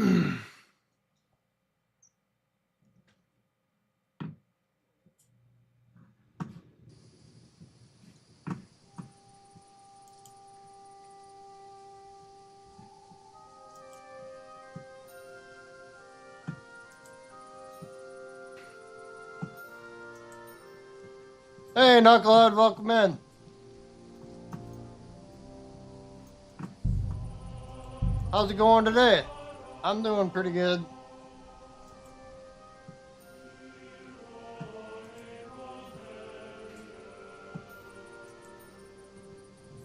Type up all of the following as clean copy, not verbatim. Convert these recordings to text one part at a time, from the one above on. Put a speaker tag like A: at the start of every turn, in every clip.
A: Hey, Knucklehead, welcome in. How's it going today? I'm doing pretty good.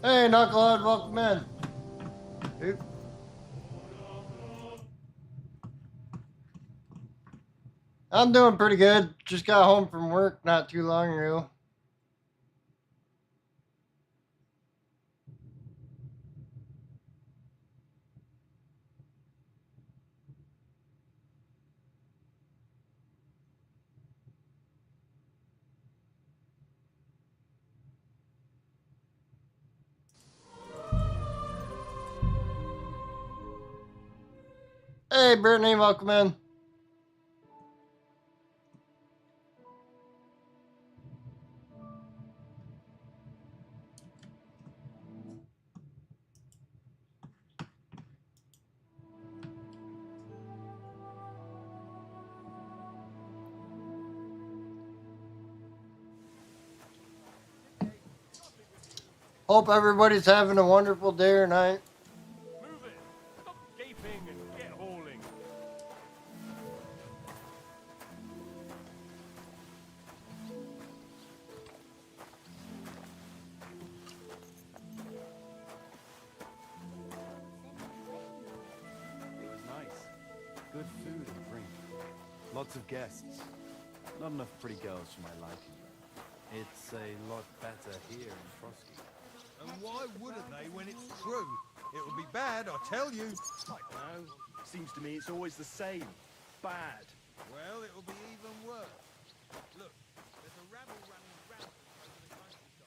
A: Hey, Knucklehead, welcome in. Oop. I'm doing pretty good. Just got home from work not too long ago. Hey, Brittany, welcome in. Hope everybody's having a wonderful day or night.
B: Move it! Stop gaping and get hauling.
C: It was nice. Good food and drink. Lots of guests. Not enough pretty girls for my liking. It's a lot better here in Frosty.
D: And why wouldn't they when it's true? It'll be bad, I tell you.
B: I don't know. Seems to me it's always the same. Bad.
D: Well, it'll be even worse. Look, there's a rabble running rampant over the countryside.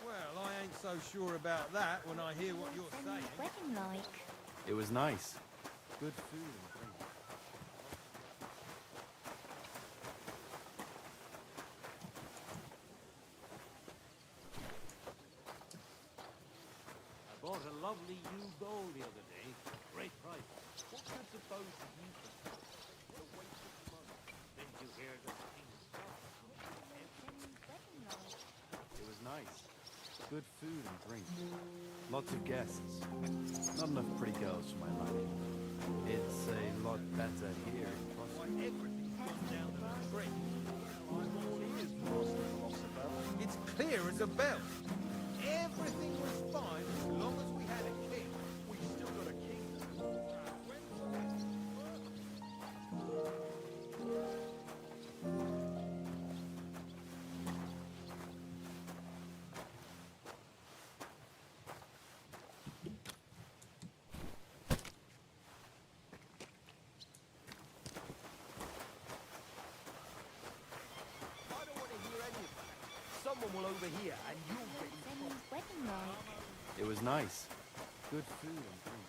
D: Well, I ain't so sure about that when I hear what you're saying.
E: Wedding like?
C: It was nice. Good food and drink.
F: I bought a lovely new gold the other day. Great price. What do you suppose you think? What a waste of money. Didn't you hear the king's talk?
E: Wedding like?
C: It was nice. Good food and drink. Lots of guests. Not enough pretty girls for my liking. It's a lot better here in Frosty.
D: Everything's gone down to the creek. It's clear as a bell. Everything was fine as long as we had a king. We still got a kingdom.
F: I don't want to hear any of that. Someone will overhear and you'll get in trouble.
E: Wedding like?
C: It was nice. Good food and drink.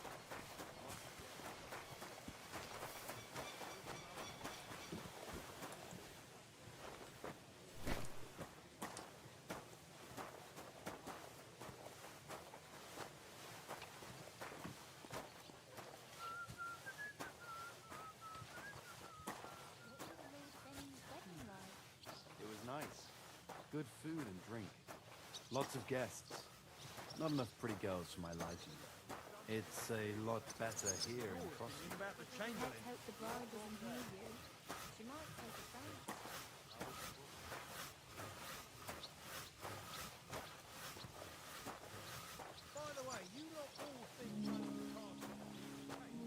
E: Wedding like?
C: It was nice. Good food and drink. Lots of guests. Not enough pretty girls for my liking. It's a lot better here in Frosty.
D: Think about the
E: Let's
D: chamberlain.
E: hope the bride doesn't hear you. She might take offense.
D: By the way, you lot all think running the castle is great.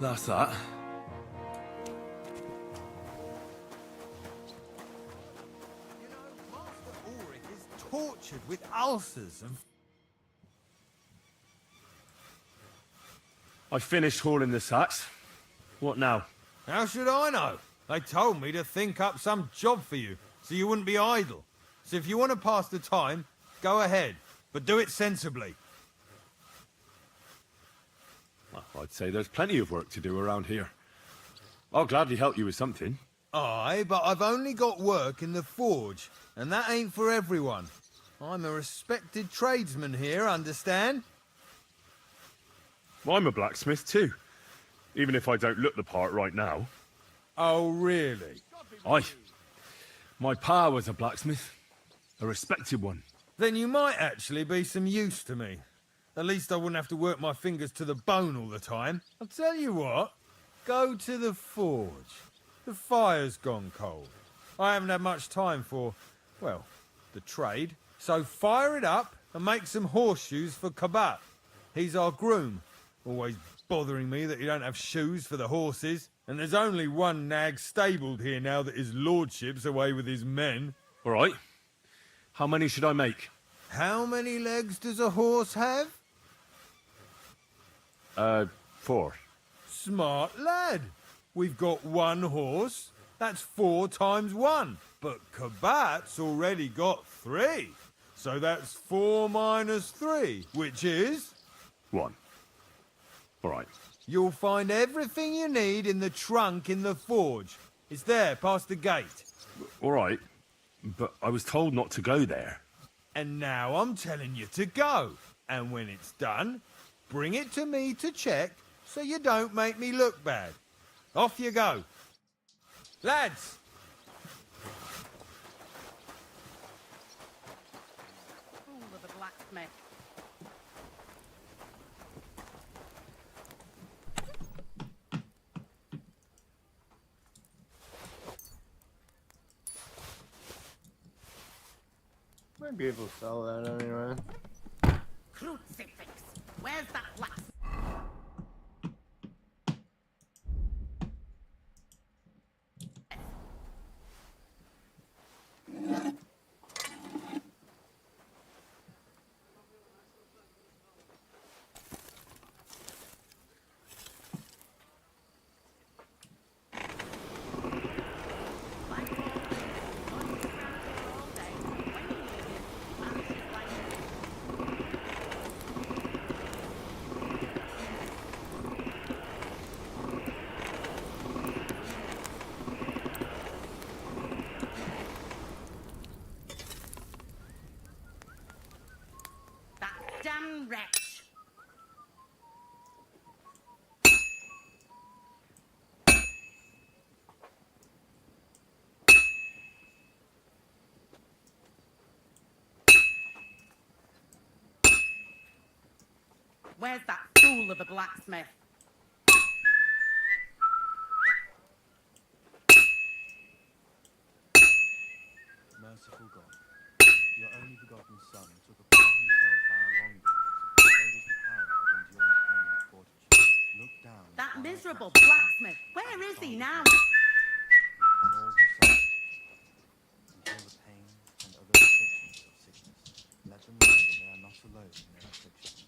C: That's that.
D: You know, Master Ulrich is tortured with ulcers and...
C: I finished hauling the sacks. What now?
D: How should I know? They told me to think up some job for you, so you wouldn't be idle. So if you want to pass the time, go ahead, but do it sensibly.
C: Well, I'd say there's plenty of work to do around here. I'll gladly help you with something.
D: Aye, but I've only got work in the forge, and that ain't for everyone. I'm a respected tradesman here, understand?
C: I'm a blacksmith too, even if I don't look the part right now.
D: Oh, really?
C: Aye. My pa was a blacksmith. A respected one.
D: Then you might actually be some use to me. At least I wouldn't have to work my fingers to the bone all the time. I'll tell you what. Go to the forge. The fire's gone cold. I haven't had much time for, well, the trade. So fire it up and make some horseshoes for Kabat. He's our groom. Always bothering me that you don't have shoes for the horses. And there's only one nag stabled here now that his lordship's away with his men.
C: All right. How many should I make?
D: How many legs does a horse have?
C: 4.
D: Smart lad. We've got one horse. That's 4 times 1. But Kabat's already got 3. So that's 4 minus 3, which is...
C: 1. All right.
D: You'll find everything you need in the trunk in the forge. It's there, past the gate.
C: All right. But I was told not to go there.
D: And now I'm telling you to go. And when it's done, bring it to me to check so you don't make me look bad. Off you go. Lads!
E: Fool of a blacksmith.
A: Might be able to sell that anyway.
E: Crucifix. Where's that blacksmith? Damn wretch! Where's that fool of a blacksmith?
B: Merciful God, your only begotten Son took upon himself our wrongdoings, so does the power of enduring pain and fortitude. Look down
E: That
B: on our
E: miserable
B: tragedy,
E: blacksmith. Where is he now?
B: on all who suffer, and heal the pain and other afflictions of sickness. Let them know that they are not alone in their afflictions,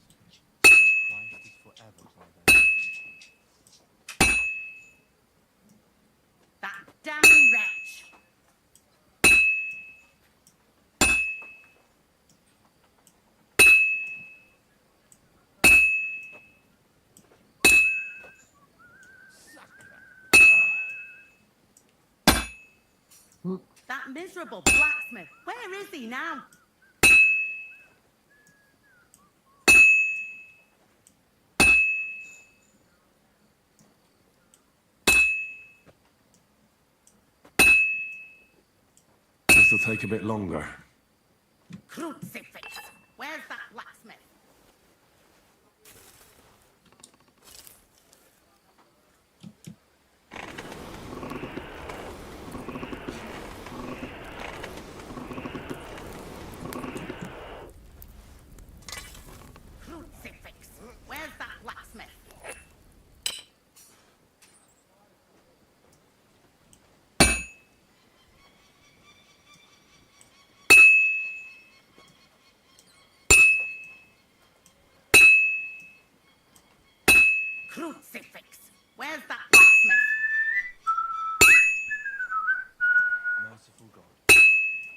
B: but that Christ is forever by their side.
E: That damn wretch! That miserable blacksmith. Where is he now?
C: This'll take a bit longer.
E: Crucifix. Where's that blacksmith? Crucifix. Where's that blacksmith?
G: Crucifix! Where's that blacksmith?
B: Merciful God,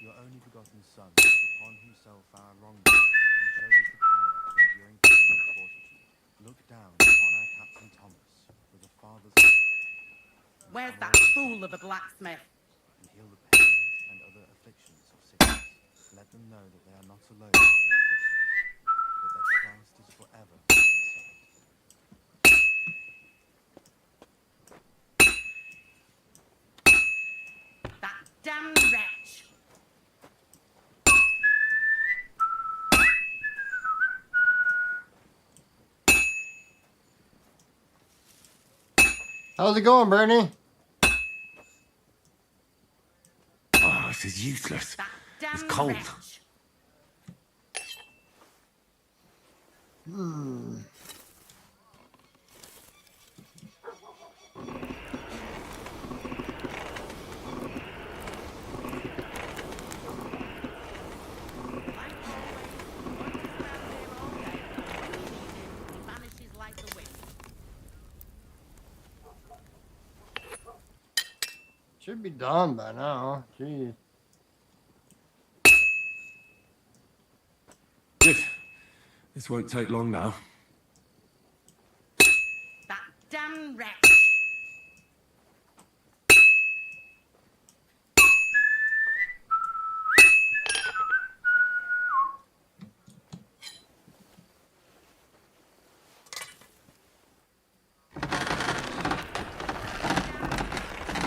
B: your only begotten Son took upon himself our wrongdoing and showed us the power of enduring pain and fortitude. Look down upon our Captain Thomas with a father's love,
G: Where's that fool of a blacksmith?
B: and heal the pains and other afflictions of sickness. Let them know that they are not alone in their afflictions, but that Christ is forever by their side.
G: That damned wretch!
A: How's it going, Bernie?
F: Oh, this is useless.
G: That damned
F: cold.
G: wretch!
A: Should be done by now. Jeez.
F: Good. This won't take long now.
G: That damned wretch!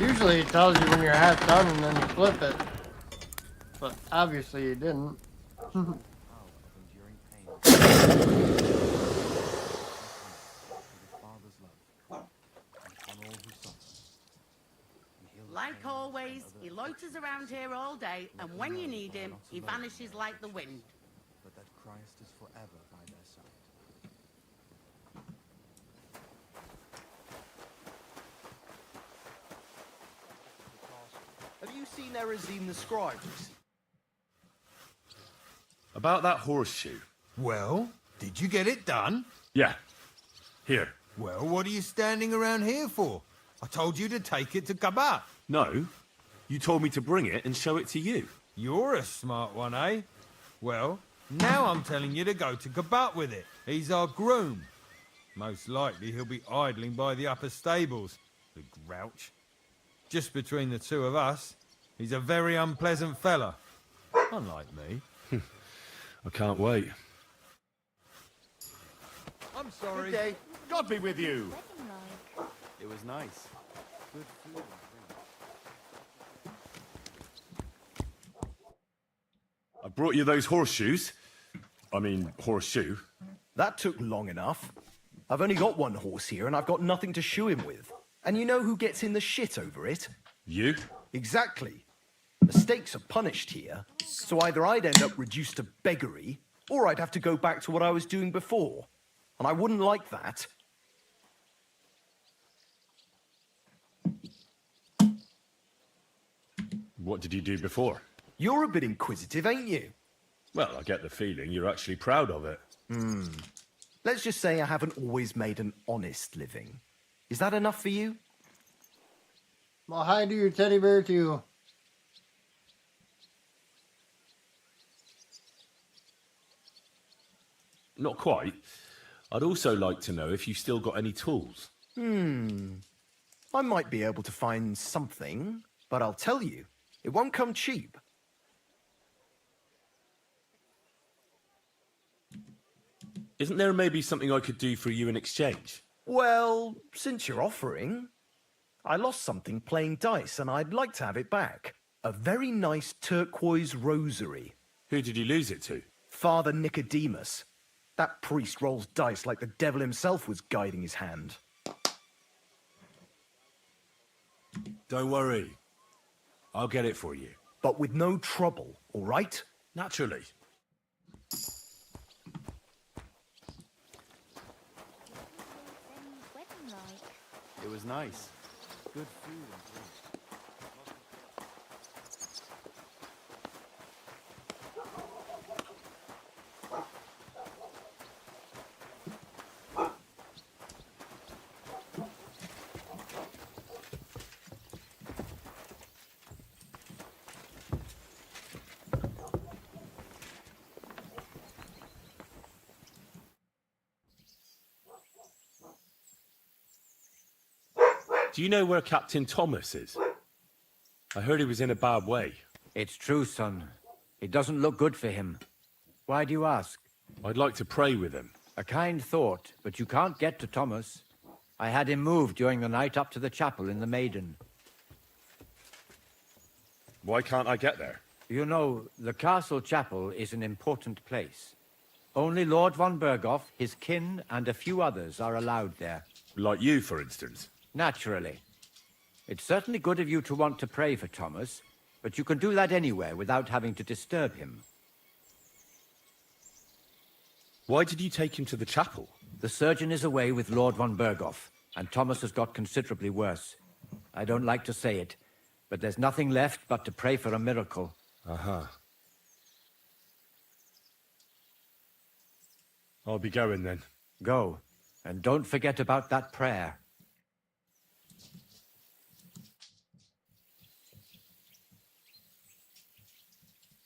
A: Usually it tells you when you're half done and then you flip it. But obviously you didn't.
B: Power of enduring pain with the Father's love, and upon all who suffer. And heal the
G: Like
B: pains
G: always,
B: and
G: he
B: other
G: loiters around here all day, and when you need him, he vanishes like the wind.
B: but that Christ is forever by their side.
C: Have you seen Erazine the Scribe?
H: About that horseshoe.
D: Well, did you get it done?
H: Yeah. Here.
D: Well, what are you standing around here for? I told you to take it to Kabat.
H: No. You told me to bring it and show it to you.
D: You're a smart one, eh? Well, now I'm telling you to go to Kabat with it. He's our groom. Most likely he'll be idling by the upper stables, the grouch. Just between the two of us, he's a very unpleasant fella. Unlike me.
H: I can't wait.
D: I'm sorry.
C: Good day. God be with you.
E: Wedding like.
C: It was nice. Good food and drink.
H: I brought you those horseshoes. I mean, horseshoe.
I: That took long enough. I've only got one horse here and I've got nothing to shoe him with. And you know who gets in the shit over it?
H: You?
I: Exactly. Mistakes are punished here, so either I'd end up reduced to beggary, or I'd have to go back to what I was doing before. And I wouldn't like that.
H: What did you do before?
I: You're a bit inquisitive, ain't you?
H: Well, I get the feeling you're actually proud of it.
I: Let's just say I haven't always made an honest living. Is that enough for you?
A: Well, hi to your teddy bear too.
H: Not quite. I'd also like to know if you still got any tools.
I: I might be able to find something, but I'll tell you, it won't come cheap.
H: Isn't there maybe something I could do for you in exchange?
I: Well, since you're offering, I lost something playing dice and I'd like to have it back. A very nice turquoise rosary.
H: Who did you lose it to?
I: Father Nicodemus. That priest rolls dice like the devil himself was guiding his hand.
H: Don't worry. I'll get it for you.
I: But with no trouble, all right?
H: Naturally.
E: Wedding like.
C: It was nice. Good food and drink.
H: Do you know where Captain Thomas is? I heard he was in a bad way.
F: It's true, son. It doesn't look good for him. Why do you ask?
H: I'd like to pray with him.
F: A kind thought, but you can't get to Thomas. I had him moved during the night up to the chapel in the Maiden.
H: Why can't I get there?
F: You know, the castle chapel is an important place. Only Lord von Berghoff, his kin, and a few others are allowed there.
H: Like you, for instance.
F: Naturally. It's certainly good of you to want to pray for Thomas, but you can do that anywhere without having to disturb him.
H: Why did you take him to the chapel?
F: The surgeon is away with Lord von Berghoff, and Thomas has got considerably worse. I don't like to say it, but there's nothing left but to pray for a miracle.
H: Uh-huh. I'll be going then.
F: Go, and don't forget about that prayer.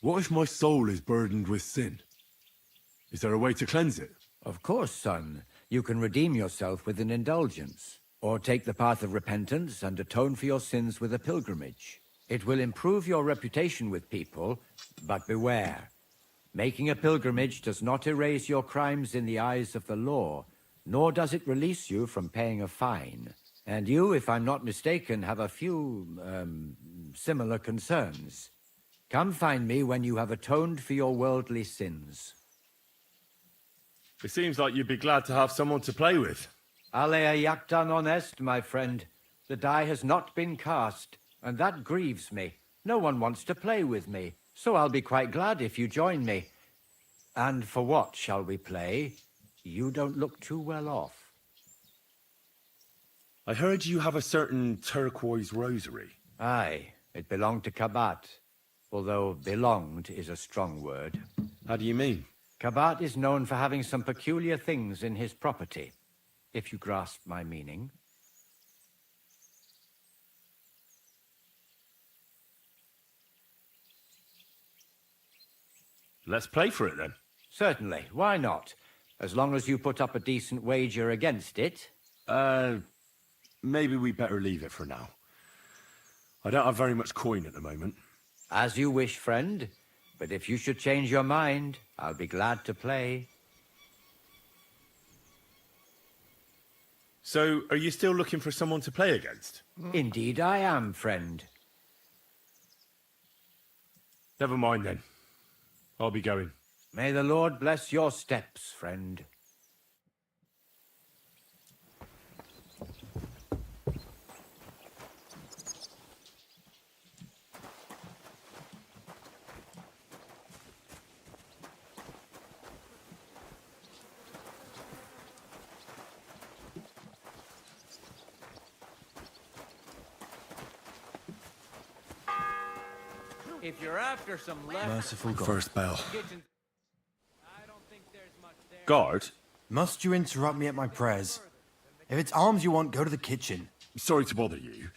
H: What if my soul is burdened with sin? Is there a way to cleanse it?
F: Of course, son. You can redeem yourself with an indulgence, or take the path of repentance and atone for your sins with a pilgrimage. It will improve your reputation with people, but beware. Making a pilgrimage does not erase your crimes in the eyes of the law, nor does it release you from paying a fine. And you, if I'm not mistaken, have a few, similar concerns. Come find me when you have atoned for your worldly sins.
H: It seems like you'd be glad to have someone to play with.
F: Alea jacta non est, my friend. The die has not been cast, and that grieves me. No one wants to play with me, so I'll be quite glad if you join me. And for what shall we play? You don't look too well off.
H: I heard you have a certain turquoise rosary.
F: Aye, it belonged to Kabat, although belonged is a strong word.
H: How do you mean?
F: Kabat is known for having some peculiar things in his property, if you grasp my meaning.
H: Let's play for it then.
F: Certainly, why not? As long as you put up a decent wager against it.
H: Maybe we better leave it for now. I don't have very much coin at the moment.
F: As you wish, friend. But if you should change your mind, I'll be glad to play.
H: So, are you still looking for someone to play against?
F: Indeed I am, friend.
H: Never mind then. I'll be going.
F: May the Lord bless your steps, friend. If you're after some
C: Merciful God.
H: First bell.
F: kitchen, I don't think there's much there.
H: Guard?
C: Must you interrupt me at my prayers? If it's alms you want, go to the kitchen.
H: Sorry to bother you,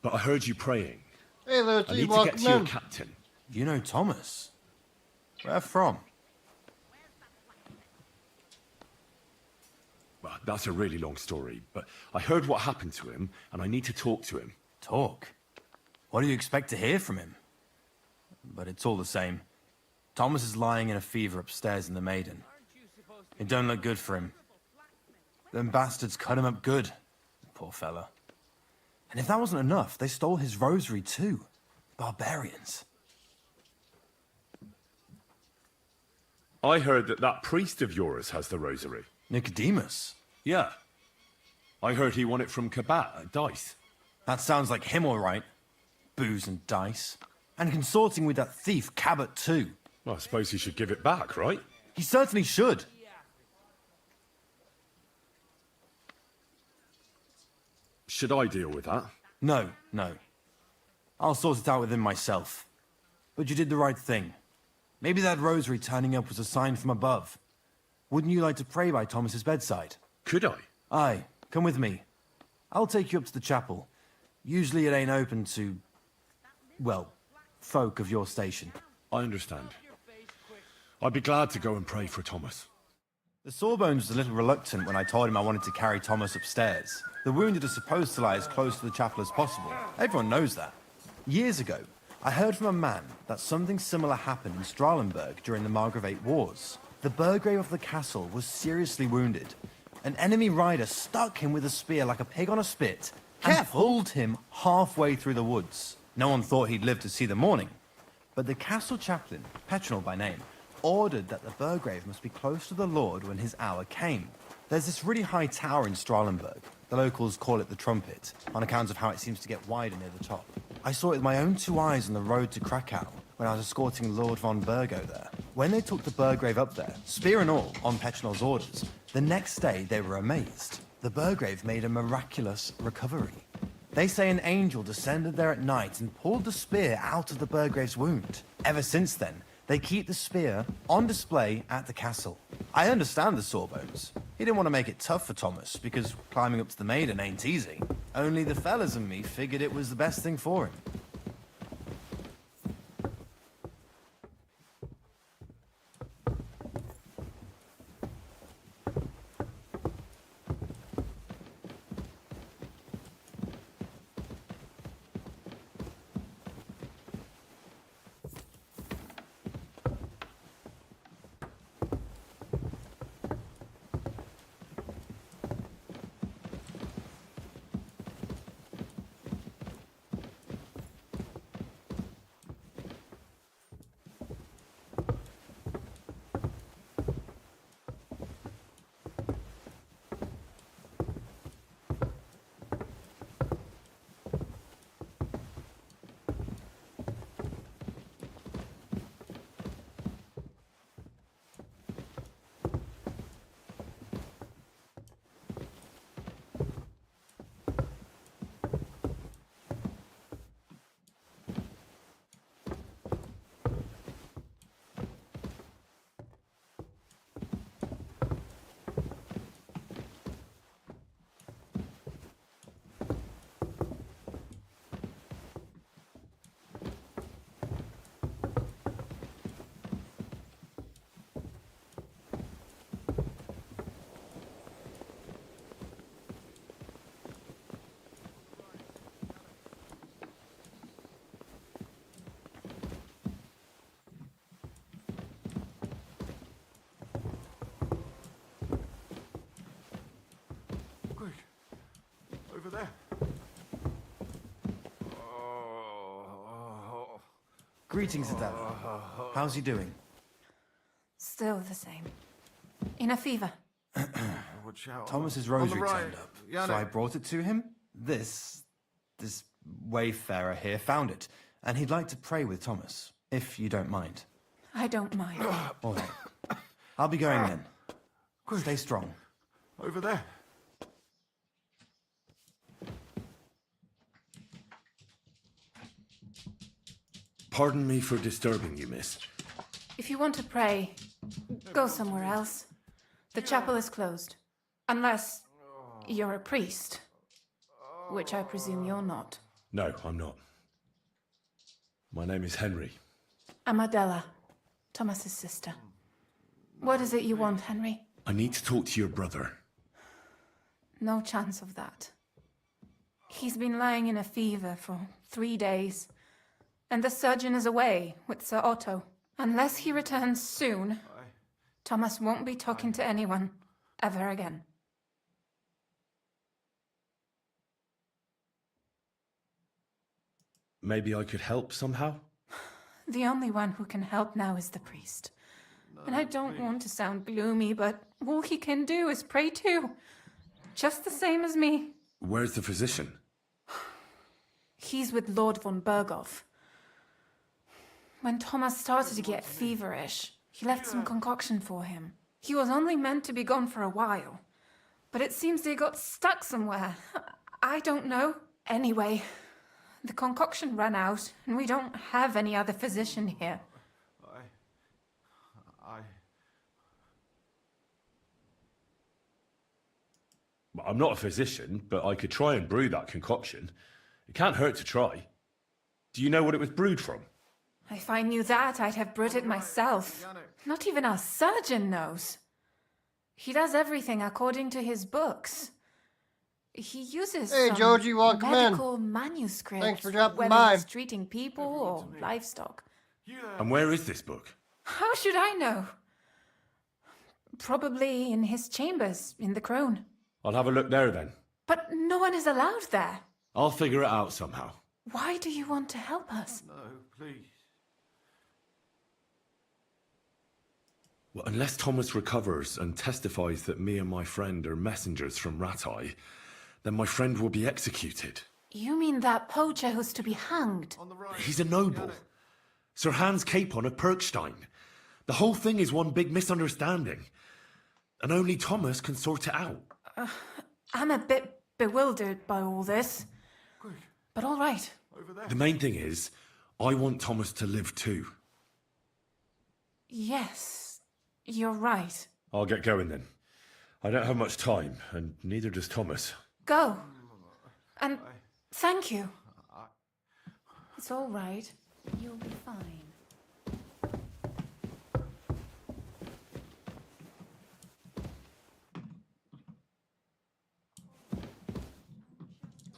H: but I heard you praying.
A: Hey,
H: I
A: Lucy,
H: need to get
A: welcome
H: to your
A: in.
H: captain.
C: You know Thomas? Where from?
H: Well, that's a really long story, but I heard what happened to him, and I need to talk to him.
C: Talk? What do you expect to hear from him? But it's all the same. Thomas is lying in a fever upstairs in the Maiden. It don't look good for him. Them bastards cut him up good. Poor fella. And if that wasn't enough, they stole his rosary too. Barbarians.
H: I heard that that priest of yours has the rosary.
C: Nicodemus.
H: Yeah. I heard he won it from Kabat at Dice.
C: That sounds like him all right. Booze and dice. And consorting with that thief Cabot too.
H: Well, I suppose he should give it back, right?
C: He certainly should.
H: Should I deal with that?
C: No. I'll sort it out with him myself. But you did the right thing. Maybe that rosary turning up was a sign from above. Wouldn't you like to pray by Thomas's bedside?
H: Could I?
C: Aye, come with me. I'll take you up to the chapel. Usually it ain't open to, well, folk of your station.
H: I understand. I'd be glad to go and pray for Thomas.
C: The Sawbones was a little reluctant when I told him I wanted to carry Thomas upstairs. The wounded are supposed to lie as close to the chapel as possible. Everyone knows that. Years ago, I heard from a man that something similar happened in Strahlenberg during the Margravate Wars. The Burgrave of the castle was seriously wounded. An enemy rider stuck him with a spear like a pig on a spit and pulled him halfway through the woods. No one thought he'd live to see the morning. But the castle chaplain, Petronel by name, ordered that the Burgrave must be close to the Lord when his hour came. There's this really high tower in Strahlenberg. The locals call it the Trumpet, on account of how it seems to get wider near the top. I saw it with my own 2 eyes on the road to Krakow when I was escorting Lord von Burgo there. When they took the Burgrave up there, spear and all, on Petronel's orders, the next day they were amazed. The Burgrave made a miraculous recovery. They say an angel descended there at night and pulled the spear out of the Burgrave's wound. Ever since then, they keep the spear on display at the castle. I understand the Sawbones. He didn't want to make it tough for Thomas, because climbing up to the Maiden ain't easy. Only the fellas and me figured it was the best thing for him.
H: Over there.
C: Greetings, Adela. How's he doing?
E: Still the same. In a fever.
H: Watch out.
C: Thomas's
H: On the
C: rosary
H: right.
C: turned up,
H: Yeah,
C: so
H: no.
C: I brought it to him. This wayfarer here found it, and he'd like to pray with Thomas, if you don't mind.
E: I don't mind.
C: All right. I'll be going then. Stay strong.
H: Over there. Pardon me for disturbing you, miss.
E: If you want to pray, go somewhere else. The chapel is closed. Unless you're a priest. Which I presume you're not.
H: No, I'm not. My name is Henry.
E: I'm Adela, Thomas's sister. What is it you want, Henry?
H: I need to talk to your brother.
E: No chance of that. He's been lying in a fever for 3 days. And the surgeon is away with Sir Otto. Unless he returns soon, Thomas won't be talking to anyone ever again.
H: Maybe I could help somehow?
E: The only one who can help now is the priest. And I don't want to sound gloomy, but all he can do is pray too. Just the same as me.
H: Where's the physician?
E: He's with Lord von Berghoff. When Thomas started to get feverish, he left some concoction for him. He was only meant to be gone for a while. But it seems they got stuck somewhere. I don't know. Anyway, the concoction ran out, and we don't have any other physician here.
H: I'm not a physician, but I could try and brew that concoction. It can't hurt to try. Do you know what it was brewed from?
E: If I knew that, I'd have brewed it myself. Not even our surgeon knows. He does everything according to his books. He uses
A: Hey,
E: some
A: Joji, welcome in.
E: medical manuscripts,
A: Thanks for dropping
E: whether
A: by.
E: he's treating people or livestock.
H: And where is this book?
E: How should I know? Probably in his chambers in the Crone.
H: I'll have a look there then.
E: But no one is allowed there.
H: I'll figure it out somehow.
E: Why do you want to help us?
B: No, please.
H: Well, unless Thomas recovers and testifies that me and my friend are messengers from Ratai, then my friend will be executed.
E: You mean that poacher who's to be hanged?
B: On the right.
H: He's a noble. Sir Hans Capon of Perkstein. The whole thing is one big misunderstanding. And only Thomas can sort it out.
E: I'm a bit bewildered by all this. But all right.
B: Over there.
H: The main thing is, I want Thomas to live too.
E: Yes, you're right.
H: I'll get going then. I don't have much time, and neither does Thomas.
E: Go. And thank you. It's all right. You'll be fine.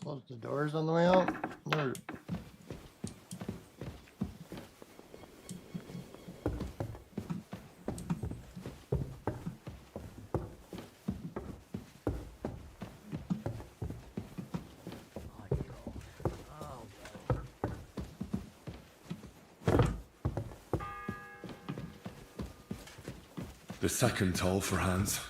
A: Close the doors on the way out. No.
H: The second toll for Hans.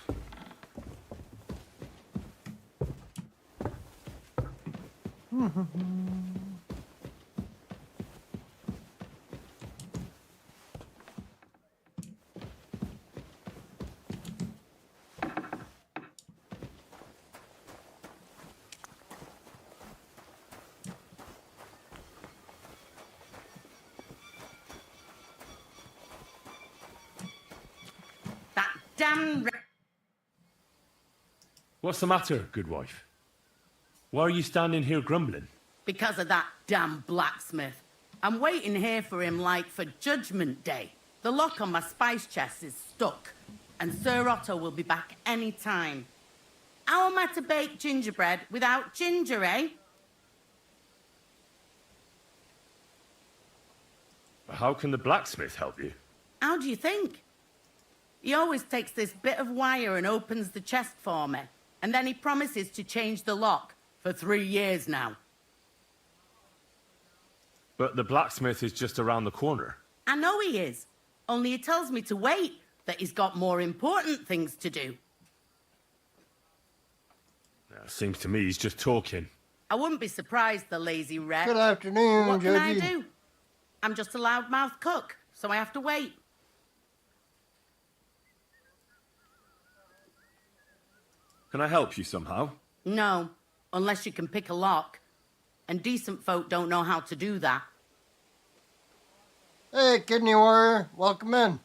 G: That damn
H: What's the matter, good wife? Why are you standing here grumbling?
G: because of that damn blacksmith. I'm waiting here for him like for Judgment Day. The lock on my spice chest is stuck, and Sir Otto will be back any time. How am I to bake gingerbread without ginger, eh?
H: How can the blacksmith help you?
G: How do you think? He always takes this bit of wire and opens the chest for me, and then he promises to change the lock for 3 years now.
H: But the blacksmith is just around the corner.
G: I know he is, only he tells me to wait, that he's got more important things to do.
H: Seems to me he's just talking.
G: I wouldn't be surprised, the lazy wretch.
A: Good afternoon,
G: What can I
A: Joji.
G: do? I'm just a loudmouth cook, so I have to wait.
H: Can I help you somehow?
G: No, unless you can pick a lock. And decent folk don't know how to do that.
A: Hey, Kidney Warrior, welcome in.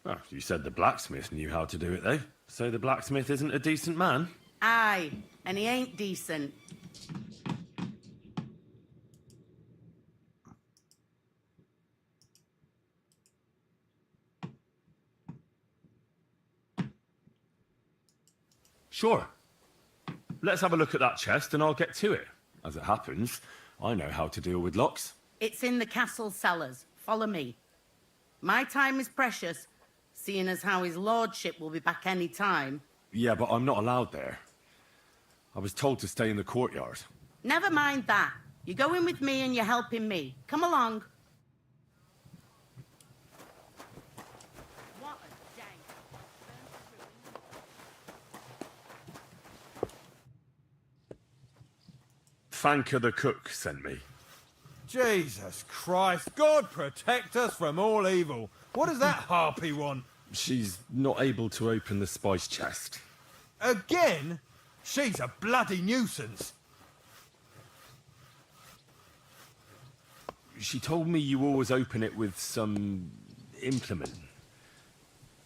H: Oh, you said the blacksmith knew how to do it, though. So the blacksmith isn't a decent man?
G: Aye, and he ain't decent.
H: Sure. Let's have a look at that chest and I'll get to it. As it happens, I know how to deal with locks.
G: It's in the castle cellars. Follow me. My time is precious, seeing as how his lordship will be back any time.
H: Yeah, but I'm not allowed there. I was told to stay in the courtyard.
G: Never mind that. You're going with me and you're helping me. Come along. What a day.
H: Fanka the cook sent me.
D: Jesus Christ, God protect us from all evil. What does that harpy want?
H: She's not able to open the spice chest.
D: Again? She's a bloody nuisance.
H: She told me you always open it with some implement.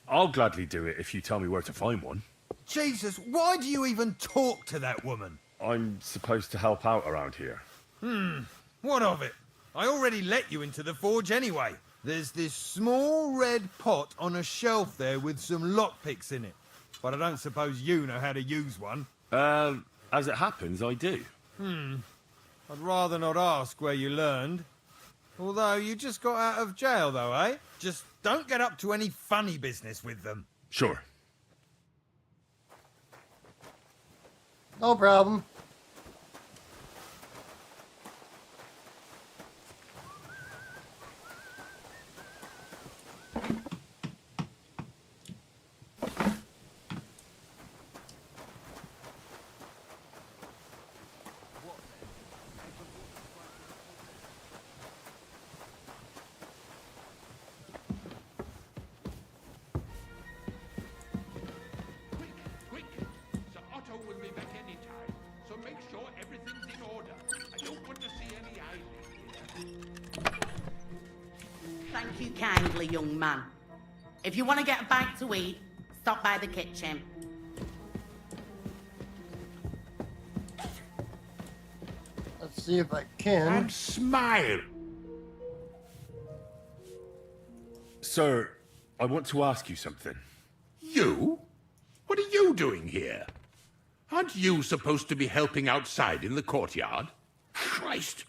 H: I'll gladly do it if you tell me where to find one.
D: Jesus, why do you even talk to that woman?
H: I'm supposed to help out around here.
D: What of it? I already let you into the forge anyway. There's this small red pot on a shelf there with some lockpicks in it. But I don't suppose you know how to use one.
H: As it happens, I do.
D: I'd rather not ask where you learned. Although you just got out of jail, though, eh? Just don't get up to any funny business with them.
H: Sure.
A: No problem.
J: Quick! Sir Otto will be back any time, so make sure everything's in order. I don't want to see any idling here.
G: Thank you kindly, young man. If you want to get a bite to eat, stop by the kitchen.
A: Let's see if I can.
J: And smile!
H: Sir, I want to ask you something.
J: You? What are you doing here? Aren't you supposed to be helping outside in the courtyard? Christ!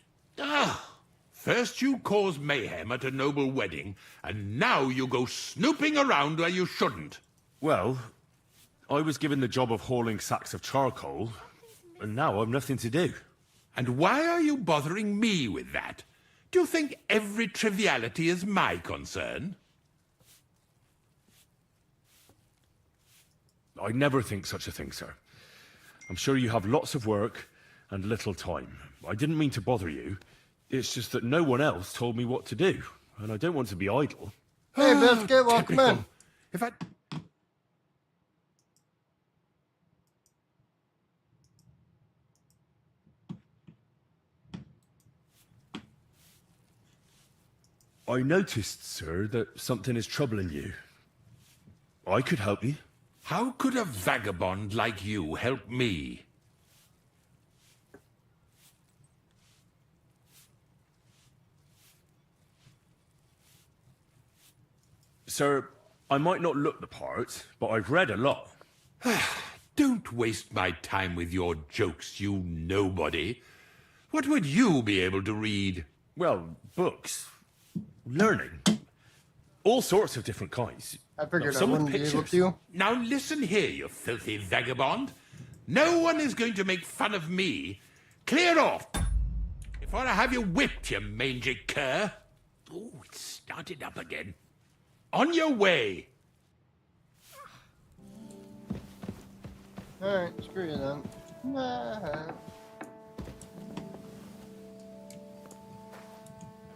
J: First you cause mayhem at a noble wedding, and now you go snooping around where you shouldn't.
H: Well, I was given the job of hauling sacks of charcoal, and now I've nothing to do.
J: And why are you bothering me with that? Do you think every triviality is my concern?
H: I never think such a thing, sir. I'm sure you have lots of work and little time. I didn't mean to bother you. It's just that no one else told me what to do, and I don't want to be idle.
A: Hey, Biscuit, welcome
J: Typical.
A: in.
J: If I...
H: I noticed, sir, that something is troubling you. I could help you.
J: How could a vagabond like you help me?
H: Sir, I might not look the part, but I've read a lot.
J: Don't waste my time with your jokes, you nobody. What would you be able to read?
H: Well, books. Learning. All sorts of different kinds.
A: I figured I
H: Some with
A: wouldn't be able
H: pictures.
A: to.
J: Now listen here, you filthy vagabond. No one is going to make fun of me. Clear off, before I have you whipped, you mangy cur. Oh, it started up again. On your way.
A: Alright, screw you then. Nah.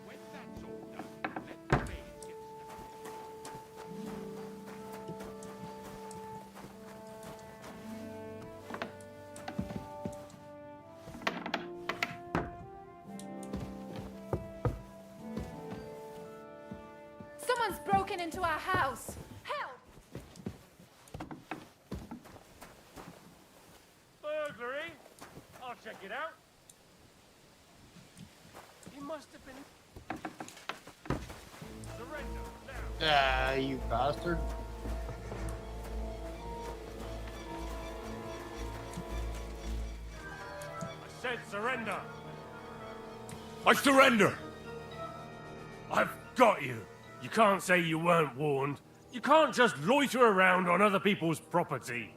J: When that's all done, let the maids get
E: Someone's broken into our house. Help!
K: Burglary? I'll check it out. He must have been... Surrender, now.
A: Ah, you bastard.
K: I said surrender.
H: I surrender!
K: I've got you. You can't say you weren't warned. You can't just loiter around on other people's property.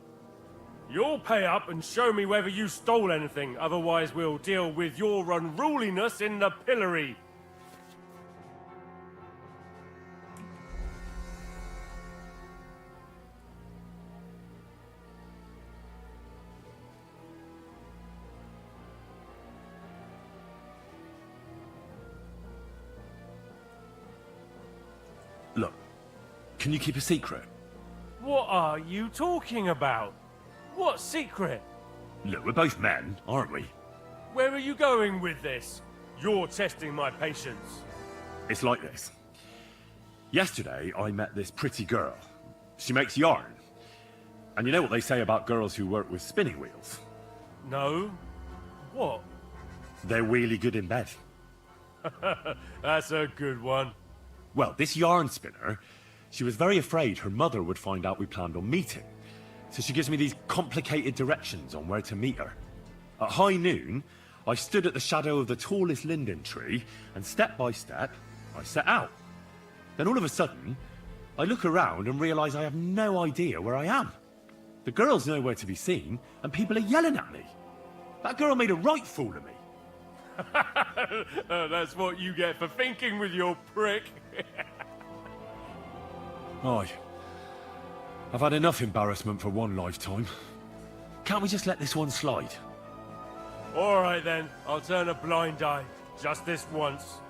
K: You'll pay up and show me whether you stole anything, otherwise we'll deal with your unruliness in the pillory.
H: Look, can you keep a secret?
K: What are you talking about? What secret?
H: Look, we're both men, aren't we?
K: Where are you going with this? You're testing my patience.
H: It's like this. Yesterday, I met this pretty girl. She makes yarn. And you know what they say about girls who work with spinning wheels?
K: No? What?
H: They're really good in bed.
K: That's a good one.
H: Well, this yarn spinner, she was very afraid her mother would find out we planned on meeting. So she gives me these complicated directions on where to meet her. At high noon, I stood at the shadow of the tallest linden tree, and step by step, I set out. Then all of a sudden, I look around and realise I have no idea where I am. The girl's nowhere to be seen, and people are yelling at me. That girl made a right fool of me.
K: That's what you get for thinking with your prick.
H: Aye. I've had enough embarrassment for one lifetime. Can't we just let this one slide?
K: All right then, I'll turn a blind eye. Just this once.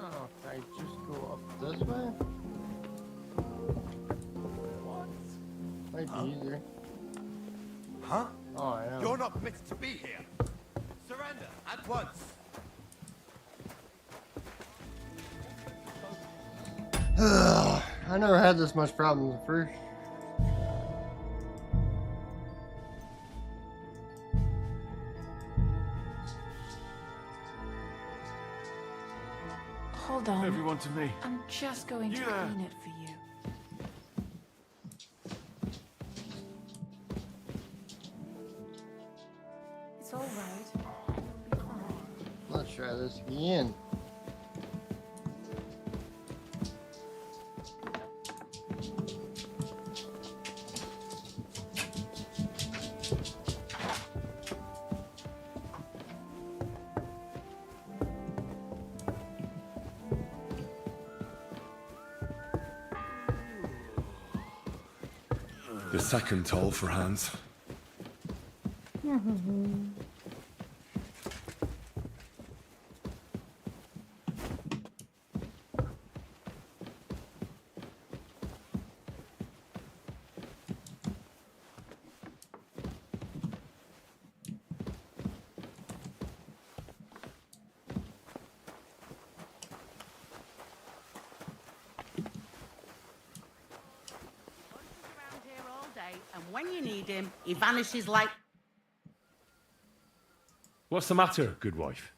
A: Oh, can I just go up this way? Might be easier.
I: Huh?
A: Oh, I know.
I: You're not permitted to be here. Surrender at once.
A: I never had this much problems at first.
E: Hold on.
K: Everyone to me.
E: I'm just going to
K: Yeah.
E: clean it for you. It's all right. You'll be fine.
A: Let's try this again.
H: The second toll for Hans.
G: Around here all day, and when you need him, he vanishes like...
H: What's the matter, good wife?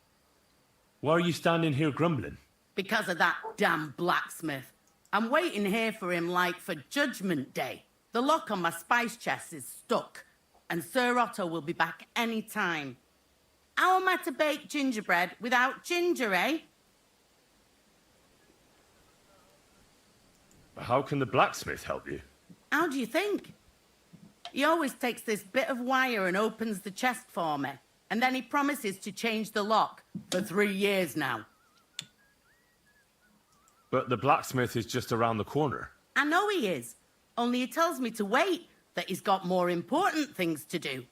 H: Why are you standing here grumbling?
G: Because of that damn blacksmith. I'm waiting here for him like for Judgment Day. The lock on my spice chest is stuck, and Sir Otto will be back any time. How am I to bake gingerbread without ginger, eh?
H: How can the blacksmith help you?
G: How do you think? He always takes this bit of wire and opens the chest for me, and then he promises to change the lock for 3 years now.
H: But the blacksmith is just around the corner.
G: I know he is, only he tells me to wait, that he's got more important things to do.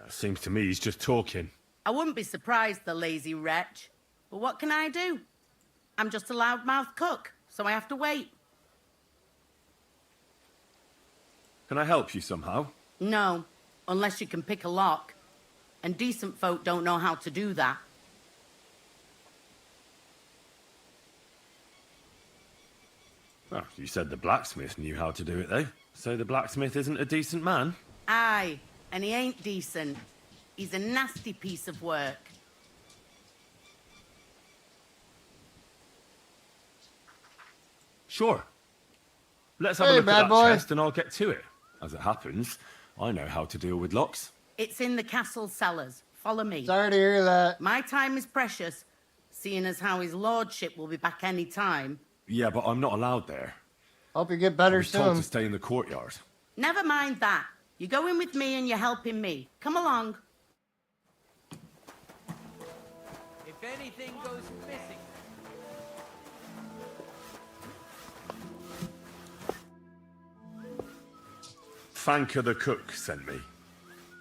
H: Seems to me he's just talking.
G: I wouldn't be surprised, the lazy wretch. But what can I do? I'm just a loudmouth cook, so I have to wait.
H: Can I help you somehow?
G: No, unless you can pick a lock. And decent folk don't know how to do that.
H: Well, you said the blacksmith knew how to do it, though. So the blacksmith isn't a decent man?
G: Aye, and he ain't decent. He's a nasty piece of work.
H: Sure. Let's have a
A: Hey,
H: look at
A: bad
H: that
A: boy.
H: chest and I'll get to it. As it happens, I know how to deal with locks.
G: It's in the castle cellars. Follow me.
A: Sorry to hear that.
G: My time is precious, seeing as how his lordship will be back any time.
H: Yeah, but I'm not allowed there.
A: Hope you get
H: I
A: better
H: was told
A: soon.
H: to stay in the courtyard.
G: Never mind that. You're going with me and you're helping me. Come along.
F: If anything goes missing...
H: Fanker the cook sent me.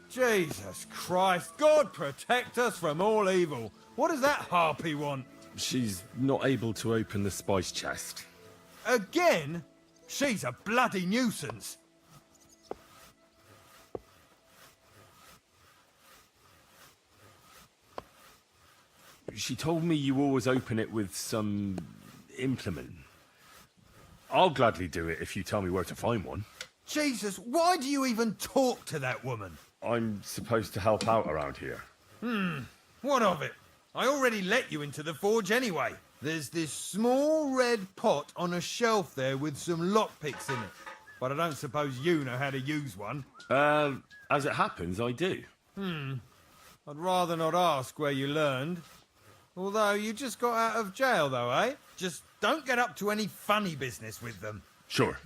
D: Jesus Christ, God protect us from all evil. What does that harpy want?
H: She's not able to open the spice chest.
D: Again? She's a bloody nuisance.
H: She told me you always open it with some implement. I'll gladly do it if you tell me where to find one.
D: Jesus, why do you even talk to that woman?
H: I'm supposed to help out around here.
D: What of it? I already let you into the forge anyway. There's this small red pot on a shelf there with some lockpicks in it. But I don't suppose you know how to use one.
H: As it happens, I do.
D: I'd rather not ask where you learned. Although you just got out of jail though, eh? Just don't get up to any funny business with them.
H: Sure.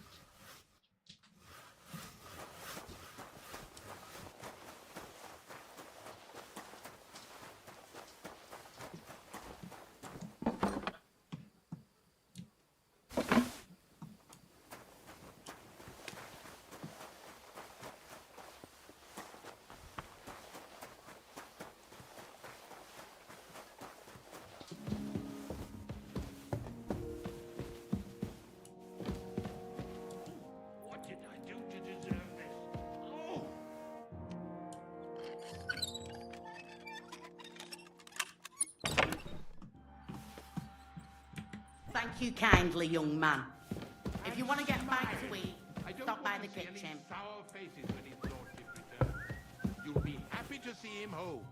J: What did I do to deserve this? Oh!
G: Thank you kindly, young man. If you want to get back to eat,
J: I don't
G: stop by
J: want
G: the
J: to see any
G: kitchen.
J: sour faces when his lordship returns. You'll be happy to see him home.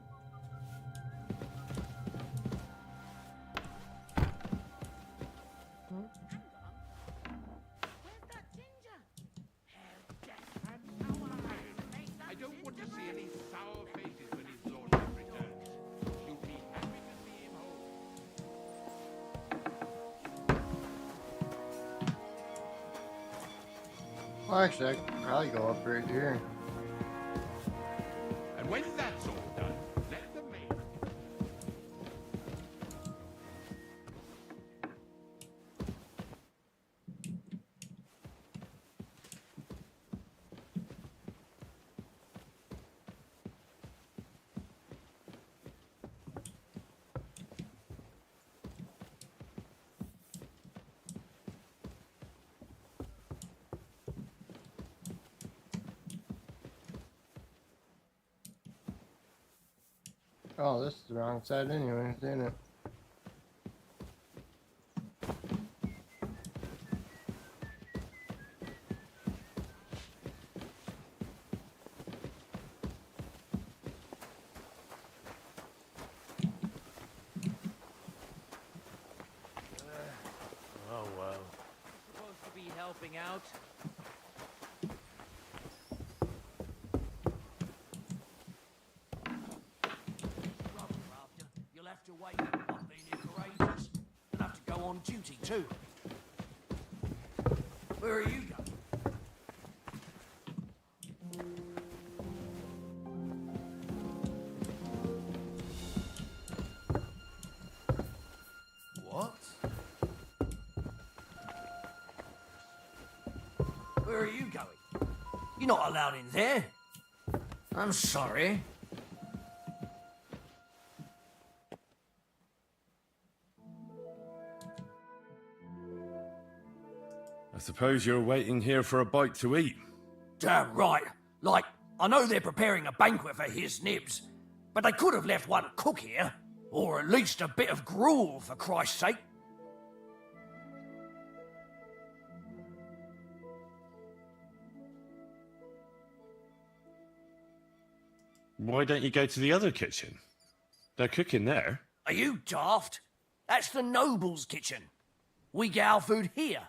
J: I don't want to see any sour faces when his lordship returns. You'll be happy to see him home.
A: Well, actually, I could probably go up right here.
J: And when that's all done, let the maid.
A: Oh, this is the wrong side anyway, isn't it?
K: Oh well.
L: Supposed to be helping out. You'll have to wait. I'm being courageous. And have to go on duty too. Where are you going?
K: What?
L: Where are you going? You're not allowed in there. I'm sorry.
H: I suppose you're waiting here for a bite to eat.
L: Damn right. Like, I know they're preparing a banquet for his nibs, but they could have left one cook here. Or at least a bit of gruel, for Christ's sake.
H: Why don't you go to the other kitchen? They're cooking there.
L: Are you daft? That's the noble's kitchen. We get our food here.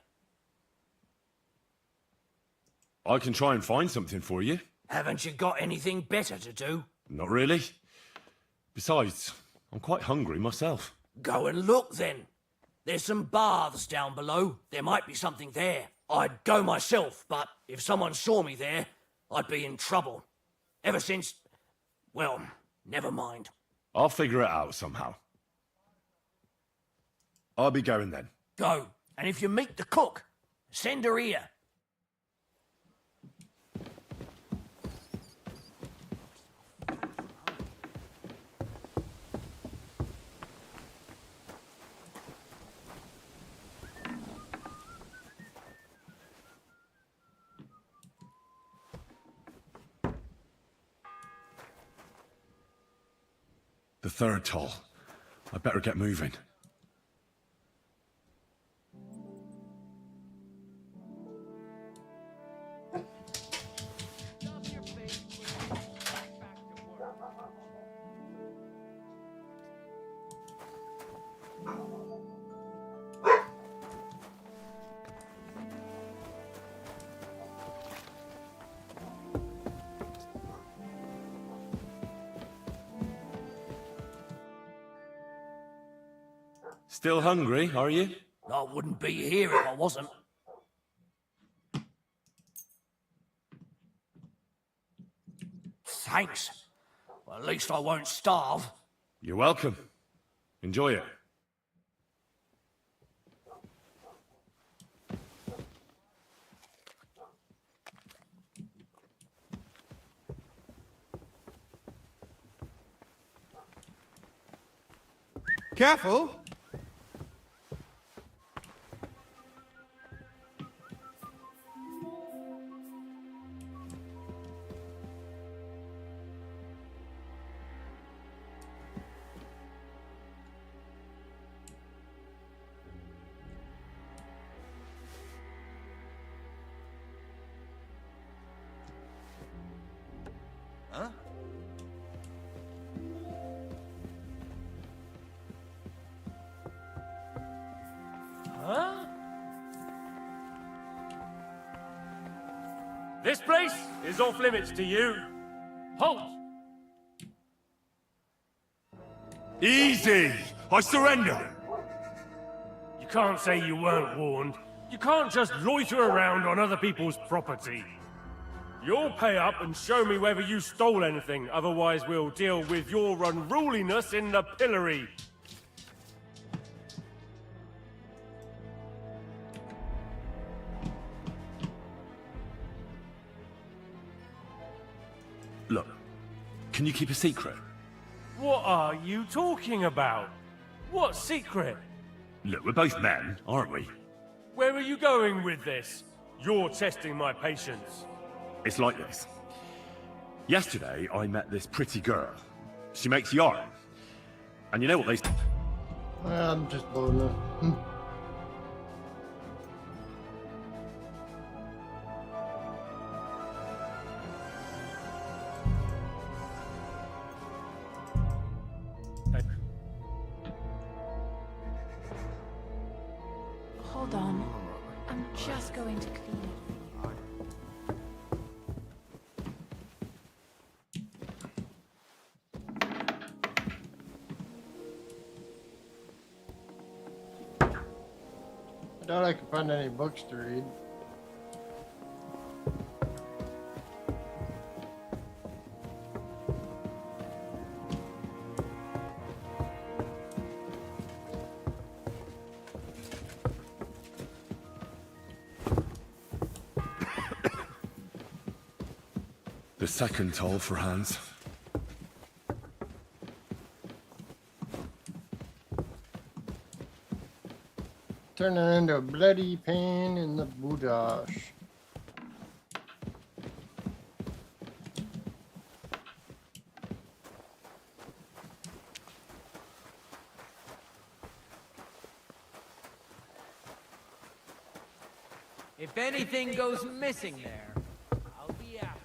H: I can try and find something for you.
L: Haven't you got anything better to do?
H: Not really. Besides, I'm quite hungry myself.
L: Go and look then. There's some baths down below. There might be something there. I'd go myself, but if someone saw me there, I'd be in trouble. Ever since... well, never mind.
H: I'll figure it out somehow. I'll be going then.
L: Go, and if you meet the cook, send her here.
H: The third toll. I'd better get moving. Still hungry, are you?
L: I wouldn't be here if I wasn't. Thanks. Well, at least I won't starve.
H: You're welcome. Enjoy it.
D: Careful!
F: Huh?
K: Huh? This place is off limits to you. Halt!
H: Easy! I surrender!
K: You can't say you weren't warned. You can't just loiter around on other people's property. You'll pay up and show me whether you stole anything, otherwise we'll deal with your unruliness in the pillory.
H: Look, can you keep a secret?
K: What are you talking about? What secret?
H: Look, we're both men, aren't we?
K: Where are you going with this? You're testing my patience.
H: It's like this. Yesterday, I met this pretty girl. She makes yarn. And you know what they...
A: I'm just blowing up.
E: Hold on. I'm just going to clean it.
A: I doubt I could find any books to read.
H: The second toll for Hans.
A: Turning into a bloody pain in the boodosh.
M: If anything goes missing there, I'll be out.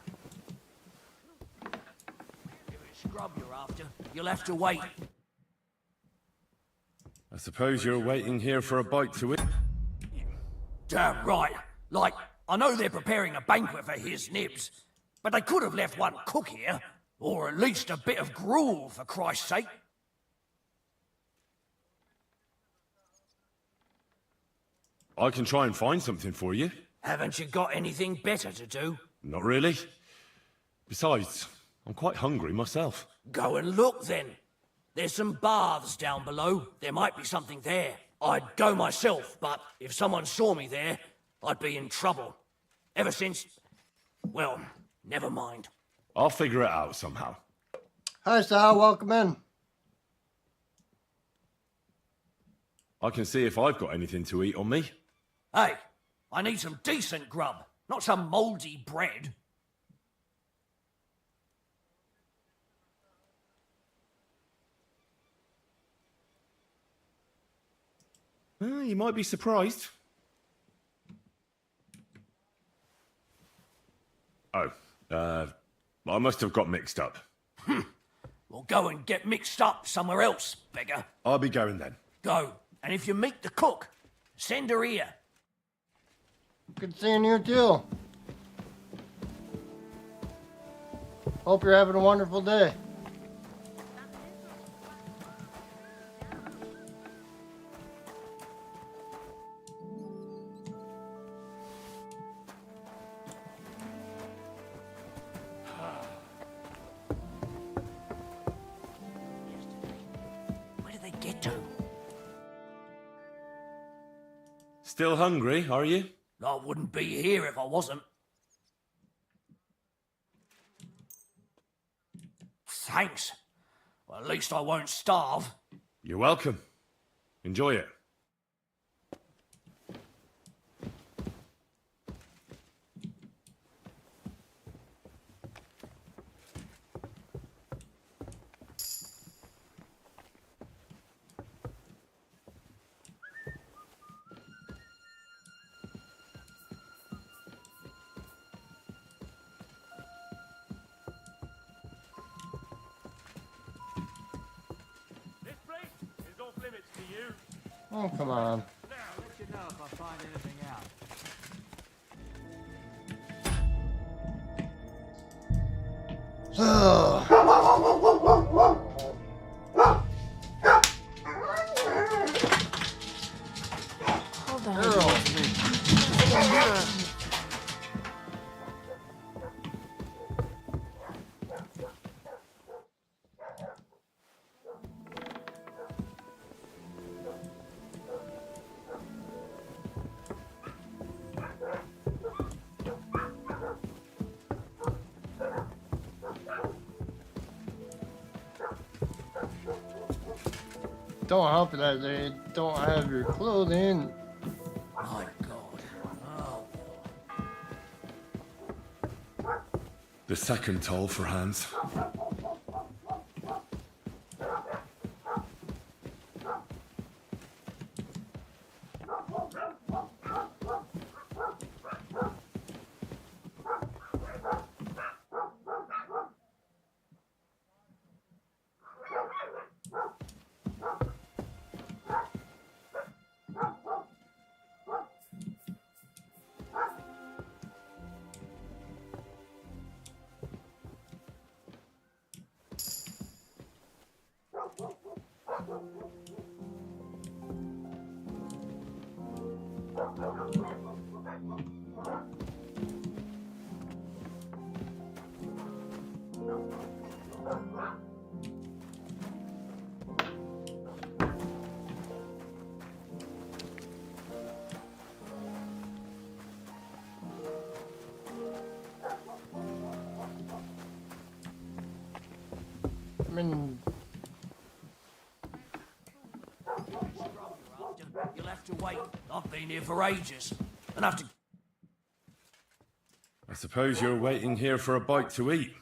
L: If it's scrub you're after, you'll have to wait.
H: I suppose you're waiting here for a bite to eat.
L: Damn right. Like, I know they're preparing a banquet for his nibs, but they could have left one cook here, or at least a bit of gruel, for Christ's sake.
H: I can try and find something for you.
L: Haven't you got anything better to do?
H: Not really. Besides, I'm quite hungry myself.
L: Go and look then. There's some baths down below. There might be something there. I'd go myself, but if someone saw me there, I'd be in trouble. Ever since... well, never mind.
H: I'll figure it out somehow.
A: Hi, Sal. Welcome in.
H: I can see if I've got anything to eat on me.
L: Hey, I need some decent grub, not some mouldy bread.
H: Well, you might be surprised. Oh, I must have got mixed up.
L: Well, go and get mixed up somewhere else, beggar.
H: I'll be going then.
L: Go. And if you meet the cook, send her here.
A: Good seeing you too. Hope you're having a wonderful day.
L: Where did they get to?
H: Still hungry, are you?
L: I wouldn't be here if I wasn't. Thanks. Well, at least I won't starve.
H: You're welcome. Enjoy it.
K: This place is off limits to you.
A: Oh, come on.
M: I'll let you know if I find anything out.
E: Hold on.
A: Don't help that they don't have your clothing.
L: My God. Oh.
H: The second toll for Hans.
A: I mean,
L: You'll have to wait. I've been here for ages. And have to...
H: I suppose you're waiting here for a bite to eat.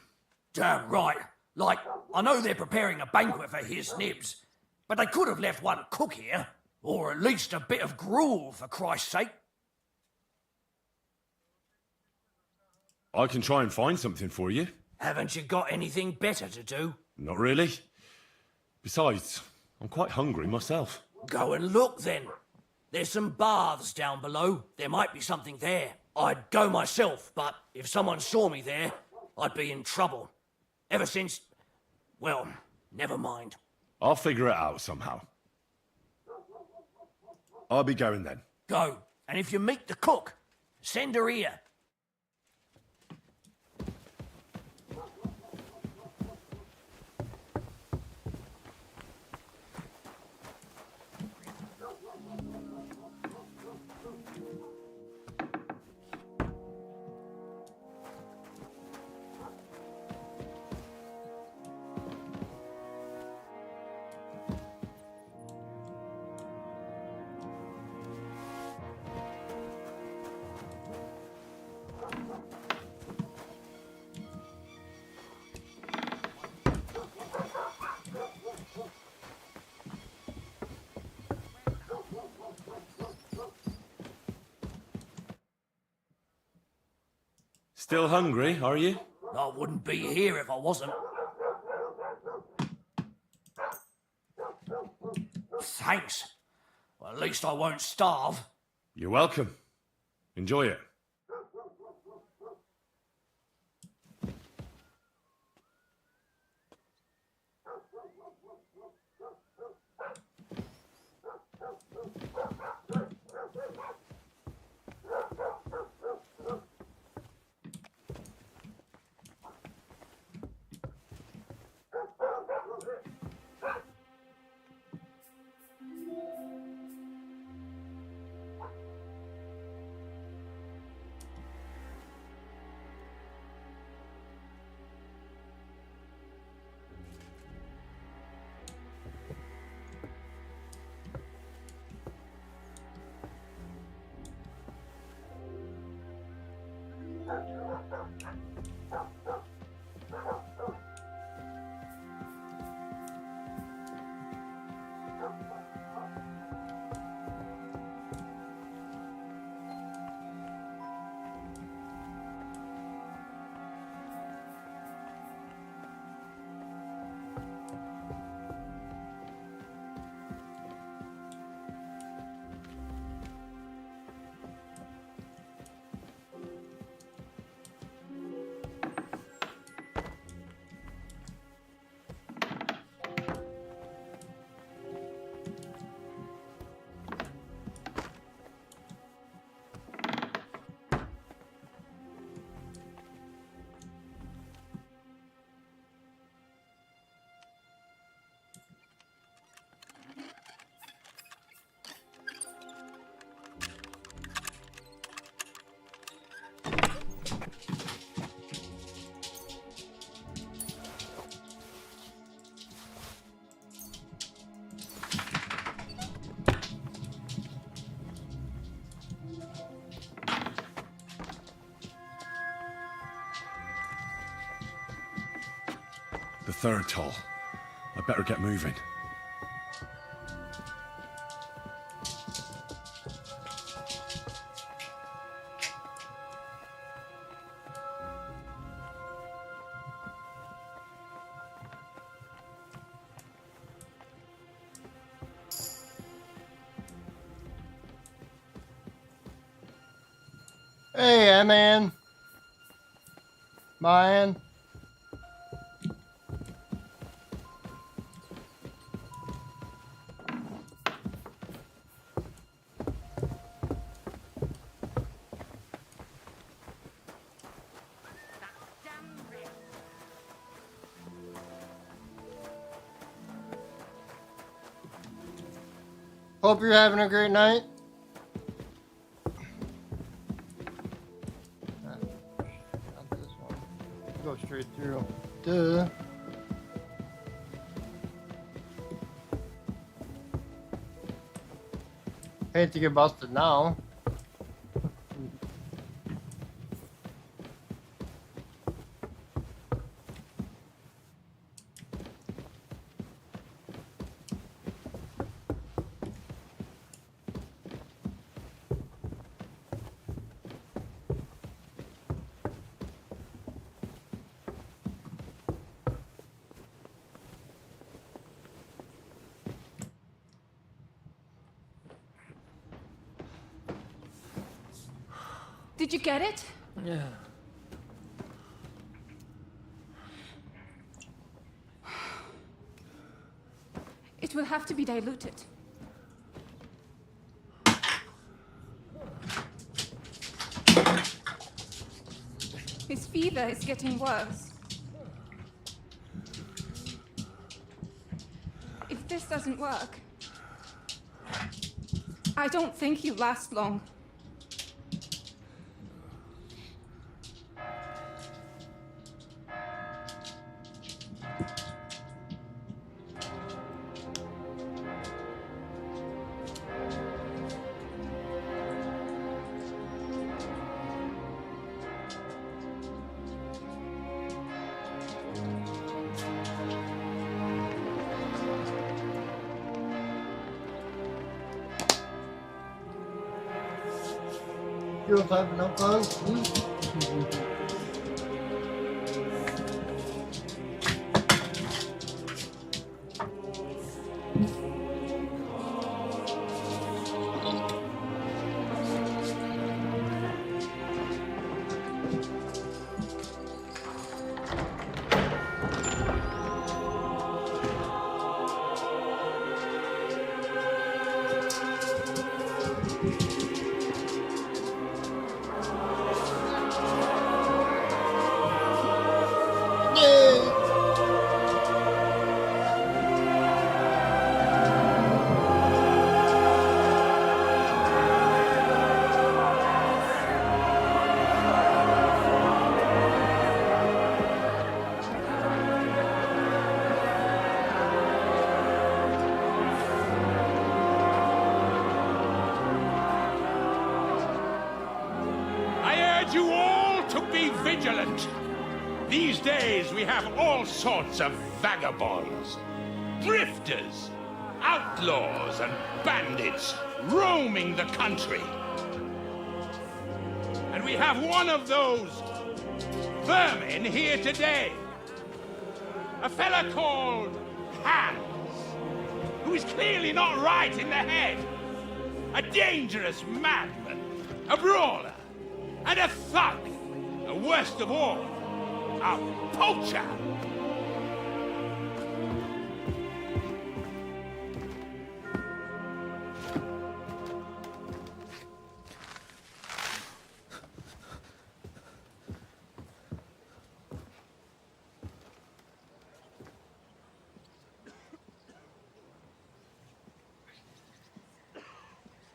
L: Damn right. Like, I know they're preparing a banquet for his nibs, but they could have left one cook here. Or at least a bit of gruel, for Christ's sake.
H: I can try and find something for you.
L: Haven't you got anything better to do?
H: Not really. Besides, I'm quite hungry myself.
L: Go and look then. There's some baths down below. There might be something there. I'd go myself, but if someone saw me there, I'd be in trouble. Ever since... well, never mind.
H: I'll figure it out somehow. I'll be going then.
L: Go. And if you meet the cook, send her here.
H: Still hungry, are you?
L: I wouldn't be here if I wasn't. Thanks. Well, at least I won't starve.
H: You're welcome. Enjoy it. The third toll. I better get moving.
A: Hey, man. Man. Hope you're having a great night. Not this one. Go straight through. Duh. Hate to get busted now.
E: Did you get it?
M: Yeah.
E: It will have to be diluted. His fever is getting worse. If this doesn't work, I don't think he'll last long.
A: You don't have enough fun?
J: to be vigilant. These days we have all sorts of vagabonds, drifters, outlaws and bandits roaming the country. And we have one of those vermin here today. A fella called Hans, who is clearly not right in the head. A dangerous madman, a brawler, and a thug. And worst of all, a poacher.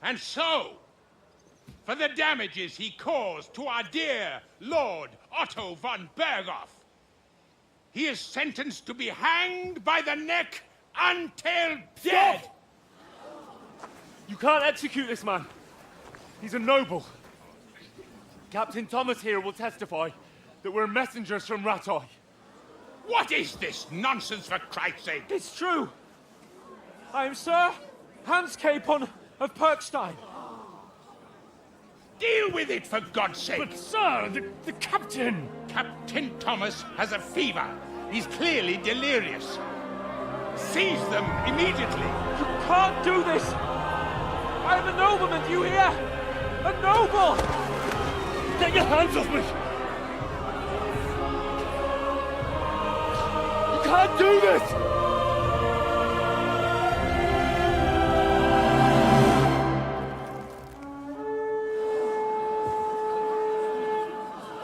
J: And so, for the damages he caused to our dear Lord Otto von Berghoff, he is sentenced to be hanged by the neck until dead!
K: Stop! You can't execute this man. He's a noble. Captain Thomas here will testify that we're messengers from Rattay.
J: What is this nonsense, for Christ's sake?
K: It's true. I am Sir Hans Capon of Perkstein.
J: Deal with it, for God's sake!
K: But, sir, the captain...
J: Captain Thomas has a fever. He's clearly delirious. Seize them immediately.
K: You can't do this! I am a nobleman, do you hear? A noble! Get your hands off me! You can't do this!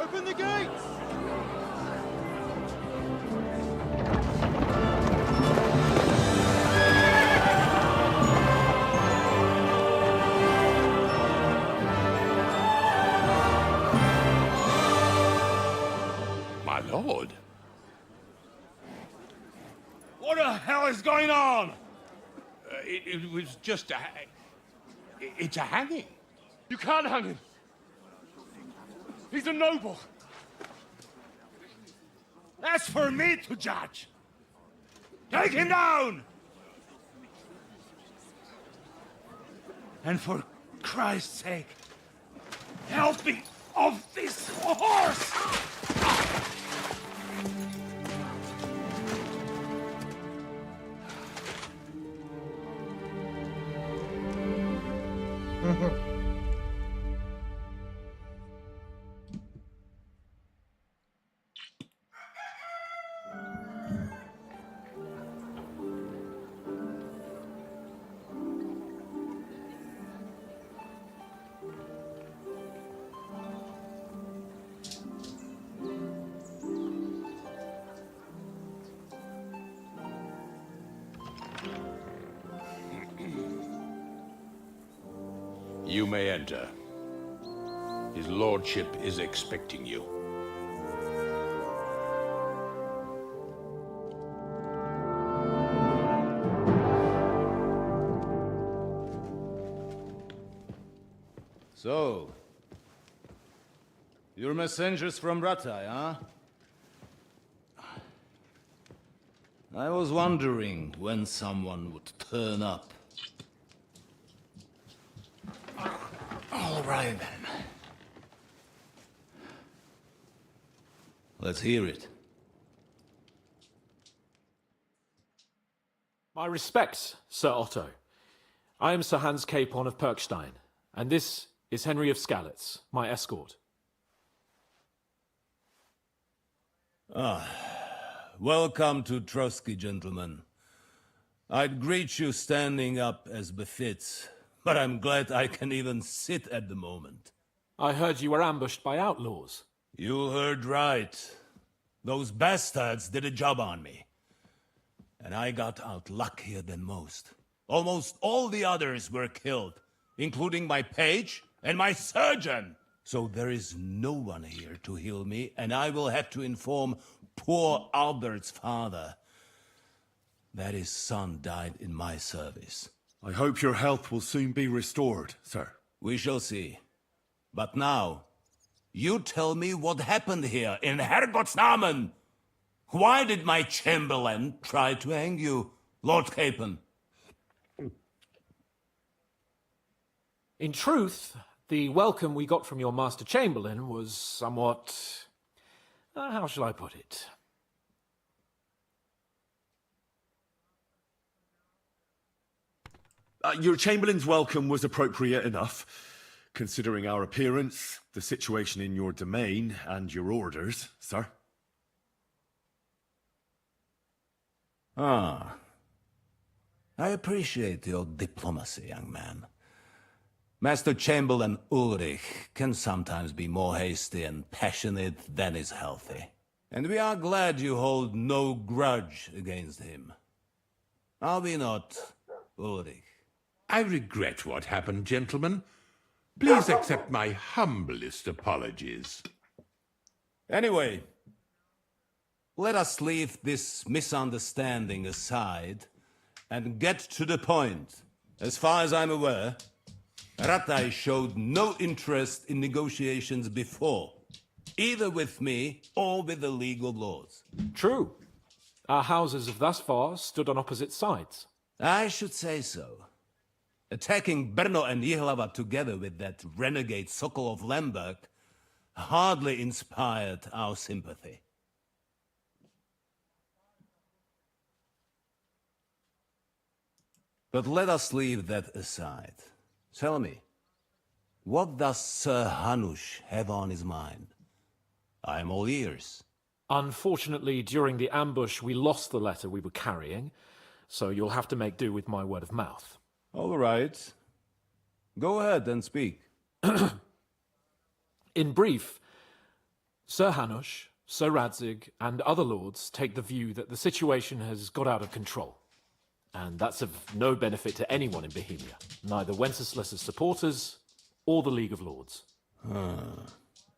D: Open the gates!
J: My lord.
K: What the hell is going on?
J: It was just a... It's a hanging.
K: You can't hang him. He's a noble.
D: That's for me to judge. Take him down! And for Christ's sake, help me off this horse!
J: You may enter. His lordship is expecting you.
N: So, you're messengers from Rattay, huh? I was wondering when someone would turn up. All right, then. Let's hear it.
O: My respects, Sir Otto. I am Sir Hans Capon of Perkstein, and this is Henry of Skalitz, my escort.
N: Welcome to Trotsky, gentlemen. I'd greet you standing up as befits, but I'm glad I can even sit at the moment.
O: I heard you were ambushed by outlaws.
N: You heard right. Those bastards did a job on me. And I got out luckier than most. Almost all the others were killed, including my page and my surgeon. So there is no one here to heal me, and I will have to inform poor Albert's father that his son died in my service.
H: I hope your health will soon be restored, sir.
N: We shall see. But now, You tell me what happened here in Herrgott's Namen. Why did my chamberlain try to hang you, Lord Capon?
O: In truth, the welcome we got from your Master Chamberlain was somewhat... how shall I put it?
H: Your Chamberlain's welcome was appropriate enough, considering our appearance, the situation in your domain, and your orders, sir.
N: Ah. I appreciate your diplomacy, young man. Master Chamberlain Ulrich can sometimes be more hasty and passionate than is healthy. And we are glad you hold no grudge against him. Are we not, Ulrich?
J: I regret what happened, gentlemen. Please accept my humblest apologies.
N: Anyway, let us leave this misunderstanding aside and get to the point. As far as I'm aware, Ratai showed no interest in negotiations before, either with me or with the League of Lords.
O: True. Our houses have thus far stood on opposite sides.
N: I should say so. Attacking Brno and Jihlava together with that renegade Sokol of Lemberg hardly inspired our sympathy. But let us leave that aside. Tell me, what does Sir Hanush have on his mind? I am all ears.
O: Unfortunately, during the ambush, we lost the letter we were carrying, so you'll have to make do with my word of mouth.
N: All right. Go ahead and speak.
O: In brief, Sir Hanush, Sir Radzig, and other lords take the view that the situation has got out of control. And that's of no benefit to anyone in Bohemia, neither Wenceslas's supporters or the League of Lords.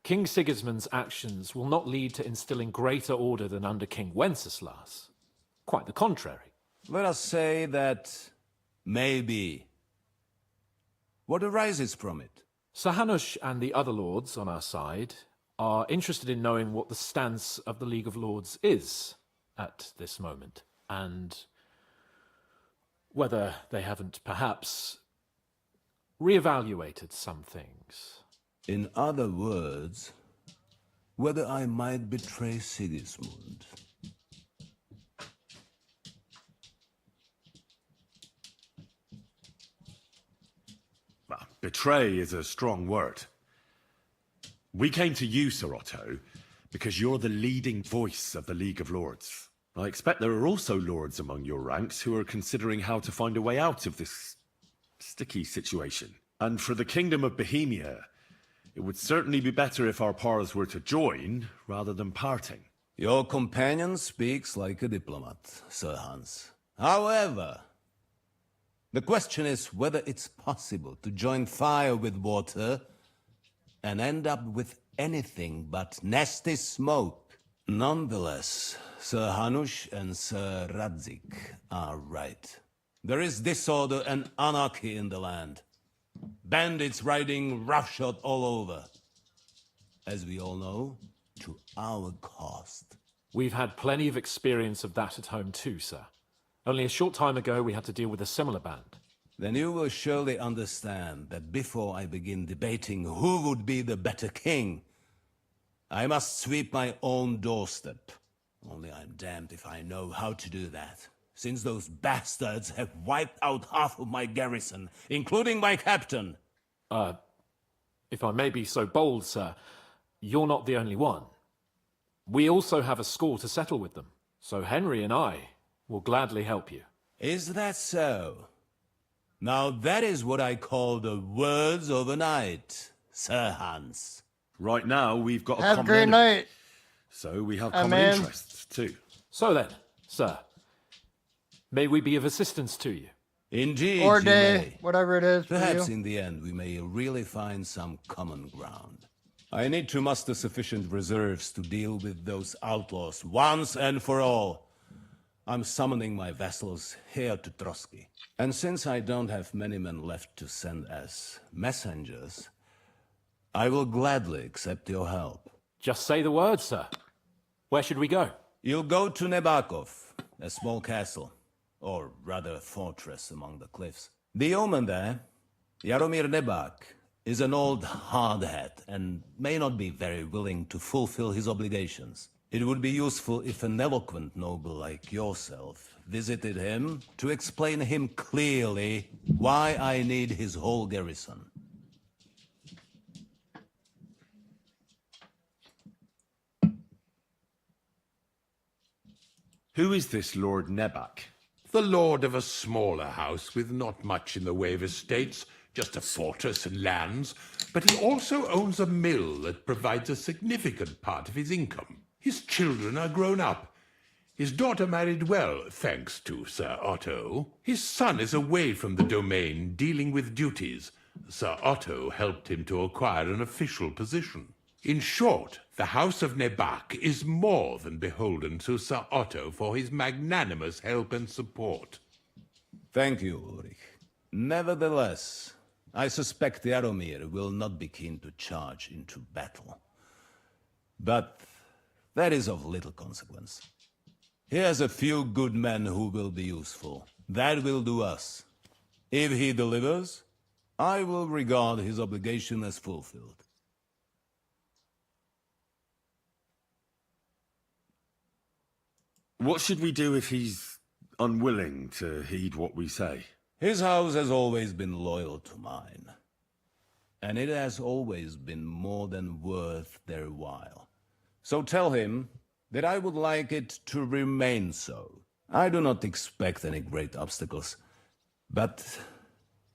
O: King Sigismund's actions will not lead to instilling greater order than under King Wenceslas. Quite the contrary.
N: Let us say that maybe. What arises from it?
O: Sir Hanush and the other lords on our side are interested in knowing what the stance of the League of Lords is at this moment, and whether they haven't perhaps reevaluated some things.
N: In other words, whether I might betray Sigismund.
H: Well, betray is a strong word. We came to you, Sir Otto, because you're the leading voice of the League of Lords. I expect there are also lords among your ranks who are considering how to find a way out of this sticky situation. And for the Kingdom of Bohemia, it would certainly be better if our paths were to join rather than parting.
N: Your companion speaks like a diplomat, Sir Hans. However, the question is whether it's possible to join fire with water and end up with anything but nasty smoke. Nonetheless, Sir Hanush and Sir Radzig are right. There is disorder and anarchy in the land. Bandits riding roughshod all over. As we all know, to our cost.
O: We've had plenty of experience of that at home too, sir. Only a short time ago we had to deal with a similar band.
N: Then you will surely understand that before I begin debating who would be the better king, I must sweep my own doorstep. Only I'm damned if I know how to do that, since those bastards have wiped out half of my garrison, including my captain.
O: If I may be so bold, sir, you're not the only one. We also have a score to settle with them, so Henry and I will gladly help you.
N: Is that so? Now that is what I call the words of a knight, Sir Hans.
H: Right now, we've got a
A: Have a
H: common
A: great
H: enemy,
A: night.
H: so we have
A: Hi,
H: common
A: man.
H: interests too.
O: So then, sir, may we be of assistance to you?
N: Indeed,
A: Or
N: you
A: day,
N: may.
A: whatever it is for
N: Perhaps
A: you.
N: in the end we may really find some common ground. I need to muster sufficient reserves to deal with those outlaws once and for all. I'm summoning my vassals here to Trotsky. And since I don't have many men left to send as messengers, I will gladly accept your help.
O: Just say the word, sir. Where should we go?
N: You'll go to Nebakov, a small castle, or rather fortress among the cliffs. The omen there, Jaromir Nebak, is an old hardhat and may not be very willing to fulfill his obligations. It would be useful if an eloquent noble like yourself visited him to explain him clearly why I need his whole garrison.
H: Who is this Lord Nebak?
J: The lord of a smaller house with not much in the way of estates, just a fortress and lands, but he also owns a mill that provides a significant part of his income. His children are grown up. His daughter married well, thanks to Sir Otto. His son is away from the domain, dealing with duties. Sir Otto helped him to acquire an official position. In short, the House of Nebak is more than beholden to Sir Otto for his magnanimous help and support.
N: Thank you, Ulrich. Nevertheless, I suspect Jaromir will not be keen to charge into battle. But that is of little consequence. He has a few good men who will be useful. That will do us. If he delivers, I will regard his obligation as fulfilled.
H: What should we do if he's unwilling to heed what we say?
N: His house has always been loyal to mine. And it has always been more than worth their while. So tell him that I would like it to remain so. I do not expect any great obstacles, but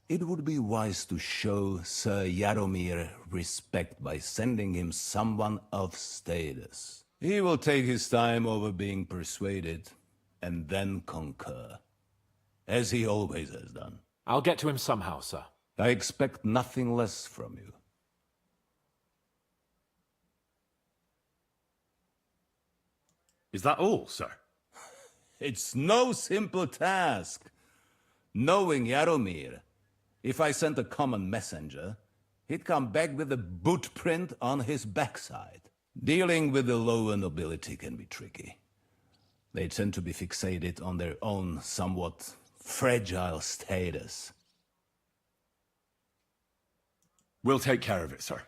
N: it would be wise to show Sir Jaromir respect by sending him someone of status. He will take his time over being persuaded, and then concur, as he always has done.
O: I'll get to him somehow, sir.
N: I expect nothing less from you.
H: Is that all, sir?
N: It's no simple task. Knowing Jaromir, if I sent a common messenger, he'd come back with a boot print on his backside. Dealing with the lower nobility can be tricky. They tend to be fixated on their own somewhat fragile status.
H: We'll take care of it, sir.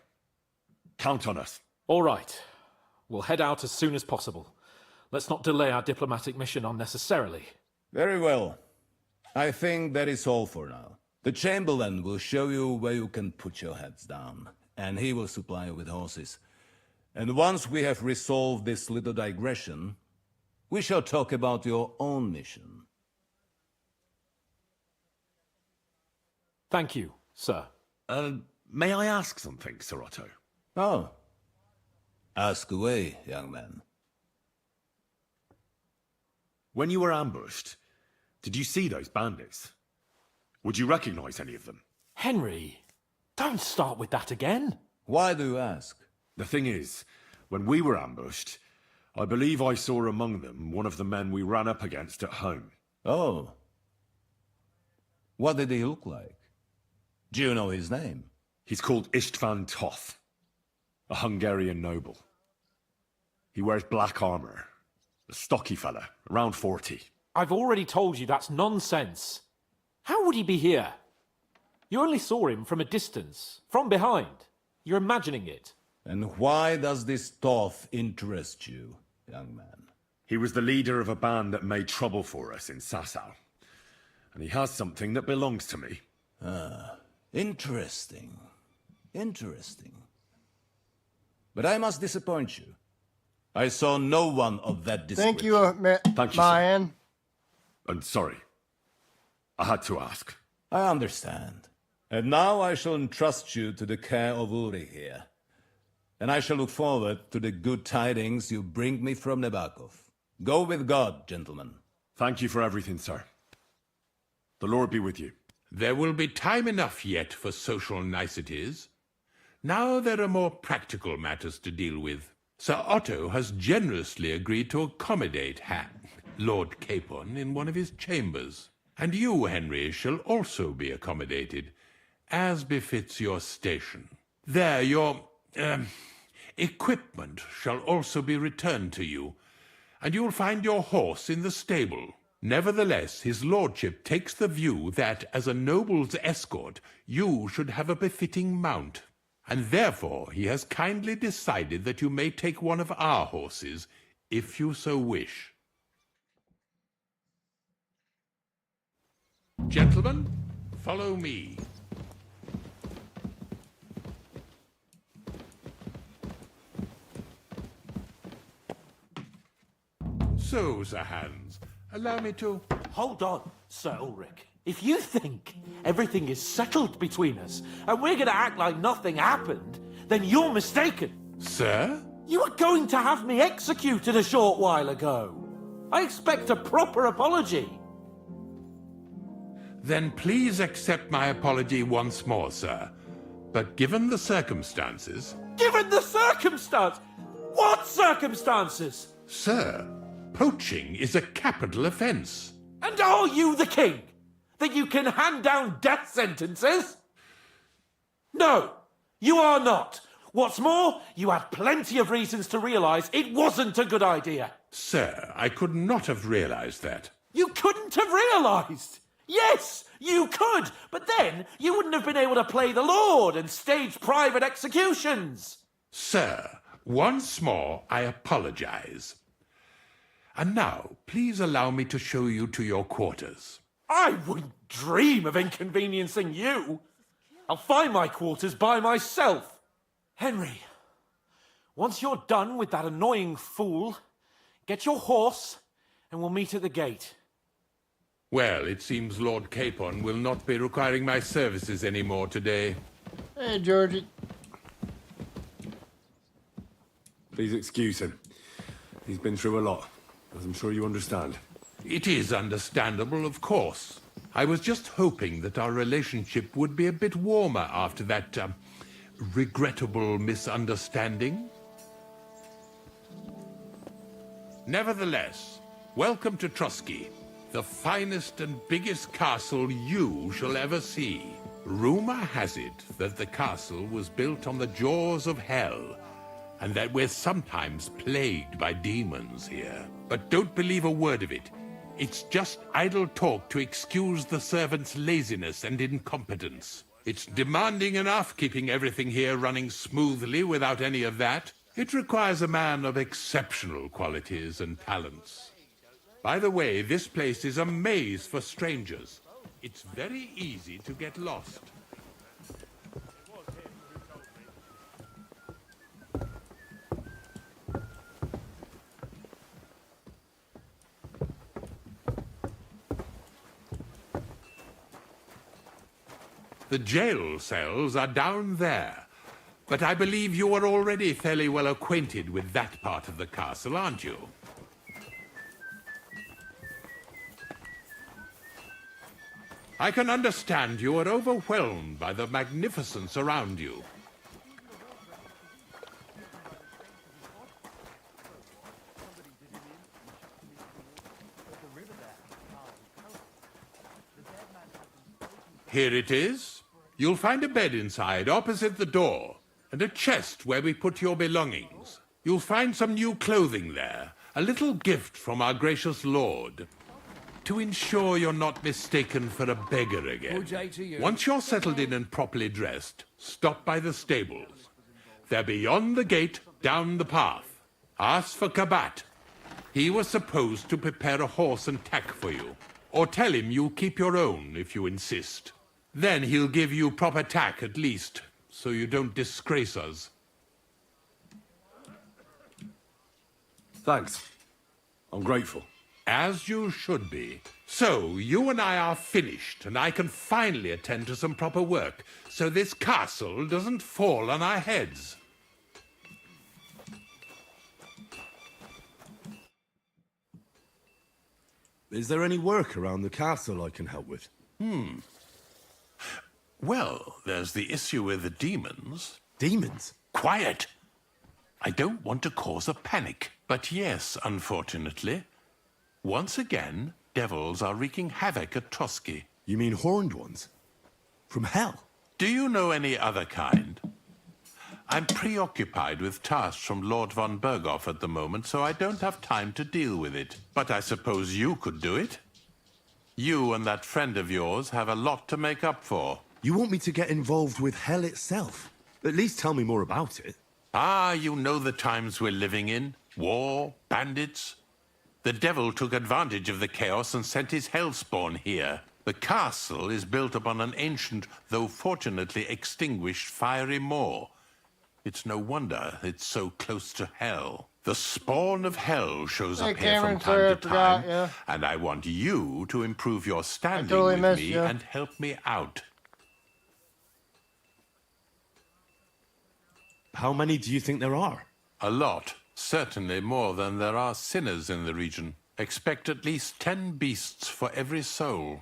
H: Count on us.
O: All right. We'll head out as soon as possible. Let's not delay our diplomatic mission unnecessarily.
N: Very well. I think that is all for now. The Chamberlain will show you where you can put your heads down, and he will supply you with horses. And once we have resolved this little digression, we shall talk about your own mission.
O: Thank you, sir.
H: May I ask something, Sir Otto?
N: Oh. Ask away, young man.
H: When you were ambushed, did you see those bandits? Would you recognize any of them?
O: Henry, don't start with that again.
N: Why do you ask?
H: The thing is, when we were ambushed, I believe I saw among them one of the men we ran up against at home.
N: Oh. What did he look like? Do you know his name?
H: He's called Istvan Toth, a Hungarian noble. He wears black armor. A stocky fella, around 40.
O: I've already told you that's nonsense. How would he be here? You only saw him from a distance, from behind. You're imagining it.
N: And why does this Toth interest you, young man?
H: He was the leader of a band that made trouble for us in Sasau. And he has something that belongs to me.
N: Ah, interesting. Interesting. But I must disappoint you. I saw no one of that description.
A: Thank you,
H: Thank you,
A: Mayan.
H: And sorry. I had to ask.
N: I understand. And now I shall entrust you to the care of Uri here. And I shall look forward to the good tidings you bring me from Nebakov. Go with God, gentlemen.
H: Thank you for everything, sir. The Lord be with you.
J: There will be time enough yet for social niceties. Now there are more practical matters to deal with. Sir Otto has generously agreed to accommodate Lord Capon in one of his chambers. And you, Henry, shall also be accommodated, as befits your station. There, your equipment shall also be returned to you, and you'll find your horse in the stable. Nevertheless, his lordship takes the view that, as a noble's escort, you should have a befitting mount, and therefore he has kindly decided that you may take one of our horses, if you so wish. Gentlemen, follow me. So, Sir Hans, allow me to...
O: Hold on, Sir Ulrich. If you think everything is settled between us and we're going to act like nothing happened, then you're mistaken.
J: Sir?
O: You were going to have me executed a short while ago. I expect a proper apology.
J: Then please accept my apology once more, sir. But given the circumstances...
O: Given the circumstance? What circumstances?
J: Sir, poaching is a capital offence.
O: And are you the king? That you can hand down death sentences? No, you are not. What's more, you had plenty of reasons to realise it wasn't a good idea.
J: Sir, I could not have realised that.
O: You couldn't have realised? Yes, you could, but then you wouldn't have been able to play the Lord and stage private executions.
J: Sir, once more I apologise. And now, please allow me to show you to your quarters.
O: I wouldn't dream of inconveniencing you. I'll find my quarters by myself. Henry, once you're done with that annoying fool, get your horse and we'll meet at the gate.
J: Well, it seems Lord Capon will not be requiring my services anymore today.
A: Hey, Georgie.
P: Please excuse him. He's been through a lot, as I'm sure you understand.
J: It is understandable, of course. I was just hoping that our relationship would be a bit warmer after that, regrettable misunderstanding. Nevertheless, welcome to Trusky, the finest and biggest castle you shall ever see. Rumor has it that the castle was built on the jaws of hell, and that we're sometimes plagued by demons here. But don't believe a word of it. It's just idle talk to excuse the servants' laziness and incompetence. It's demanding enough keeping everything here running smoothly without any of that. It requires a man of exceptional qualities and talents. By the way, this place is a maze for strangers. It's very easy to get lost. The jail cells are down there, but I believe you are already fairly well acquainted with that part of the castle, aren't you? I can understand you are overwhelmed by the magnificence around you. Here it is. You'll find a bed inside, opposite the door, and a chest where we put your belongings. You'll find some new clothing there, a little gift from our gracious lord, to ensure you're not mistaken for a beggar again. Once you're settled in and properly dressed, stop by the stables. They're beyond the gate, down the path. Ask for Kabat. He was supposed to prepare a horse and tack for you. Or tell him you'll keep your own if you insist. Then he'll give you proper tack at least, so you don't disgrace us.
P: Thanks. I'm grateful.
J: As you should be. So, you and I are finished, and I can finally attend to some proper work, so this castle doesn't fall on our heads.
P: Is there any work around the castle I can help with?
J: Well, there's the issue with the demons.
P: Demons?
J: Quiet! I don't want to cause a panic, but yes, unfortunately. Once again, devils are wreaking havoc at Trusky.
P: You mean horned ones? From hell?
J: Do you know any other kind? I'm preoccupied with tasks from Lord von Berghoff at the moment, so I don't have time to deal with it. But I suppose you could do it? You and that friend of yours have a lot to make up for.
P: You want me to get involved with hell itself? At least tell me more about it.
J: Ah, you know the times we're living in. War, bandits. The devil took advantage of the chaos and sent his hellspawn here. The castle is built upon an ancient, though fortunately extinguished, fiery moor. It's no wonder it's so close to hell. The spawn of hell shows up here from time to time, and I want you to improve your standing with me and help me out.
P: How many do you think there are?
J: A lot. Certainly more than there are sinners in the region. Expect at least 10 beasts for every soul.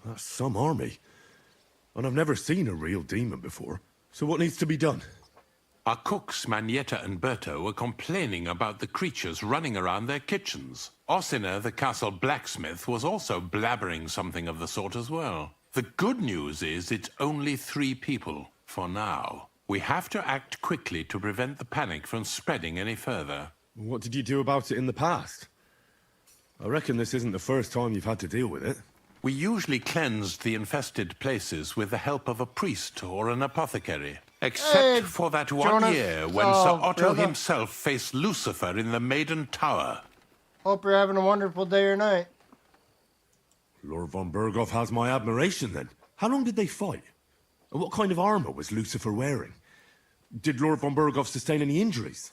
P: That's some army. And I've never seen a real demon before. So what needs to be done?
J: Our cooks, Manietta and Berta, were complaining about the creatures running around their kitchens. Ossina, the castle blacksmith, was also blabbering something of the sort as well. The good news is it's only 3 people, for now. We have to act quickly to prevent the panic from spreading any further.
P: What did you do about it in the past? I reckon this isn't the first time you've had to deal with it.
J: We usually cleansed the infested places with the help of a priest or an apothecary. Except for that one year when Sir Otto himself faced Lucifer in the Maiden Tower.
A: Hope you're having a wonderful day or night.
P: Lord von Berghoff has my admiration then. How long did they fight? And what kind of armor was Lucifer wearing? Did Lord von Berghoff sustain any injuries?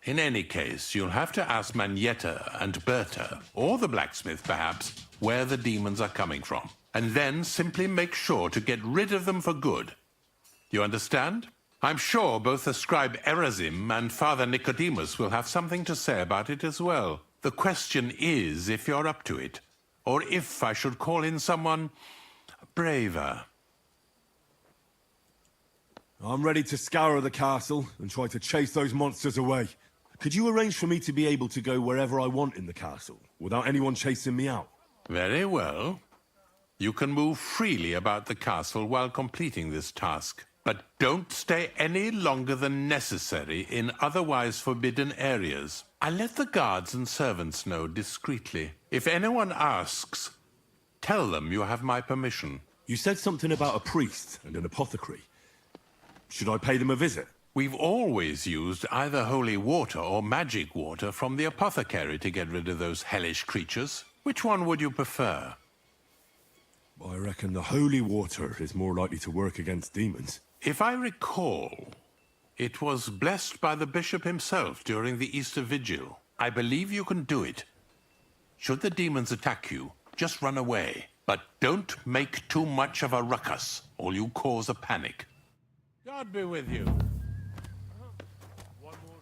J: In any case, you'll have to ask Manietta and Berta, or the blacksmith perhaps, where the demons are coming from. And then simply make sure to get rid of them for good. You understand? I'm sure both the scribe Erazim and Father Nicodemus will have something to say about it as well. The question is if you're up to it, or if I should call in someone braver.
P: I'm ready to scour the castle and try to chase those monsters away. Could you arrange for me to be able to go wherever I want in the castle, without anyone chasing me out?
J: Very well. You can move freely about the castle while completing this task. But don't stay any longer than necessary in otherwise forbidden areas. I'll let the guards and servants know discreetly. If anyone asks, tell them you have my permission.
P: You said something about a priest and an apothecary. Should I pay them a visit?
J: We've always used either holy water or magic water from the apothecary to get rid of those hellish creatures. Which one would you prefer?
P: I reckon the holy water is more likely to work against demons.
J: If I recall, it was blessed by the bishop himself during the Easter Vigil. I believe you can do it. Should the demons attack you, just run away. But don't make too much of a ruckus, or you cause a panic. God be with you.
K: One more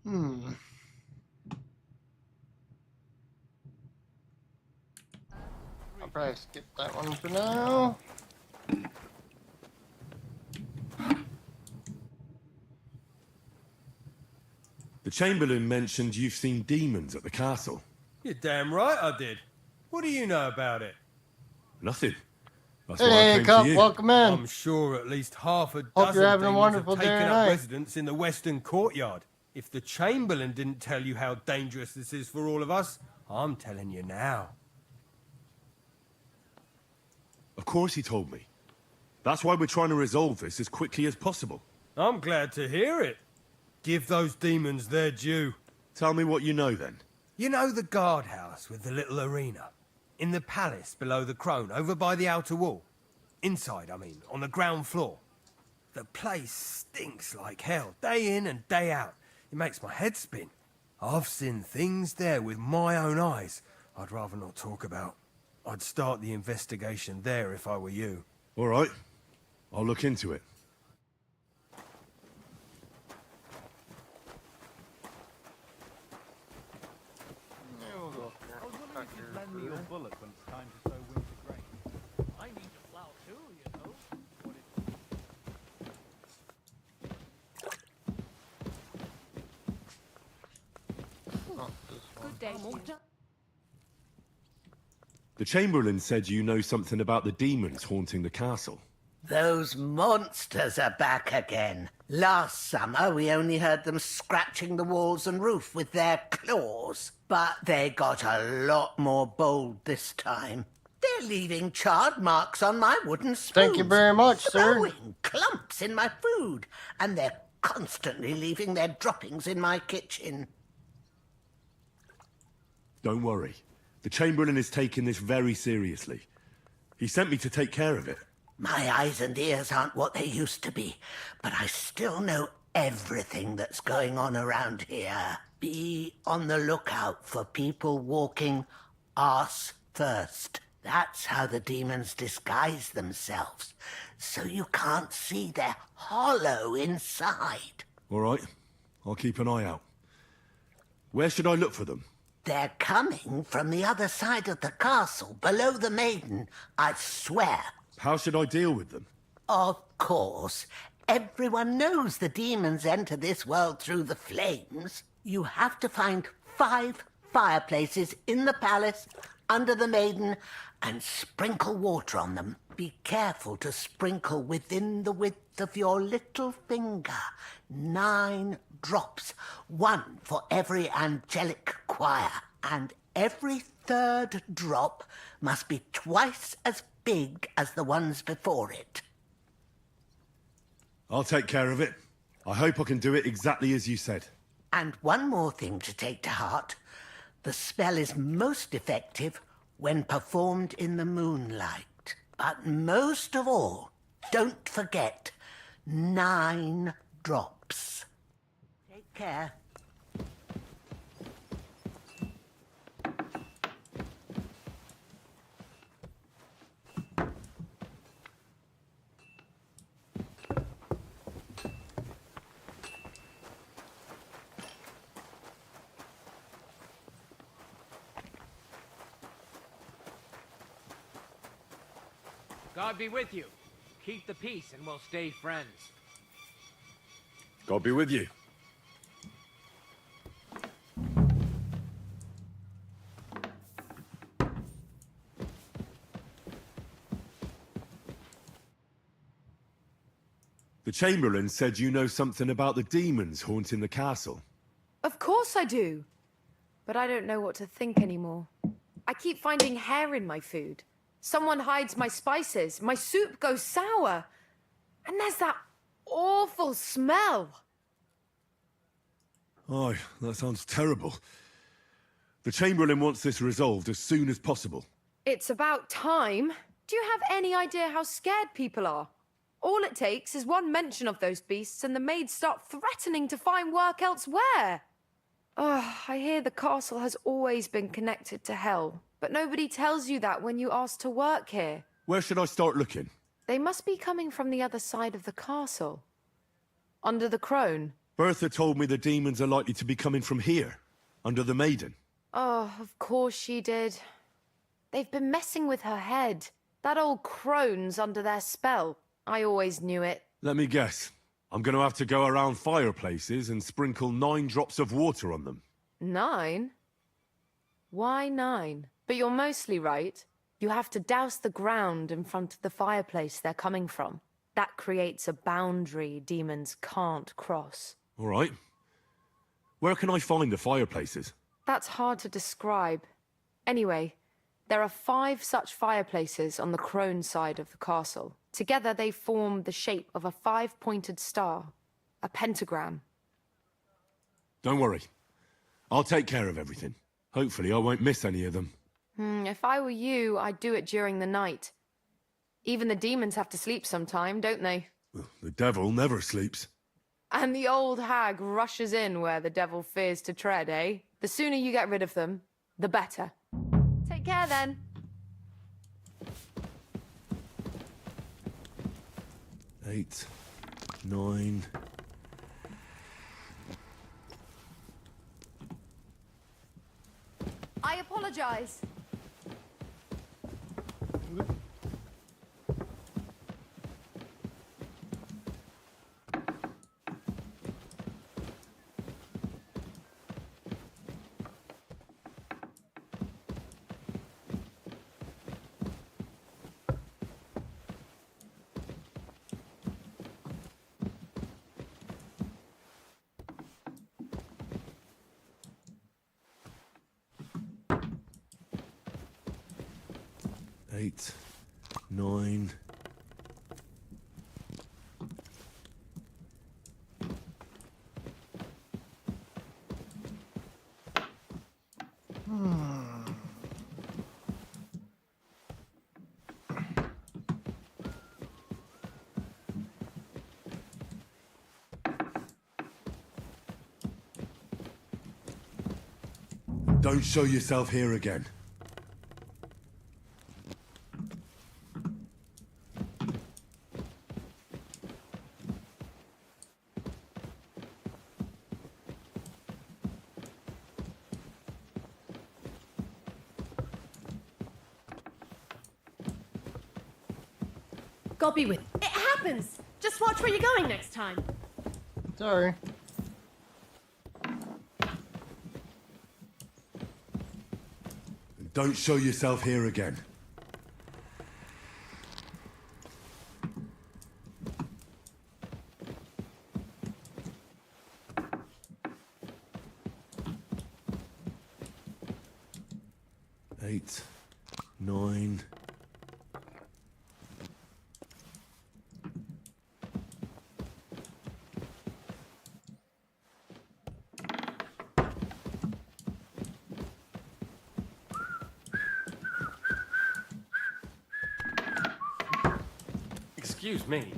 K: time.
A: I'll probably skip that one for now.
P: The Chamberlain mentioned you've seen demons at the castle.
D: You're damn right I did. What do you know about it?
P: Nothing. That's why I came to you.
A: Welcome in.
D: I'm sure at least half a
A: Hope
D: dozen
A: you're having a
D: demons
A: wonderful
D: have
A: day
D: taken
A: or
D: up
A: night.
D: residence in the western courtyard. If the Chamberlain didn't tell you how dangerous this is for all of us, I'm telling you now.
P: Of course he told me. That's why we're trying to resolve this as quickly as possible.
D: I'm glad to hear it. Give those demons their due.
P: Tell me what you know then.
D: You know the guardhouse with the little arena? In the palace below the Crone, over by the outer wall? Inside, I mean, on the ground floor. The place stinks like hell, day in and day out. It makes my head spin. I've seen things there with my own eyes I'd rather not talk about. I'd start the investigation there if I were you.
P: All right. I'll look into it.
B: Lend me your bullet when it's time to sow winter grain.
M: I need to plow too, you know.
E: Good day, to you.
P: The Chamberlain said you know something about the demons haunting the castle.
Q: Those monsters are back again. Last summer, we only heard them scratching the walls and roof with their claws. But they got a lot more bold this time. They're leaving charred marks on my wooden spoons.
A: Thank you very much, sir.
Q: Throwing clumps in my food. And they're constantly leaving their droppings in my kitchen.
P: Don't worry. The Chamberlain is taking this very seriously. He sent me to take care of it.
Q: My eyes and ears aren't what they used to be, but I still know everything that's going on around here. Be on the lookout for people walking arse first. That's how the demons disguise themselves, so you can't see their hollow inside.
P: All right. I'll keep an eye out. Where should I look for them?
Q: They're coming from the other side of the castle, below the maiden, I swear.
P: How should I deal with them?
Q: Of course. Everyone knows the demons enter this world through the flames. You have to find 5 fireplaces in the palace, under the maiden, and sprinkle water on them. Be careful to sprinkle within the width of your little finger. 9 drops, 1 for every angelic choir. And every 3rd drop must be twice as big as the ones before it.
P: I'll take care of it. I hope I can do it exactly as you said.
Q: And one more thing to take to heart. The spell is most effective when performed in the moonlight. But most of all, don't forget 9 drops. Take care.
M: God be with you. Keep the peace and we'll stay friends.
P: God be with you. The Chamberlain said you know something about the demons haunting the castle.
R: Of course I do. But I don't know what to think anymore. I keep finding hair in my food. Someone hides my spices. My soup goes sour. And there's that awful smell.
P: Oh, that sounds terrible. The Chamberlain wants this resolved as soon as possible.
R: It's about time. Do you have any idea how scared people are? All it takes is one mention of those beasts and the maids start threatening to find work elsewhere. I hear the castle has always been connected to hell, but nobody tells you that when you ask to work here.
P: Where should I start looking?
R: They must be coming from the other side of the castle. Under the crone.
P: Bertha told me the demons are likely to be coming from here, under the maiden.
R: Oh, of course she did. They've been messing with her head. That old crone's under their spell. I always knew it.
P: Let me guess. I'm going to have to go around fireplaces and sprinkle 9 drops of water on them.
R: 9? Why 9? But you're mostly right. You have to douse the ground in front of the fireplace they're coming from. That creates a boundary demons can't cross.
P: All right. Where can I find the fireplaces?
R: That's hard to describe. Anyway, there are 5 such fireplaces on the crone side of the castle. Together they form the shape of a 5-pointed star, a pentagram.
P: Don't worry. I'll take care of everything. Hopefully I won't miss any of them.
R: If I were you, I'd do it during the night. Even the demons have to sleep sometime, don't they?
P: The devil never sleeps.
R: And the old hag rushes in where the devil fears to tread, eh? The sooner you get rid of them, the better. Take care then.
P: 8, 9...
R: I apologize.
P: 8, 9. Don't show yourself here again.
S: God be with. It happens! Just watch where you're going next time.
A: Sorry.
P: Don't show yourself here again. Eight, 9.
K: Excuse me.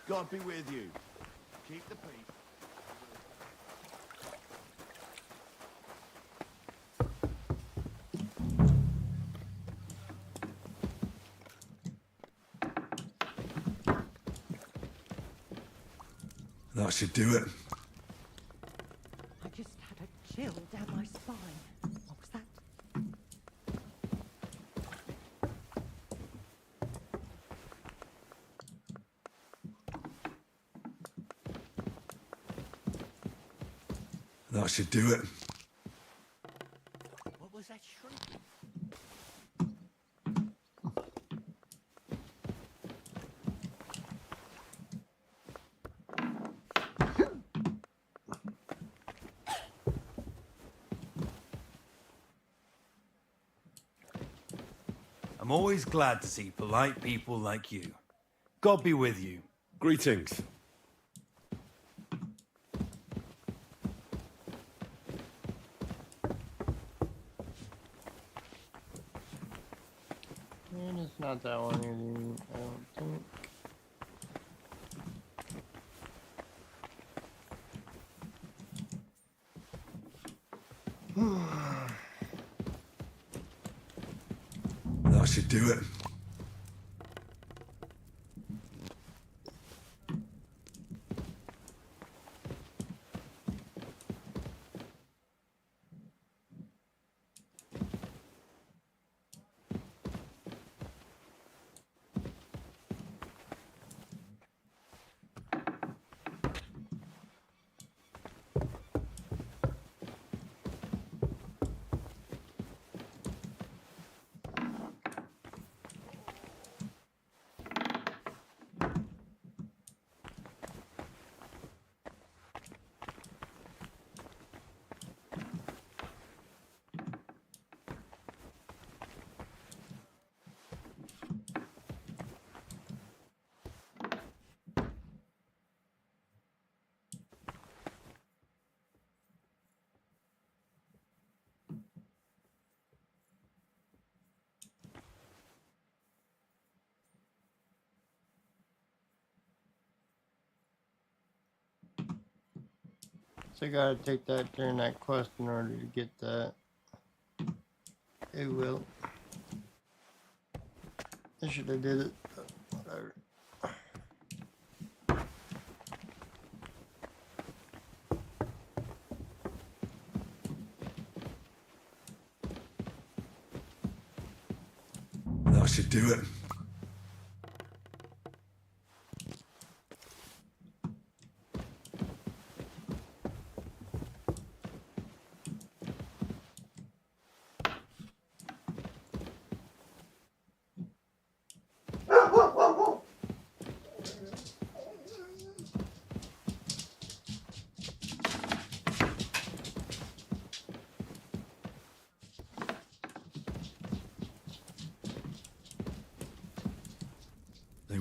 J: God be with you. Keep the peace.
P: That should do it.
T: I just had a chill down my spine. What was that?
P: That should do it.
Q: What was that shrieking?
C: I'm always glad to see polite people like you. God be with you.
P: Greetings.
A: And it's not that one either, I don't think.
P: That should do it.
A: So you gotta take that during that quest in order to get that. It will. I should have did it, but whatever.
P: That should do it.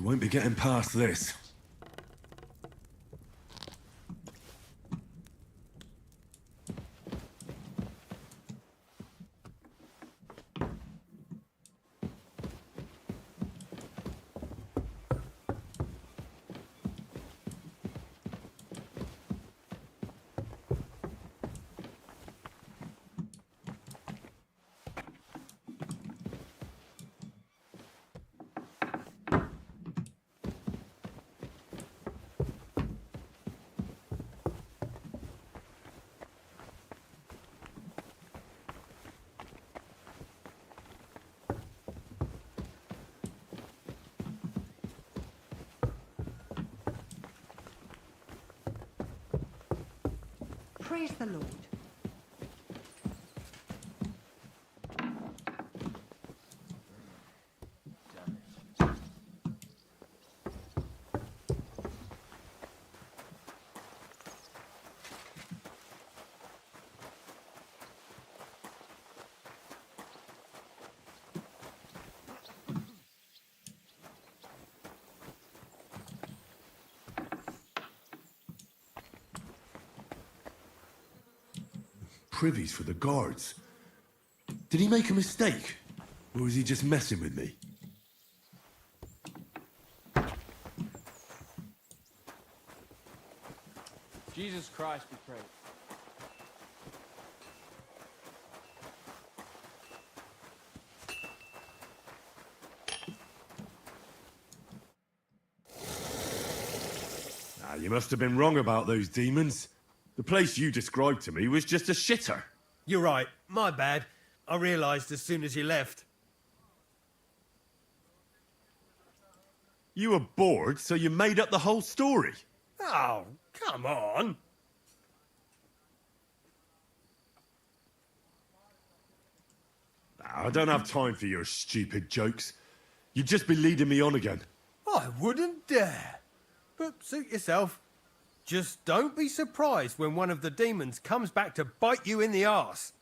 P: won't be getting past this.
T: Praise the Lord.
P: Privies for the guards. Did he make a mistake? Or was he just messing with me?
M: Jesus Christ be praised.
P: Ah, you must have been wrong about those demons. The place you described to me was just a shitter.
D: You're right. My bad. I realised as soon as you left.
P: You were bored, so you made up the whole story.
D: Oh, come on.
P: I don't have time for your stupid jokes. You'd just be leading me on again.
D: I wouldn't dare. But suit yourself. Just don't be surprised when one of the demons comes back to bite you in the arse.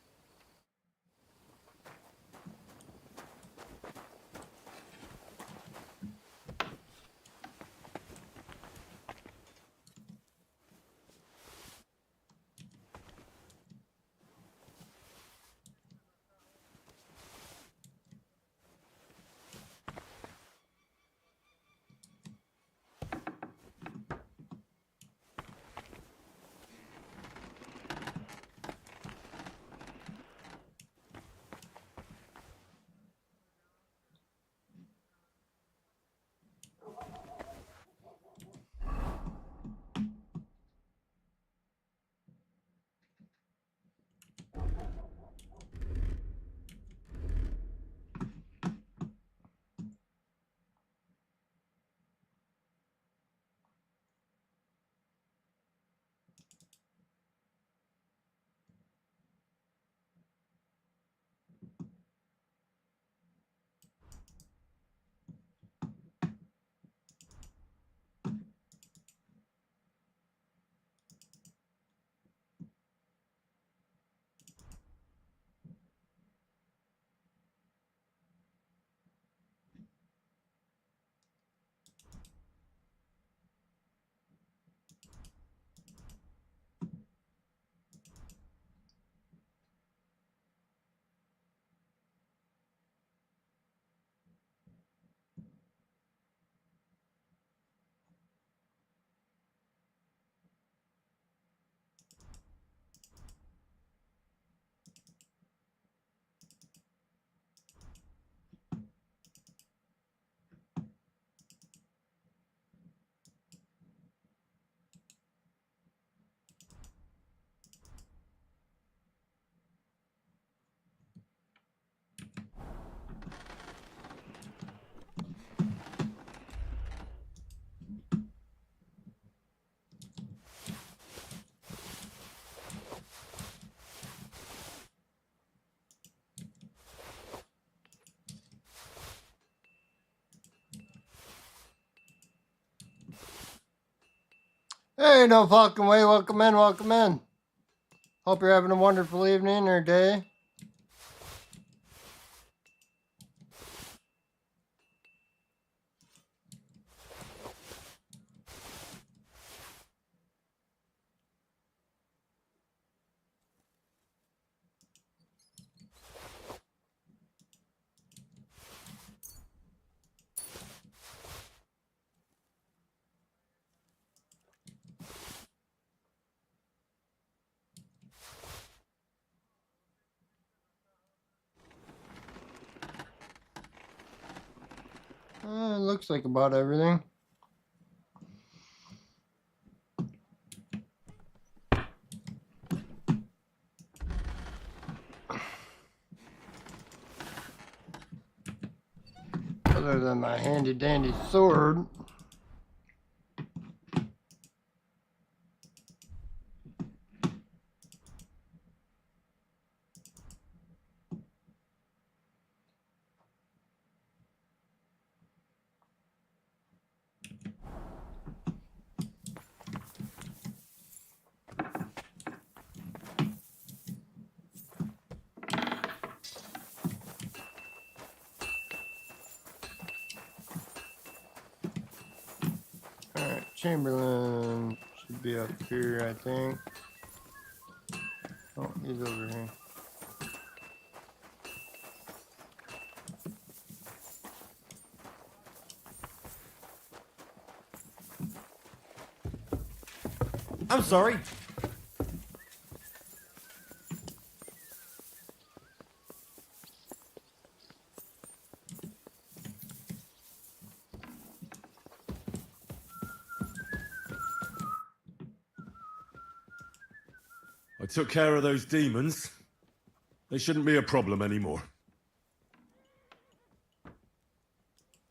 A: Hey, no fucking way. Welcome in, welcome in. Hope you're having a wonderful evening or day. Looks like about everything. Other than my handy dandy sword. Alright, Chamberlain should be up here, I think. Oh, he's over here.
I: I'm sorry.
P: I took care of those demons. They shouldn't be a problem anymore.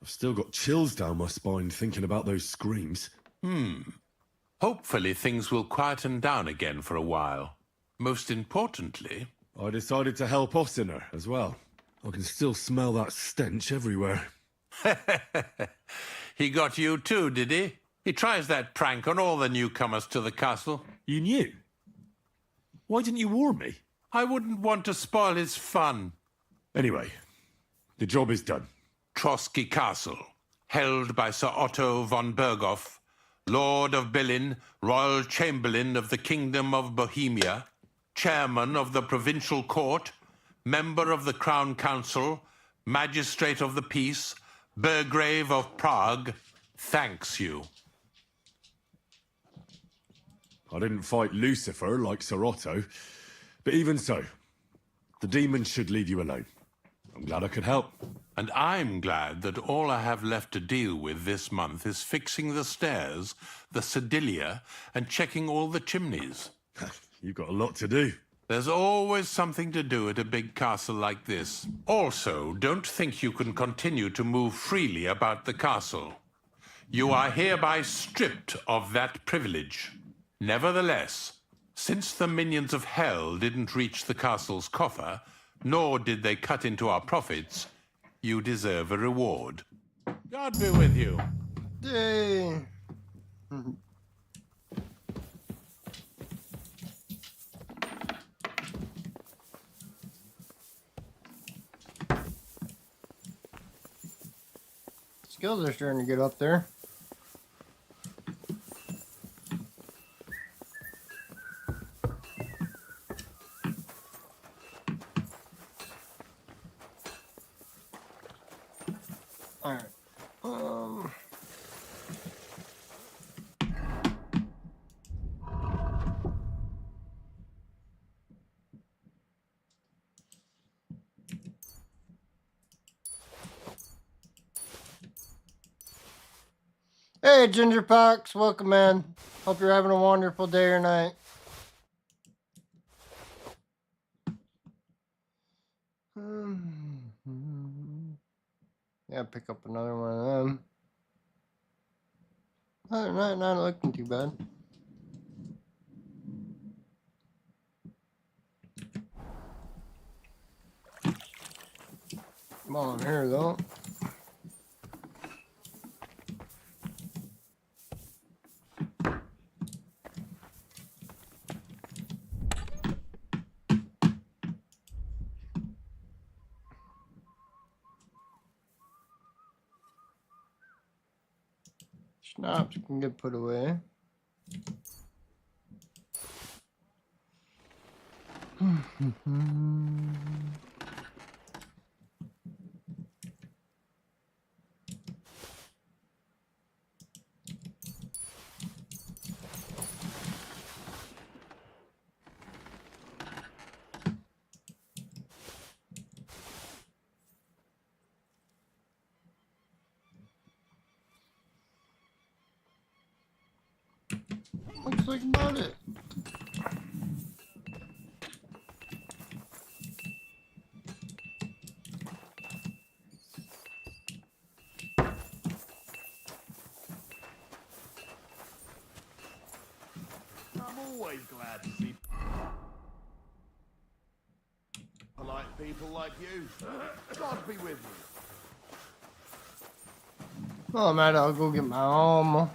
P: I've still got chills down my spine thinking about those screams.
J: Hopefully things will quieten down again for a while. Most importantly...
P: I decided to help Ossiner as well. I can still smell that stench everywhere.
J: He got you too, did he? He tries that prank on all the newcomers to the castle.
P: You knew? Why didn't you warn me?
J: I wouldn't want to spoil his fun.
P: Anyway, the job is done.
J: Trotsky Castle, held by Sir Otto von Berghoff, Lord of Billin, Royal Chamberlain of the Kingdom of Bohemia, Chairman of the Provincial Court, Member of the Crown Council, Magistrate of the Peace, Burgrave of Prague, thanks you.
P: I didn't fight Lucifer like Sir Otto, but even so, the demons should leave you alone. I'm glad I could help.
J: And I'm glad that all I have left to deal with this month is fixing the stairs, the sedilia, and checking all the chimneys.
P: You've got a lot to do.
J: There's always something to do at a big castle like this. Also, don't think you can continue to move freely about the castle. You are hereby stripped of that privilege. Nevertheless, since the minions of hell didn't reach the castle's coffer, nor did they cut into our profits, you deserve a reward. God be with you.
A: Yay. Skills are starting to get up there. Alright. Hey, Ginger Pox, welcome in. Hope you're having a wonderful day or night. Yeah, pick up another one of them. Other than that, not looking too bad. While I'm here, though. Schnapps can get put away. Looks like about it.
J: I'm always glad to see polite people like you. God be with you.
A: Oh, man, I'll go get my armor.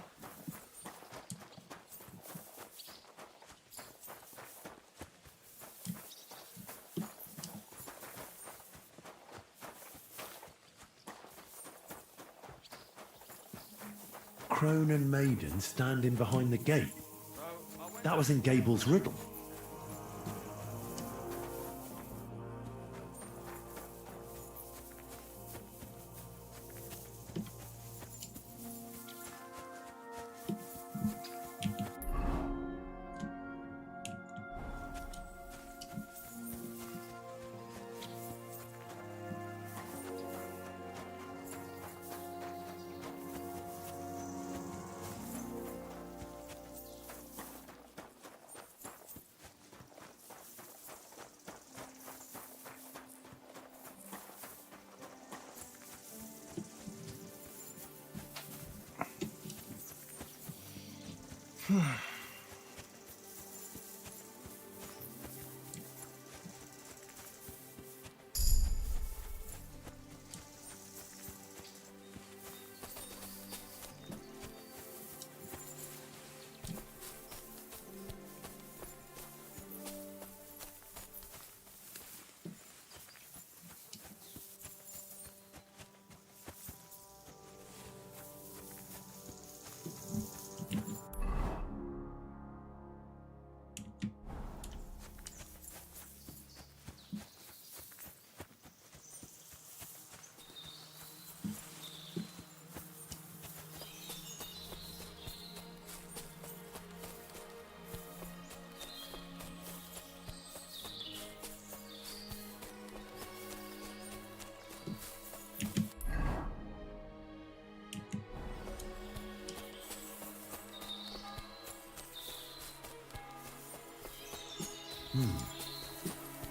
P: Crone and Maiden standing behind the gate. That was in Gable's riddle.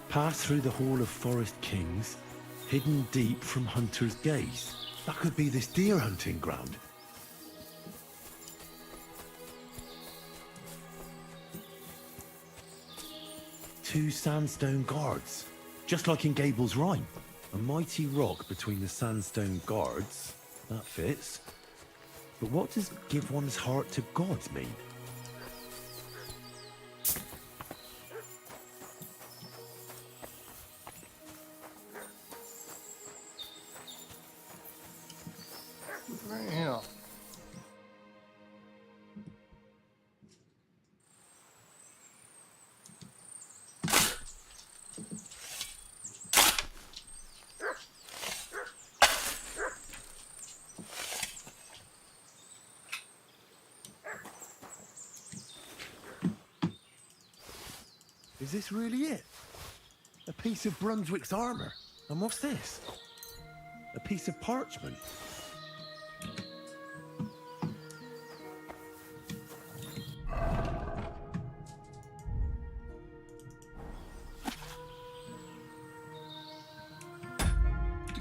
P: Pass through the Hall of Forest Kings, hidden deep from hunter's gaze. That could be this deer hunting ground. Two sandstone guards, just like in Gable's rhyme. A mighty rock between the sandstone guards. That fits. But what does give one's heart to God mean?
A: Right here.
P: Is this really it? A piece of Brunswick's armor? And what's this? A piece of parchment?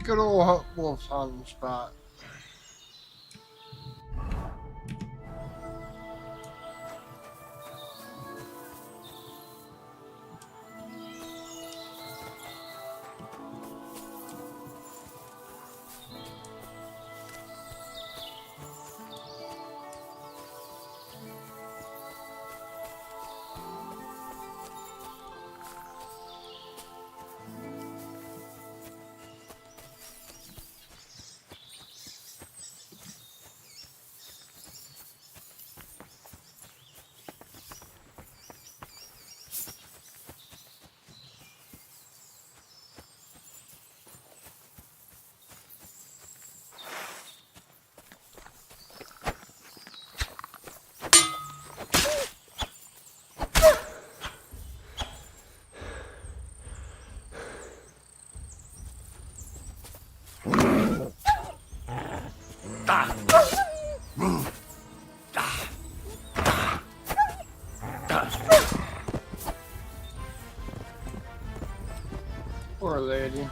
A: Good old wolf's hunting spot. Poor lady.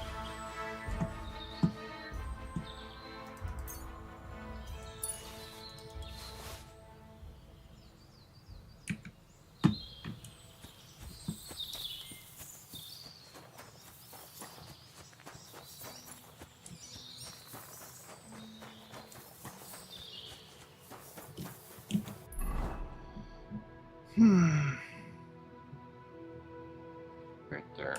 A: Right there.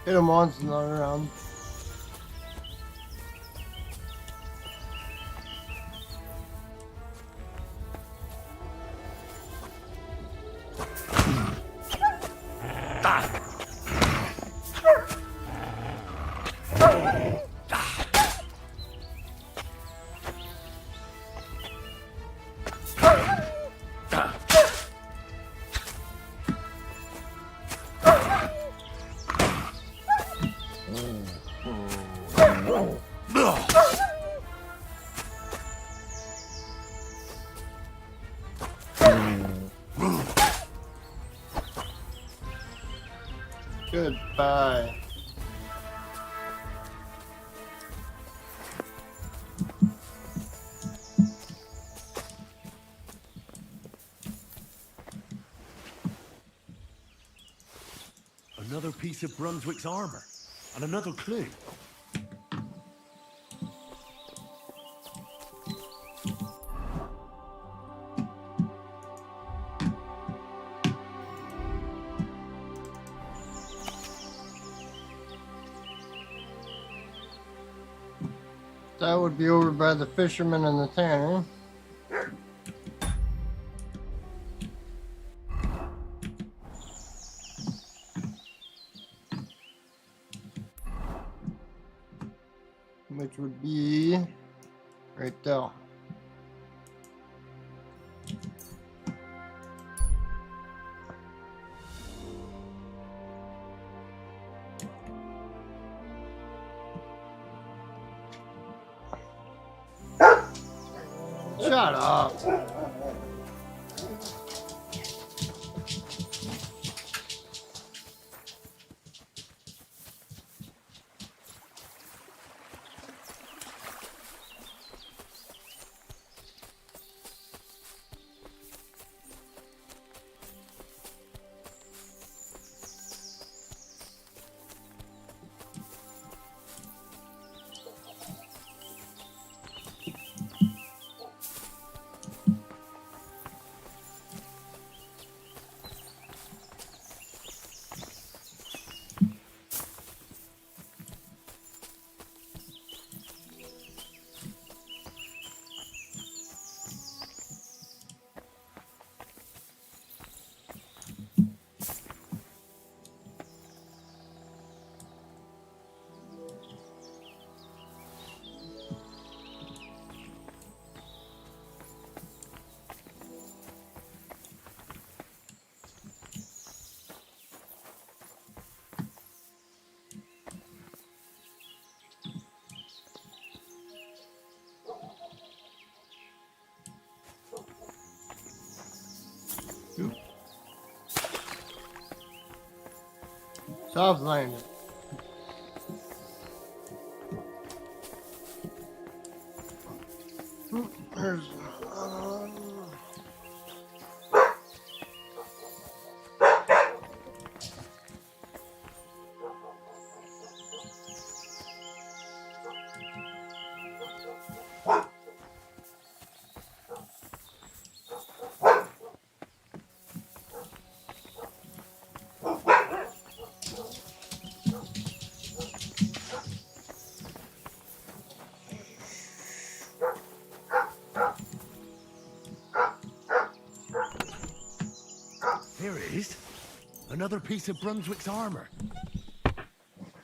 A: Hit him once and not around. Goodbye.
P: Another piece of Brunswick's armor, and another clue.
A: That would be over by the fisherman and the tanner. Which would be right there. Shut up. Soft landing. There's
J: There it is. Another piece of Brunswick's armor.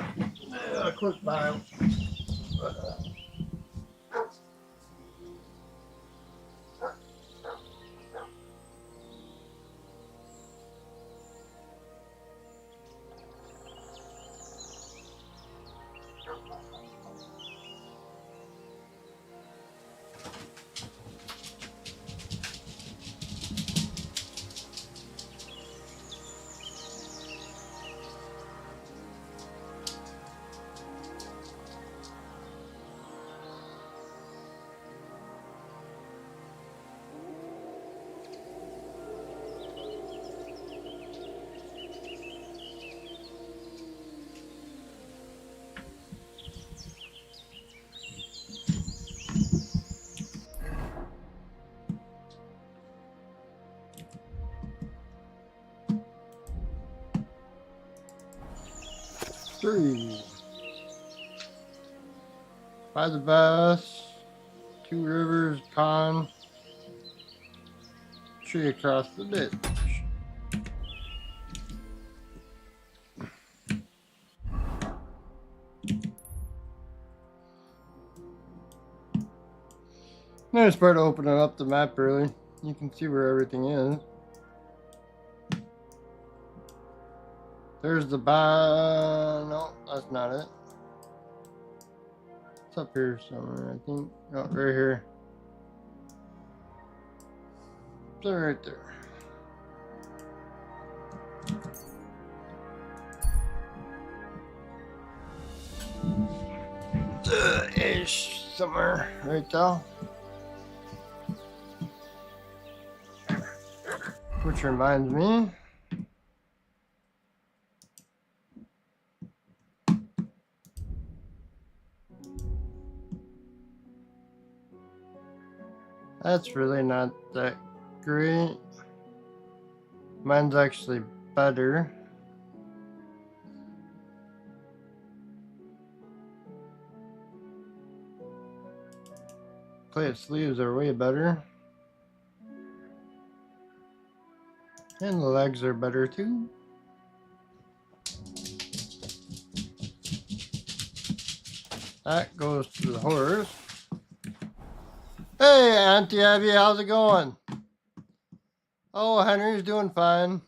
A: a quick bio. Three. By the bus, Two Rivers, pond, tree across the ditch. Nice part of opening up the map early. You can see where everything is. There's the no, that's not it. It's up here somewhere, I think. Oh, right here. It's right there. Ish, somewhere right there. Which reminds me. That's really not that great. Mine's actually better. plate sleeves are way better. And the legs are better too. That goes to the horse. Hey, Auntie Abby, how's it going? Oh, Henry's doing fine.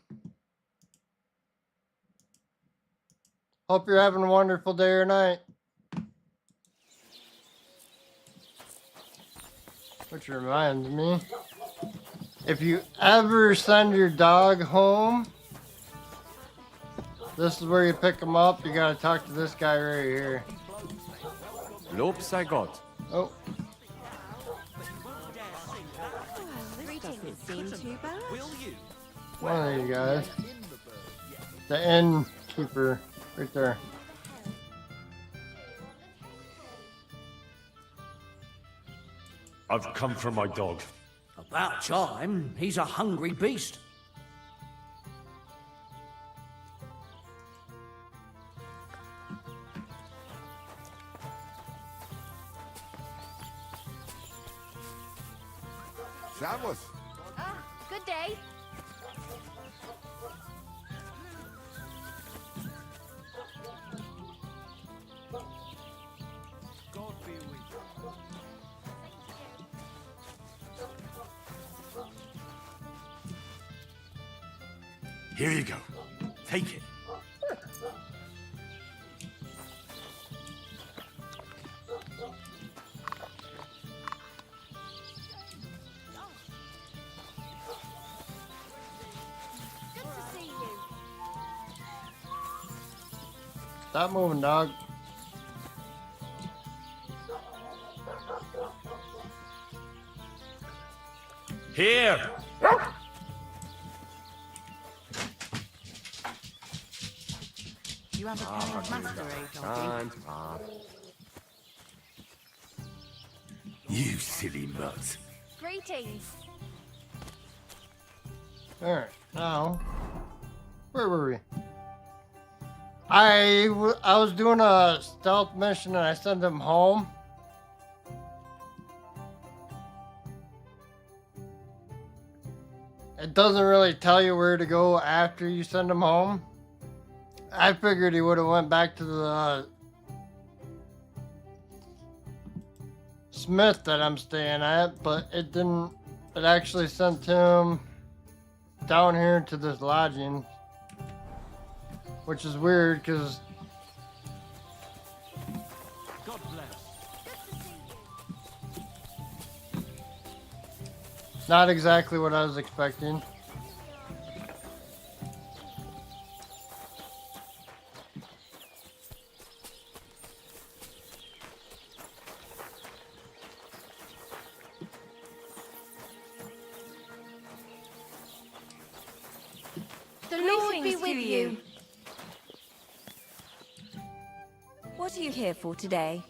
A: Hope you're having a wonderful day or night. Which reminds me, if you ever send your dog home, this is where you pick him up. You gotta talk to this guy right here.
C: Lob sei Gott.
A: Oh. One of you guys. The innkeeper right there.
H: I've come for my dog.
L: About time. He's a hungry beast.
U: Servus.
R: Good day.
H: Here you go. Take it.
A: Stop moving, dog.
H: Here.
G: You have a kind master, eh, doggy?
P: You silly mutt.
R: Greetings.
A: Alright, now, where were we? I was doing a stealth mission and I sent him home. It doesn't really tell you where to go after you send him home. I figured he would have went back to the Smith that I'm staying at, but it didn't. It actually sent him down here to this lodging, which is weird because
K: God bless.
A: not exactly what I was expecting.
R: The Lord be with you.
V: What are you here for today?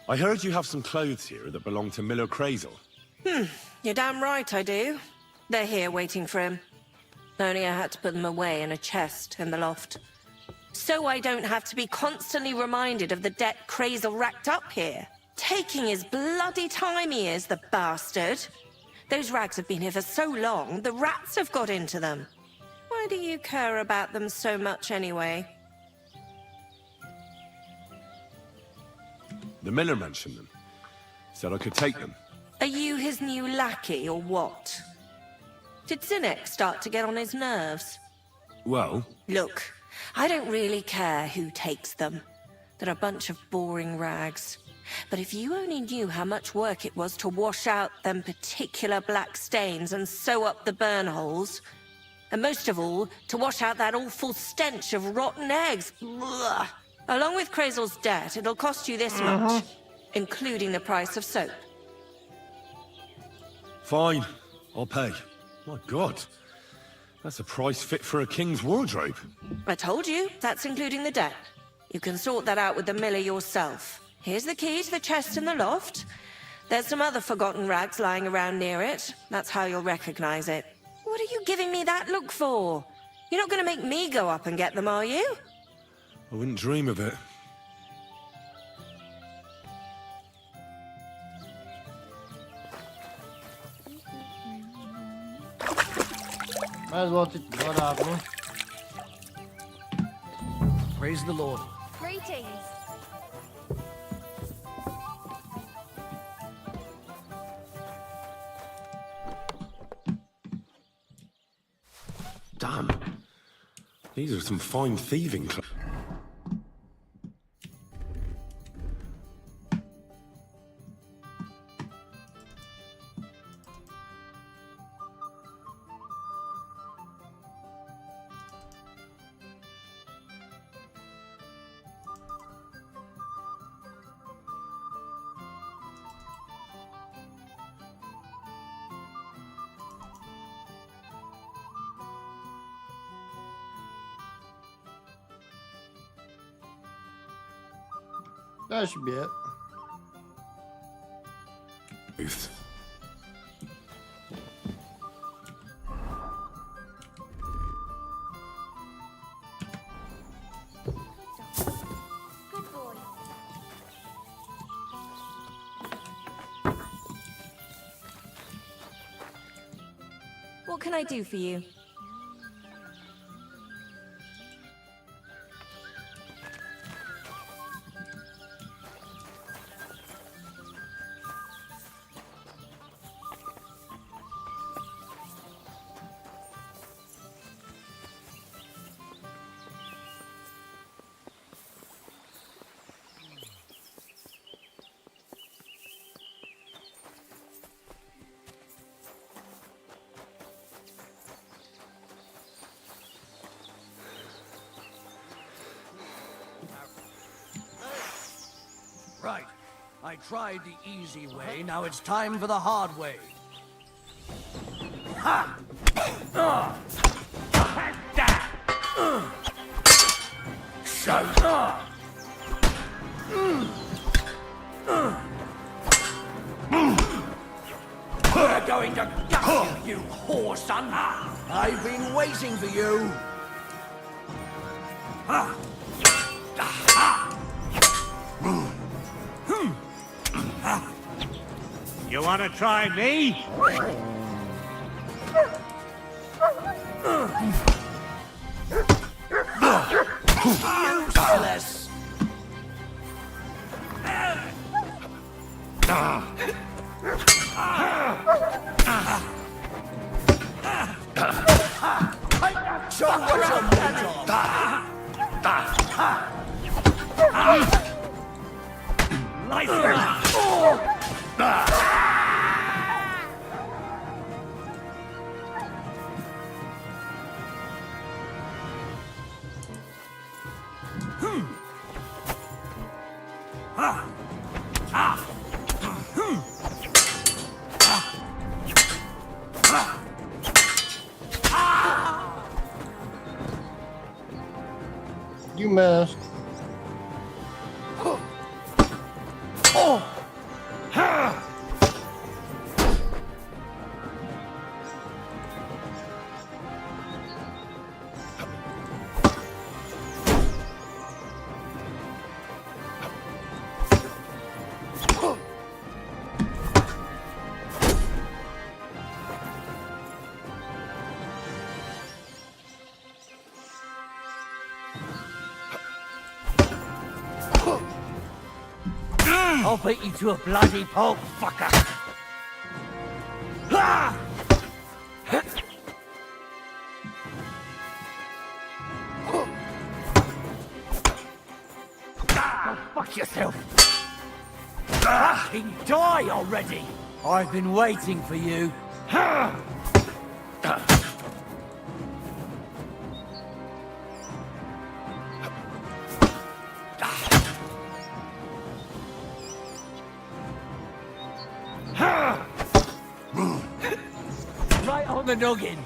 H: I heard you have some clothes here that belong to Miller Crazel.
V: You're damn right I do. They're here waiting for him. Only I had to put them away in a chest in the loft. So I don't have to be constantly reminded of the debt Crazel racked up here. Taking his bloody time he is, the bastard. Those rags have been here for so long, the rats have got into them. Why do you care about them so much anyway?
H: The miller mentioned them. Said I could take them.
V: Are you his new lackey or what? Did Zinnek start to get on his nerves?
H: Well,
V: Look, I don't really care who takes them. They're a bunch of boring rags. But if you only knew how much work it was to wash out them particular black stains and sew up the burn holes, and most of all, to wash out that awful stench of rotten eggs. Blah. Along with Crazel's debt, it'll cost you this much, including the price of soap.
H: fine. I'll pay. My God. That's a price fit for a king's wardrobe.
V: I told you, that's including the debt. You can sort that out with the miller yourself. Here's the key to the chest in the loft. There's some other forgotten rags lying around near it. That's how you'll recognize it. What are you giving me that look for? You're not going to make me go up and get them, are you?
H: I wouldn't dream of it.
A: Might as well take the blood off me.
L: Praise the Lord.
R: Greetings.
P: Damn. These are some fine thieving clothes.
A: That should be it.
P: Booth.
R: Good boy.
V: What can I do for you?
L: Right. I tried the easy way, now it's time for the hard way. Ha! So. We're going to gut you, whore son! I've been waiting for you!
J: You want to try me?
L: Useless! Show what you're made of! Life
A: You missed.
L: I'll beat you to a bloody pulp, fucker! Go fuck yourself! Fucking die already! I've been waiting for you. Right on the noggin.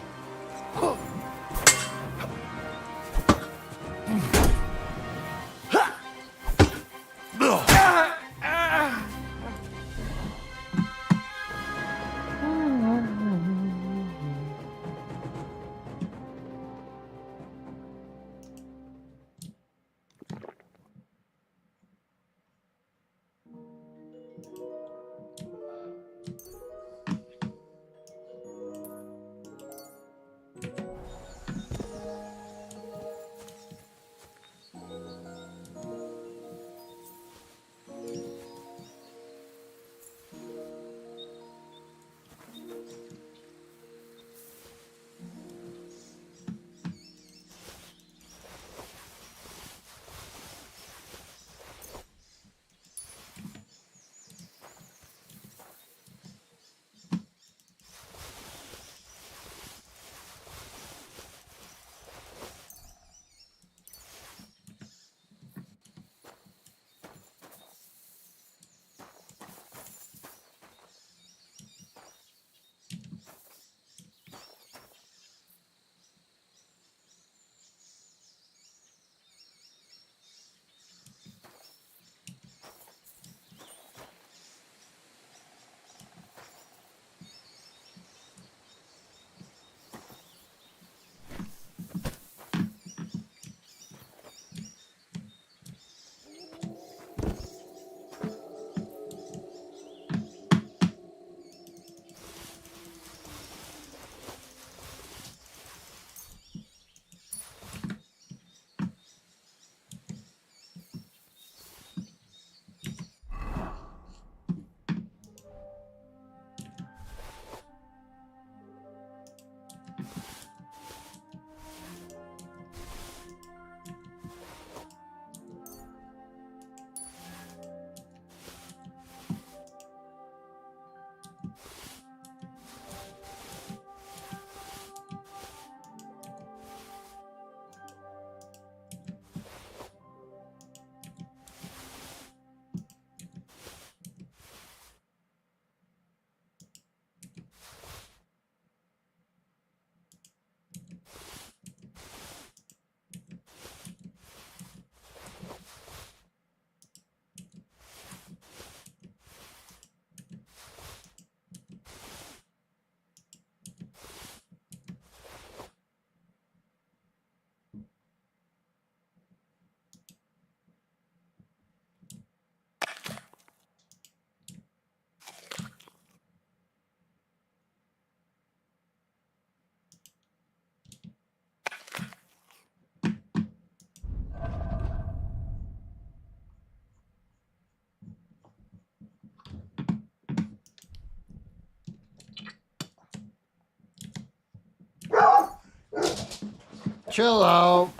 A: Chill out.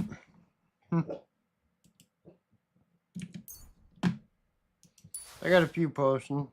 A: I got a few potions.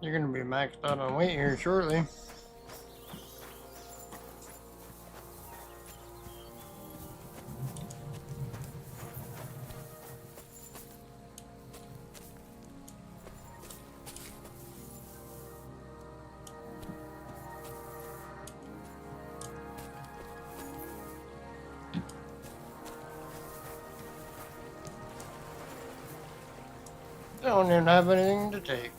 A: You're gonna be maxed out on weight here shortly. I don't even have anything to take.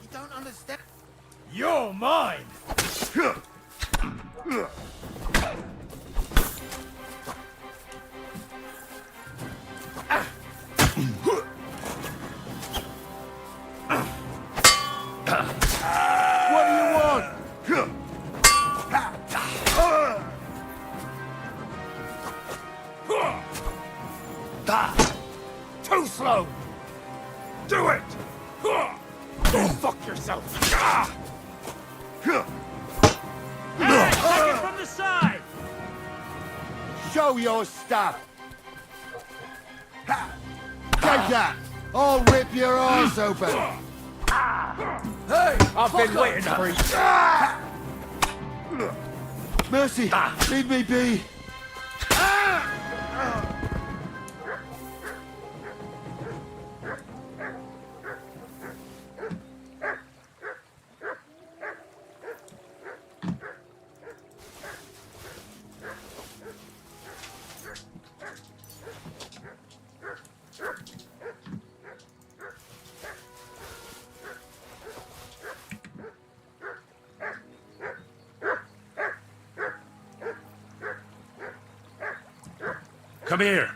D: You don't understand. You're mine! What do you want? Too slow! Do it! Go fuck yourself!
K: Take it from the side!
D: Show your stuff! Take that! I'll rip your arse open! Hey! I've been waiting for you! Mercy! Leave me be!
H: Come here.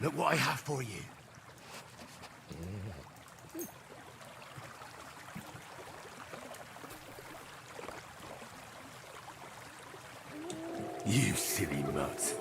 P: Look what I have for you. You silly mutt.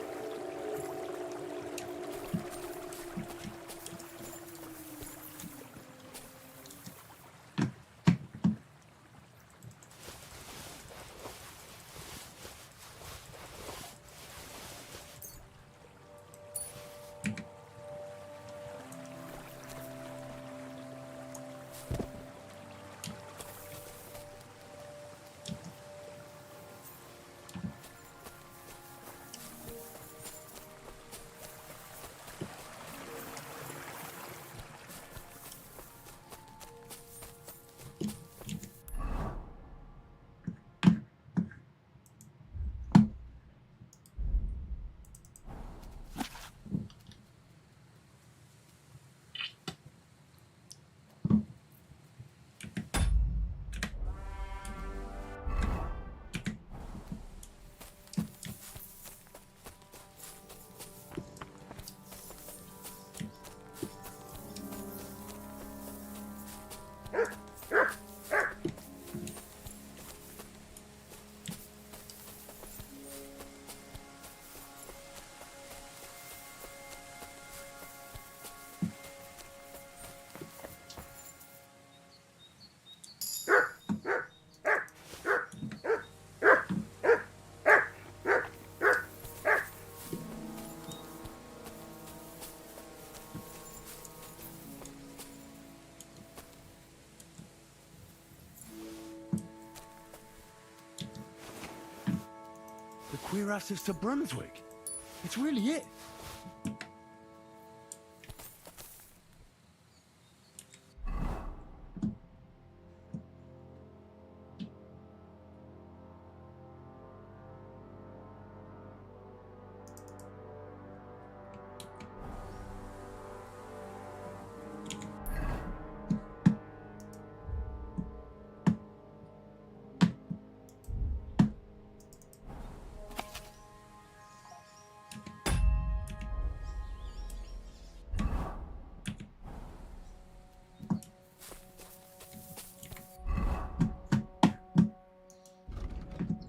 P: The cuirass of Brunswick. It's really it.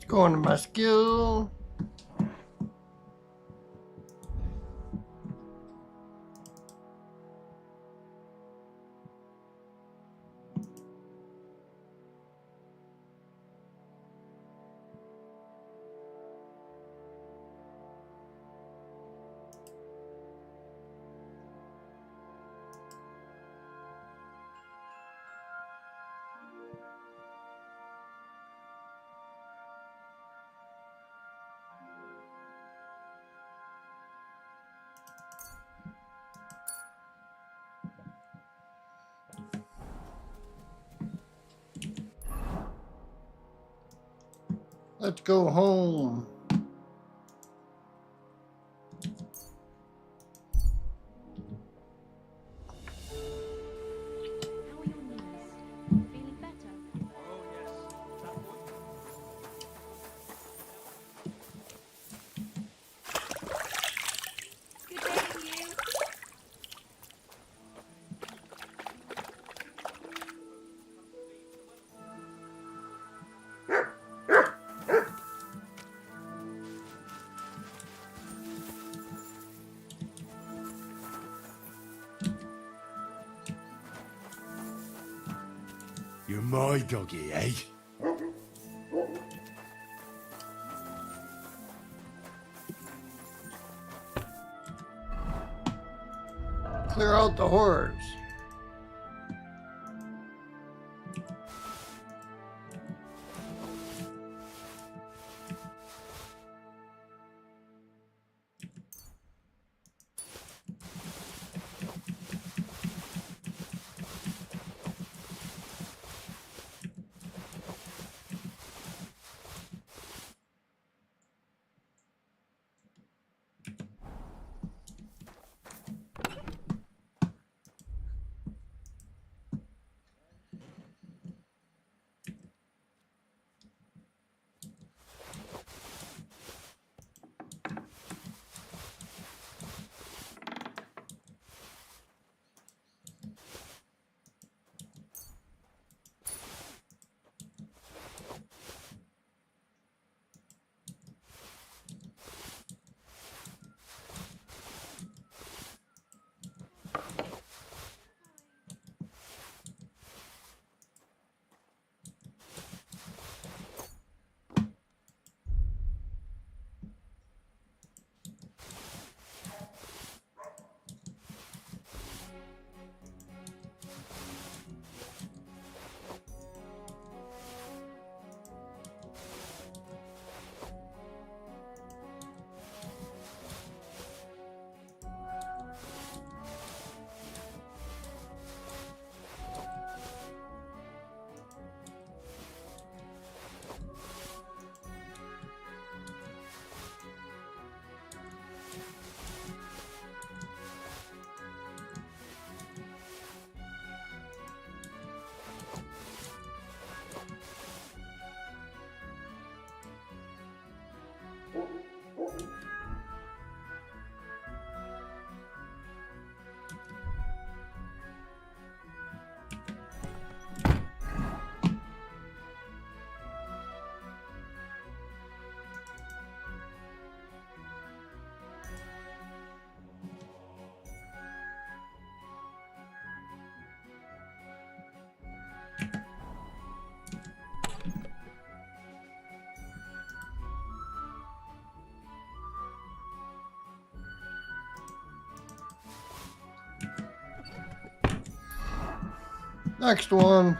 A: Going to my skill. Let's go home.
P: You're my doggy, eh?
A: Clear out the hordes. Next one.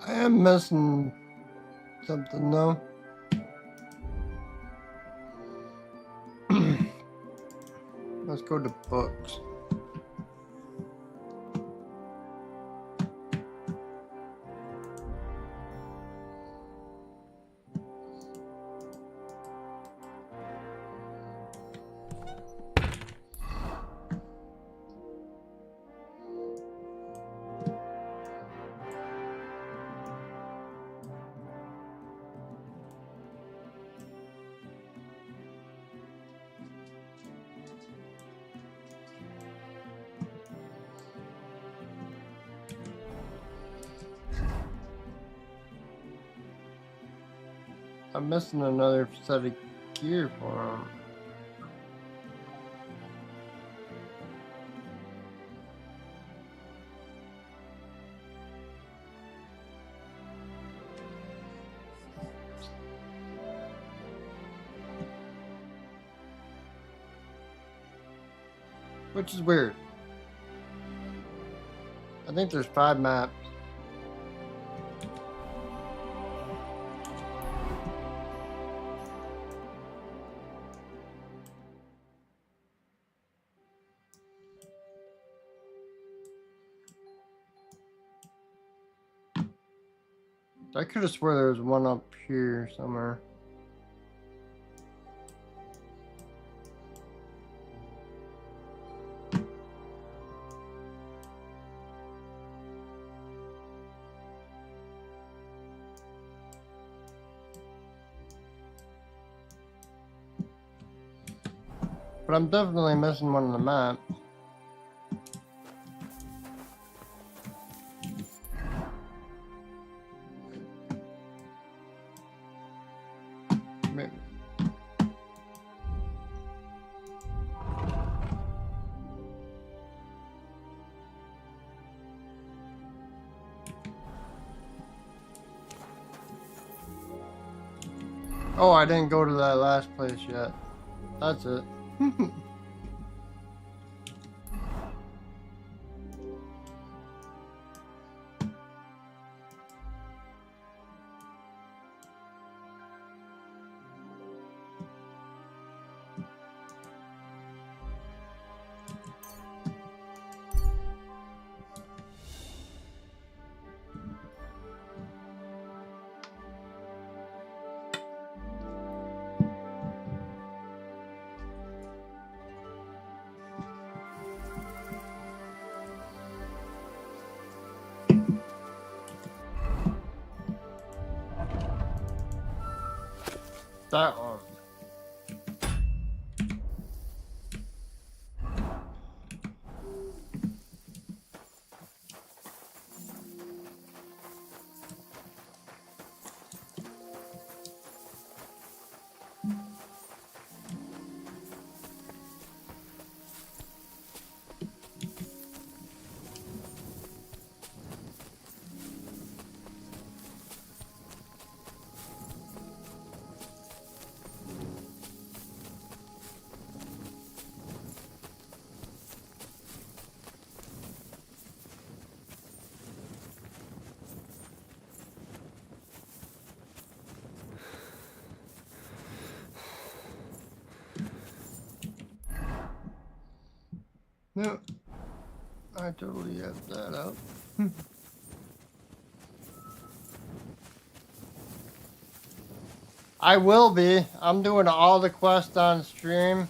A: I am missing something though. Let's go to books. I'm missing another set of gear for him. Which is weird. I think there's 5 maps. I could have swore there was one up here somewhere. But I'm definitely missing one on the map. Maybe. Oh, I didn't go to that last place yet. That's it. That one. Yep. I totally have that up. I will be. I'm doing all the quests on stream.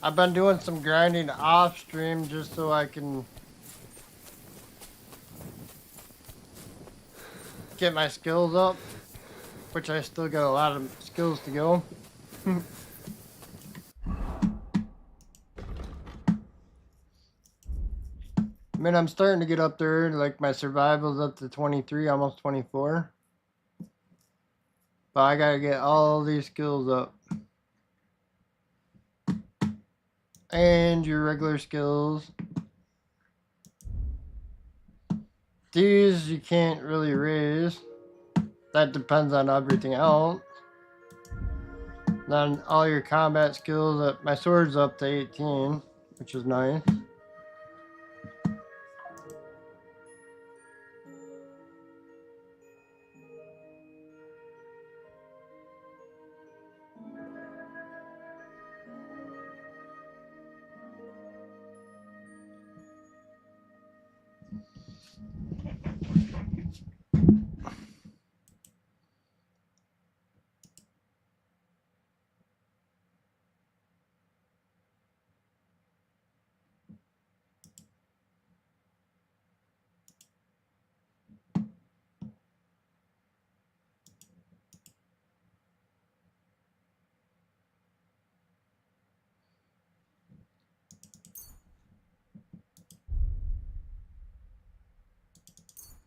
A: I've been doing some grinding off stream just so I can get my skills up, which I still got a lot of skills to go. I mean, I'm starting to get up there, like my survival's up to 23, almost 24. But I gotta get all these skills up. And your regular skills. These you can't really raise. That depends on everything else. Then all your combat skills, my sword's up to 18, which is nice.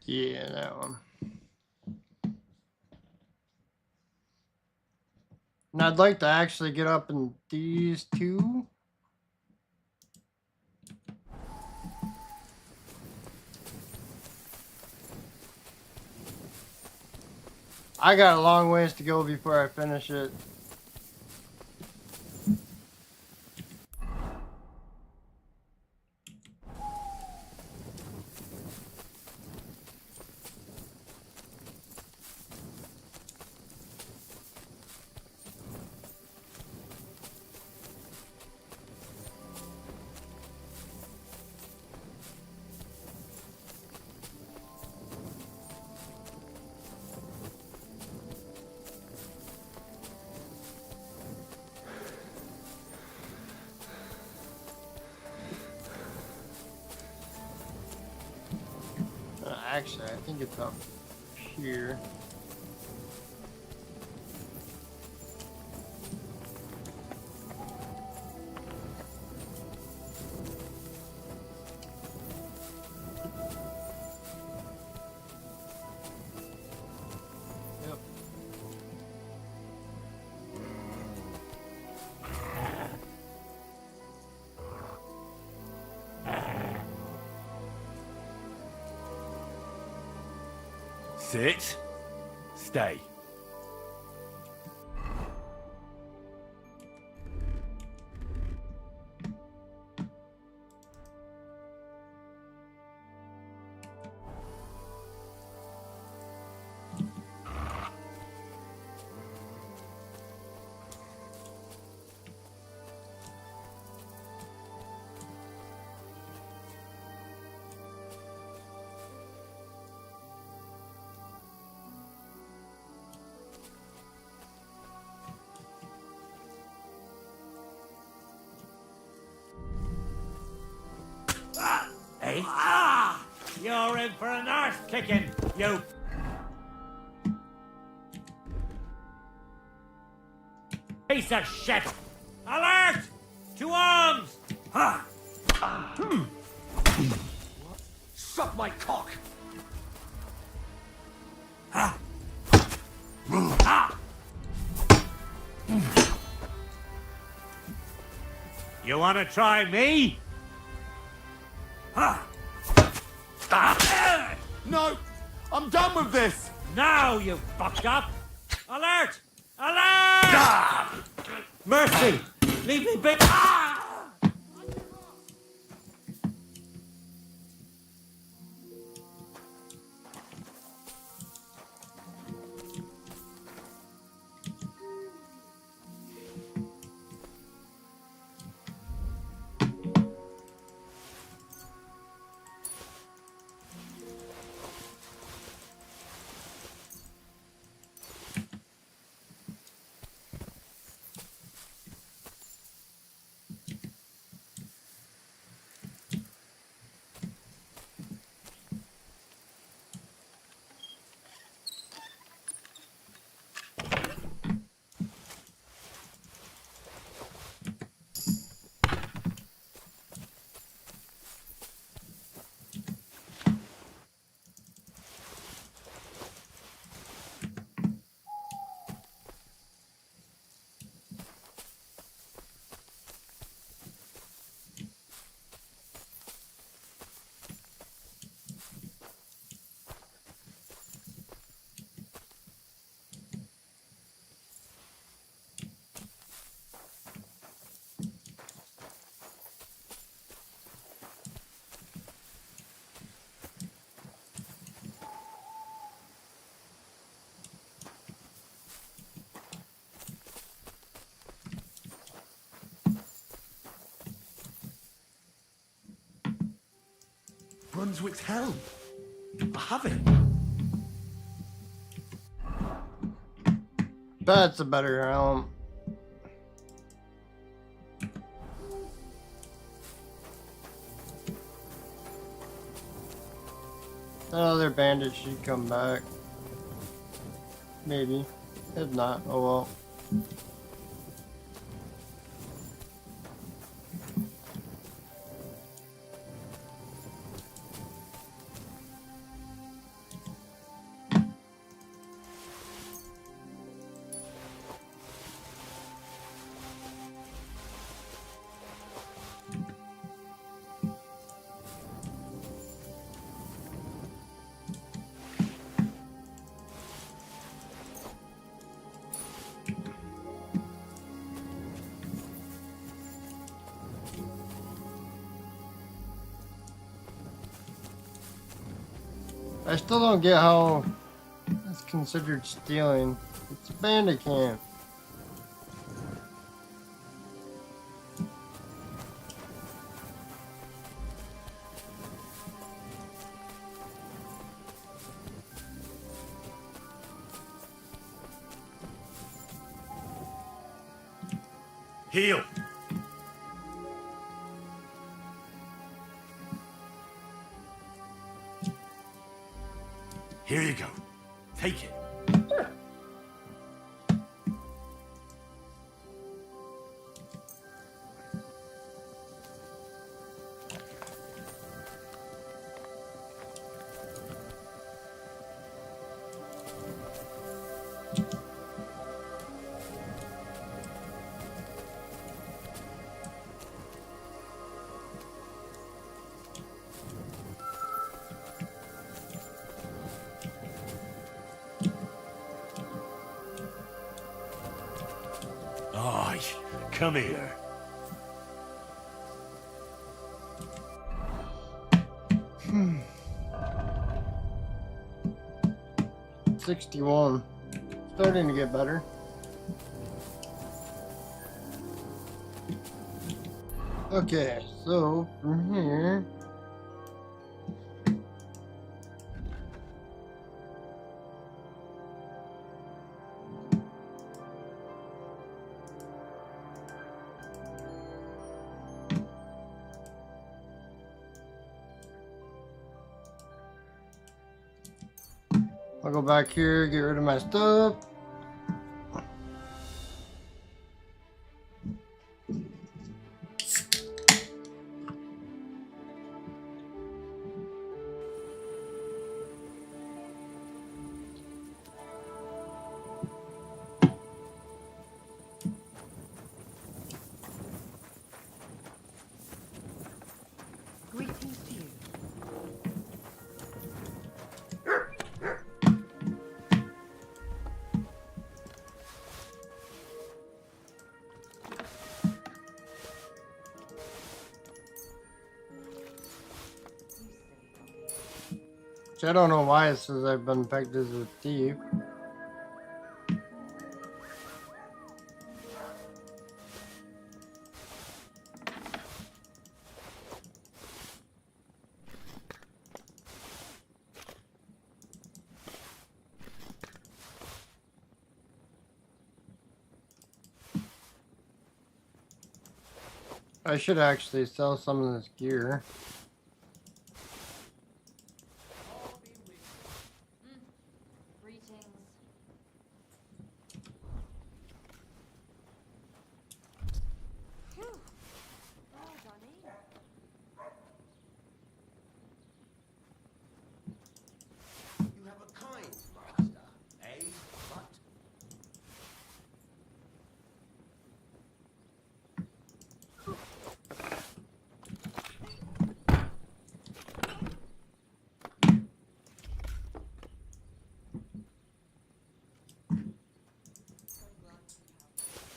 A: Yeah, that one. And I'd like to actually get up in these two. I got a long ways to go before I finish it. Actually, I think it's up here. Yep.
H: Sit. Stay.
F: Hey? You're in for an arse kicking, you. Piece of shit! Alert! To arms!
L: Suck my cock!
F: You want to try me?
H: No! I'm done with this!
F: Now, you fucked up! Alert! Alert! Mercy! Leave me be!
P: Brunswick's helm. I have it.
A: That's a better helm. Another bandit should come back. Maybe. If not, oh well. I still don't get how it's considered stealing. It's a bandit camp.
H: Heal! Here you go. Take it. Aye, come here.
A: Hmm. 61. Starting to get better. Okay, so from here. I'll go back here, get rid of my stuff.
T: Greetings to you.
A: Which I don't know why it says I've been pegged as a thief. I should actually sell some of this gear.
Q: You have a kind master, eh, but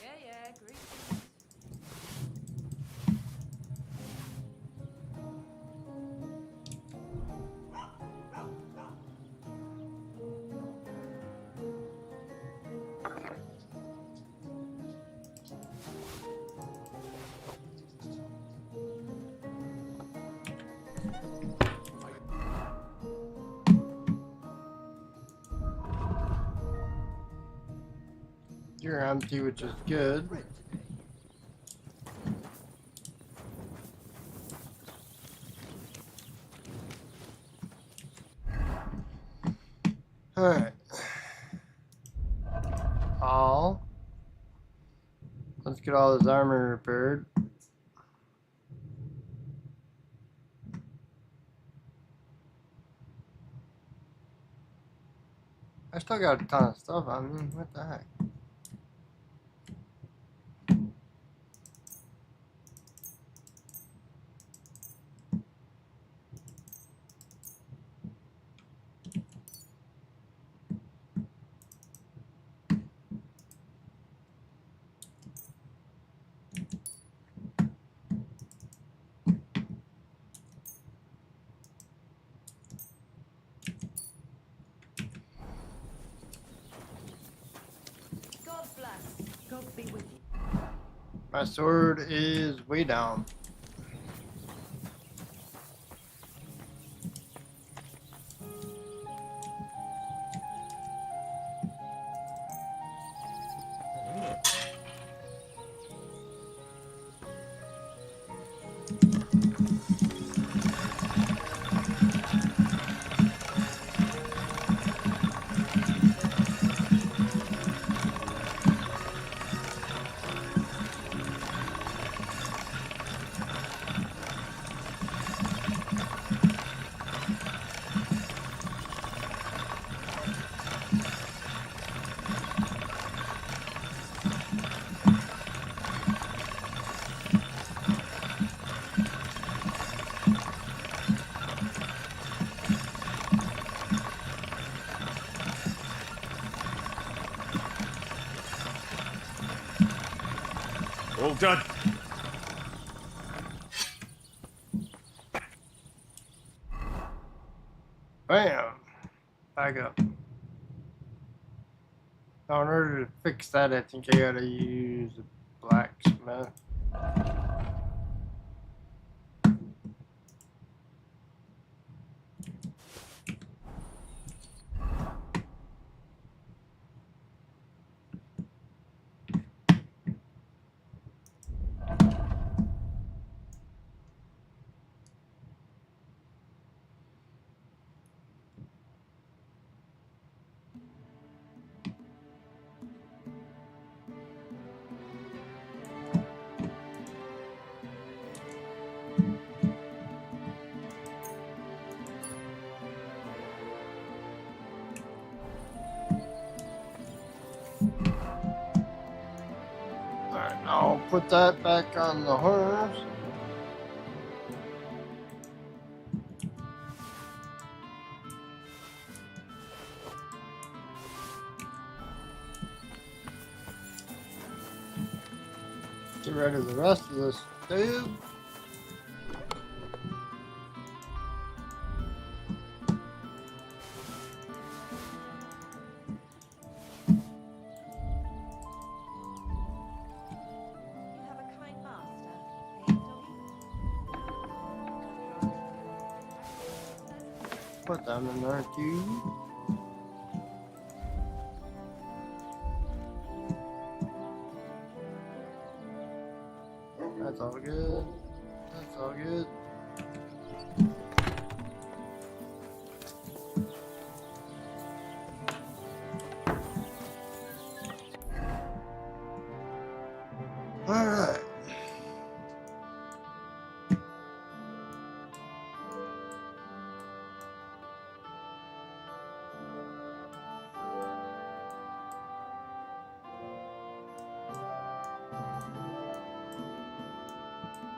R: Yeah, greetings.
Q: I
A: You're empty, which is good. Alright. Let's get all his armor repaired. I still got a ton of stuff on me. What the heck?
V: God bless.
T: God be with you.
A: My sword is way down.
H: All done.
A: Bam! Back up. Now, in order to fix that, I think I gotta use a blacksmith. Alright, now put that back on the horse. Get rid of the rest of this stuff. Put them in there too. That's all good. That's all good. All right.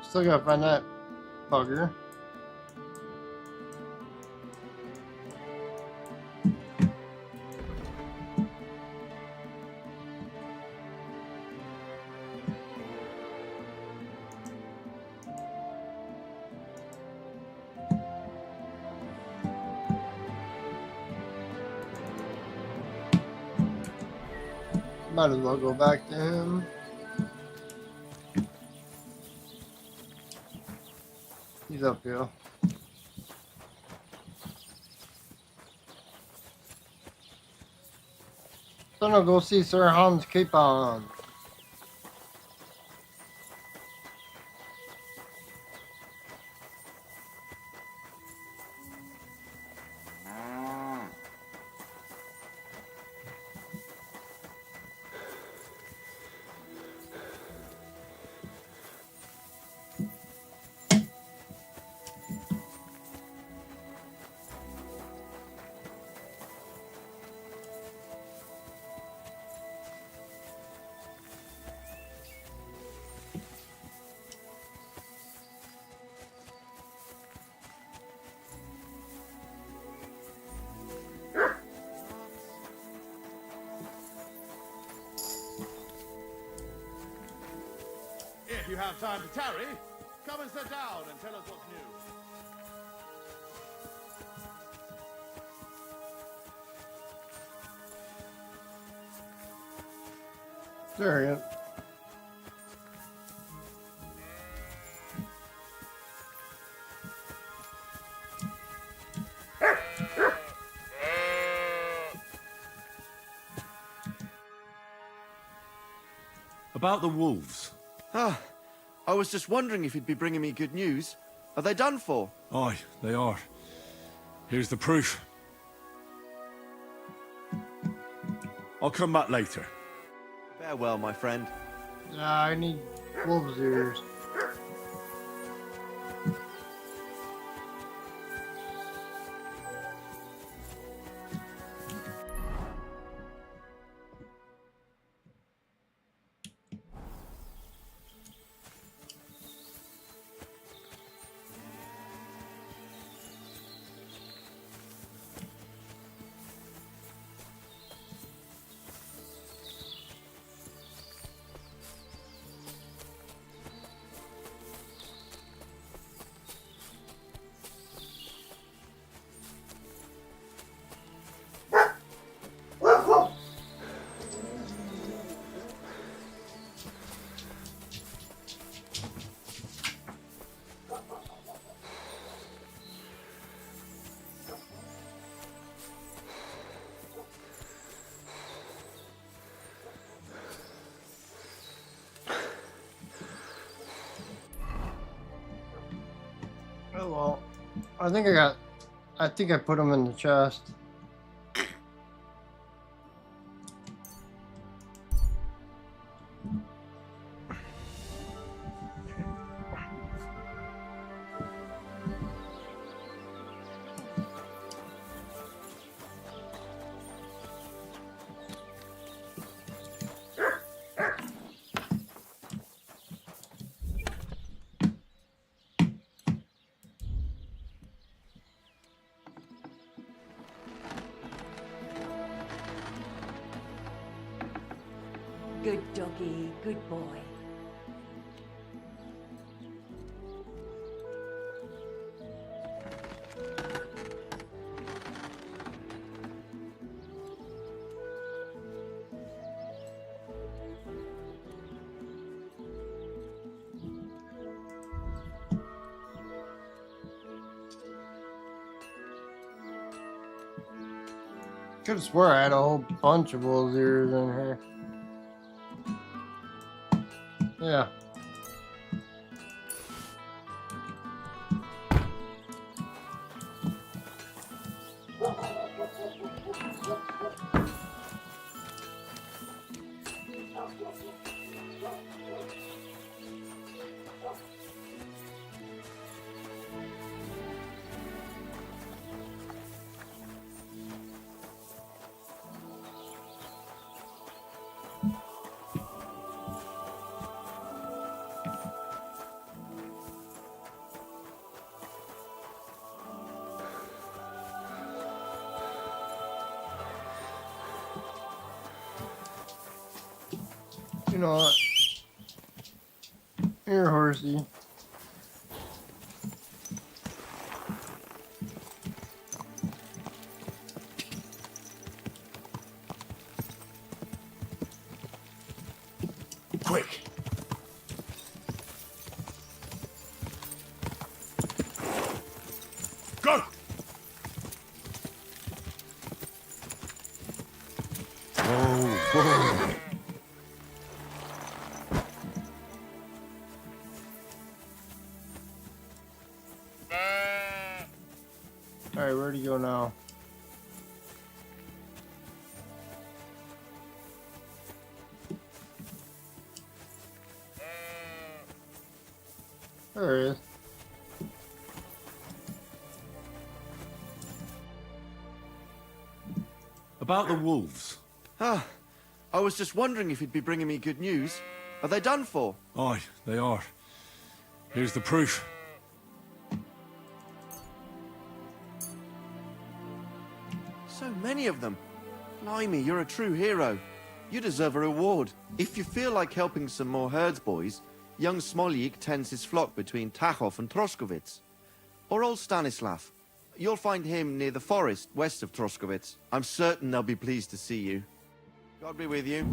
A: Still gotta find that bugger. Might as well go back to him. He's up here. So Then I'll go see Sir Hans Capon.
J: If you have time to tarry, come and sit down and tell us what's new.
A: There he is.
P: About the wolves.
N: Ah, I was just wondering if you'd be bringing me good news. Are they done for?
H: Aye, they are. Here's the proof. I'll come back later.
N: Farewell, my friend.
A: I need wolves' ears. Oh well, I think I put them in the chest.
T: Good doggy, good boy.
A: Could have swore I had a whole bunch of wolves' ears in here. Yeah. You know what? Here, horsey.
L: Quick!
J: Go!
P: Oh,
A: Alright, where'd he go now? There he is.
H: About the wolves.
N: Ah, I was just wondering if you'd be bringing me good news. Are they done for?
C: Aye, they are. Here's the proof.
N: So many of them. Blimey, you're a true hero. You deserve a reward. If you feel like helping some more herds boys, young Smoljik tends his flock between Tachov and Troskowitz. Or old Stanislav. You'll find him near the forest west of Troskowitz. I'm certain they'll be pleased to see you. God be with you.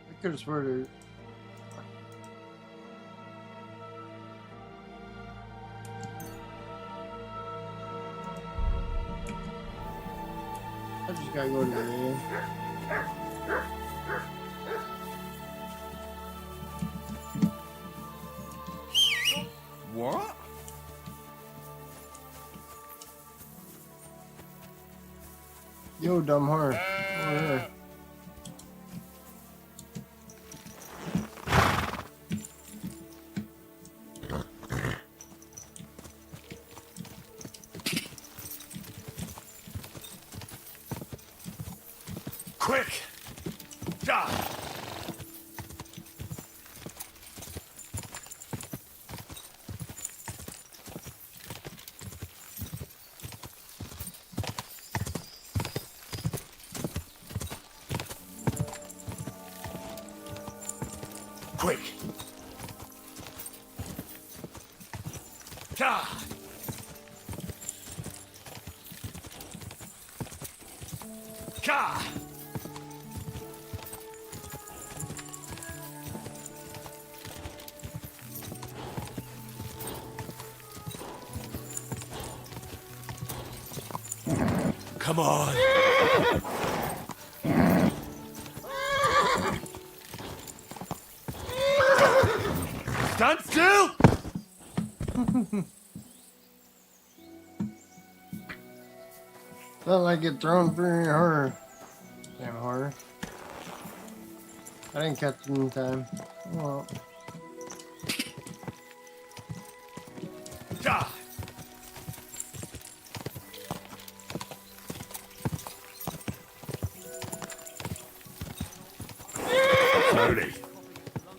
A: I could have sworn to. I just gotta go to the inn.
D: What?
A: Yo, dumb horse. Over here.
K: Quick! Die! Quick! Die! Die! Come on. Stand still!
A: Not like it thrown pretty hard. Damn hard. I didn't catch it in time. Well.
K: Die!
H: Slowly.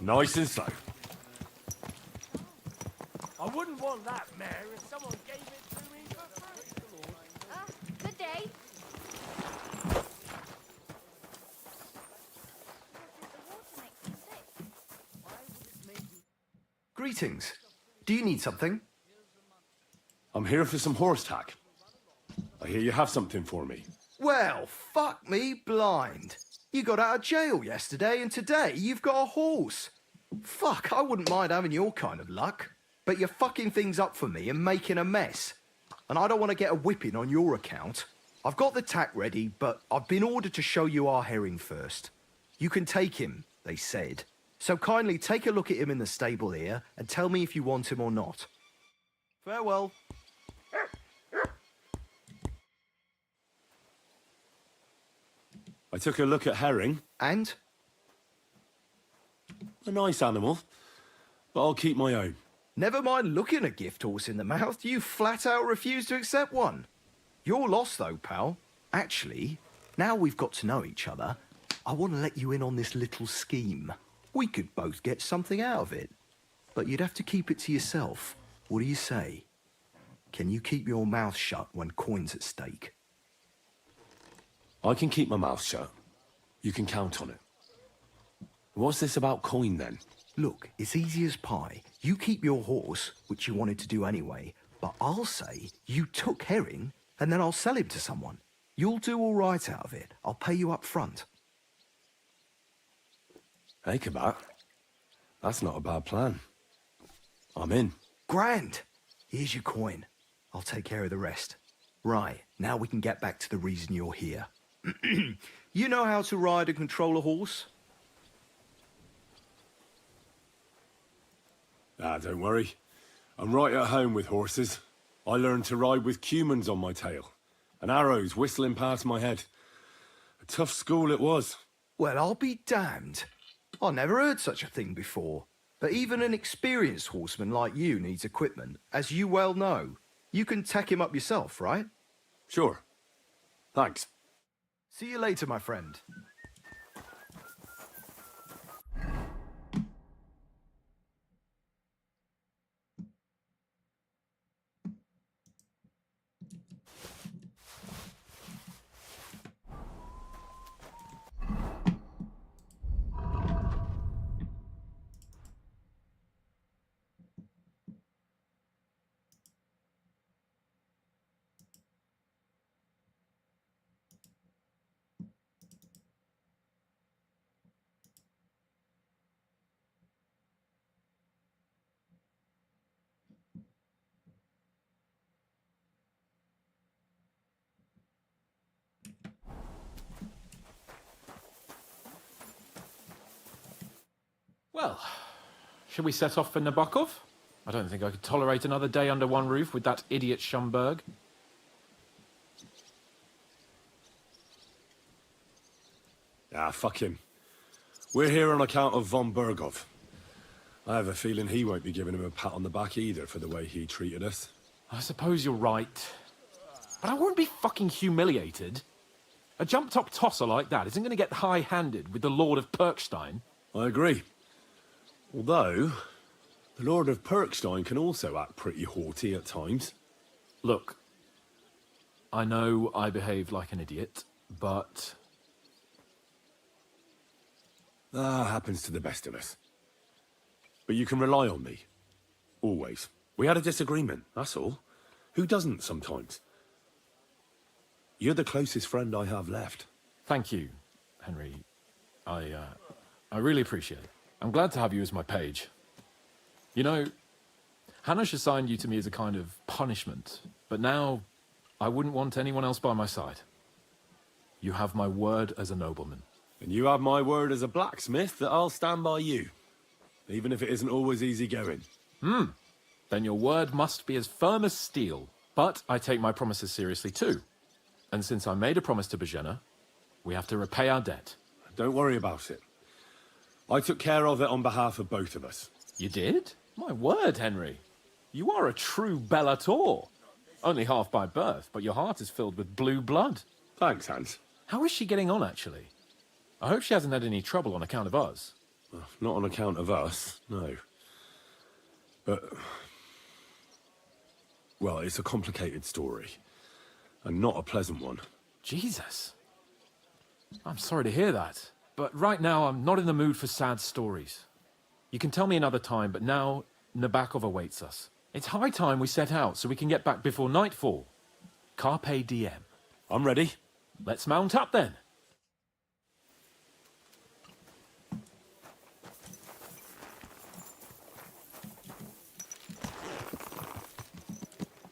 H: Nice and slow.
K: I wouldn't want that, Mayor, if someone gave it to me for free.
S: Good day.
I: Greetings. Do you need something?
H: I'm here for some horse tack. I hear you have something for me.
I: Well, fuck me blind. You got out of jail yesterday, and today you've got a horse. Fuck, I wouldn't mind having your kind of luck. But you're fucking things up for me and making a mess. And I don't want to get a whipping on your account. I've got the tack ready, but I've been ordered to show you our herring first. You can take him, they said. So kindly take a look at him in the stable here and tell me if you want him or not. Farewell.
H: I took a look at herring.
I: And?
H: A nice animal, but I'll keep my own.
I: Never mind looking a gift horse in the mouth, you flat out refuse to accept one. You're lost though, pal. Actually, now we've got to know each other, I want to let you in on this little scheme. We could both get something out of it. But you'd have to keep it to yourself. What do you say? Can you keep your mouth shut when coin's at stake?
H: I can keep my mouth shut. You can count on it. What's this about coin then?
I: Look, it's easy as pie. You keep your horse, which you wanted to do anyway, but I'll say you took herring, and then I'll sell him to someone. You'll do all right out of it. I'll pay you up front.
H: Hey, Kabat. That's not a bad plan. I'm in.
I: Grand. Here's your coin. I'll take care of the rest. Right, now we can get back to the reason you're here. You know how to ride and control a horse?
H: Ah, don't worry. I'm right at home with horses. I learned to ride with cumans on my tail, and arrows whistling past my head. A tough school it was.
I: Well, I'll be damned. I never heard such a thing before. But even an experienced horseman like you needs equipment, as you well know. You can tack him up yourself, right?
H: Sure. Thanks.
I: See you later, my friend.
O: Well, shall we set off for Nabokov? I don't think I could tolerate another day under one roof with that idiot Schomburg.
H: Ah, fuck him. We're here on account of von Bergov. I have a feeling he won't be giving him a pat on the back either for the way he treated us.
O: I suppose you're right. But I won't be fucking humiliated. A jump-top tosser like that isn't going to get high-handed with the Lord of Perkstein.
H: I agree. Although, the Lord of Perkstein can also act pretty haughty at times.
O: Look, I know I behaved like an idiot, but...
H: That happens to the best of us. But you can rely on me. Always. We had a disagreement, that's all. Who doesn't sometimes? You're the closest friend I have left.
O: Thank you, Henry. I really appreciate it. I'm glad to have you as my page. You know, Hanush assigned you to me as a kind of punishment, but now I wouldn't want anyone else by my side. You have my word as a nobleman.
H: And you have my word as a blacksmith that I'll stand by you, even if it isn't always easy going.
O: Then your word must be as firm as steel. But I take my promises seriously too. And since I made a promise to Bajena, we have to repay our debt.
H: Don't worry about it. I took care of it on behalf of both of us.
O: You did? My word, Henry. You are a true Bellator. Only half by birth, but your heart is filled with blue blood.
H: Thanks, Hans.
O: How is she getting on, actually? I hope she hasn't had any trouble on account of us.
H: Not on account of us, no. But... well, it's a complicated story. And not a pleasant one.
O: Jesus. I'm sorry to hear that. But right now, I'm not in the mood for sad stories. You can tell me another time, but now Nabokov awaits us. It's high time we set out so we can get back before nightfall. Carpe diem.
H: I'm ready.
O: Let's mount up then.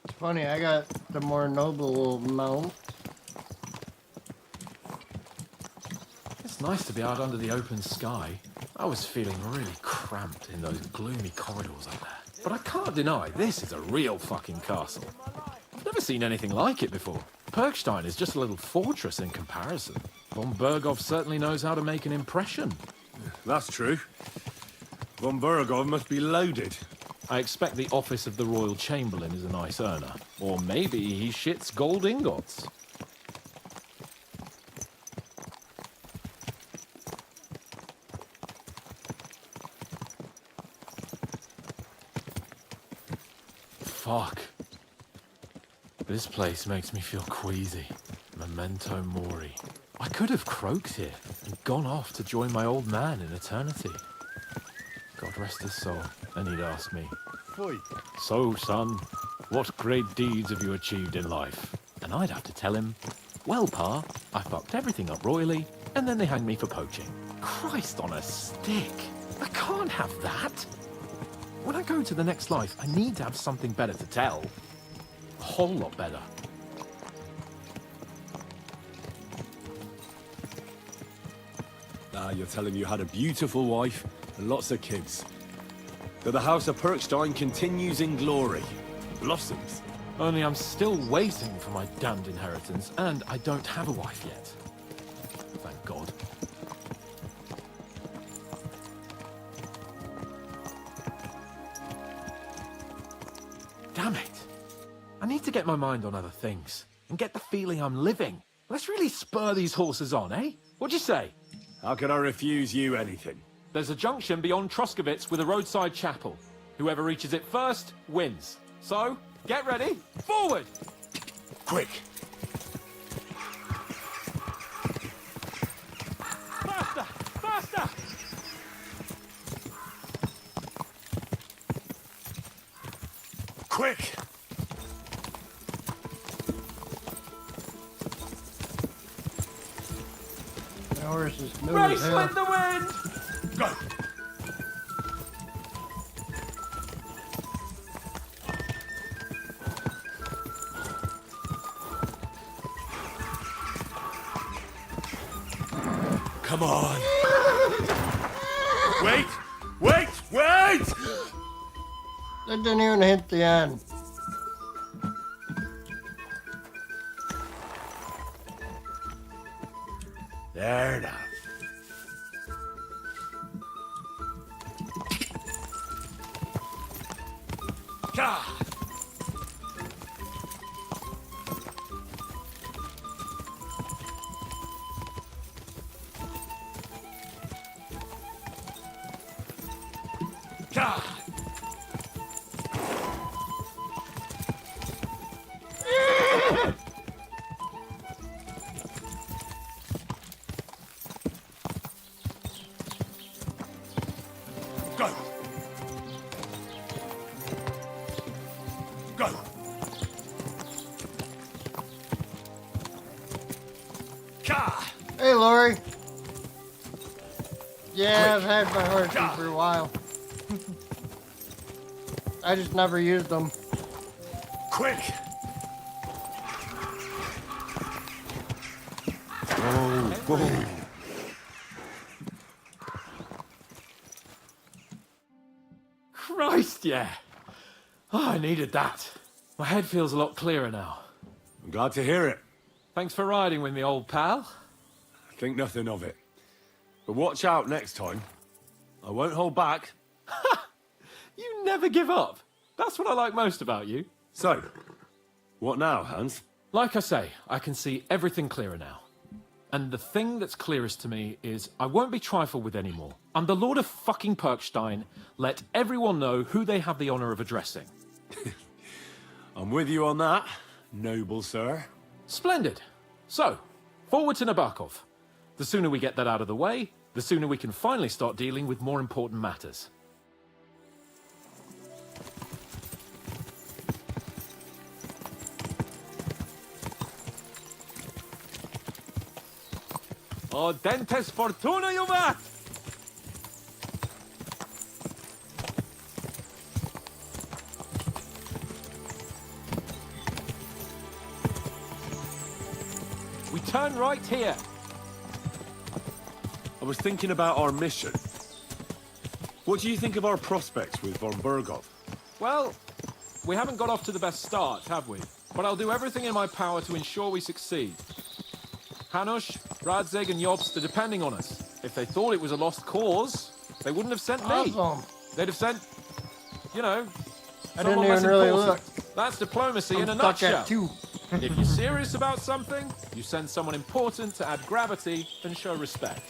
A: It's funny, I got the more noble mount.
O: It's nice to be out under the open sky. I was feeling really cramped in those gloomy corridors up there. But I can't deny, this is a real fucking castle. I've never seen anything like it before. Perkstein is just a little fortress in comparison. Von Bergov certainly knows how to make an impression.
H: That's true. Von Bergov must be loaded.
O: I expect the office of the Royal Chamberlain is a nice earner. Or maybe he shits gold ingots. Fuck. This place makes me feel queasy. Memento mori. I could have croaked here and gone off to join my old man in eternity. God rest his soul. And he'd ask me,
D: Oi.
O: "So, son, what great deeds have you achieved in life?" And I'd have to tell him, "Well, Pa, I fucked everything up royally, and then they hanged me for poaching." Christ on a stick. I can't have that. When I go into the next life, I need to have something better to tell. A whole lot better.
H: Ah, you're telling me you had a beautiful wife and lots of kids. That the House of Perkstein continues in glory. Blossoms.
O: Only I'm still waiting for my damned inheritance, and I don't have a wife yet. Thank God. Damn it. I need to get my mind on other things, and get the feeling I'm living. Let's really spur these horses on, eh? What'd you say?
H: How can I refuse you anything?
O: There's a junction beyond Troskowitz with a roadside chapel. Whoever reaches it first, wins. So, get ready, forward!
H: Quick!
O: Faster! Faster!
H: Quick!
A: The horse is smooth
O: Race
A: as hell.
O: with the wind!
H: Go! Come on! Wait! Wait! Wait!
A: That didn't even hit the end.
H: There now.
L: God. God.
H: Go! Go!
L: God.
A: Hey, Lori. Yeah, I've had my horses for a while. I just never used them.
H: Quick! Whoa!
O: Christ, yeah. Oh, I needed that. My head feels a lot clearer now.
H: I'm glad to hear it.
O: Thanks for riding with me, old pal.
H: Think nothing of it. But watch out next time. I won't hold back.
O: You never give up. That's what I like most about you.
H: So, what now, Hans?
O: Like I say, I can see everything clearer now. And the thing that's clearest to me is I won't be trifled with anymore. I'm the Lord of fucking Perkstein. Let everyone know who they have the honor of addressing.
H: I'm with you on that, noble sir.
O: Splendid. So, forward to Nabokov. The sooner we get that out of the way, the sooner we can finally start dealing with more important matters. Audentes fortuna juvat! We turn right here.
H: I was thinking about our mission. What do you think of our prospects with von Berghoff?
O: Well, we haven't got off to the best start, have we? But I'll do everything in my power to ensure we succeed. Hanush, Radzig and Jobst are depending on us. If they thought it was a lost cause, they wouldn't have sent me.
A: Awesome.
O: They'd have sent, you know,
A: I
O: someone
A: didn't
O: less
A: even really
O: important.
A: look.
O: That's diplomacy in a
A: I'm stuck
O: nutshell.
A: at 2.
O: If you're serious about something, you send someone important to add gravity and show respect.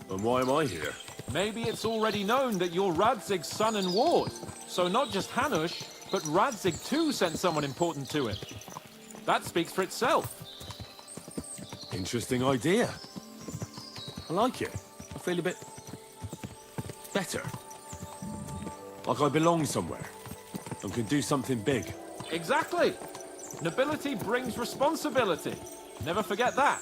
H: And why am I here?
O: Maybe it's already known that you're Radzig's son and ward. So not just Hanush, but Radzig too sent someone important to him. That speaks for itself.
H: Interesting idea. I like it. I feel a bit better. Like I belong somewhere and can do something big.
O: Exactly. Nobility brings responsibility. Never forget that.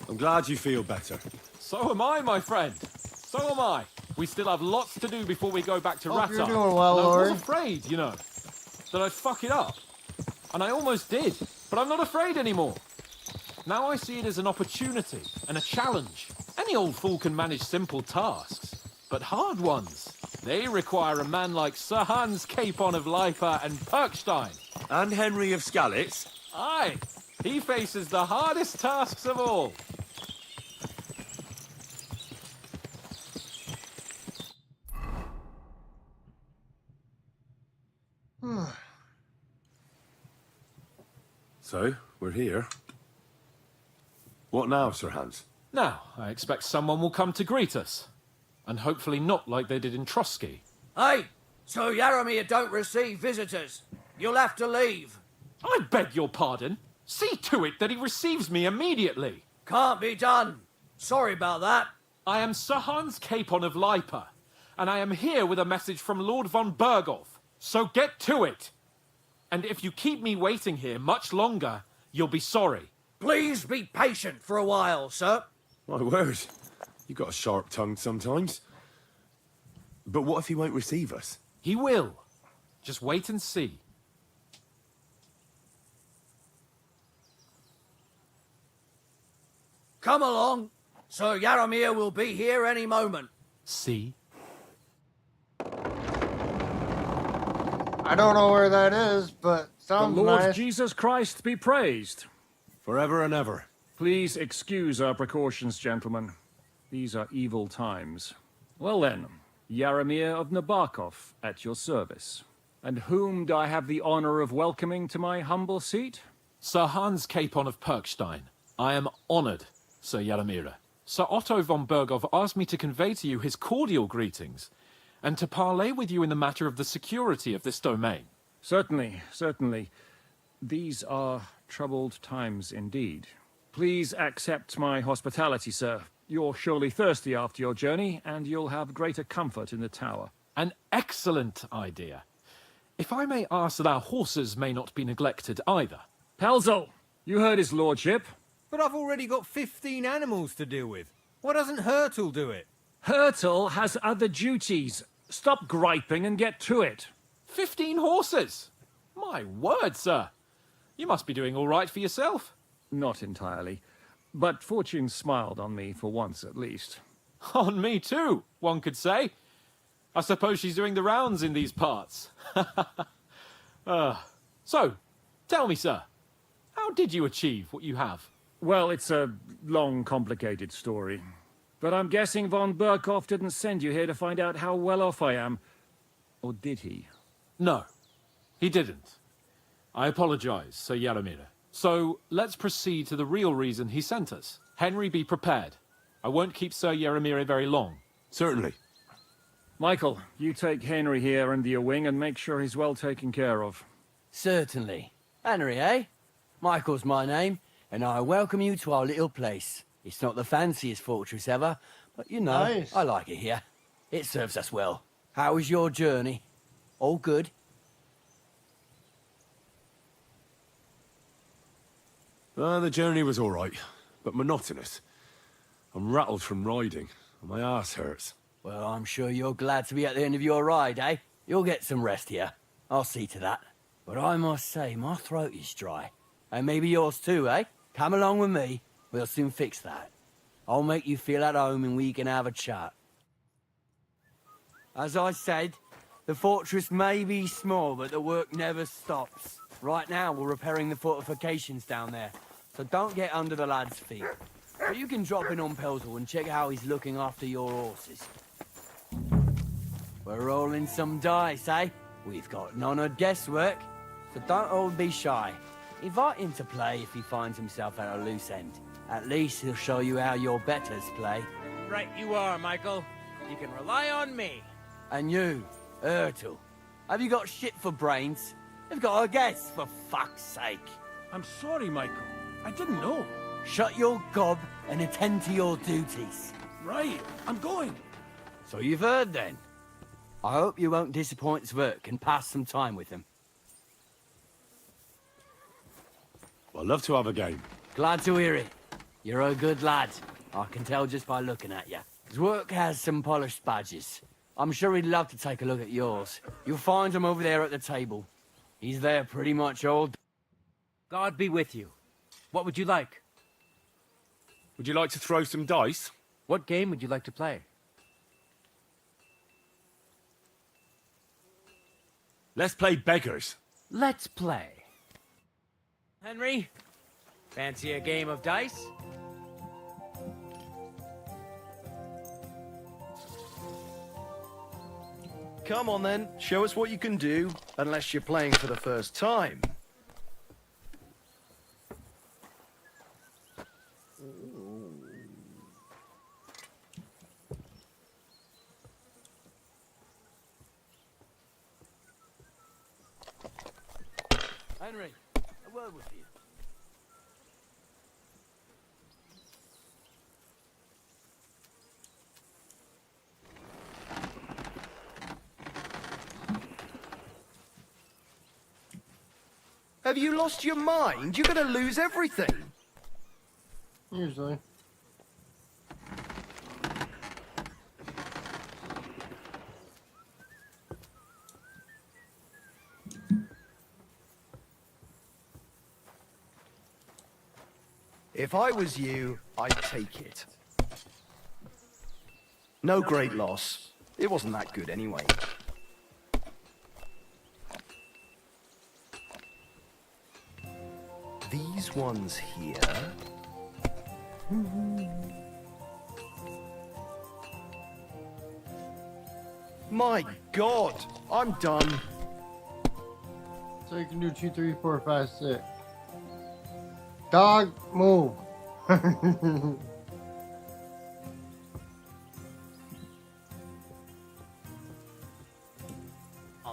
H: I'm glad you feel better.
O: So am I, my friend. So am I. We still have lots to do before we go back to
A: Hope
O: Rata.
A: you're doing well,
O: And I
A: Lord.
O: was afraid, you know, that I'd fuck it up. And I almost did, but I'm not afraid anymore. Now I see it as an opportunity and a challenge. Any old fool can manage simple tasks, but hard ones, they require a man like Sir Hans Capon of Lipa and Perkstein.
H: And Henry of Skalitz.
O: Aye, he faces the hardest tasks of all.
H: So, we're here. What now, Sir Hans?
O: Now, I expect someone will come to greet us. And hopefully not like they did in Trotsky.
L: Hey, Sir Yaramir don't receive visitors. You'll have to leave.
O: I beg your pardon. See to it that he receives me immediately.
L: Can't be done. Sorry about that.
O: I am Sir Hans Capon of Lipa, and I am here with a message from Lord von Berghoff. So get to it. And if you keep me waiting here much longer, you'll be sorry.
L: Please be patient for a while, sir.
H: My word. You got a sharp tongue sometimes. But what if he won't receive us?
O: He will. Just wait and see.
L: Come along. Sir Yaramir will be here any moment.
O: See?
A: I don't know where that is, but sounds
K: The Lord
A: nice.
K: Jesus Christ be praised.
H: Forever and ever.
K: Please excuse our precautions, gentlemen. These are evil times. Well then, Yaramir of Nabokov at your service. And whom do I have the honor of welcoming to my humble seat?
O: Sir Hans Capon of Perkstein. I am honored, Sir Yaramir. Sir Otto von Berghoff asked me to convey to you his cordial greetings, and to parley with you in the matter of the security of this domain.
K: Certainly, certainly. These are troubled times indeed. Please accept my hospitality, sir. You're surely thirsty after your journey, and you'll have greater comfort in the tower.
O: An excellent idea. If I may ask that our horses may not be neglected either.
K: Pelzel, you heard his lordship.
D: But I've already got 15 animals to deal with. Why doesn't Hurtle do it?
K: Hurtle has other duties. Stop griping and get to it.
O: 15 horses? My word, sir. You must be doing all right for yourself.
K: Not entirely. But fortune smiled on me for once at least.
O: On me too, one could say. I suppose she's doing the rounds in these parts. So, tell me, sir, how did you achieve what you have?
K: Well, it's a long, complicated story. But I'm guessing von Berghoff didn't send you here to find out how well off I am. Or did he?
O: No, he didn't. I apologize, Sir Yaramir. So, let's proceed to the real reason he sent us. Henry, be prepared. I won't keep Sir Yaramir very long.
H: Certainly.
K: Michael, you take Henry here under your wing and make sure he's well taken care of.
B: Certainly. Henry, eh? Michael's my name, and I welcome you to our little place. It's not the fanciest fortress ever, but you know,
A: Nice.
B: I like it here. It serves us well. How was your journey? All good?
H: The journey was all right, but monotonous. I'm rattled from riding, and my ass hurts.
B: Well, I'm sure you're glad to be at the end of your ride, eh? You'll get some rest here. I'll see to that. But I must say, my throat is dry. And maybe yours too, eh? Come along with me. We'll soon fix that. I'll make you feel at home and we can have a chat. As I said, the fortress may be small, but the work never stops. Right now, we're repairing the fortifications down there, so don't get under the lad's feet. But you can drop in on Pelzel and check how he's looking after your horses. We're rolling some dice, eh? We've got none of guesswork, so don't all be shy. Invite him to play if he finds himself at a loose end. At least he'll show you how your betters play.
M: Right you are, Michael. You can rely on me.
B: And you, Ertl, have you got shit for brains? You've got a guess, for fuck's sake.
K: I'm sorry, Michael. I didn't know.
B: Shut your gob and attend to your duties.
K: Right, I'm going.
B: So you've heard then. I hope you won't disappoint Zwerk and pass some time with him.
H: I'd love to have a game.
B: Glad to hear it. You're a good lad. I can tell just by looking at you. His work has some polished badges. I'm sure he'd love to take a look at yours. You'll find him over there at the table. He's there pretty much all...
M: God be with you. What would you like?
H: Would you like to throw some dice?
M: What game would you like to play?
H: Let's play beggars.
M: Let's play. Henry, fancy a game of dice?
I: Come on then, show us what you can do, unless you're playing for the first time.
B: Henry, a word with you.
I: Have you lost your mind? You're gonna lose everything.
A: Usually.
I: If I was you, I'd take it. No great loss. It wasn't that good anyway. These ones here... My God! I'm done.
A: So you can do 2, 3, 4, 5, 6. Dog, move.
L: I'm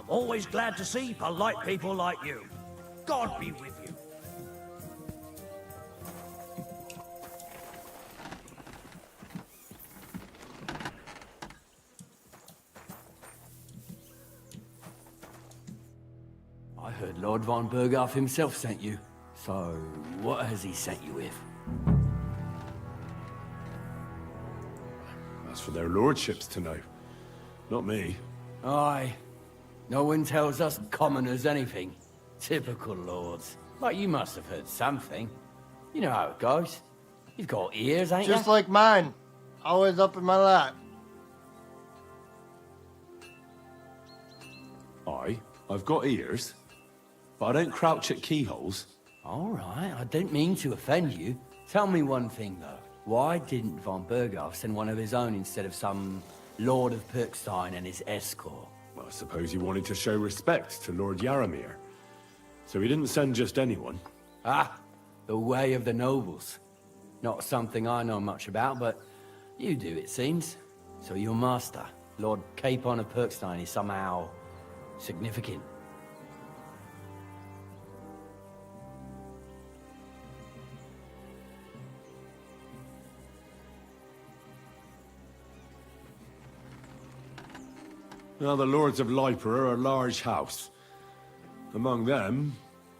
L: always glad to see polite people like you. God be with you.
B: I heard Lord von Berghoff himself sent you. So, what has he sent you with?
H: That's for their lordships to know. Not me.
B: Aye. No one tells us commoners anything. Typical lords. But you must have heard something. You know how it goes. You've got ears, ain't you?
A: Just like mine. Always up in my lap.
H: I've got ears, but I don't crouch at keyholes.
B: All right, I don't mean to offend you. Tell me one thing, though. Why didn't von Berghoff send one of his own instead of some Lord of Perkstein and his escort?
H: Well, I suppose he wanted to show respect to Lord Yaramir. So he didn't send just anyone.
B: Ah, the way of the nobles. Not something I know much about, but you do, it seems. So your master, Lord Capon of Perkstein, is somehow significant.
H: Now, the Lords of Liper are a large house. Among them,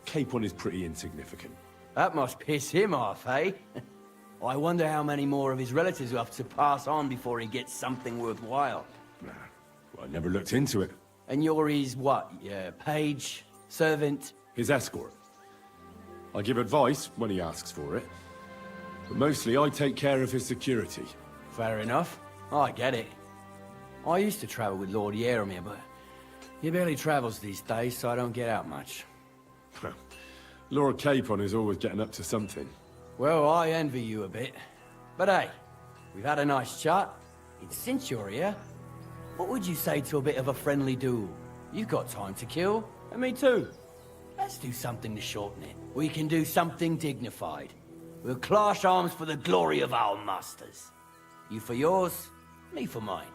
H: Capon is pretty insignificant.
B: That must piss him off, eh? I wonder how many more of his relatives will have to pass on before he gets something worthwhile.
H: Nah, well, I never looked into it.
B: And you're his, what, page, servant?
H: His escort. I give advice when he asks for it. But mostly I take care of his security.
B: Fair enough. I get it. I used to travel with Lord Yaramir, but he barely travels these days, so I don't get out much.
H: Lord Capon is always getting up to something.
B: Well, I envy you a bit. But hey, we've had a nice chat. And since you're here, what would you say to a bit of a friendly duel? You've got time to kill, and me too. Let's do something to shorten it. We can do something dignified. We'll clash arms for the glory of our masters. You for yours, me for mine.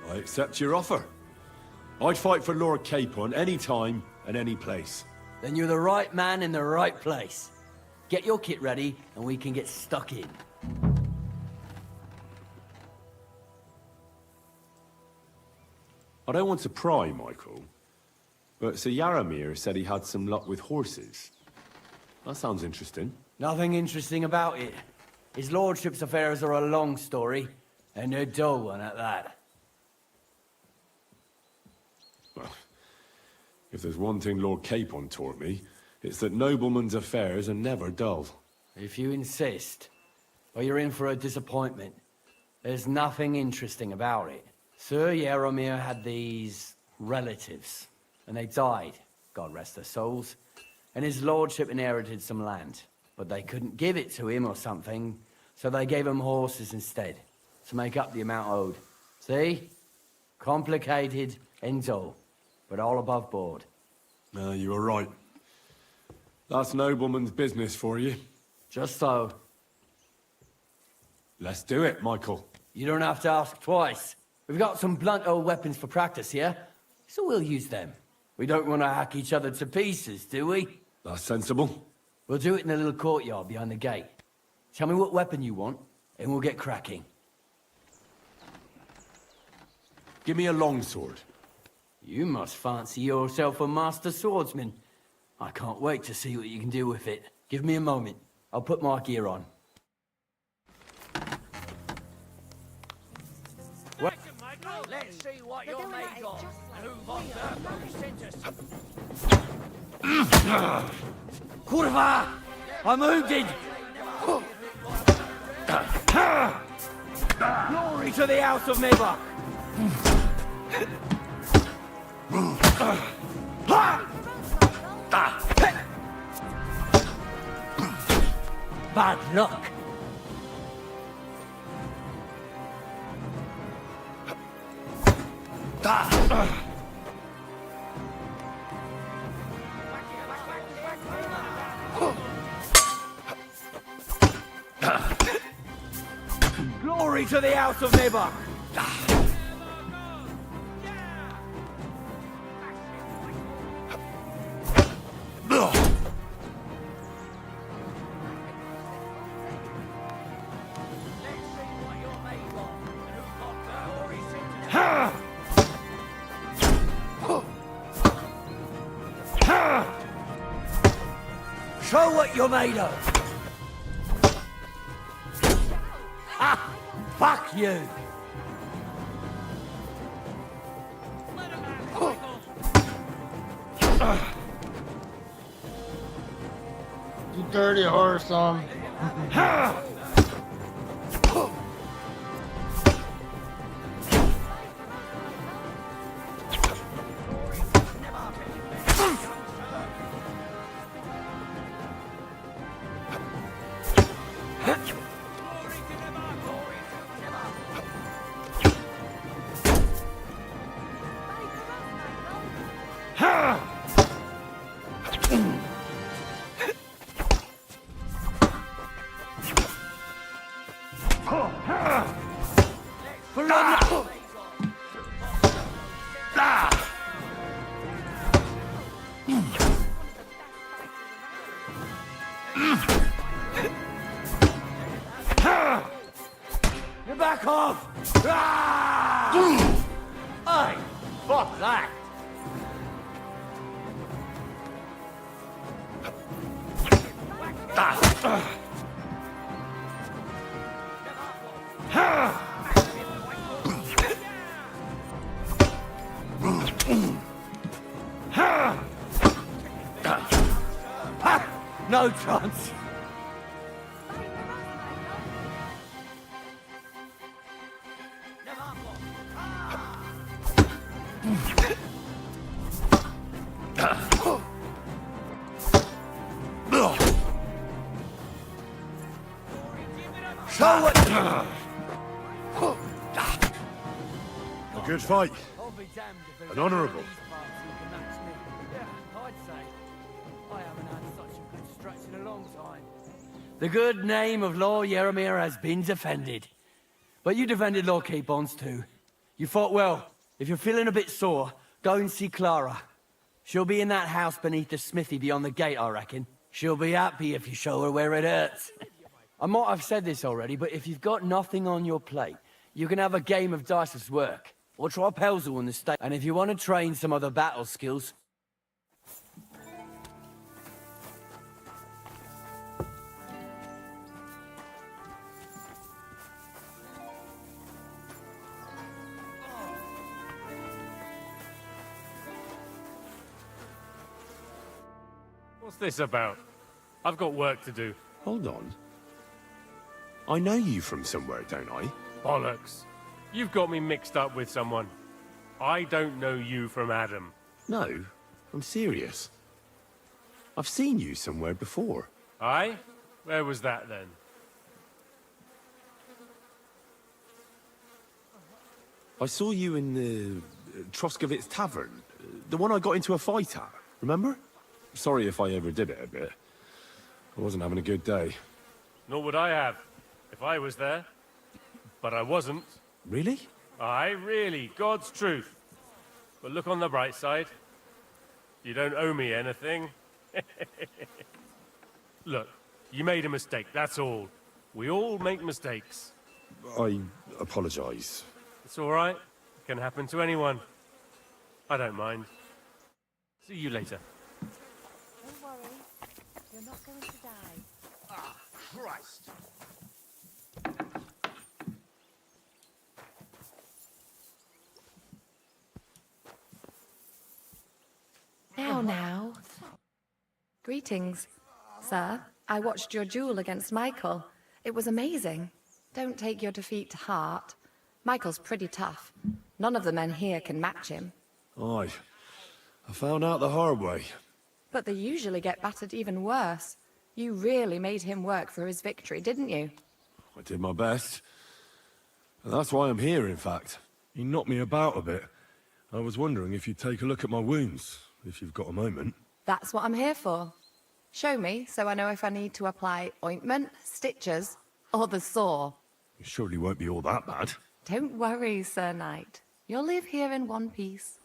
H: I accept your offer. I'd fight for Lord Capon any time and any place.
B: Then you're the right man in the right place. Get your kit ready, and we can get stuck in.
H: I don't want to pry, Michael, but Sir Yaramir said he had some luck with horses. That sounds interesting.
B: Nothing interesting about it. His lordship's affairs are a long story, and they're dull one at that.
H: Well, if there's one thing Lord Capon taught me, it's that noblemen's affairs are never dull.
B: If you insist, well, you're in for a disappointment. There's nothing interesting about it. Sir Jaromir had these relatives, and they died, God rest their souls, and his lordship inherited some land. But they couldn't give it to him or something, so they gave him horses instead, to make up the amount owed. See? Complicated and dull, but all above board.
H: No, you were right. That's nobleman's business for you.
B: Just so.
H: Let's do it, Michael.
B: You don't have to ask twice. We've got some blunt old weapons for practice here, so we'll use them. We don't want to hack each other to pieces, do we?
H: That's sensible.
B: We'll do it in the little courtyard behind the gate. Tell me what weapon you want, and we'll get cracking.
H: Give me a longsword.
B: You must fancy yourself a master swordsman. I can't wait to see what you can do with it. Give me a moment. I'll put my gear on.
L: Let's see what you're made of. And who von der
B: Kurva! I'm wounded! Glory to the House of Never! Bad luck. Glory to the House of Never! Show what you're made of! Ha! Fuck you!
A: You dirty horse, son.
B: You're back off! Hey, fuck that! No chance!
H: Show it! A good fight. An honourable.
B: The good name of Lord Jaromir has been defended. But you defended Lord Capon's too. You fought well. If you're feeling a bit sore, go and see Clara. She'll be in that house beneath the smithy beyond the gate, I reckon. She'll be happy if you show her where it hurts. I might have said this already, but if you've got nothing on your plate, you can have a game of dice's work. Or try Pelzel on the stage. And if you want to train some other battle skills,
K: What's this about? I've got work to do.
H: Hold on. I know you from somewhere, don't I?
K: Bollocks. You've got me mixed up with someone. I don't know you from Adam.
H: No, I'm serious. I've seen you somewhere before.
K: Aye? Where was that then?
H: I saw you in the Troskovitz Tavern. The one I got into a fight at, remember? Sorry if I overdid it a bit. I wasn't having a good day.
K: Nor would I have, if I was there. But I wasn't.
H: Really?
K: Aye, really, God's truth. But look on the bright side. You don't owe me anything. Look, you made a mistake, that's all. We all make mistakes.
H: I apologise.
K: It's all right. It can happen to anyone. I don't mind. See you later.
T: Don't worry. You're not going to die.
J: Ah, Christ!
R: Now. Greetings, sir. I watched your duel against Michael. It was amazing. Don't take your defeat to heart. Michael's pretty tough. None of the men here can match him.
H: Aye. I found out the hard way.
R: But they usually get battered even worse. You really made him work for his victory, didn't you?
H: I did my best. And that's why I'm here, in fact. He knocked me about a bit. I was wondering if you'd take a look at my wounds, if you've got a moment.
R: That's what I'm here for. Show me, so I know if I need to apply ointment, stitches, or the saw.
H: It surely won't be all that bad.
R: Don't worry, Sir Knight. You'll live here in one piece.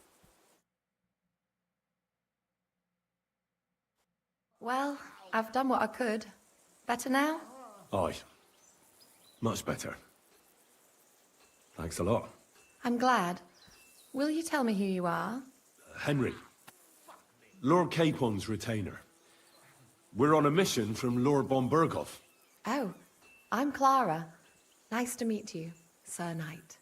R: Well, I've done what I could. Better now?
H: Aye. Much better. Thanks a lot.
R: I'm glad. Will you tell me who you are?
H: Henry. Lord Capon's retainer. We're on a mission from Lord von Berghoff.
R: Oh, I'm Clara. Nice to meet you, Sir Knight.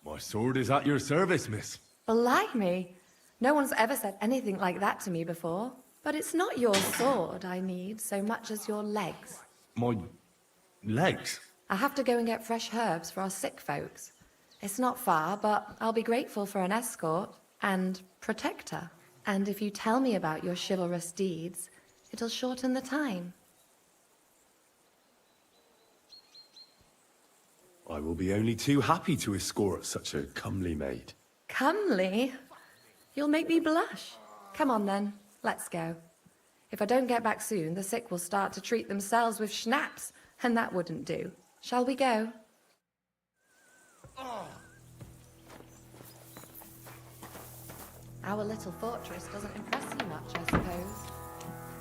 H: My sword is at your service, miss.
R: Blimey! No one's ever said anything like that to me before. But it's not your sword I need so much as your legs.
H: My legs?
R: I have to go and get fresh herbs for our sick folks. It's not far, but I'll be grateful for an escort and protector. And if you tell me about your chivalrous deeds, it'll shorten the time.
H: I will be only too happy to escort such a comely maid.
R: Comely? You'll make me blush. Come on then, let's go. If I don't get back soon, the sick will start to treat themselves with schnapps, and that wouldn't do. Shall we go? Our little fortress doesn't impress you much, I suppose.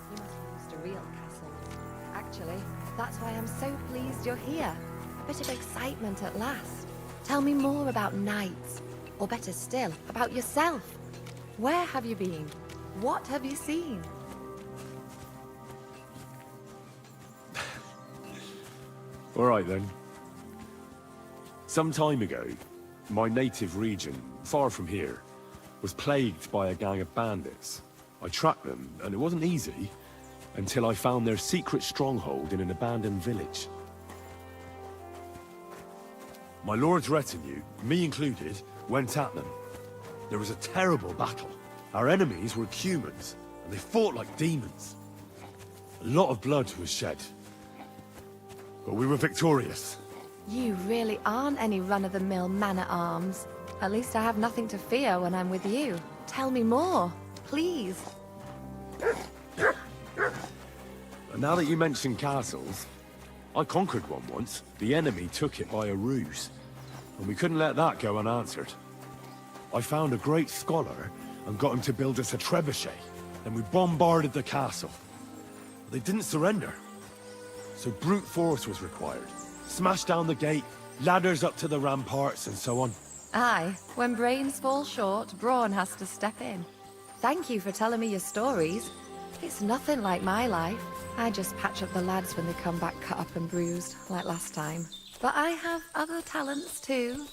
R: You must be used to real castles. Actually, that's why I'm so pleased you're here. A bit of excitement at last. Tell me more about knights, or better still, about yourself. Where have you been? What have you seen?
H: All right, then. Some time ago, my native region, far from here, was plagued by a gang of bandits. I tracked them, and it wasn't easy, until I found their secret stronghold in an abandoned village. My lord's retinue, me included, went at them. There was a terrible battle. Our enemies were humans, and they fought like demons. A lot of blood was shed. But we were victorious.
R: You really aren't any run-of-the-mill man-at-arms. At least I have nothing to fear when I'm with you. Tell me more, please.
H: And now that you mention castles, I conquered one once. The enemy took it by a ruse, and we couldn't let that go unanswered. I found a great scholar and got him to build us a trebuchet, and we bombarded the castle. They didn't surrender, so brute force was required. Smash down the gate, ladders up to the ramparts, and so on.
R: Aye, when brains fall short, brawn has to step in. Thank you for telling me your stories. It's nothing like my life. I just patch up the lads when they come back cut up and bruised, like last time. But I have other talents too.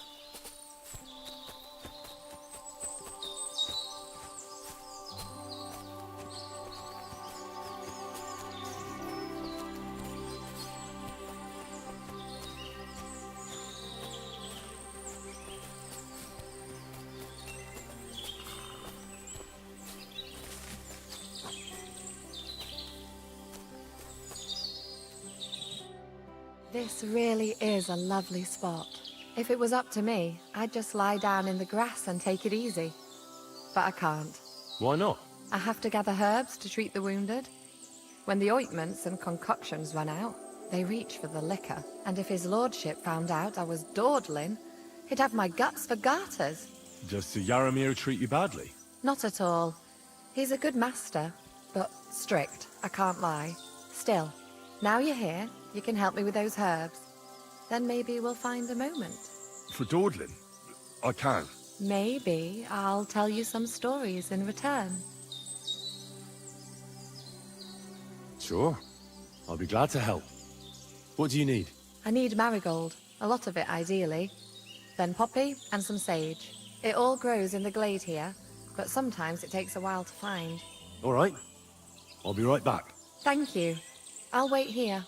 R: This really is a lovely spot. If it was up to me, I'd just lie down in the grass and take it easy. But I can't.
H: Why not?
R: I have to gather herbs to treat the wounded. When the ointments and concoctions run out, they reach for the liquor. And if his lordship found out I was dawdling, he'd have my guts for garters.
H: Does Sir Yaramir treat you badly?
R: Not at all. He's a good master, but strict, I can't lie. Still, now you're here, you can help me with those herbs. Then maybe we'll find a moment.
H: For dawdling? I can.
R: Maybe I'll tell you some stories in return.
H: Sure. I'll be glad to help. What do you need?
R: I need marigold, a lot of it ideally. Then poppy and some sage. It all grows in the glade here, but sometimes it takes a while to find.
H: All right. I'll be right back.
R: Thank you. I'll wait here.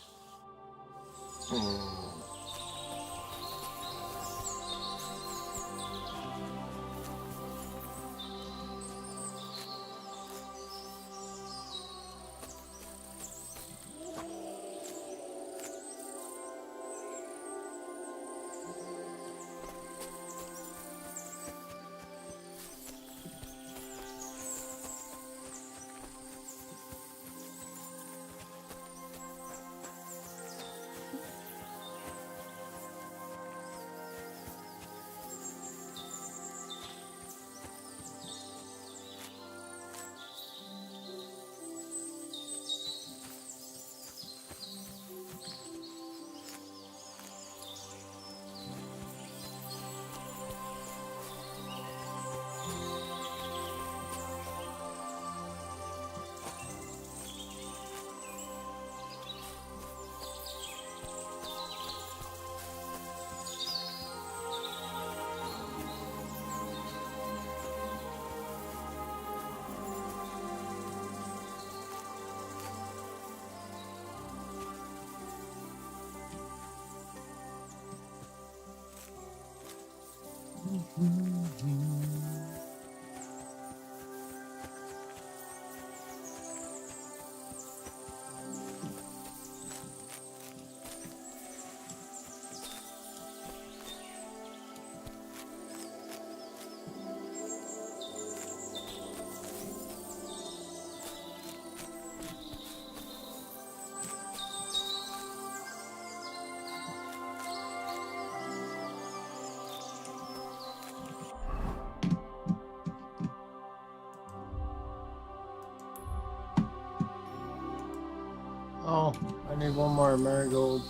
A: Oh, I need one more marigold.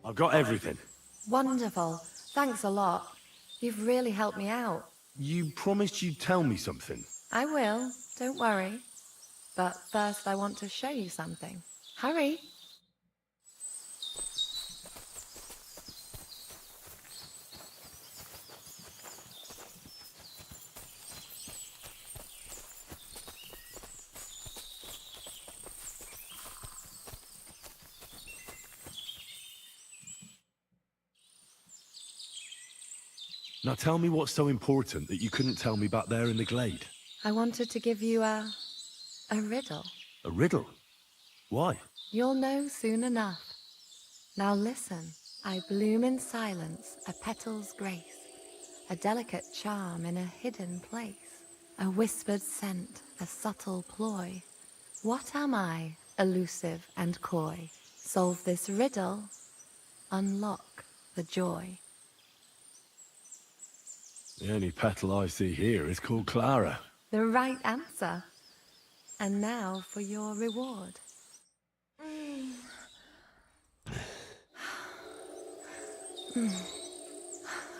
H: I've got everything.
R: Wonderful. Thanks a lot. You've really helped me out.
H: You promised you'd tell me something.
R: I will, don't worry. But first I want to show you something. Hurry!
H: Now tell me what's so important that you couldn't tell me back there in the glade.
R: I wanted to give you a riddle.
H: A riddle? Why?
R: You'll know soon enough. Now listen. I bloom in silence, a petal's grace, a delicate charm in a hidden place, a whispered scent, a subtle ploy. What am I, elusive and coy? Solve this riddle, unlock the joy.
H: The only petal I see here is called Clara.
R: The right answer. And now for your reward. I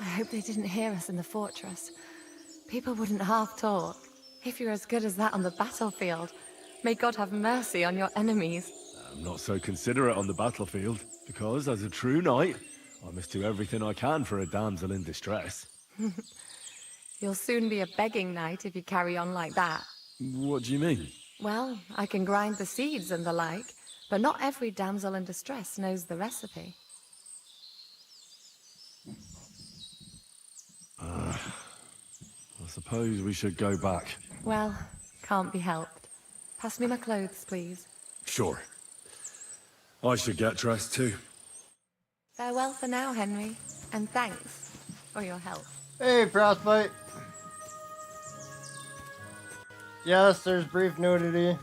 R: hope they didn't hear us in the fortress. People wouldn't half talk. If you're as good as that on the battlefield, may God have mercy on your enemies.
H: I'm not so considerate on the battlefield, because as a true knight, I must do everything I can for a damsel in distress.
R: You'll soon be a begging knight if you carry on like that.
H: What do you mean?
R: Well, I can grind the seeds and the like, But not every damsel in distress knows the recipe.
H: I suppose we should go back.
R: Well, can't be helped. Pass me my clothes, please.
H: Sure. I should get dressed too.
R: Farewell for now, Henry. And thanks for your help.
A: Hey, Frostbite. Yes, there's brief nudity.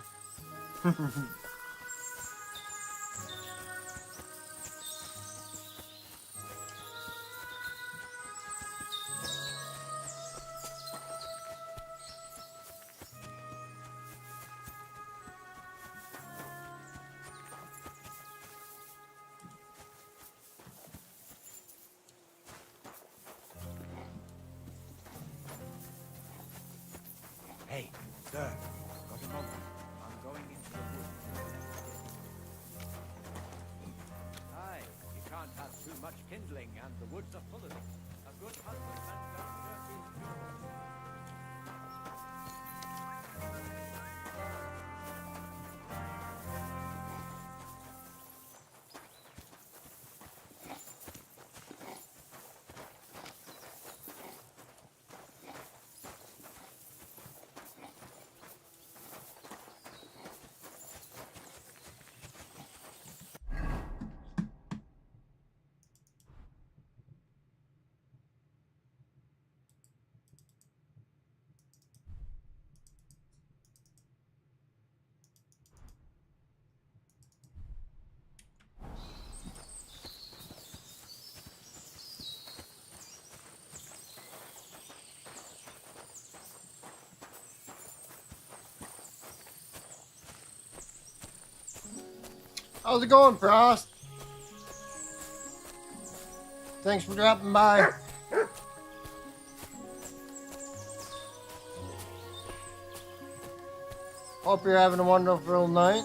F: Hey, sir. Got a moment. I'm going into the woods. Aye, you can't have too much kindling, and the woods are full of it. A good husbandman don't hurt his children.
A: How's it going, Frost? Thanks for dropping by. Hope you're having a wonderful night.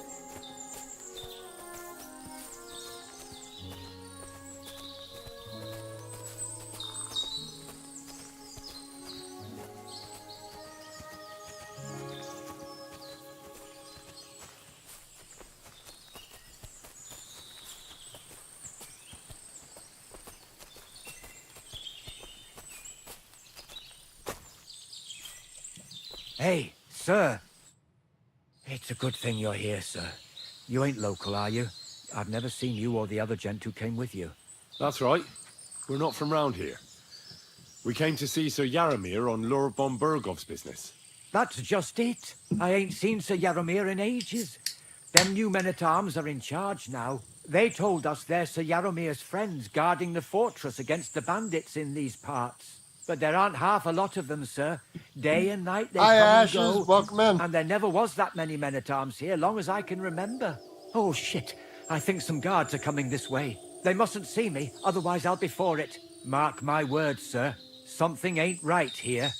F: Hey, sir. It's a good thing you're here, sir. You ain't local, are you? I've never seen you or the other gent who came with you.
H: That's right. We're not from round here. We came to see Sir Yaramir on Lord von Bergov's business.
F: That's just it. I ain't seen Sir Yaramir in ages. Them new men-at-arms are in charge now. They told us they're Sir Yaramir's friends guarding the fortress against the bandits in these parts. But there aren't half a lot of them, sir. Day and night they come and
A: Ashes,
F: go.
A: welcome in.
F: And there never was that many men-at-arms here, long as I can remember. Oh, shit. I think some guards are coming this way. They mustn't see me, otherwise I'll be for it. Mark my words, sir. Something ain't right here.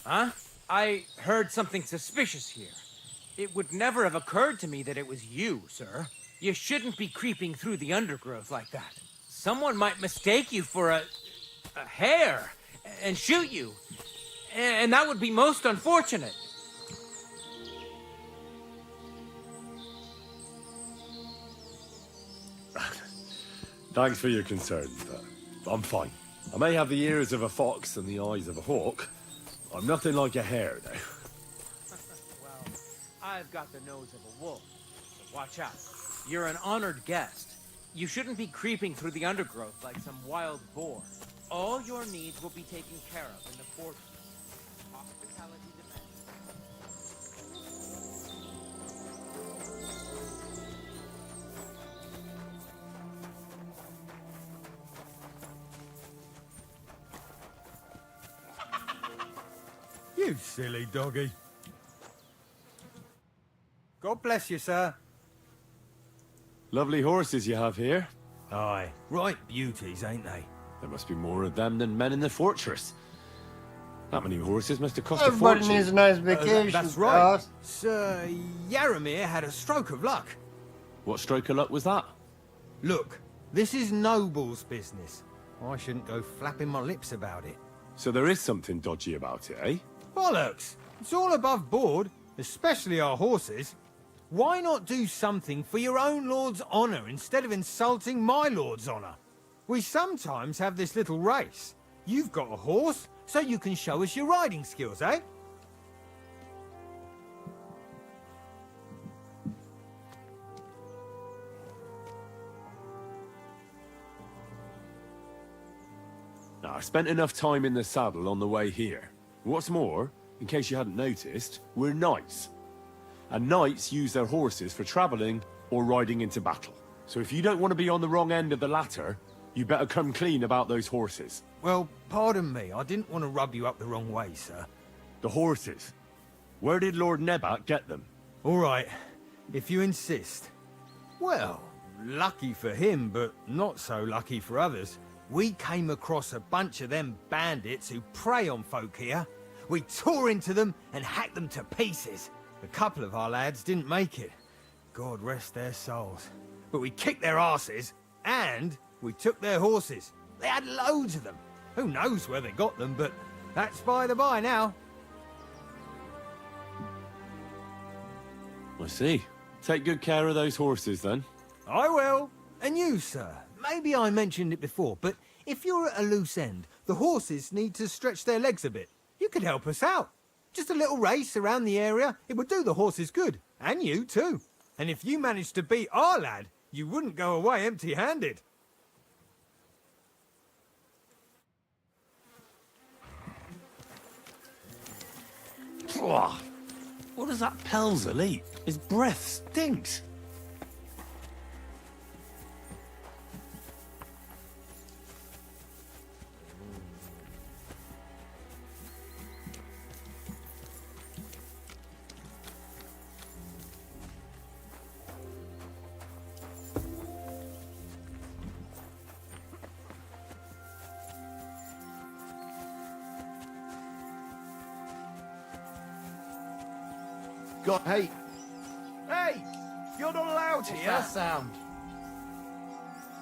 M: Huh? I heard something suspicious here. It would never have occurred to me that it was you, sir. You shouldn't be creeping through the undergrowth like that. Someone might mistake you for a hare and shoot you. And that would be most unfortunate.
H: Thanks for your concern, but I'm fine. I may have the ears of a fox and the eyes of a hawk. I'm nothing like a hare, though.
M: Well, I've got the nose of a wolf, so watch out. You're an honored guest. You shouldn't be creeping through the undergrowth like some wild boar. All your needs will be taken care of in the fortress. Hospitality demands.
D: You silly doggy. God bless you, sir.
H: Lovely horses you have here.
D: Aye, right beauties, ain't they?
H: There must be more of them than men in the fortress. That many horses must have cost
A: Everybody
H: a fortune.
A: needs a nice vacation.
D: That's right.
A: Frost.
D: Sir Yaramir had a stroke of luck.
H: What stroke of luck was that?
D: Look, this is Noble's business. I shouldn't go flapping my lips about it.
H: So there is something dodgy about it, eh?
D: Bollocks! It's all above board, especially our horses. Why not do something for your own lord's honour instead of insulting my lord's honour? We sometimes have this little race. You've got a horse, so you can show us your riding skills, eh?
H: Now, I spent enough time in the saddle on the way here. What's more, in case you hadn't noticed, we're knights. And knights use their horses for travelling or riding into battle. So if you don't want to be on the wrong end of the latter, you better come clean about those horses.
D: Well, pardon me, I didn't want to rub you up the wrong way, sir.
H: The horses? Where did Lord Nebat get them?
D: All right, if you insist. Well, lucky for him, but not so lucky for others. We came across a bunch of them bandits who prey on folk here. We tore into them and hacked them to pieces. A couple of our lads didn't make it. God rest their souls. But we kicked their asses, and we took their horses. They had loads of them. Who knows where they got them, but that's by the by now.
H: I see. Take good care of those horses, then.
D: I will. And you, sir. Maybe I mentioned it before, but if you're at a loose end, the horses need to stretch their legs a bit. You could help us out. Just a little race around the area. It would do the horses good. And you, too. And if you managed to beat our lad, you wouldn't go away empty-handed.
P: What does that Pelzer eat? His breath stinks.
I: God, hey! Hey! You're not allowed
E: What's
I: here!
E: that sound?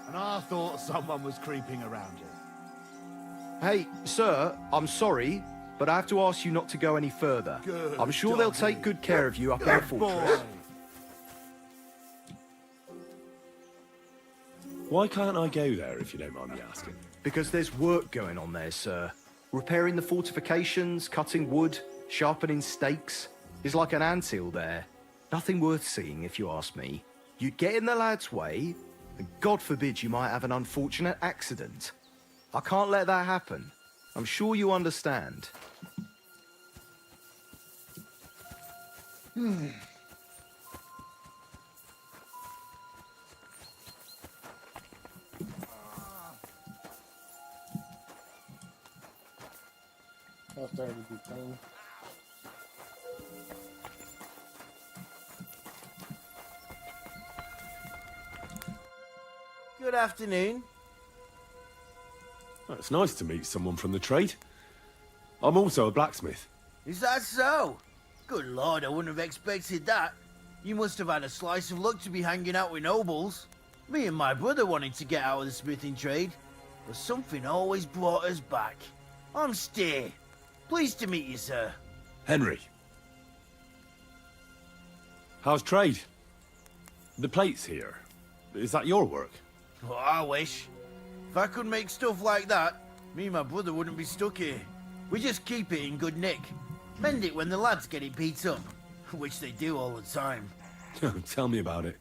E: And I thought someone was creeping around here.
I: Hey, sir, I'm sorry, but I have to ask you not to go any further.
E: Good
I: I'm sure they'll
E: doggy.
I: take good care of you up in the fortress.
H: Why can't I go there, if you don't mind me asking?
I: Because there's work going on there, sir. Repairing the fortifications, cutting wood, sharpening stakes. There's like an anthill there. Nothing worth seeing, if you ask me. You'd get in the lad's way, and God forbid you might have an unfortunate accident. I can't let that happen. I'm sure you understand.
A: I'll start with you, Tony.
E: Good afternoon.
H: Well, it's nice to meet someone from the trade. I'm also a blacksmith.
E: Is that so? Good lord, I wouldn't have expected that. You must have had a slice of luck to be hanging out with nobles. Me and my brother wanted to get out of the smithing trade, but something always brought us back. I'm Steer. Pleased to meet you, sir.
H: Henry. How's trade? The plates here. Is that your work?
E: Well, I wish. If I could make stuff like that, me and my brother wouldn't be stuck here. We just keep it in good nick. Mend it when the lads get it beat up, which they do all the time.
H: Tell me about it.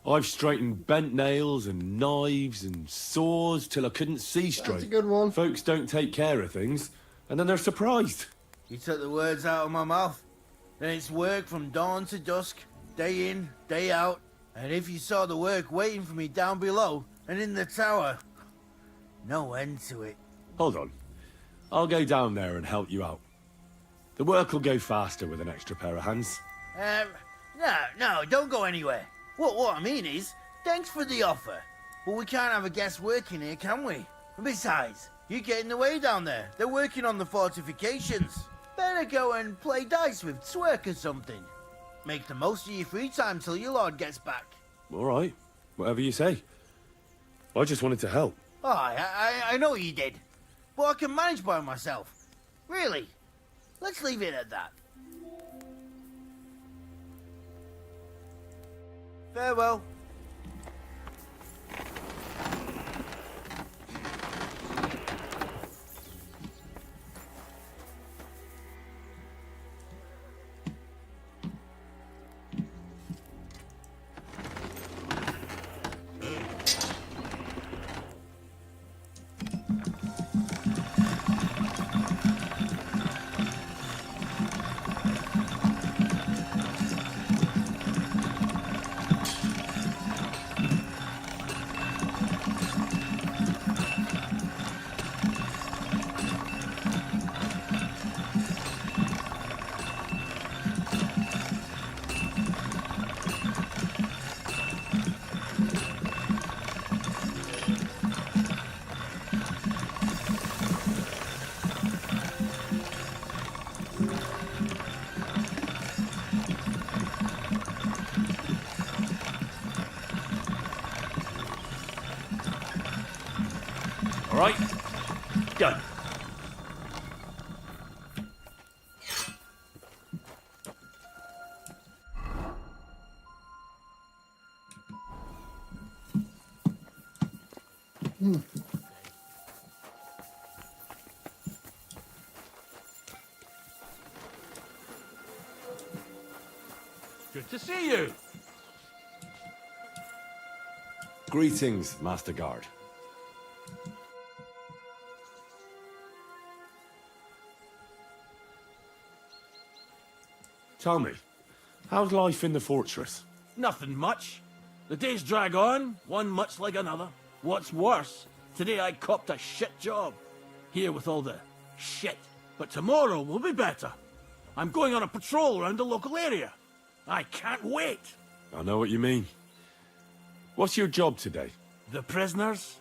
H: I've straightened bent nails and knives and saws till I couldn't see straight.
A: That's a good one.
H: Folks don't take care of things, and then they're surprised.
E: You took the words out of my mouth. Then it's work from dawn to dusk, day in, day out. And if you saw the work waiting for me down below and in the tower, no end to it.
H: Hold on. I'll go down there and help you out. The work will go faster with an extra pair of hands.
E: No, don't go anywhere. What I mean is, thanks for the offer. But we can't have a guest working here, can we? And besides, you get in the way down there. They're working on the fortifications. Better go and play dice with Twerk or something. Make the most of your free time till your lord gets back.
H: All right. Whatever you say. I just wanted to help.
E: Oh, I know you did. but I can manage by myself. Really. Let's leave it at that. Farewell.
H: All right, done. Good to see you. Greetings, Master Guard. Tell me, how's life in the fortress?
B: Nothing much. The days drag on, one much like another. What's worse, today I copped a shit job. Here with all the shit. But tomorrow will be better. I'm going on a patrol around the local area. I can't wait.
H: I know what you mean. What's your job today?
B: The prisoners?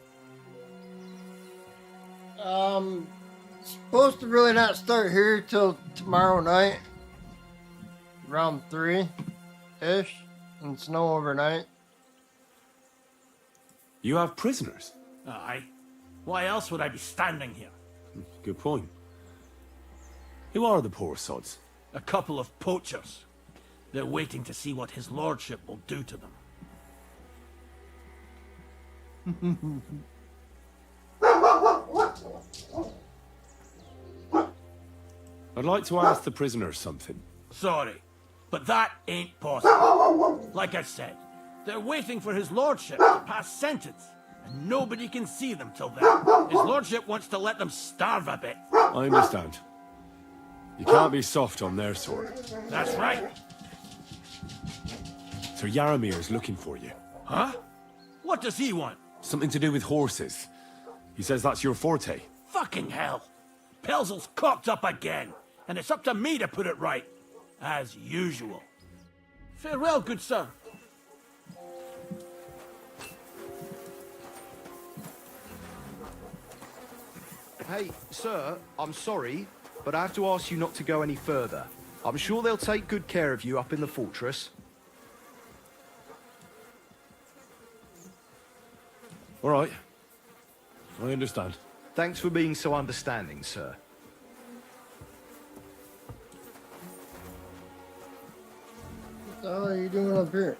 A: Supposed to really not start here till tomorrow night. Around 3-ish. And snow overnight.
H: You have prisoners?
B: Aye. Why else would I be standing here?
H: Good point. Who are the poor sods?
B: A couple of poachers. They're waiting to see what his lordship will do to them.
H: I'd like to ask the prisoners something.
B: Sorry, but that ain't possible. Like I said, they're waiting for his lordship to pass sentence, and nobody can see them till then. His lordship wants to let them starve a bit.
H: I understand. You can't be soft on their sort.
B: That's right.
H: Sir Yaramir's looking for you.
B: Huh? What does he want?
H: Something to do with horses. He says that's your forte.
B: Fucking hell. Pelzel's cocked up again, and it's up to me to put it right. As usual. Farewell, good sir.
I: Hey, sir, I'm sorry, but I have to ask you not to go any further. I'm sure they'll take good care of you up in the fortress.
H: All right. I understand.
I: Thanks for being so understanding, sir.
A: What the hell are you doing up here?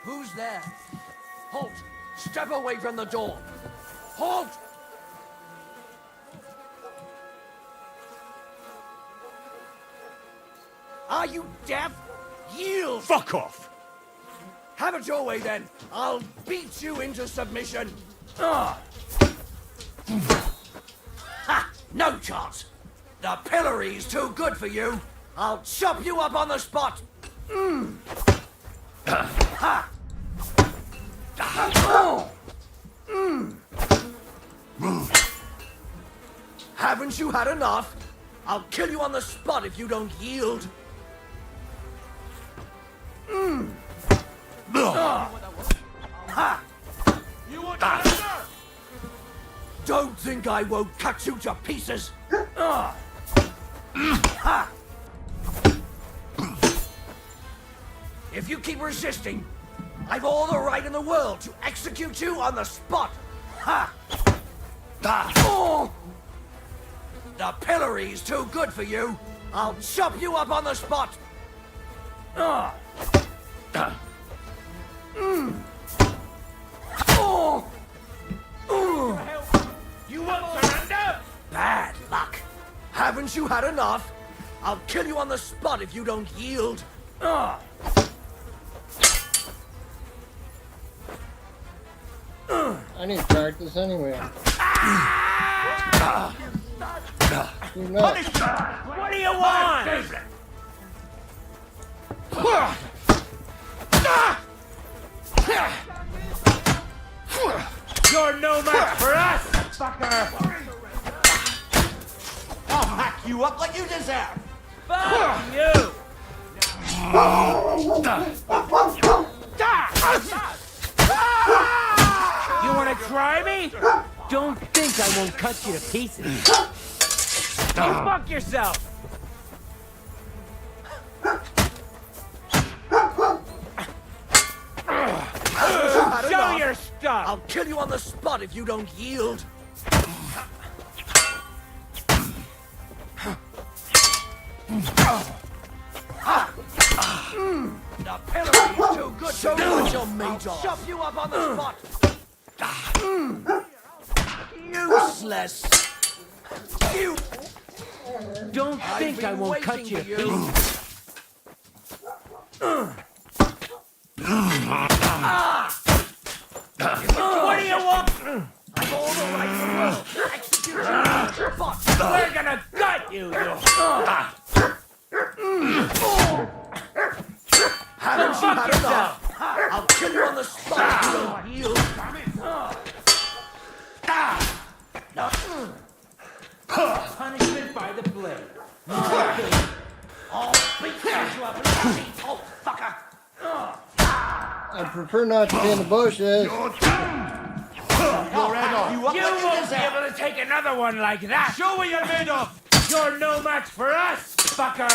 L: Who's there? Halt! Step away from the door! Halt! Are you deaf? Yield!
H: Fuck off!
L: Have it your way then. I'll beat you into submission. Ha! No chance. The pillory's too good for you. I'll chop you up on the spot. Ha! Haven't you had enough? I'll kill you on the spot if you don't yield. Ha!
B: You want to
L: Don't think I won't cut you to pieces. If you keep resisting, I've all the right in the world to execute you on the spot. Ha! Oh! The pillory's too good for you. I'll chop you up on the spot. Oh!
K: You won't surrender?
L: Bad luck. Haven't you had enough? I'll kill you on the spot if you don't yield.
A: I need practice anyway.
K: What do you want? You're no match for us, fucker!
L: I'll hack you up like you deserve.
K: Fuck you! You wanna try me?
B: Don't think I won't cut you to pieces.
K: Go fuck yourself! Show your stuff!
L: I'll kill you on the spot if you don't yield. The pillory's too good. Show me what you're made of. I'll chop you up on the spot. Useless. You.
B: Don't think I won't cut you to pieces.
K: What do you want?
L: I'm all the right in the world. Execute you on the spot.
K: We're gonna gut you,
L: Haven't you had enough? I'll kill you on the spot if you don't yield.
B: Punishment by the blade.
L: I'll beat you up in the seat, old fucker.
A: I prefer not to be in the bushes.
K: You won't be able to take another one like that! Show what you're made of! You're no match for us, fucker!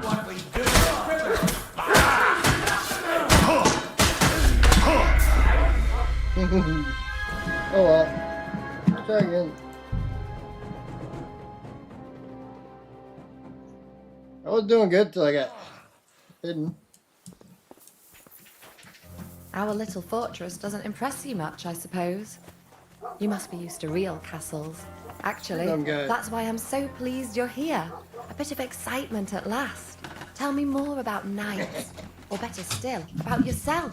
L: What we do
A: Oh well. Let's try again. I was doing good till I got hidden.
R: Our little fortress doesn't impress you much, I suppose. You must be used to real castles. Actually,
A: I'm good.
R: that's why I'm so pleased you're here. A bit of excitement at last. Tell me more about knights. Or better still, about yourself.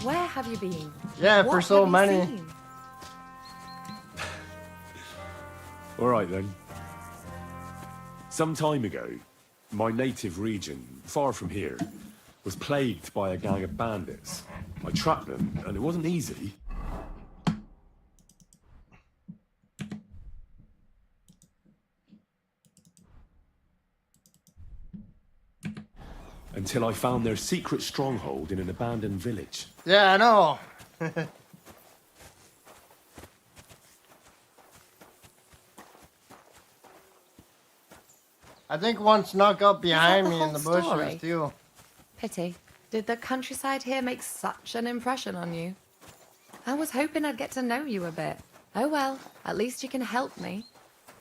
R: Where have you been?
A: Yeah,
R: What
A: for so
R: have you
A: many.
R: seen?
H: All right then. Some time ago, my native region, far from here, was plagued by a gang of bandits. I trapped them, and it wasn't easy. Until I found their secret stronghold in an abandoned village.
A: Yeah, I know. I think one snuck up behind
R: the
A: me in the
R: whole
A: bushes
R: story?
A: too.
R: Pity. Did the countryside here make such an impression on you? I was hoping I'd get to know you a bit. Oh well, at least you can help me.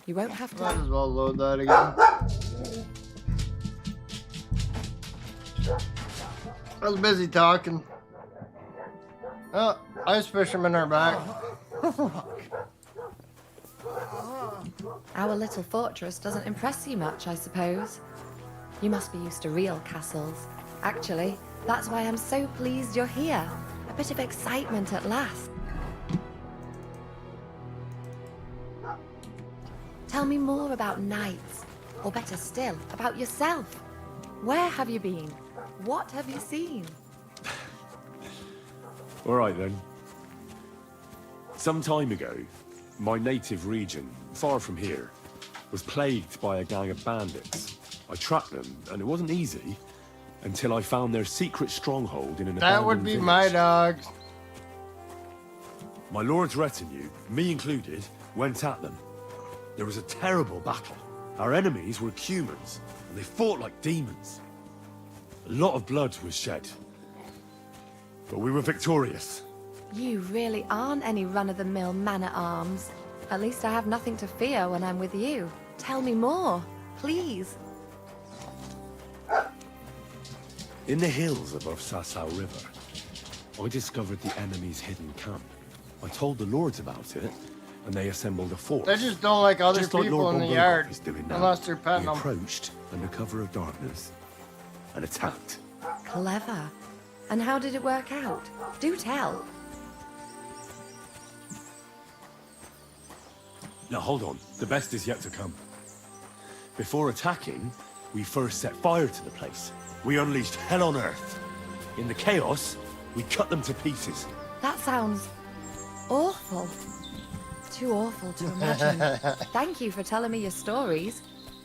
R: You won't have to...
A: Might as well load that again. I was busy talking. Oh, ice fishermen are back.
R: Our little fortress doesn't impress you much, I suppose. You must be used to real castles. Actually, that's why I'm so pleased you're here. A bit of excitement at last. Tell me more about knights. Or better still, about yourself. Where have you been? What have you seen?
H: All right then. Some time ago, my native region, far from here, was plagued by a gang of bandits. I trapped them, and it wasn't easy, until I found their secret stronghold in an
A: That
H: abandoned
A: would be
H: village.
A: my dogs.
H: My lord's retinue, me included, went at them. There was a terrible battle. Our enemies were humans, and they fought like demons. A lot of blood was shed. But we were victorious.
R: You really aren't any run-of-the-mill man-at-arms. At least I have nothing to fear when I'm with you. Tell me more, please.
H: In the hills above Sasau River, I discovered the enemy's hidden camp. I told the lords about it, and they assembled a force.
A: They just don't like other
H: Just like
A: people
H: Lord
A: in the
H: Von
A: yard,
H: Bogarth is doing now.
A: unless they're petting
H: We
A: them.
H: approached under cover of darkness and attacked.
R: Clever. And how did it work out? Do tell.
H: Now hold on, the best is yet to come. Before attacking, we first set fire to the place. We unleashed hell on earth. In the chaos, we cut them to pieces.
R: That sounds awful. Too awful to imagine. Thank you for telling me your stories.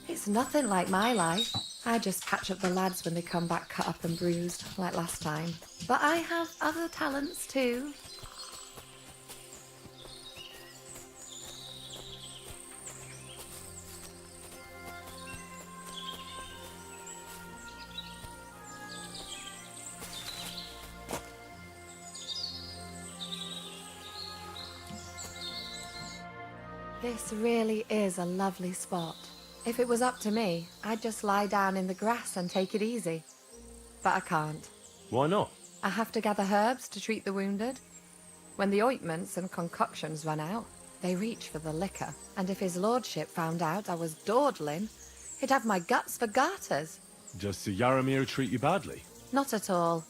R: It's nothing like my life. I just patch up the lads when they come back cut up and bruised, like last time. But I have other talents too. This really is a lovely spot. If it was up to me, I'd just lie down in the grass and take it easy. But I can't.
H: Why not?
R: I have to gather herbs to treat the wounded. When the ointments and concoctions run out, they reach for the liquor. And if his lordship found out I was dawdling, he'd have my guts for garters.
H: Does Sir Yaramir treat you badly?
R: Not at all.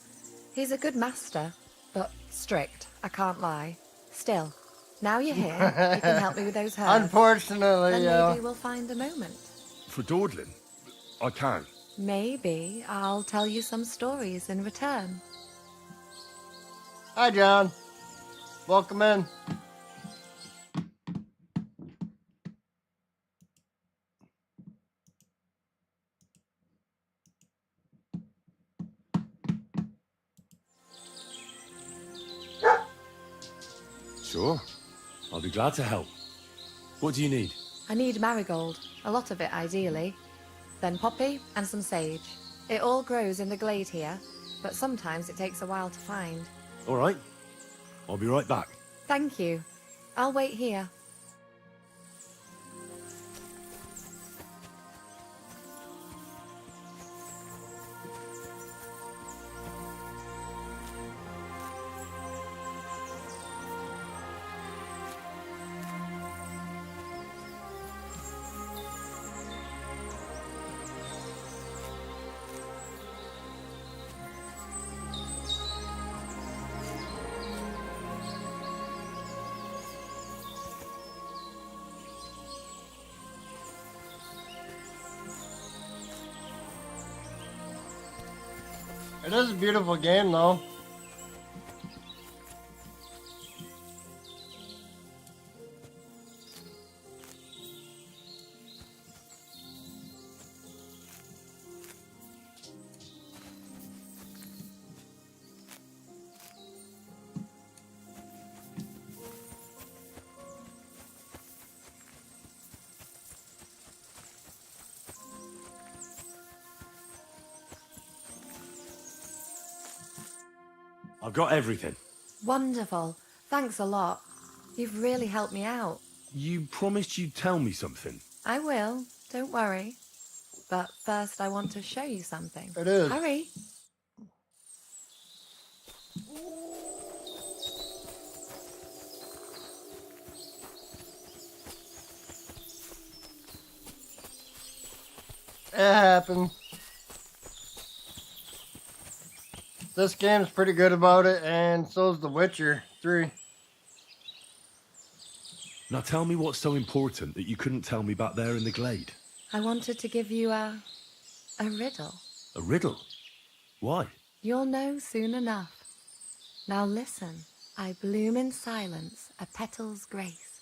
R: He's a good master, but strict, I can't lie. Still, now you're here, you can help me with those herbs.
A: Unfortunately,
R: then maybe we'll find a moment.
H: For dawdling? I can.
R: Maybe I'll tell you some stories in return.
A: Hi, John. Welcome in.
H: Sure. I'll be glad to help. What do you need?
R: I need marigold, a lot of it ideally. Then poppy and some sage. It all grows in the glade here, but sometimes it takes a while to find.
H: All right. I'll be right back.
R: Thank you. I'll wait here.
A: It is a beautiful game, though.
H: I've got everything.
R: Wonderful. Thanks a lot. You've really helped me out.
H: You promised you'd tell me something.
R: I will. Don't worry. But first I want to show you something.
A: It is.
R: Hurry.
A: It happened. This game's pretty good about it, and so's The Witcher 3.
H: Now tell me what's so important that you couldn't tell me back there in the glade.
R: I wanted to give you a riddle.
H: A riddle? Why?
R: You'll know soon enough. Now listen. I bloom in silence, a petal's grace,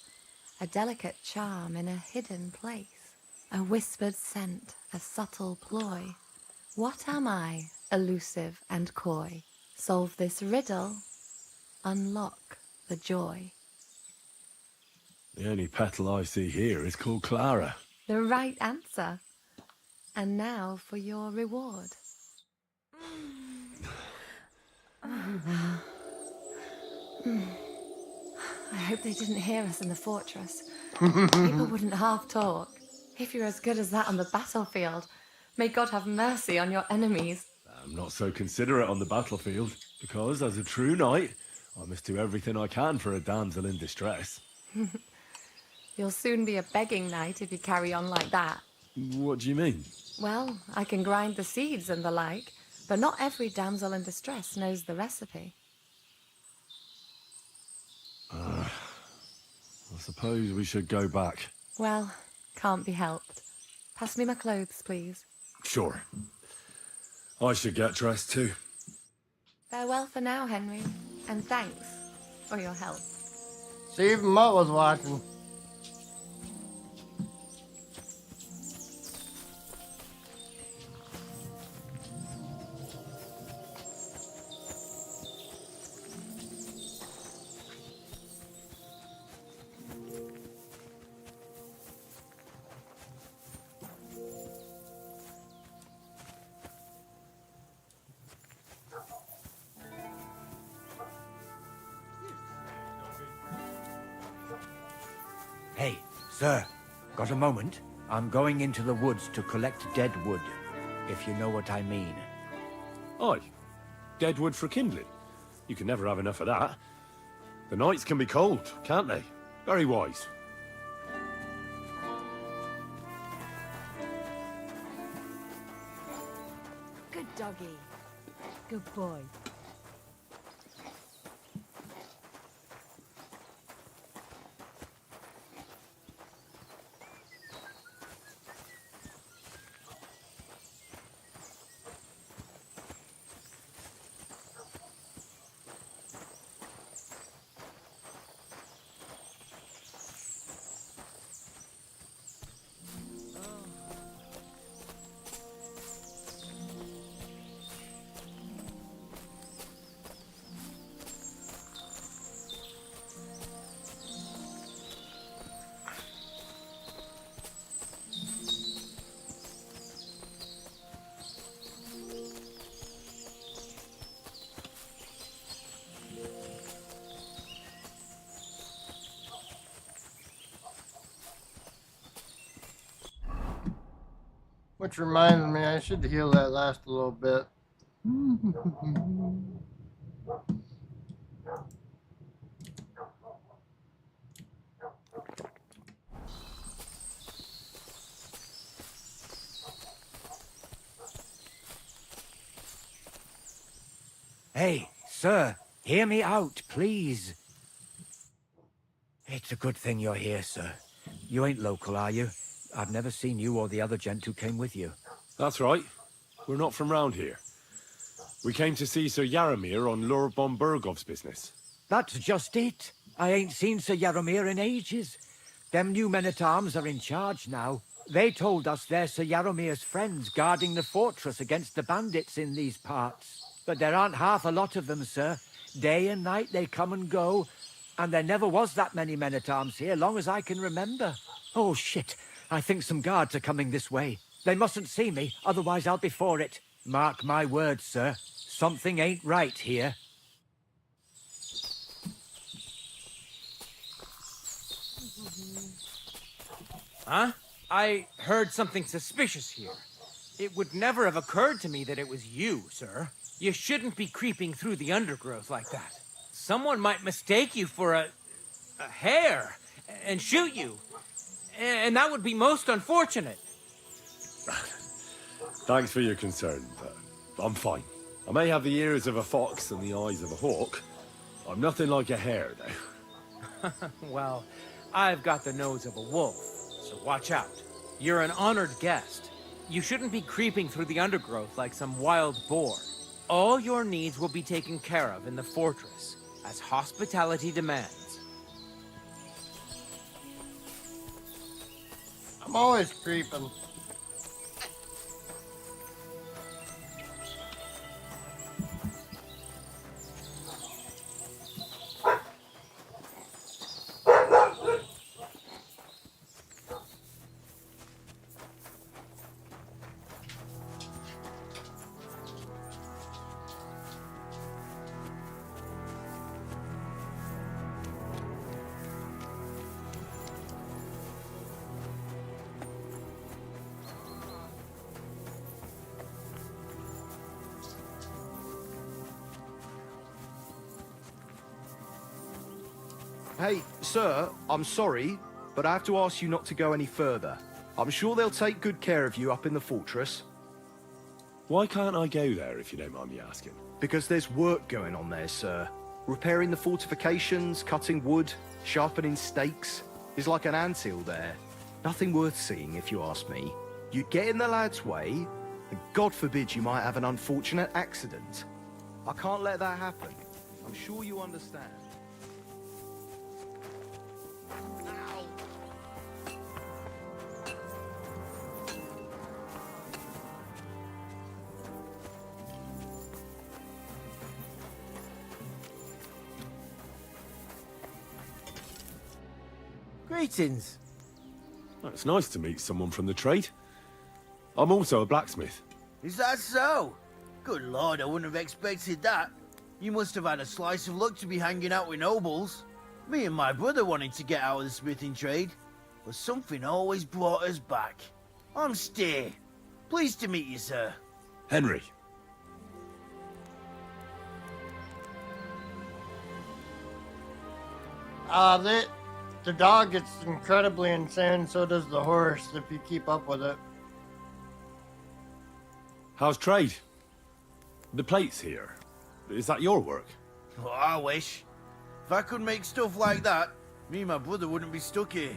R: a delicate charm in a hidden place, a whispered scent, a subtle ploy. What am I, elusive and coy? Solve this riddle, unlock the joy.
P: The only petal I see here is called Clara.
R: The right answer. And now for your reward. I hope they didn't hear us in the fortress. People wouldn't half talk. If you're as good as that on the battlefield, may God have mercy on your enemies.
P: I'm not so considerate on the battlefield, because as a true knight, I must do everything I can for a damsel in distress.
R: You'll soon be a begging knight if you carry on like that.
P: What do you mean?
R: Well, I can grind the seeds and the like, but not every damsel in distress knows the recipe.
P: I suppose we should go back.
R: Well, can't be helped. Pass me my clothes, please.
P: Sure. I should get dressed too.
R: Farewell for now, Henry, and thanks for your help.
A: See, even Mutt was watching.
F: Hey, sir, got a moment? I'm going into the woods to collect dead wood, if you know what I mean.
H: Aye. Dead wood for kindling. You can never have enough of that. The nights can be cold, can't they? Very wise.
R: Good doggy. Good boy.
A: Which reminds me, I should heal that last a little bit.
F: Hey, sir, hear me out, please. It's a good thing you're here, sir. You ain't local, are you? I've never seen you or the other gent who came with you.
H: That's right. We're not from round here. We came to see Sir Yaramir on Lord von Bergov's business.
F: That's just it. I ain't seen Sir Yaramir in ages. Them new men-at-arms are in charge now. They told us they're Sir Yaramir's friends guarding the fortress against the bandits in these parts. But there aren't half a lot of them, sir. Day and night they come and go, and there never was that many men-at-arms here, long as I can remember. Oh, shit. I think some guards are coming this way. They mustn't see me, otherwise I'll be for it. Mark my words, sir. Something ain't right here.
M: Huh? I heard something suspicious here. It would never have occurred to me that it was you, sir. You shouldn't be creeping through the undergrowth like that. Someone might mistake you for a hare and shoot you. And that would be most unfortunate.
H: Thanks for your concern, but I'm fine. I may have the ears of a fox and the eyes of a hawk. I'm nothing like a hare, though.
M: Well, I've got the nose of a wolf, so watch out. You're an honored guest. You shouldn't be creeping through the undergrowth like some wild boar. All your needs will be taken care of in the fortress, as hospitality demands.
A: I'm always creeping.
I: Hey, sir, I'm sorry, but I have to ask you not to go any further. I'm sure they'll take good care of you up in the fortress.
H: Why can't I go there, if you don't mind me asking?
I: Because there's work going on there, sir. Repairing the fortifications, cutting wood, sharpening stakes. There's like an anthill there. Nothing worth seeing, if you ask me. You get in the lad's way, and God forbid you might have an unfortunate accident. I can't let that happen. I'm sure you understand.
E: Greetings.
H: Well, it's nice to meet someone from the trade. I'm also a blacksmith.
E: Is that so? Good lord, I wouldn't have expected that. You must have had a slice of luck to be hanging out with nobles. Me and my brother wanted to get out of the smithing trade, but something always brought us back. I'm Steer. Pleased to meet you, sir.
H: Henry.
A: The dog gets incredibly insane, so does the horse, if you keep up with it.
H: How's trade? The plates here. Is that your work?
E: Oh, I wish. If I could make stuff like that, me and my brother wouldn't be stuck here.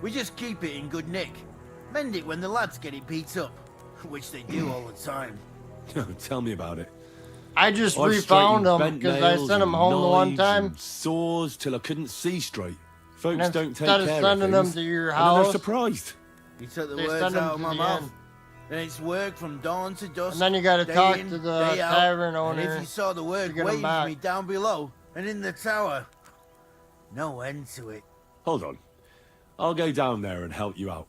E: We just keep it in good nick. Mend it when the lads get it beat up, which they do all the time.
H: Tell me about it.
A: I just
H: I've
A: refound
H: straightened
A: them
H: bent
A: because I
H: nails
A: sent them
H: and
A: home the one
H: knives
A: time.
H: and saws till I couldn't see straight. Folks
A: And
H: don't take
A: instead of
H: care
A: sending
H: of
A: them
H: things,
A: to your
H: and then they're
A: house,
H: surprised.
E: You took the
A: they
E: words
A: send them
E: out of
A: to
E: my
A: the
E: mouth.
A: end.
E: And it's work from dawn to dusk.
A: And then you gotta
E: day
A: talk
E: in,
A: to the
E: day out.
A: tavern
E: And
A: owner
E: if you saw the work
A: to get 'em
E: waiting for
A: back.
E: me down below and in the tower, no end to it.
H: Hold on. I'll go down there and help you out.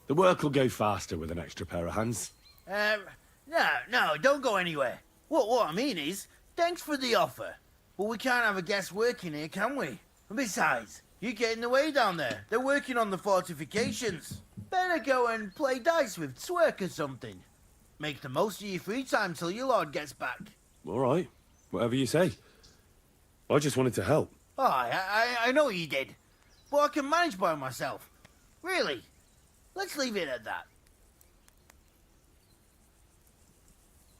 H: The work will go faster with an extra pair of hands.
E: No, don't go anywhere. What I mean is, thanks for the offer. But we can't have a guest working here, can we? And besides, you get in the way down there. They're working on the fortifications. Better go and play dice with Twerk or something. Make the most of your free time till your lord gets back.
H: All right. Whatever you say. I just wanted to help.
E: Oh, I know you did. But I can manage by myself. Really. Let's leave it at that.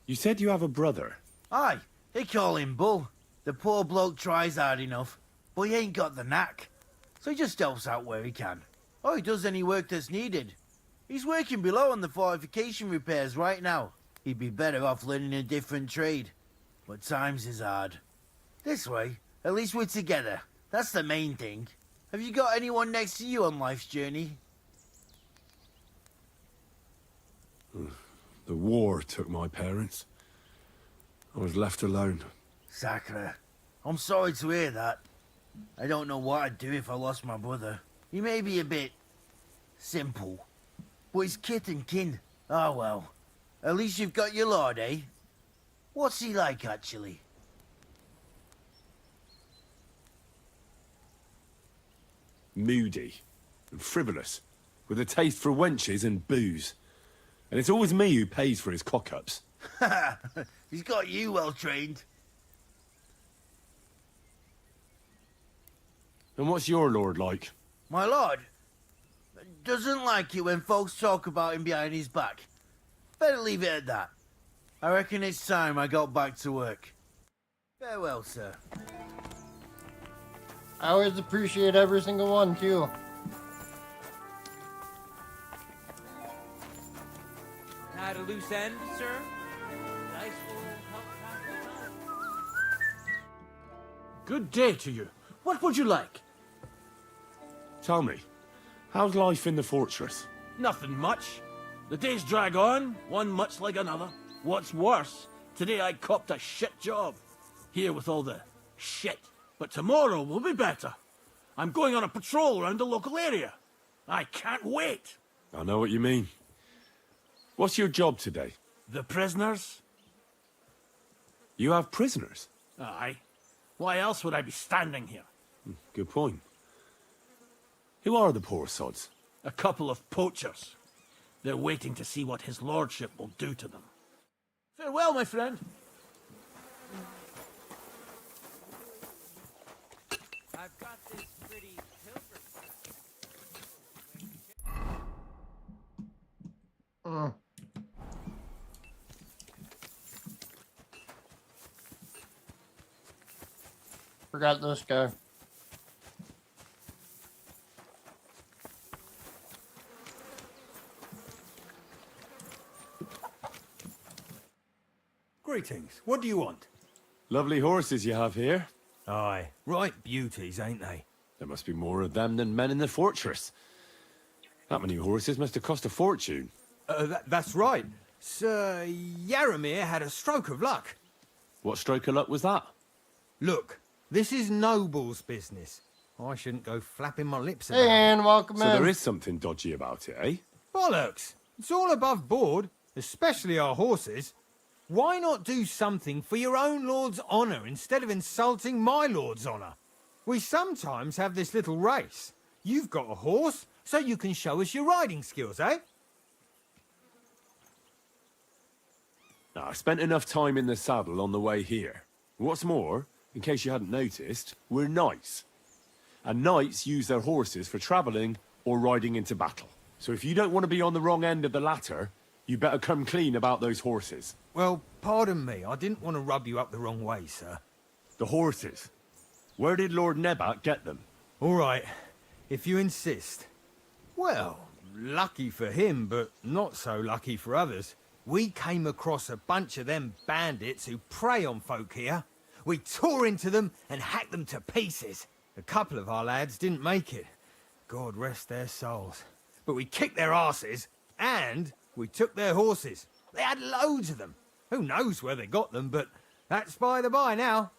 H: You said you have a brother.
E: Aye, they call him Bull. The poor bloke tries hard enough, but he ain't got the knack. So he just helps out where he can. Or he does any work that's needed. He's working below on the fortification repairs right now. He'd be better off learning a different trade. But times is hard. This way, at least we're together. That's the main thing. Have you got anyone next to you on life's journey?
H: The war took my parents. I was left alone.
E: Sacre. I'm sorry to hear that. I don't know what I'd do if I lost my brother. He may be a bit simple, but he's kith and kin. Oh well. At least you've got your lord, eh? What's he like, actually?
H: Moody and frivolous, with a taste for wenches and booze. And it's always me who pays for his cock-ups.
E: He's got you well trained.
H: And what's your lord like?
E: My lord doesn't like it when folks talk about him behind his back. Better leave it at that. I reckon it's time I got back to work. Farewell, sir.
A: I always appreciate every single one, too.
M: At a loose end, sir? Dice will help pass the time.
K: Good day to you. What would you like?
H: Tell me, how's life in the fortress?
L: Nothing much. The days drag on, one much like another. What's worse, today I copped a shit job. Here with all the shit. But tomorrow will be better. I'm going on a patrol around the local area. I can't wait.
H: I know what you mean. What's your job today?
L: The prisoners?
H: You have prisoners?
L: Aye. Why else would I be standing here?
H: Good point. Who are the poor sods?
L: A couple of poachers. They're waiting to see what his lordship will do to them. Farewell, my friend.
M: I've got this pretty pilgrim.
A: Forgot this guy.
D: Greetings. What do you want?
H: Lovely horses you have here.
D: Aye, right beauties, ain't they?
H: There must be more of them than men in the fortress. That many horses must have cost a fortune.
D: That's right. Sir Yaramir had a stroke of luck.
H: What stroke of luck was that?
D: Look, this is Noble's business. I shouldn't go flapping my lips about
A: Hey,
D: it.
A: and welcome
H: So
A: in.
H: there is something dodgy about it, eh?
D: Bollocks! It's all above board, especially our horses. Why not do something for your own lord's honour instead of insulting my lord's honour? We sometimes have this little race. You've got a horse, so you can show us your riding skills, eh?
H: Now, I spent enough time in the saddle on the way here. What's more, in case you hadn't noticed, we're knights. And knights use their horses for travelling or riding into battle. So if you don't want to be on the wrong end of the latter, you better come clean about those horses.
D: Well, pardon me, I didn't want to rub you up the wrong way, sir.
H: The horses? Where did Lord Nebat get them?
D: All right, if you insist. Well, lucky for him, but not so lucky for others. We came across a bunch of them bandits who prey on folk here. We tore into them and hacked them to pieces. A couple of our lads didn't make it. God rest their souls. But we kicked their asses, and we took their horses. They had loads of them. Who knows where they got them, but that's by the by now.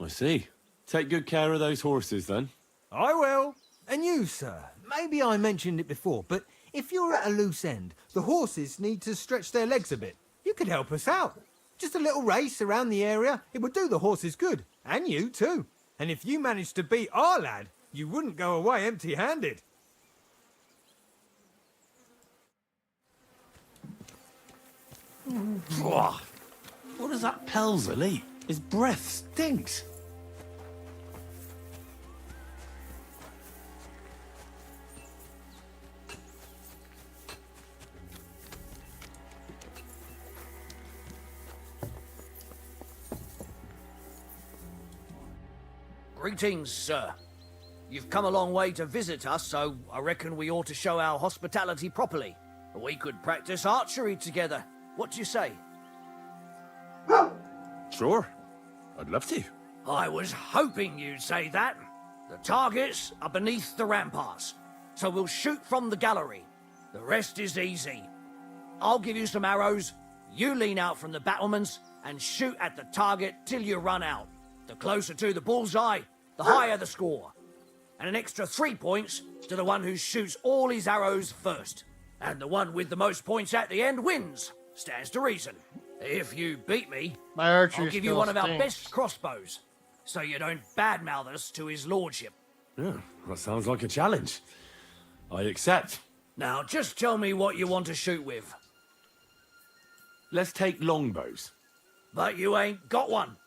H: I see. Take good care of those horses, then.
D: I will. And you, sir. Maybe I mentioned it before, but if you're at a loose end, the horses need to stretch their legs a bit. You could help us out. Just a little race around the area. It would do the horses good. And you, too. And if you managed to beat our lad, you wouldn't go away empty-handed.
P: What does that Pelzer eat? His breath stinks.
L: Greetings, sir. You've come a long way to visit us, so I reckon we ought to show our hospitality properly. We could practice archery together. What do you say?
H: Sure. I'd love to.
L: I was hoping you'd say that. The targets are beneath the ramparts, so we'll shoot from the gallery. The rest is easy. I'll give you some arrows, you lean out from the battlements and shoot at the target till you run out. The closer to the bullseye, the higher the score. And an extra 3 points to the one who shoots all his arrows first. And the one with the most points at the end wins. Stands to reason. If you beat me,
A: My archery
L: I'll give you
A: skill
L: one of our
A: stinks.
L: best crossbows, so you don't badmouth us to his lordship.
H: Yeah, that sounds like a challenge. I accept.
L: Now, just tell me what you want to shoot with.
H: Let's take longbows.
L: But you ain't got one.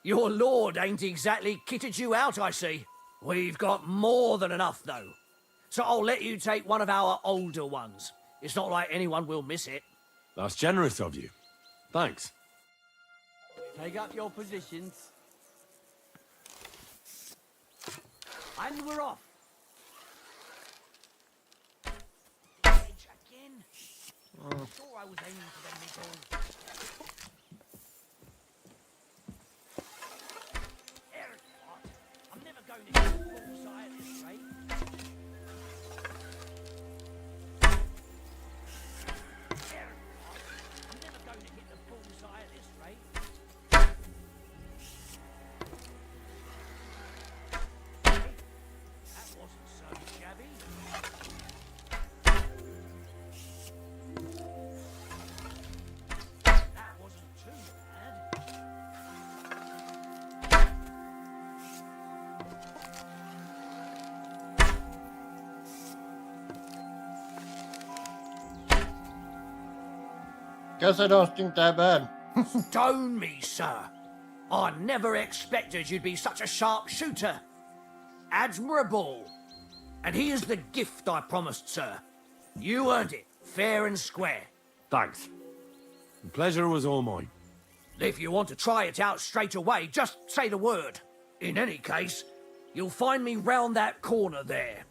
L: Your lord ain't exactly kitted you out, I see. We've got more than enough, though. So I'll let you take one of our older ones. It's not like anyone will miss it.
H: That's generous of you. Thanks.
B: Take up your positions. And we're off.
L: Again. Sure I was aiming for them meatballs. I'm never going to get the bullseye at this rate. I'm never going to hit the bullseye at this rate. That wasn't so shabby. That wasn't too bad.
A: Guess I don't stink that bad.
L: Stone me, sir. I never expected you'd be such a sharp shooter. Admirable. And here's the gift I promised, sir. You earned it, fair and square.
H: Thanks. The pleasure was all mine.
L: If you want to try it out straight away, just say the word. In any case, you'll find me round that corner there.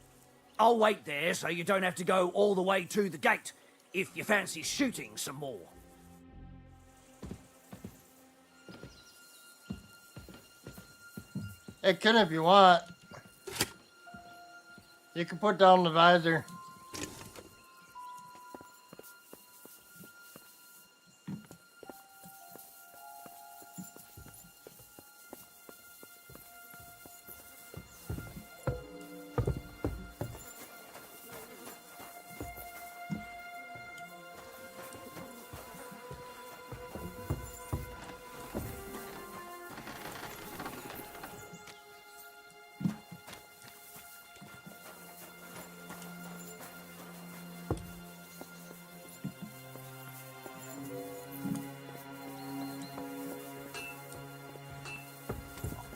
L: I'll wait there so you don't have to go all the way to the gate if you fancy shooting some more.
A: Hey, Ken, if you want, you can put down the visor.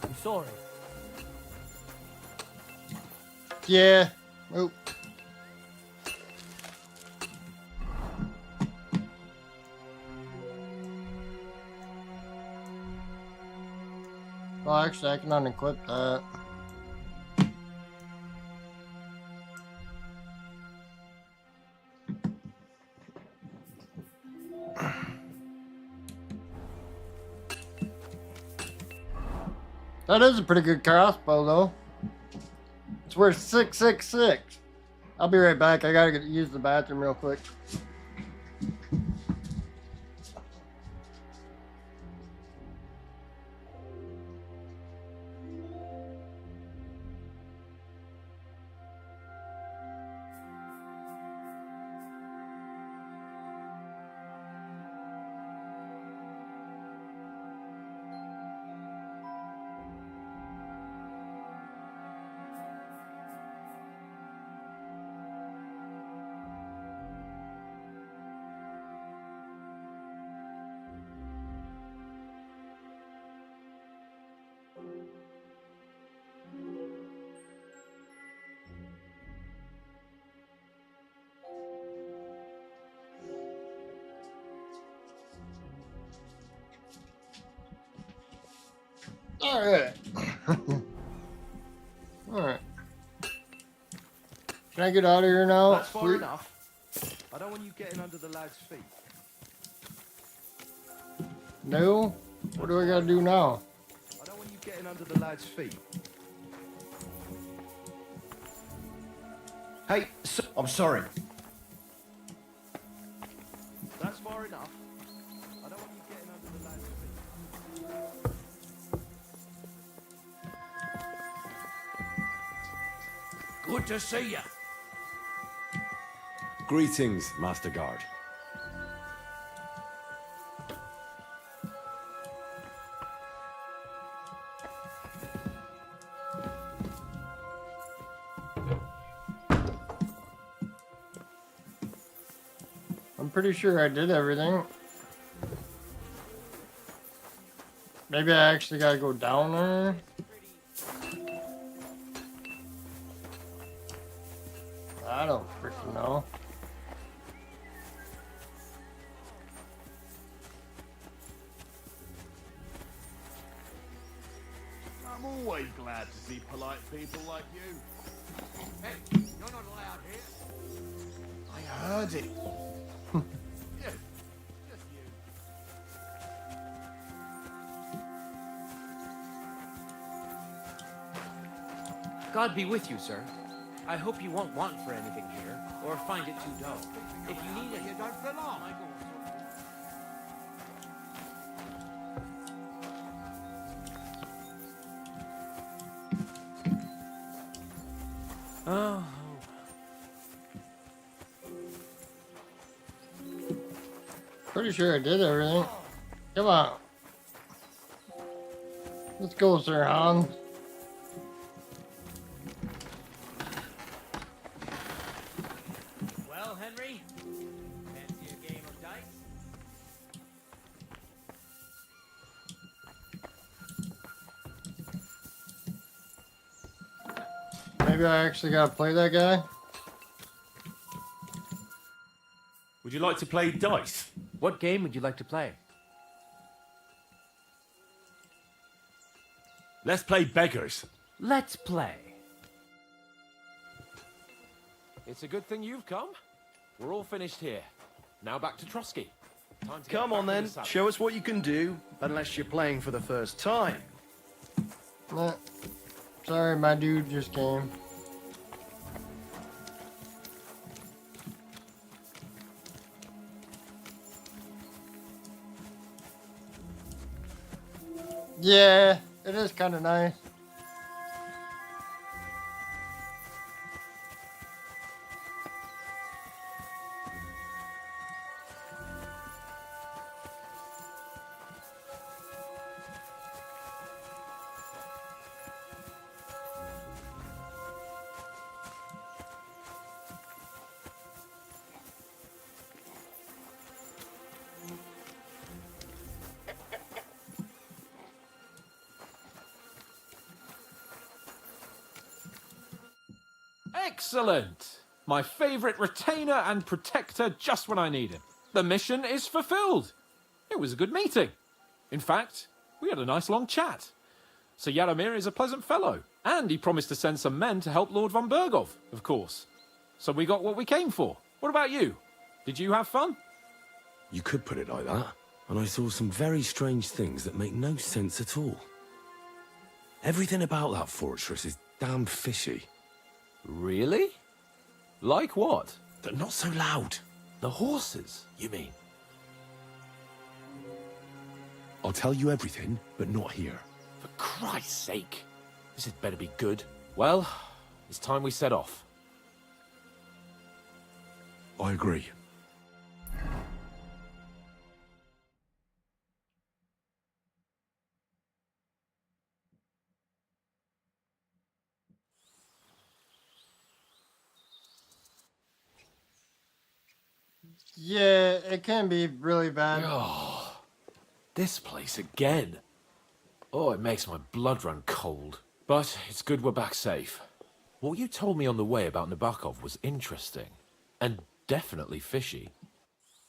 L: I'm sorry.
A: Yeah. Oop. Well, actually, I can unequip that. That is a pretty good crossbow, though. It's worth 666. I'll be right back. I gotta use the bathroom real quick. Alright. Alright. Can I get out of here now?
I: That's far enough. I don't want you getting under the lad's feet.
A: No? What do I gotta do now?
I: I don't want you getting under the lad's feet. Hey, I'm sorry. That's far enough. I don't want you getting under the lad's feet.
L: Good to see you.
H: Greetings, Master Guard.
A: I'm pretty sure I did everything. Maybe I actually gotta go down there. I don't freaking know.
G: I'm always glad to see polite people like you. Hey, you're not allowed here. I heard it. Yeah, just you.
M: God be with you, sir. I hope you won't want for anything here, or find it too dull. If you need it,
G: You don't belong.
M: Oh.
A: Pretty sure I did everything. Come on. Let's go, Sir Hans.
M: Well, Henry, fancy a game of dice?
A: maybe I actually gotta play that guy.
H: Would you like to play dice?
M: What game would you like to play?
H: Let's play beggars.
M: Let's play. It's a good thing you've come. We're all finished here. Now back to Trotsky. Time to
I: Come on then, show us what you can do, unless you're playing for the first time.
A: Nah. Sorry, my dude just came. Yeah, it is kind of nice.
O: Excellent! My favorite retainer and protector just when I need him. The mission is fulfilled. It was a good meeting. In fact, we had a nice long chat. Sir Yaromir is a pleasant fellow, and he promised to send some men to help Lord von Bergov, of course. So we got what we came for. What about you? Did you have fun?
P: You could put it like that. And I saw some very strange things that make no sense at all. Everything about that fortress is damn fishy.
O: Really? Like what?
P: They're not so loud.
O: The horses, you mean?
P: I'll tell you everything, but not here.
O: For Christ's sake. This had better be good. Well, it's time we set off.
P: I agree.
A: Yeah, it can be really bad.
O: Oh, this place again. Oh, it makes my blood run cold. But it's good we're back safe. What you told me on the way about Nabokov was interesting. And definitely fishy.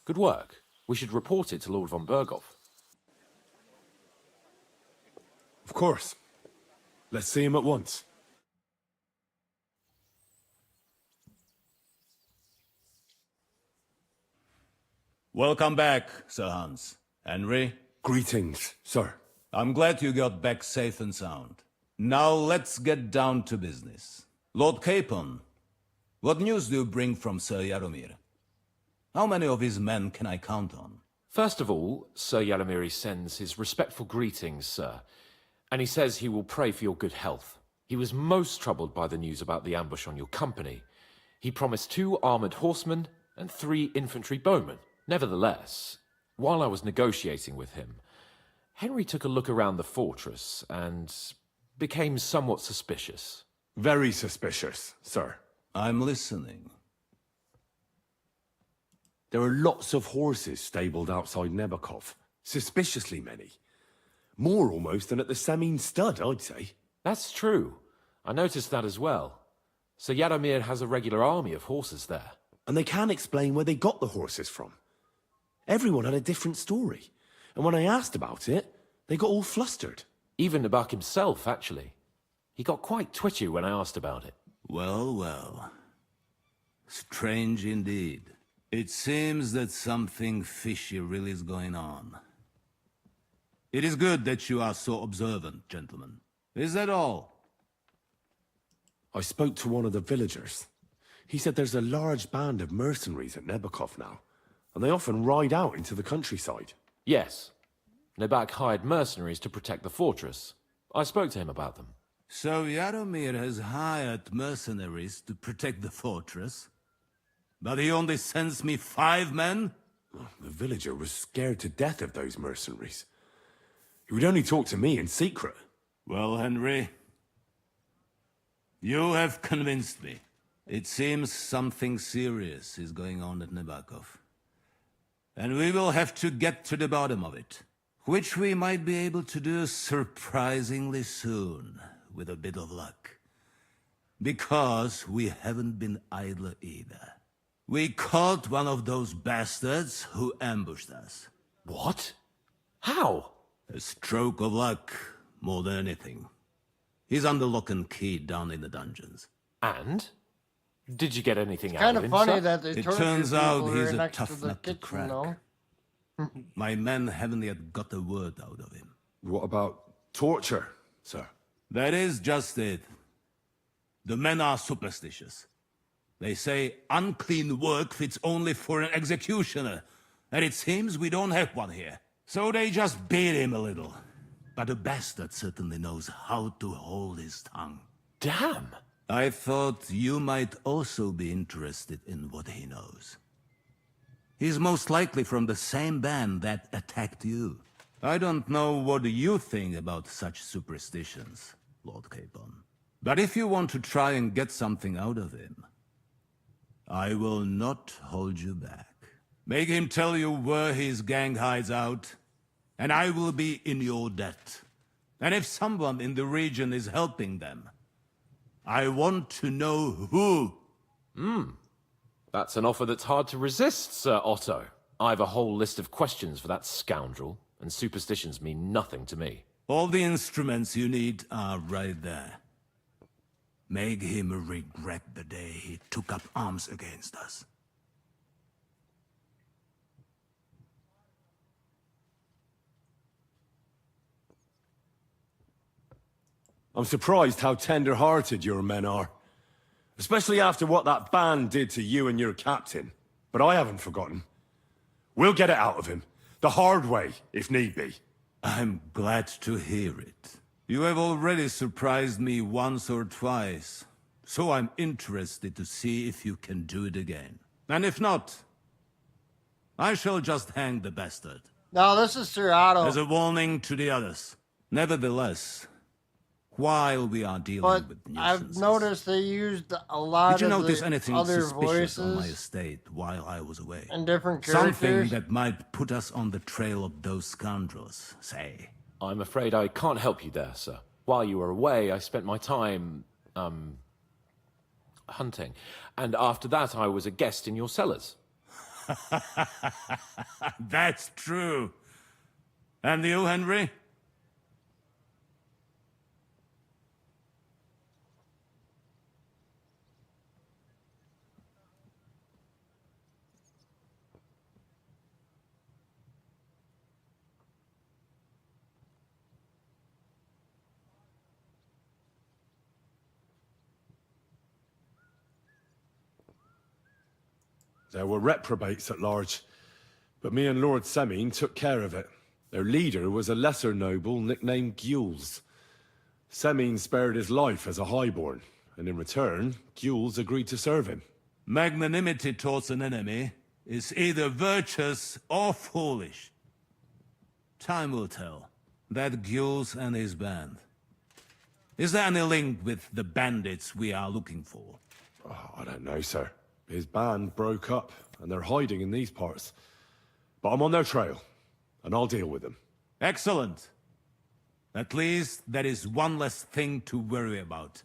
O: Good work. We should report it to Lord von Bergov.
P: Of course. Let's see him at once.
Q: Welcome back, Sir Hans. Henry?
P: Greetings, sir.
Q: I'm glad you got back safe and sound. Now let's get down to business. Lord Capon, what news do you bring from Sir Yaromir? How many of his men can I count on?
O: First of all, Sir Yaromir sends his respectful greetings, sir. And he says he will pray for your good health. He was most troubled by the news about the ambush on your company. He promised 2 armored horsemen and 3 infantry bowmen. Nevertheless, while I was negotiating with him, Henry took a look around the fortress and became somewhat suspicious.
P: Very suspicious, sir.
Q: I'm listening.
P: There are lots of horses stabled outside Nebokov. Suspiciously many. More almost than at the Samin stud, I'd say.
O: That's true. I noticed that as well. Sir Yaromir has a regular army of horses there.
P: And they can't explain where they got the horses from. Everyone had a different story. And when I asked about it, they got all flustered.
O: Even Nabok himself, actually. He got quite twitchy when I asked about it.
Q: Well, well. Strange indeed. It seems that something fishy really is going on. It is good that you are so observant, gentlemen. Is that all?
P: I spoke to one of the villagers. He said there's a large band of mercenaries at Nebokov now, and they often ride out into the countryside.
O: Yes. Nebak hired mercenaries to protect the fortress. I spoke to him about them.
Q: So Yaromir has hired mercenaries to protect the fortress? But he only sends me 5 men?
P: The villager was scared to death of those mercenaries. He would only talk to me in secret.
Q: Well, Henry, you have convinced me. It seems something serious is going on at Nabokov. And we will have to get to the bottom of it. Which we might be able to do surprisingly soon, with a bit of luck. Because we haven't been idle either. We caught one of those bastards who ambushed us.
O: What? How?
Q: A stroke of luck, more than anything. He's under lock and key down in the dungeons.
O: And? Did you get anything out
A: Kind
O: of
A: of
O: him,
A: funny
O: sir?
A: that they
Q: It
A: torture
Q: turns
A: people
Q: out he's
A: right
Q: a
A: next to
Q: tough
A: the
Q: nut to
A: kitchen,
Q: crack.
A: though.
Q: My men haven't yet got a word out of him.
H: What about torture, sir?
Q: That is just it. The men are superstitious. They say unclean work fits only for an executioner, and it seems we don't have one here. So they just beat him a little. But the bastard certainly knows how to hold his tongue.
O: Damn!
Q: I thought you might also be interested in what he knows. He's most likely from the same band that attacked you. I don't know what you think about such superstitions, Lord Capon. But if you want to try and get something out of him, I will not hold you back. Make him tell you where his gang hides out, and I will be in your debt. And if someone in the region is helping them, I want to know who.
O: That's an offer that's hard to resist, Sir Otto. I have a whole list of questions for that scoundrel, and superstitions mean nothing to me.
Q: All the instruments you need are right there. Make him regret the day he took up arms against us.
H: I'm surprised how tender-hearted your men are. Especially after what that band did to you and your captain. But I haven't forgotten. We'll get it out of him. The hard way, if need be.
Q: I'm glad to hear it. You have already surprised me once or twice, so I'm interested to see if you can do it again. And if not, I shall just hang the bastard.
A: No, this is Sir Otto.
Q: As a warning to the others. Nevertheless, while we are dealing
A: But
Q: with
A: I've
Q: nuisances,
A: noticed they used a lot
Q: did you
A: of
Q: notice
A: the
Q: anything
A: other
Q: suspicious on my
A: voices
Q: estate while I was away?
A: and different
Q: Something
A: characters.
Q: that might put us on the trail of those scoundrels, say.
O: I'm afraid I can't help you there, sir. While you were away, I spent my time, hunting. And after that, I was a guest in your cellars.
Q: That's true. And you, Henry?
H: There were reprobates at large, but me and Lord Semine took care of it. Their leader was a lesser noble nicknamed Gules. Semine spared his life as a highborn, and in return, Gules agreed to serve him.
Q: Magnanimity towards an enemy is either virtuous or foolish. Time will tell. That Gules and his band. Is there any link with the bandits we are looking for?
H: Oh, I don't know, sir. His band broke up, and they're hiding in these parts. But I'm on their trail, and I'll deal with them.
Q: Excellent. At least there is one less thing to worry about.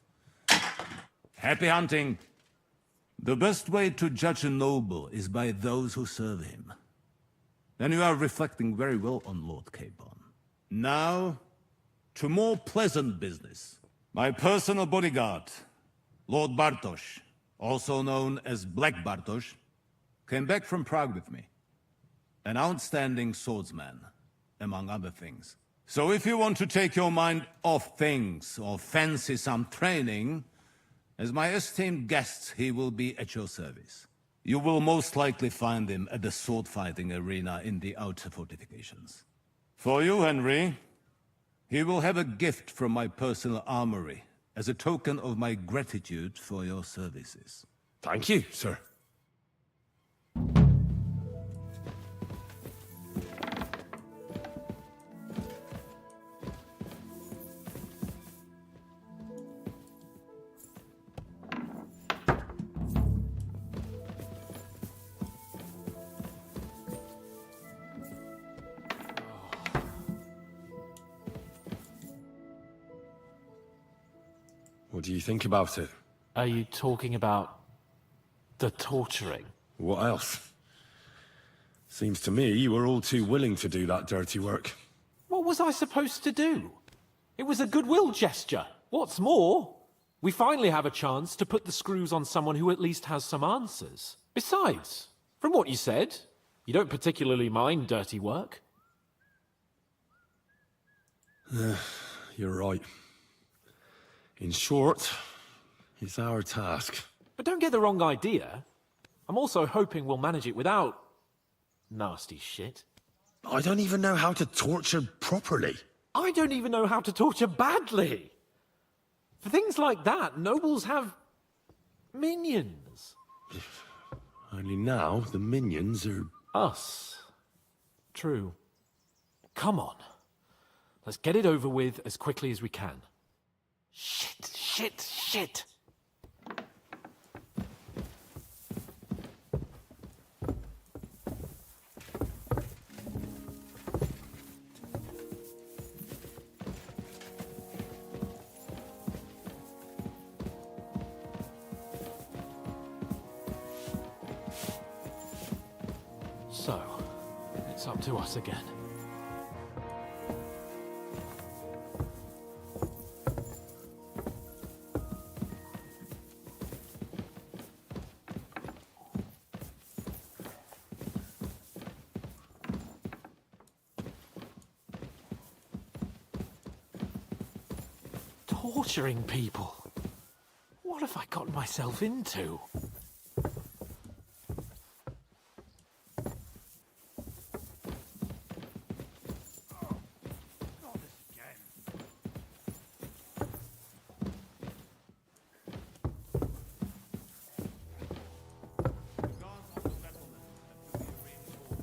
Q: Happy hunting. The best way to judge a noble is by those who serve him. And you are reflecting very well on Lord Capon. Now, to more pleasant business. My personal bodyguard, Lord Bartosz, also known as Black Bartosz, came back from Prague with me. An outstanding swordsman, among other things. So if you want to take your mind off things or fancy some training, as my esteemed guest, he will be at your service. You will most likely find him at the sword-fighting arena in the outer fortifications. For you, Henry, he will have a gift from my personal armory as a token of my gratitude for your services.
H: Thank you, sir. What do you think about it?
O: Are you talking about the torturing?
H: What else? Seems to me you were all too willing to do that dirty work.
O: What was I supposed to do? It was a goodwill gesture. What's more, we finally have a chance to put the screws on someone who at least has some answers. Besides, from what you said, you don't particularly mind dirty work.
H: You're right. In short, it's our task.
O: But don't get the wrong idea. I'm also hoping we'll manage it without nasty shit.
H: I don't even know how to torture properly.
O: I don't even know how to torture badly. For things like that, nobles have minions.
H: Only now the minions are...
O: Us. True. Come on. Let's get it over with as quickly as we can. Shit. So, it's up to us again. Torturing people. What have I gotten myself into?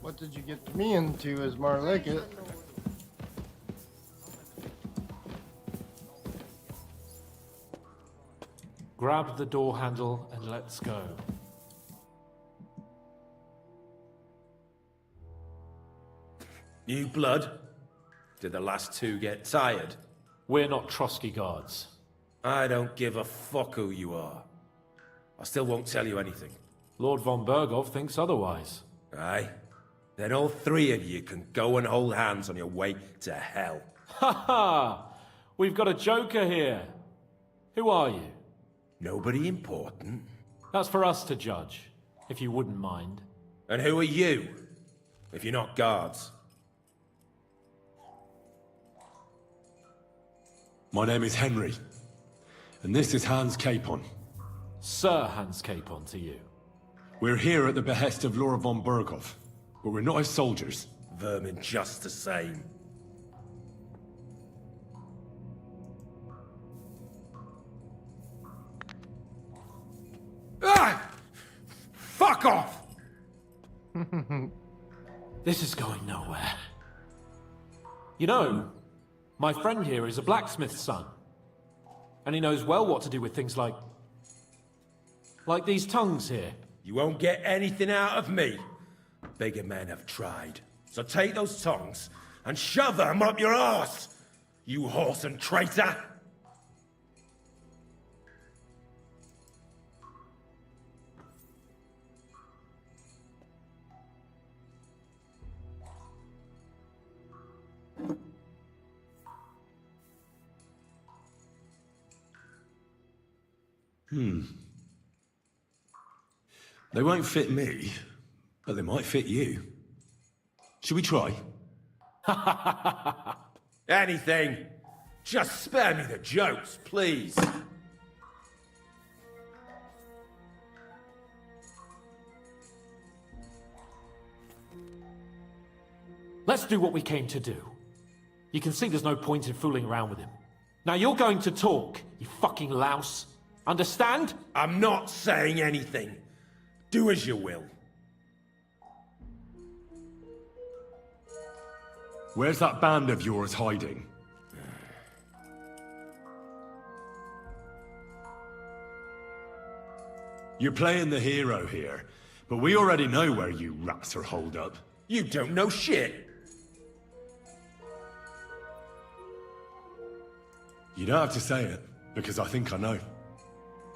A: What did you get me into is more like it.
O: Grab the door handle and let's go.
U: New blood? Did the last two get tired?
O: We're not Trotsky guards.
U: I don't give a fuck who you are. I still won't tell you anything.
O: Lord von Bergov thinks otherwise.
U: Aye? Then all three of you can go and hold hands on your way to hell.
O: Ha ha! We've got a joker here. Who are you?
U: Nobody important.
O: That's for us to judge, if you wouldn't mind.
U: And who are you, if you're not guards?
H: My name is Henry, and this is Hans Capon.
O: Sir Hans Capon to you.
H: We're here at the behest of Laura von Bergov, but we're not his soldiers.
U: Vermin just the same. Ah! Fuck off!
O: This is going nowhere. You know, my friend here is a blacksmith's son. And he knows well what to do with things like these tongues here.
U: You won't get anything out of me. Bigger men have tried. So take those tongs and shove them up your arse, you horse and traitor!
H: They won't fit me, but they might fit you. Should we try?
U: Anything. Just spare me the jokes, please.
O: Let's do what we came to do. You can see there's no point in fooling around with him. Now you're going to talk, you fucking louse. Understand?
U: I'm not saying anything. Do as you will.
H: Where's that band of yours hiding? You're playing the hero here, but we already know where you rats are holed up.
U: You don't know shit.
H: You don't have to say it, because I think I know.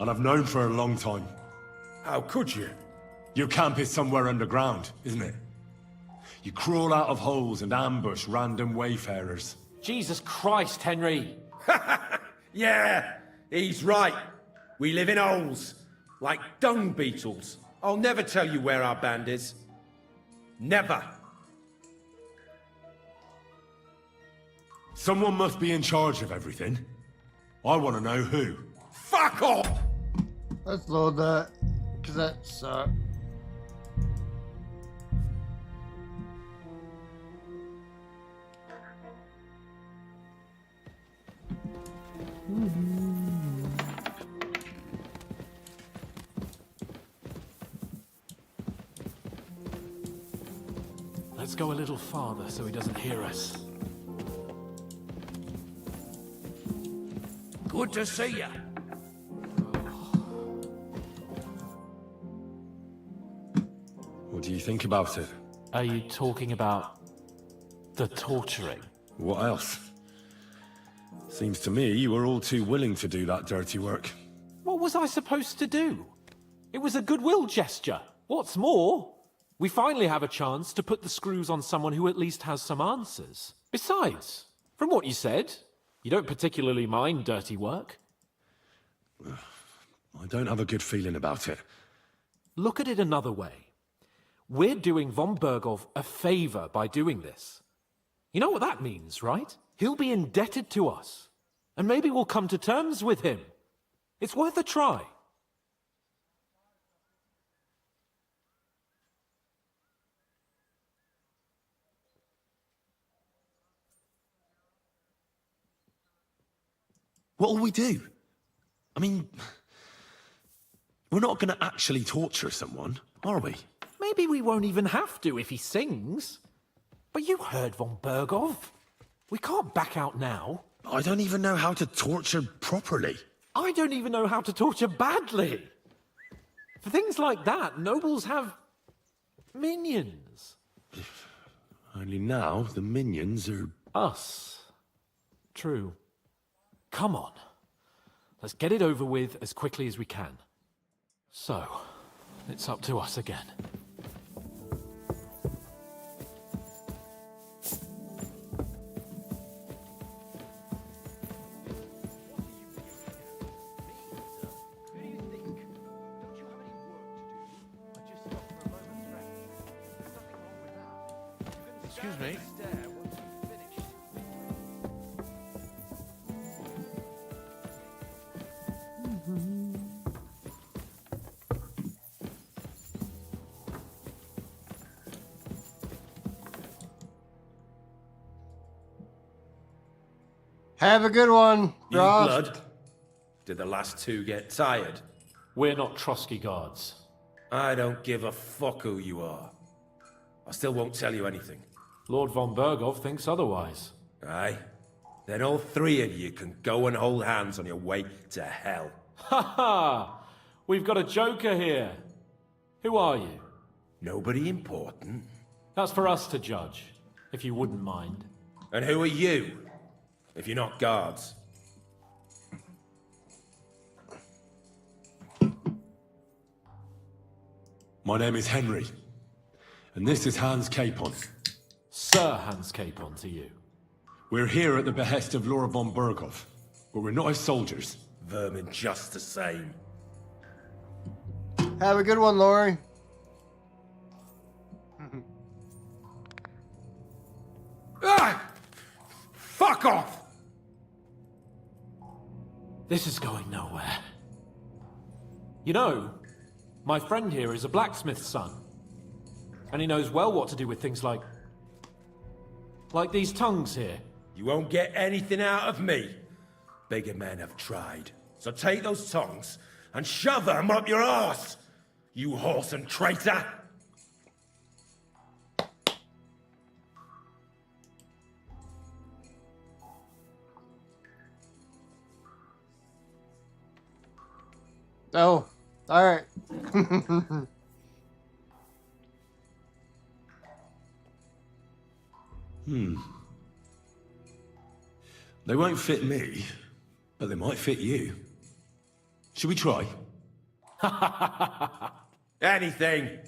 H: And I've known for a long time.
U: How could you?
H: Your camp is somewhere underground, isn't it? You crawl out of holes and ambush random wayfarers.
O: Jesus Christ, Henry!
U: Yeah, he's right. We live in holes, like dung beetles. I'll never tell you where our band is. Never.
H: Someone must be in charge of everything. I want to know who.
U: Fuck off!
A: Let's load that, because that sucks.
O: Let's go a little farther so he doesn't hear us.
L: Good to see you.
H: What do you think about it?
O: Are you talking about the torturing?
H: What else? Seems to me you were all too willing to do that dirty work.
O: What was I supposed to do? It was a goodwill gesture. What's more, we finally have a chance to put the screws on someone who at least has some answers. Besides, from what you said, you don't particularly mind dirty work.
H: I don't have a good feeling about it.
O: Look at it another way. We're doing von Bergov a favor by doing this. You know what that means, right? He'll be indebted to us. And maybe we'll come to terms with him. It's worth a try.
H: What'll we do? I mean, we're not going to actually torture someone, are we?
O: Maybe we won't even have to if he sings. But you heard von Bergov. We can't back out now.
H: I don't even know how to torture properly.
O: I don't even know how to torture badly. For things like that, nobles have minions.
H: Only now the minions are...
O: Us. True. Come on. Let's get it over with as quickly as we can. So, it's up to us again.
U: Excuse me.
A: Have a good one,
U: You
A: Ross.
U: blood? Did the last two get tired?
O: We're not Trotsky guards.
U: I don't give a fuck who you are. I still won't tell you anything.
O: Lord von Bergov thinks otherwise.
U: Aye? Then all three of you can go and hold hands on your way to hell.
O: Ha ha! We've got a joker here. Who are you?
U: Nobody important.
O: That's for us to judge, if you wouldn't mind.
U: And who are you? If you're not guards.
H: My name is Henry. And this is Hans Capon.
O: Sir Hans Capon to you.
H: We're here at the behest of Laura von Bergov, but we're not his soldiers.
U: Vermin just the same.
A: Have a good one, Lori.
U: Ah! Fuck off!
O: This is going nowhere. You know, my friend here is a blacksmith's son. And he knows well what to do with things like these tongues here.
U: You won't get anything out of me. Bigger men have tried. So take those tongs and shove them up your arse, you horse and traitor!
A: Oh, all right.
H: They won't fit me, but they might fit you.
P: Should we try?
U: Anything.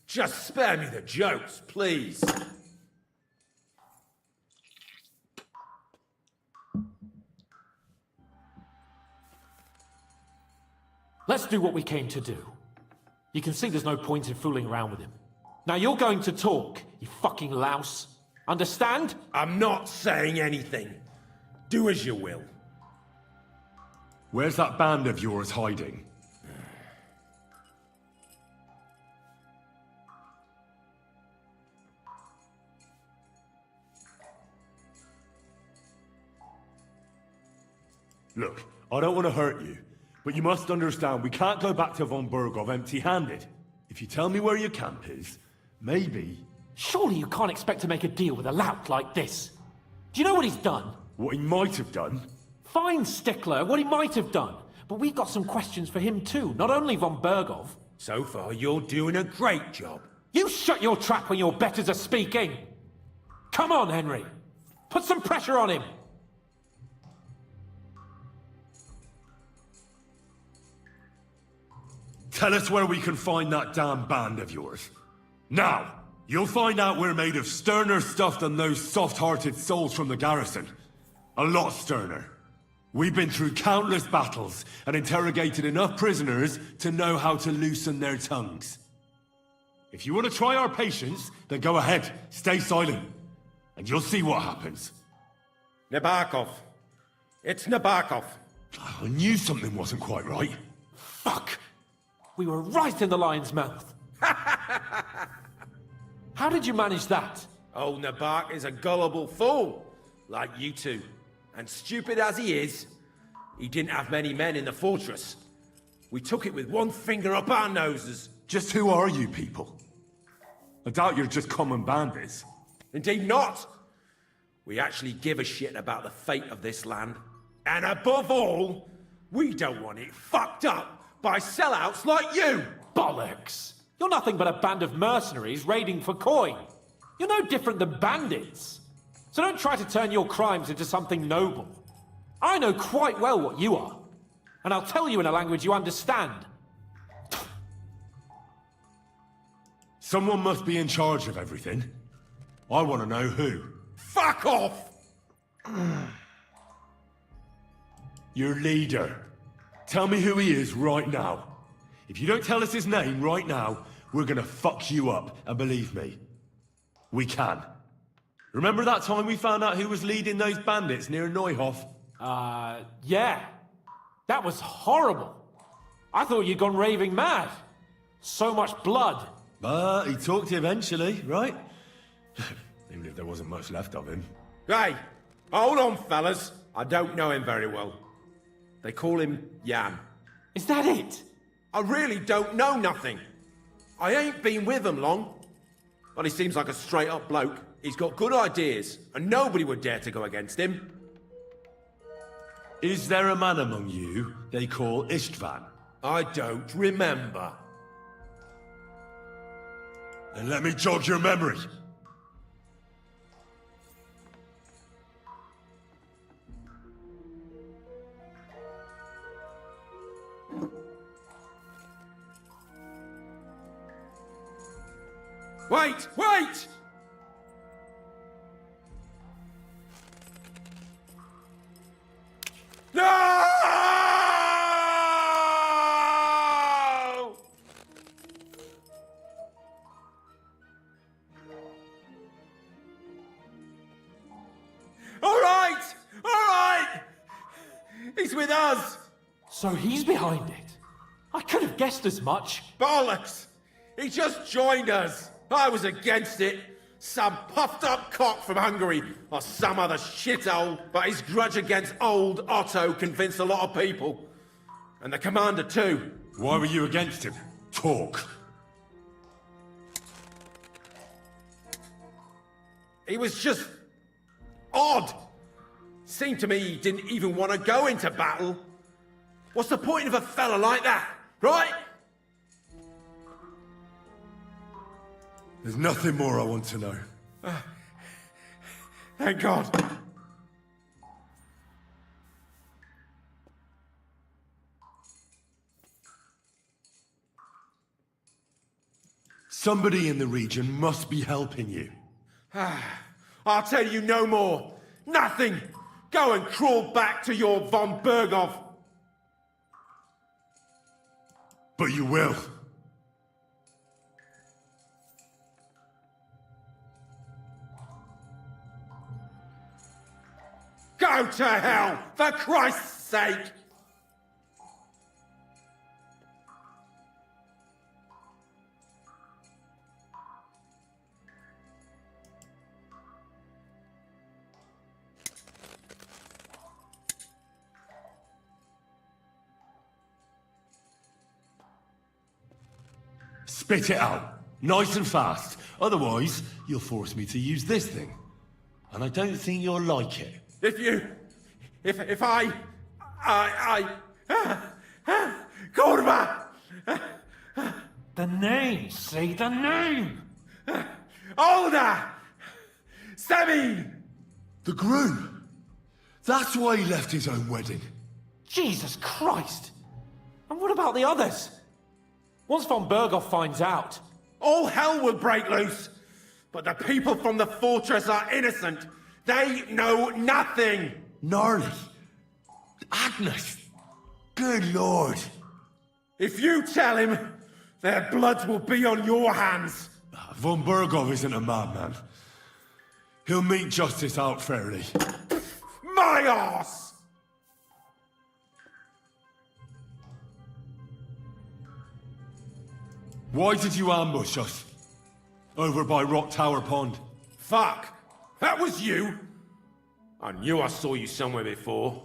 U: Just spare me the jokes, please.
C: Let's do what we came to do. You can see there's no point in fooling around with him. Now you're going to talk, you fucking louse. Understand?
U: I'm not saying anything. Do as you will.
H: Where's that band of yours hiding? Look, I don't want to hurt you, but you must understand we can't go back to von Bergov empty-handed. If you tell me where your camp is, maybe...
C: Surely you can't expect to make a deal with a lout like this. Do you know what he's done?
H: What he might have done?
C: Fine, Stickler, what he might have done. But we've got some questions for him too, not only von Bergov.
U: So far, you're doing a great job.
C: You shut your trap when your betters are speaking! Come on, Henry! Put some pressure on him!
H: Tell us where we can find that damn band of yours. Now, you'll find out we're made of sterner stuff than those soft-hearted souls from the garrison. A lot sterner. We've been through countless battles and interrogated enough prisoners to know how to loosen their tongues. If you want to try our patience, then go ahead, stay silent, and you'll see what happens.
U: Nabokov. It's Nabokov.
H: I knew something wasn't quite right.
C: Fuck! We were right in the lion's mouth. How did you manage that?
U: Old Nabok is a gullible fool, like you two. And stupid as he is, he didn't have many men in the fortress. We took it with one finger up our noses.
H: Just who are you people? I doubt you're just common bandits.
U: Indeed not. We actually give a shit about the fate of this land. And above all, we don't want it fucked up by sellouts like you!
C: Bollocks! You're nothing but a band of mercenaries raiding for coin. You're no different than bandits. So don't try to turn your crimes into something noble. I know quite well what you are. And I'll tell you in a language you understand.
H: Someone must be in charge of everything. I want to know who.
U: Fuck off!
H: Your leader. Tell me who he is right now. If you don't tell us his name right now, we're gonna fuck you up, and believe me, we can. Remember that time we found out who was leading those bandits near Neuhof?
C: Yeah. That was horrible. I thought you'd gone raving mad. So much blood.
H: But he talked eventually, right? Even if there wasn't much left of him.
U: Hey, hold on, fellas. I don't know him very well. They call him Jan.
C: Is that it?
U: I really don't know nothing. I ain't been with him long. But he seems like a straight-up bloke. He's got good ideas, and nobody would dare to go against him.
H: Is there a man among you they call Istvan?
U: I don't remember.
H: Then let me jog your memory.
U: Wait! Wait! No! All right! All right! He's with us!
C: So he's behind it. I could have guessed as much.
U: Bollocks! He just joined us. I was against it. Some puffed up cock from Hungary, or some other shithole, but his grudge against old Otto convinced a lot of people. And the commander too.
H: Why were you against him? Talk.
U: He was just odd. Seemed to me he didn't even want to go into battle. What's the point of a fella like that, right?
H: There's nothing more I want to know.
U: Thank God.
P: Somebody in the region must be helping you.
U: I'll tell you no more. Nothing. Go and crawl back to your von Berghoff.
P: But you will.
U: Go to hell, for Christ's sake!
P: Spit it out, nice and fast. Otherwise, you'll force me to use this thing. And I don't think you'll like it.
U: If I Kurva!
C: The name, say the name!
U: Older! Semin!
P: The groom! That's why he left his own wedding.
C: Jesus Christ! And what about the others? Once von Berghoff finds out...
U: All hell will break loose! But the people from the fortress are innocent! They know nothing!
P: Gnarly! Agnes! Good lord!
U: If you tell him, their blood will be on your hands!
P: Von Berghoff isn't a madman. He'll mete justice out fairly.
U: My arse!
P: Why did you ambush us? Over by Rock Tower Pond.
U: Fuck! That was you! I knew I saw you somewhere before,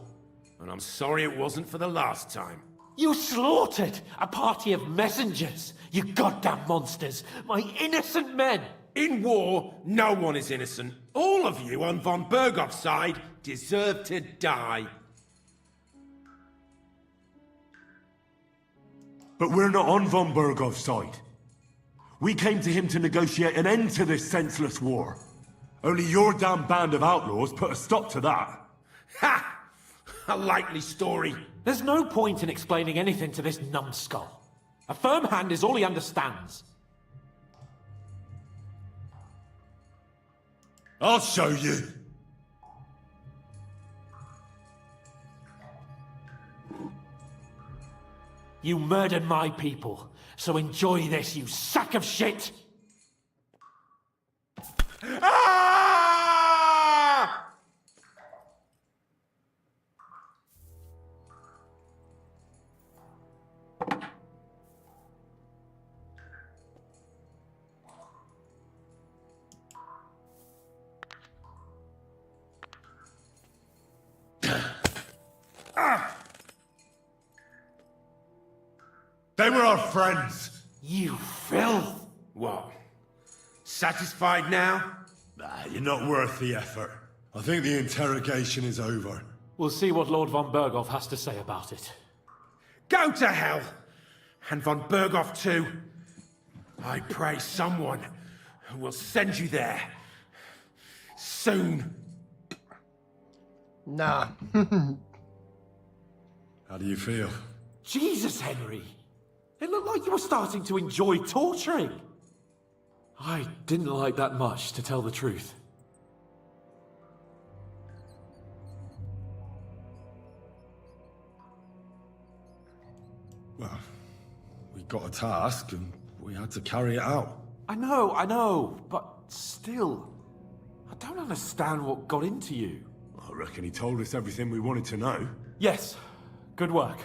U: and I'm sorry it wasn't for the last time.
C: You slaughtered a party of messengers, you goddamn monsters! My innocent men!
U: In war, no one is innocent. All of you on von Berghoff's side deserve to die.
P: But we're not on von Berghoff's side. We came to him to negotiate an end to this senseless war. Only your damn band of outlaws put a stop to that.
U: Ha! A likely story.
C: There's no point in explaining anything to this numbskull. A firm hand is all he understands.
P: I'll show you.
C: You murdered my people, so enjoy this, you sack of shit!
U: Ah!
P: They were our friends.
U: You filth! What? Satisfied now?
P: You're not worth the effort. I think the interrogation is over.
C: We'll see what Lord von Berghoff has to say about it.
U: Go to hell! And von Berghoff too. I pray someone will send you there. Soon.
A: Nah.
P: How do you feel?
C: Jesus, Henry! It looked like you were starting to enjoy torturing. I didn't like that much, to tell the truth.
P: Well, we got a task and we had to carry it out.
C: I know, but still, I don't understand what got into you.
P: I reckon he told us everything we wanted to know.
C: Yes, good work.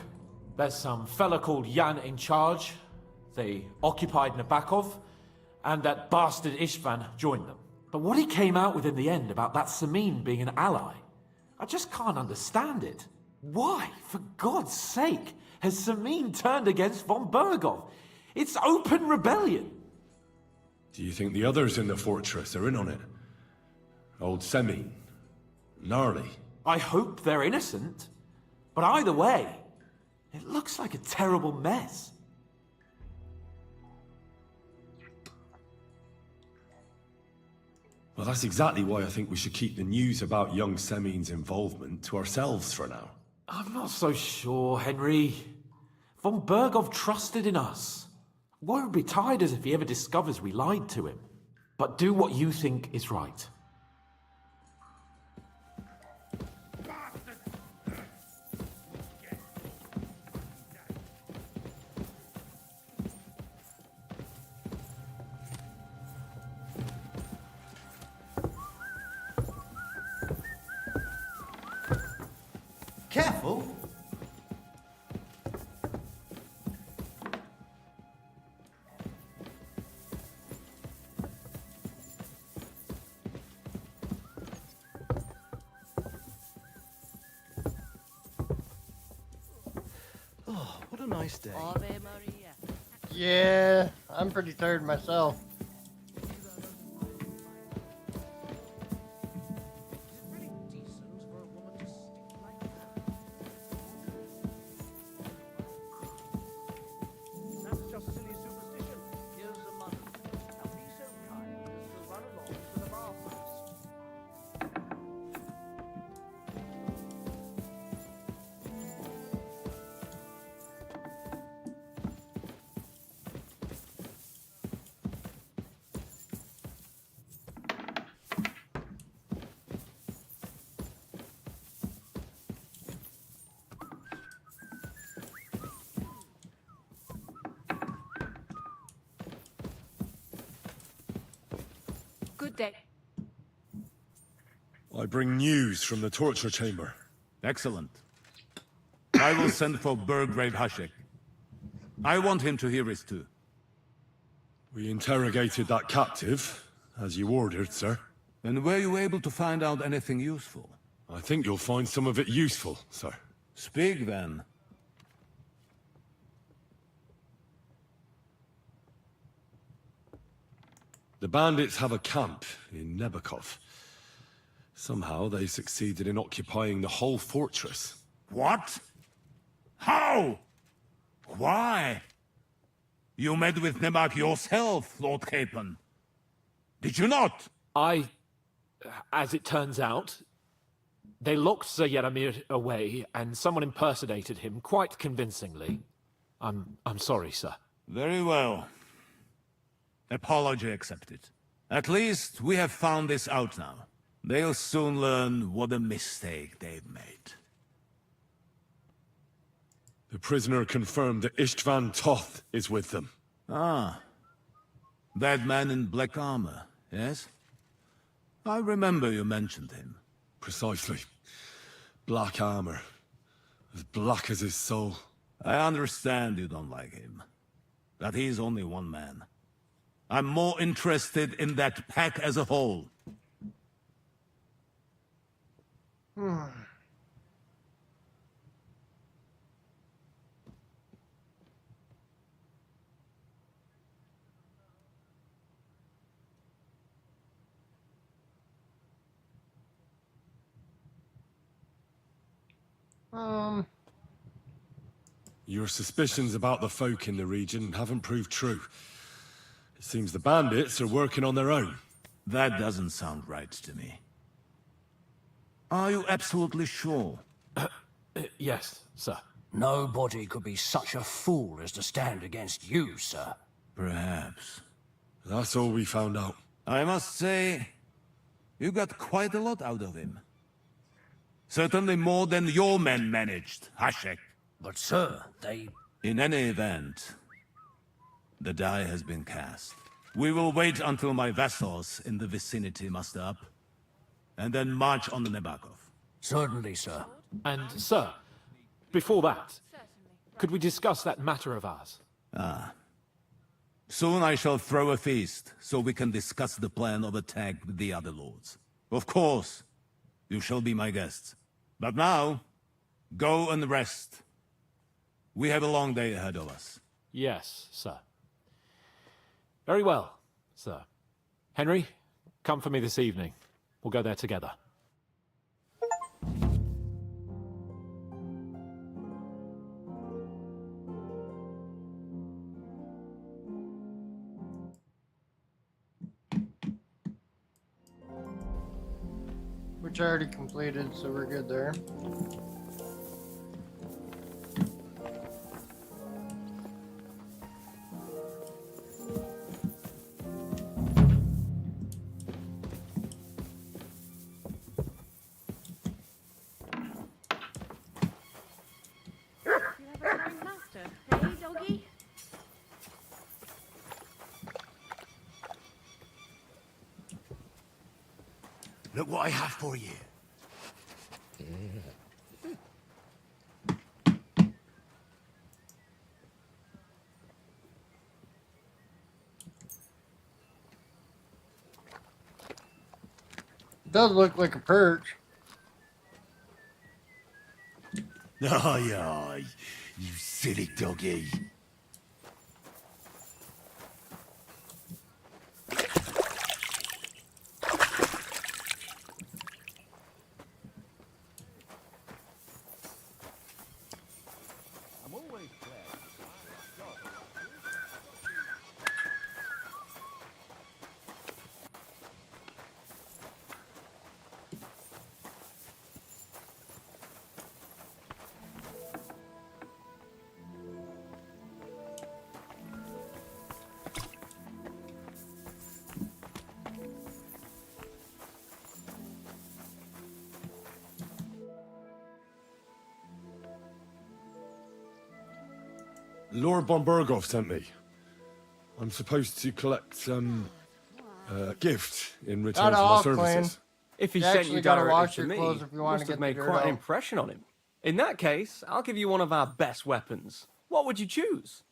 C: There's some fella called Jan in charge. They occupied Nabokov, and that bastard Istvan joined them. But what he came out with in the end about that Samin being an ally, I just can't understand it. Why, for God's sake, has Samin turned against von Berghoff? It's open rebellion.
P: Do you think the others in the fortress are in on it? Old Semin, Gnarly.
C: I hope they're innocent. But either way, it looks like a terrible mess.
P: Well, that's exactly why I think we should keep the news about young Semin's involvement to ourselves for now.
C: I'm not so sure, Henry. Von Berghoff trusted in us. Won't be tired as if he ever discovers we lied to him. But do what you think is right.
E: Careful.
I: Oh, what a nice day.
A: Yeah, I'm pretty tired myself.
R: Good day.
H: I bring news from the torture chamber.
Q: Excellent. I will send for Burgrave Hashek. I want him to hear it too.
H: We interrogated that captive, as you ordered, sir.
Q: And were you able to find out anything useful?
H: I think you'll find some of it useful, sir.
Q: Speak then.
H: The bandits have a camp in Nebakov. Somehow they succeeded in occupying the whole fortress.
Q: What? How? Why? You met with Nebak yourself, Lord Capon. Did you not?
C: As it turns out, they locked Sir Yaramir away, and someone impersonated him quite convincingly. I'm sorry, sir.
Q: Very well. Apology accepted. At least we have found this out now. They'll soon learn what a mistake they've made.
H: The prisoner confirmed that Istvan Toth is with them.
Q: Ah. That man in black armor, yes? I remember you mentioned him.
H: Precisely. Black armor. As black as his soul.
Q: I understand you don't like him. But he's only one man. I'm more interested in that pack as a whole.
H: Your suspicions about the folk in the region haven't proved true. It seems the bandits are working on their own.
Q: That doesn't sound right to me. Are you absolutely sure?
C: Yes, sir.
L: Nobody could be such a fool as to stand against you, sir.
Q: Perhaps.
H: That's all we found out.
Q: I must say, you got quite a lot out of him. Certainly more than your men managed, Hashek.
L: But, sir, they...
Q: In any event, the die has been cast. We will wait until my vassals in the vicinity muster up, and then march on the Nebakov.
L: Certainly, sir.
C: And, sir, before that, could we discuss that matter of ours?
Q: Ah. Soon I shall throw a feast, so we can discuss the plan of attack with the other lords. Of course, you shall be my guests. But now, go and rest. We have a long day ahead of us.
C: Yes, sir. Very well, sir. Henry, come for me this evening. We'll go there together.
A: Which I already completed, so we're good there.
B: Look what I have for you.
A: It does look like a perch.
P: Aye, aye, you silly doggy. Lord Bombergov sent me. I'm supposed to collect a gift in return for my services.
M: If he
A: You
M: sent
A: actually
M: you
A: gotta
M: directly
A: wash
M: to
A: your
M: me,
A: clothes if you wanna
M: must have
A: get
M: made
A: the dirt
M: quite an
A: out.
M: impression on him. In that case, I'll give you one of our best weapons. What would you choose?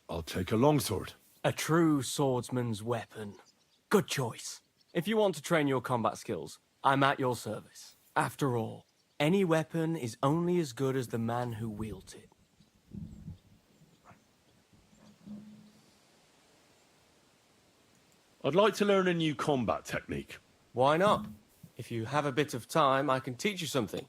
P: I'll take a longsword.
M: A true swordsman's weapon. Good choice. If you want to train your combat skills, I'm at your service. After all, any weapon is only as good as the man who wields it.
H: I'd like to learn a new combat technique.
M: Why not? If you have a bit of time, I can teach you something.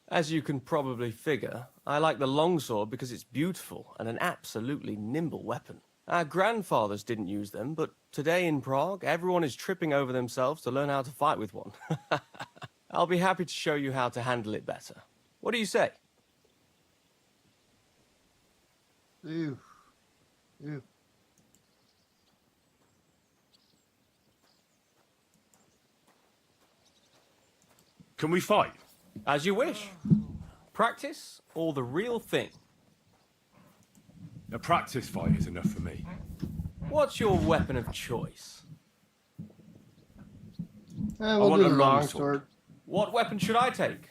M: As you can probably figure, I like the longsword because it's beautiful and an absolutely nimble weapon. Our grandfathers didn't use them, but today in Prague, everyone is tripping over themselves to learn how to fight with one. I'll be happy to show you how to handle it better. What do you say?
A: Ew. Ew.
H: Can we fight?
M: As you wish. Practice or the real thing?
H: A practice fight is enough for me.
M: What's your weapon of choice?
A: We'll
H: want
A: do
H: a
A: the
H: longsword.
M: What weapon should I take?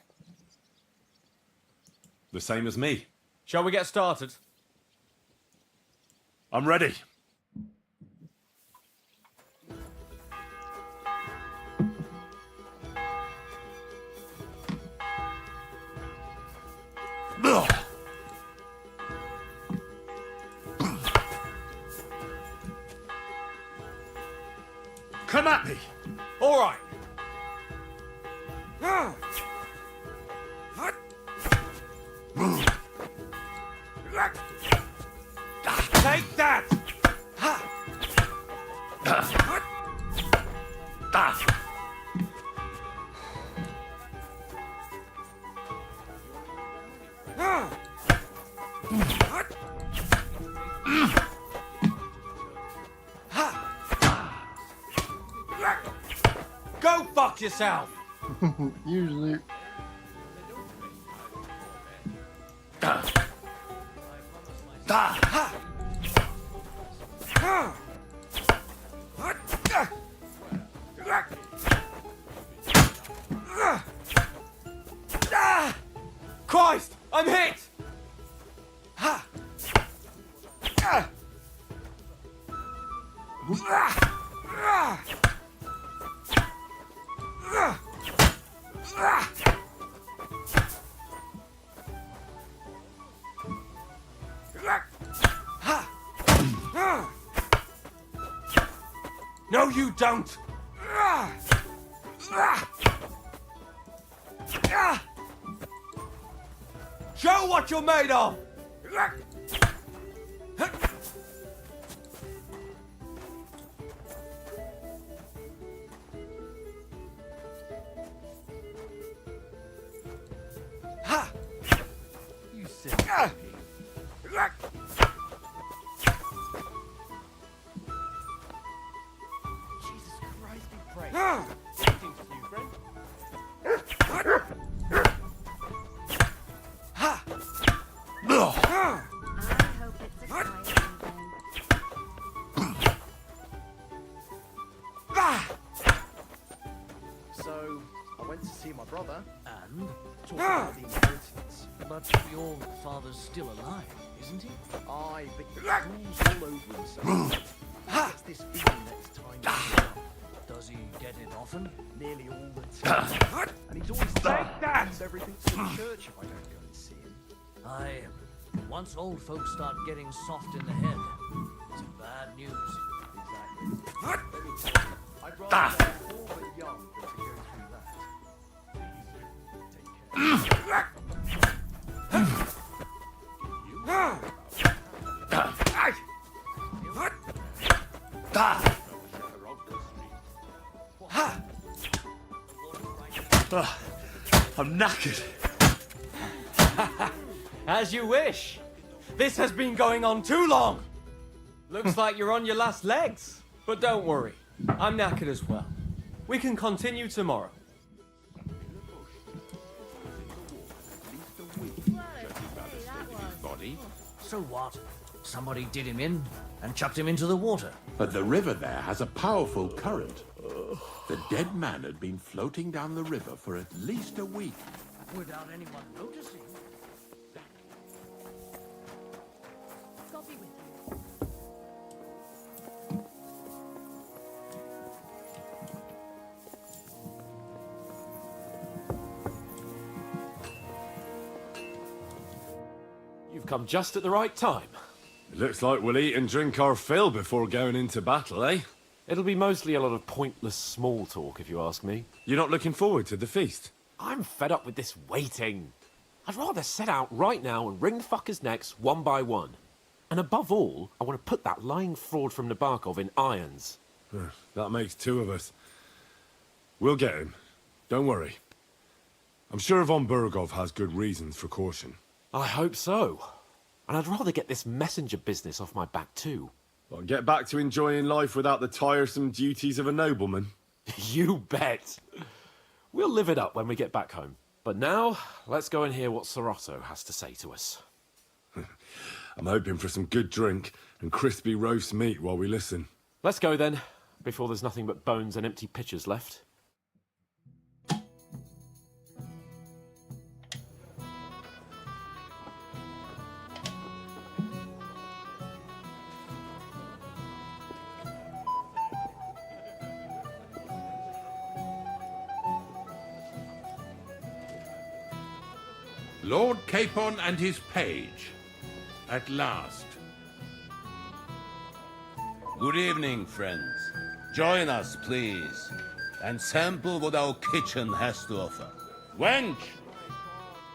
H: The same as me.
M: Shall we get started?
H: I'm ready. Come at me.
M: All right. Take that! Go fuck yourself!
A: Usually.
M: Christ! I'm hit! No, you don't! Show what you're made of!
F: You silly piggy. Jesus Christ, be praised. Greetings to you, friend.
N: I hope it's a quiet evening.
I: see my brother.
L: And?
I: Talk about the inheritance.
L: But your father's still alive, isn't he?
I: Aye, but he falls all over himself. It's this feeling that's time to up.
L: Does he get it often?
I: Nearly all the time. And he's always blames everything to the church if I don't go and see him.
L: Once old folks start getting soft in the head, it's bad news.
I: Exactly. I'd rather be old but young than to go through that.
B: I'm knackered. As you wish. This has been going on too long. Looks like you're on your last legs. But don't worry, I'm knackered as well. We can continue tomorrow.
J: Body.
L: So what? Somebody did him in and chucked him into the water.
J: But the river there has a powerful current. The dead man had been floating down the river for at least a week.
L: Without anyone noticing.
S: God be with you.
C: You've come just at the right time.
H: It looks like we'll eat and drink our fill before going into battle, eh?
C: It'll be mostly a lot of pointless small talk, if you ask me.
H: You're not looking forward to the feast?
C: I'm fed up with this waiting. I'd rather set out right now and wring the fuckers' necks one by one. And above all, I want to put that lying fraud from Nabokov in irons.
H: That makes two of us. We'll get him. Don't worry. I'm sure Von Burgov has good reasons for caution.
C: I hope so. And I'd rather get this messenger business off my back too.
H: Well, get back to enjoying life without the tiresome duties of a nobleman.
C: You bet. We'll live it up when we get back home. But now, let's go and hear what Sorotto has to say to us.
H: I'm hoping for some good drink and crispy roast meat while we listen.
C: Let's go then, before there's nothing but bones and empty pitchers left.
J: Lord Capon and his page. At last.
Q: Good evening, friends. Join us, please, and sample what our kitchen has to offer. Wench,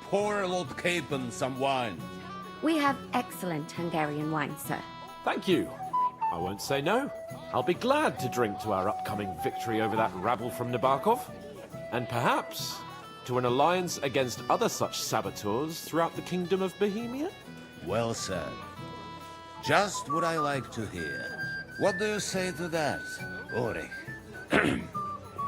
Q: pour Lord Capon some wine.
N: We have excellent Hungarian wine, sir.
C: Thank you. I won't say no. I'll be glad to drink to our upcoming victory over that rabble from Nabokov. And perhaps to an alliance against other such saboteurs throughout the Kingdom of Bohemia?
Q: Well said. Just what I like to hear. What do you say to that, Ulrich?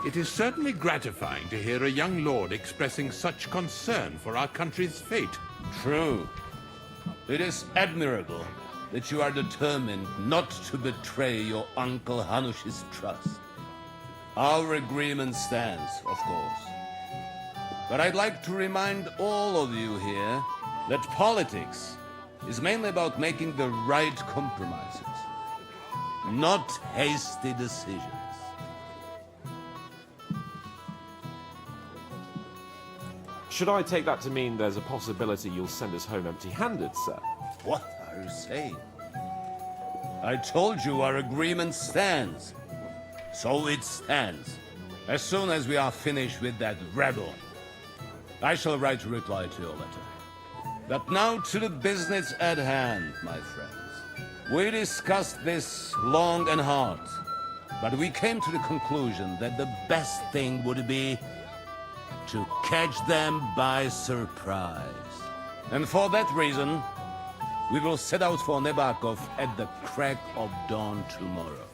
J: It is certainly gratifying to hear a young lord expressing such concern for our country's fate.
Q: True. It is admirable that you are determined not to betray your Uncle Hanush's trust. Our agreement stands, of course. But I'd like to remind all of you here that politics is mainly about making the right compromises, not hasty decisions.
C: Should I take that to mean there's a possibility you'll send us home empty-handed, sir?
Q: What are you saying? I told you our agreement stands. So it stands. As soon as we are finished with that rebel, I shall write a reply to your letter. But now to the business at hand, my friends. We discussed this long and hard, but we came to the conclusion that the best thing would be to catch them by surprise. And for that reason, we will set out for Nabokov at the crack of dawn tomorrow.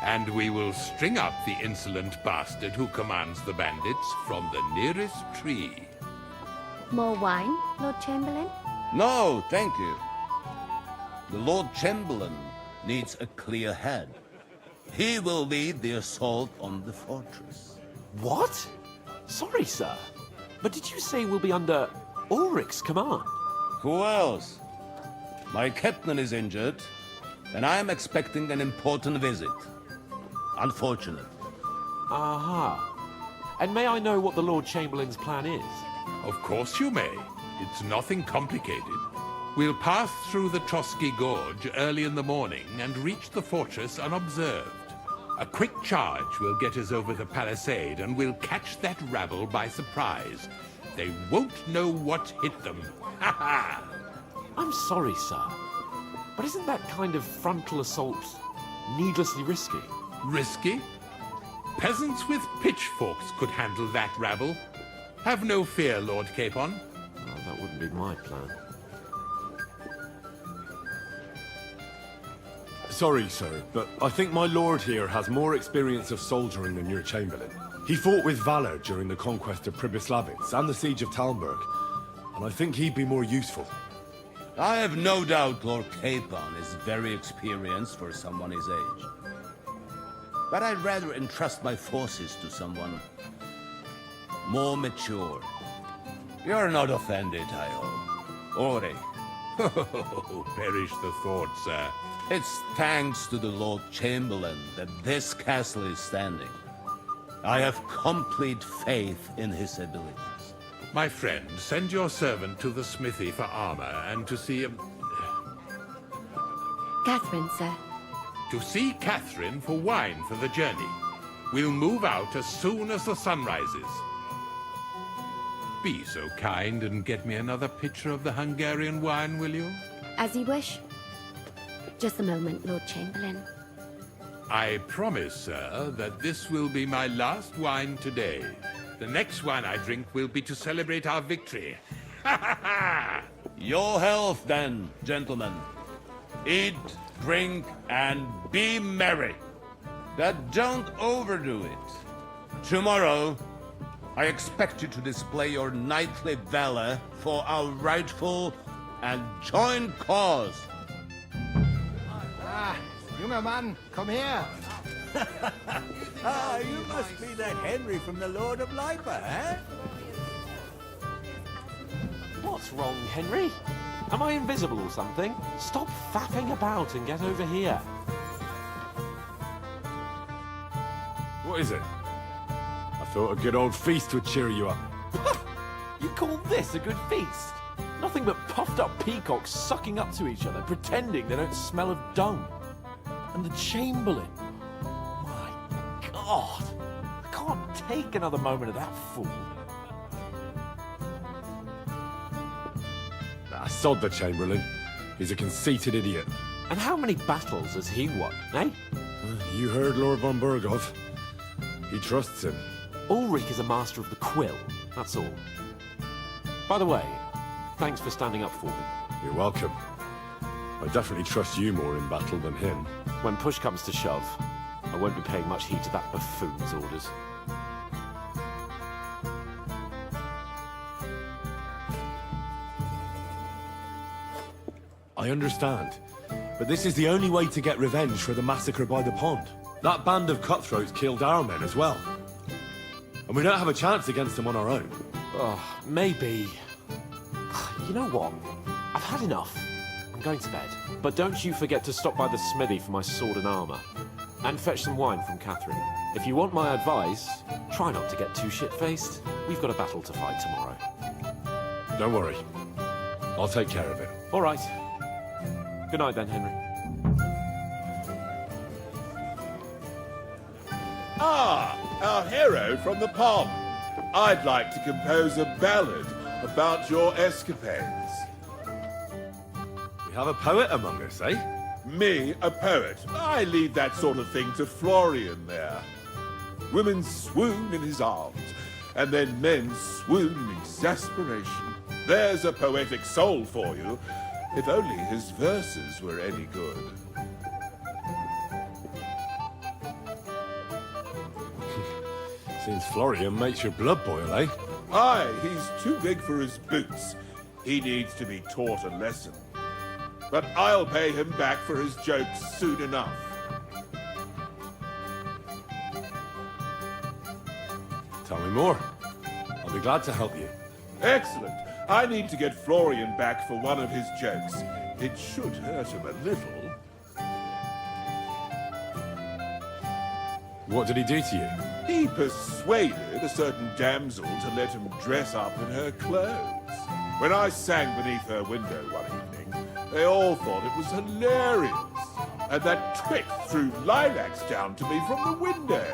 J: And we will string up the insolent bastard who commands the bandits from the nearest tree.
N: More wine, Lord Chamberlain?
Q: No, thank you. The Lord Chamberlain needs a clear head. He will lead the assault on the fortress.
C: What? Sorry, sir. But did you say we'll be under Ulrich's command?
Q: Who else? My captain is injured, and I am expecting an important visit. Unfortunate.
C: Aha. And may I know what the Lord Chamberlain's plan is?
J: Of course you may. It's nothing complicated. We'll pass through the Trotsky Gorge early in the morning and reach the fortress unobserved. A quick charge will get us over the palisade, and we'll catch that rabble by surprise. They won't know what hit them. Ha ha!
C: I'm sorry, sir. But isn't that kind of frontal assault needlessly risky?
J: Risky? Peasants with pitchforks could handle that rabble. Have no fear, Lord Capon.
C: Well, that wouldn't be my plan.
H: Sorry, sir, but I think my lord here has more experience of soldiering than your chamberlain. He fought with valor during the conquest of Pribyslavitz and the siege of Talmberg, and I think he'd be more useful.
Q: I have no doubt Lord Capon is very experienced for someone his age. But I'd rather entrust my forces to someone more mature. You're not offended, I hope. Ori.
J: Perish the thought, sir.
Q: It's thanks to the Lord Chamberlain that this castle is standing. I have complete faith in his abilities.
J: My friend, send your servant to the smithy for armor and to see
N: Catherine, sir.
J: To see Catherine for wine for the journey. We'll move out as soon as the sun rises. Be so kind and get me another pitcher of the Hungarian wine, will you?
N: As you wish. Just a moment, Lord Chamberlain.
J: I promise, sir, that this will be my last wine today. The next wine I drink will be to celebrate our victory. Ha ha ha!
Q: Your health, then, gentlemen. Eat, drink, and be merry. But don't overdo it. Tomorrow, I expect you to display your knightly valor for our rightful and joint cause.
F: Ah, younger man, come here.
B: Ah, you must be that Henry from the Lord of Lipa, eh?
C: What's wrong, Henry? Am I invisible or something? Stop faffing about and get over here.
H: What is it? I thought a good old feast would cheer you up.
C: You call this a good feast? Nothing but puffed up peacocks sucking up to each other, pretending they don't smell of dung. And the Chamberlain. My God. I can't take another moment of that fool.
H: Sod the Chamberlain. He's a conceited idiot.
C: And how many battles has he won, eh?
H: You heard Lord von Burgov. He trusts him.
C: Ulrich is a master of the quill, that's all. By the way, thanks for standing up for me.
H: You're welcome. I definitely trust you more in battle than him.
C: When push comes to shove, I won't be paying much heed to that buffoon's orders.
H: I understand. But this is the only way to get revenge for the massacre by the pond. That band of cutthroats killed our men as well. And we don't have a chance against them on our own.
C: Oh, maybe. You know what? I've had enough. I'm going to bed. But don't you forget to stop by the smithy for my sword and armor. And fetch some wine from Catherine. If you want my advice, try not to get too shit-faced. We've got a battle to fight tomorrow.
H: Don't worry. I'll take care of it.
C: All right. Good night then, Henry.
G: Ah, our hero from the pond. I'd like to compose a ballad about your escapades.
H: We have a poet among us, eh?
G: Me, a poet. I leave that sort of thing to Florian there. Women swoon in his arms, and then men swoon in exasperation. There's a poetic soul for you, if only his verses were any good.
H: Seems Florian makes your blood boil, eh?
G: Aye, he's too big for his boots. He needs to be taught a lesson. But I'll pay him back for his jokes soon enough.
H: Tell me more. I'll be glad to help you.
G: Excellent. I need to get Florian back for one of his jokes. It should hurt him a little.
H: What did he do to you?
G: He persuaded a certain damsel to let him dress up in her clothes. When I sang beneath her window one evening, they all thought it was hilarious. And that twit threw lilacs down to me from the window.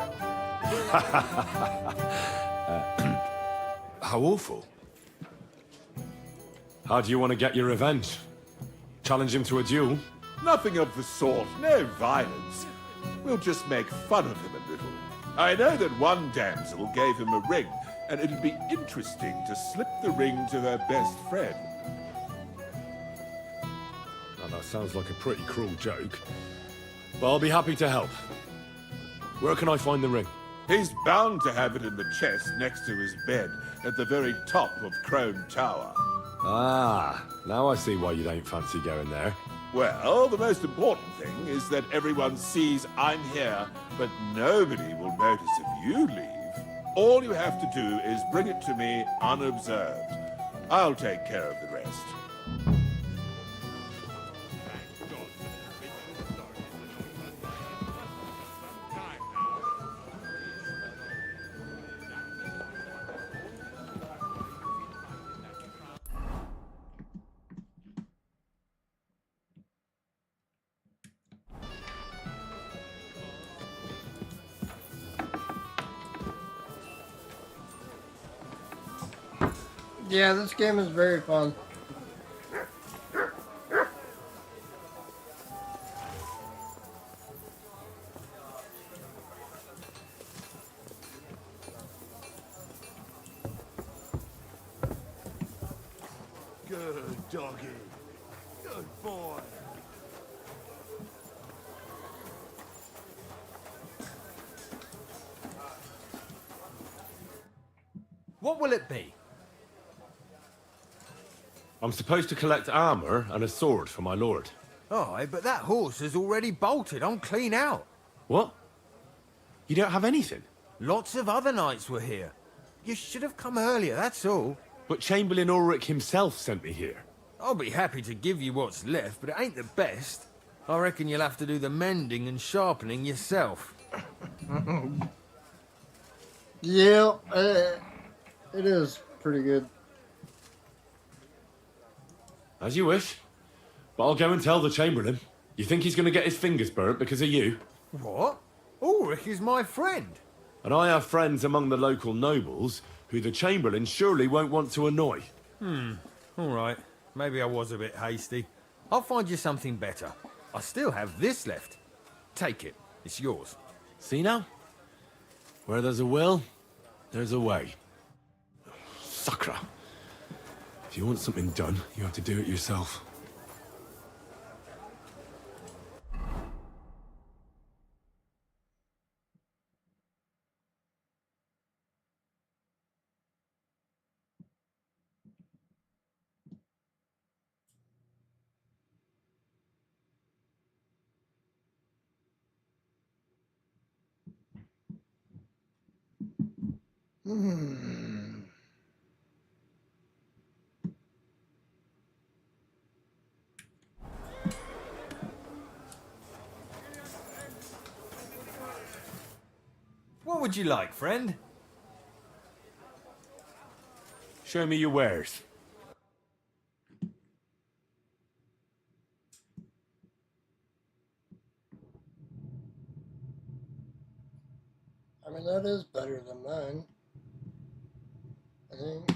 H: How awful. How do you want to get your revenge? Challenge him to a duel?
G: Nothing of the sort. No violence. We'll just make fun of him a little. I know that one damsel gave him a ring, and it'd be interesting to slip the ring to her best friend.
H: Now, that sounds like a pretty cruel joke. But I'll be happy to help. Where can I find the ring?
G: He's bound to have it in the chest next to his bed, at the very top of Crone Tower.
H: Ah, now I see why you don't fancy going there.
G: Well, the most important thing is that everyone sees I'm here, but nobody will notice if you leave. All you have to do is bring it to me unobserved. I'll take care of the rest.
A: Yeah, this game is very fun.
E: Good doggy. Good boy.
F: What will it be?
H: I'm supposed to collect armor and a sword for my lord.
F: Oh, but that horse is already bolted. I'm clean out.
H: What? You don't have anything?
F: Lots of other knights were here. You should have come earlier, that's all.
H: But Chamberlain Ulrich himself sent me here.
D: I'll be happy to give you what's left, but it ain't the best. I reckon you'll have to do the mending and sharpening yourself.
A: Yeah, it is pretty good.
H: As you wish. But I'll go and tell the Chamberlain. You think he's going to get his fingers burnt because of you?
D: What? Ulrich is my friend.
H: And I have friends among the local nobles who the Chamberlain surely won't want to annoy.
D: All right. Maybe I was a bit hasty. I'll find you something better. I still have this left. Take it. It's yours.
H: See now? Where there's a will, there's a way. Sacra. If you want something done, you have to do it yourself.
D: What would you like, friend?
H: Show me your wares.
A: I mean, that is better than mine, I think.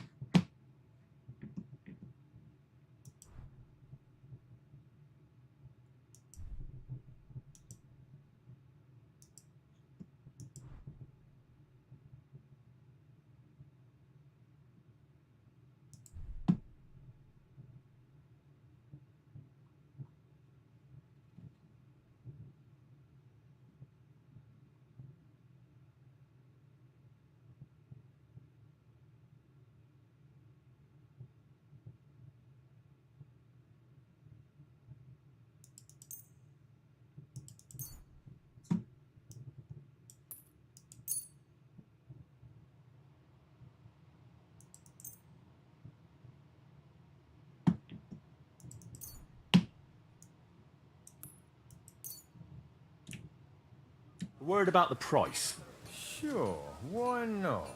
H: A word about the price.
D: Sure, why not?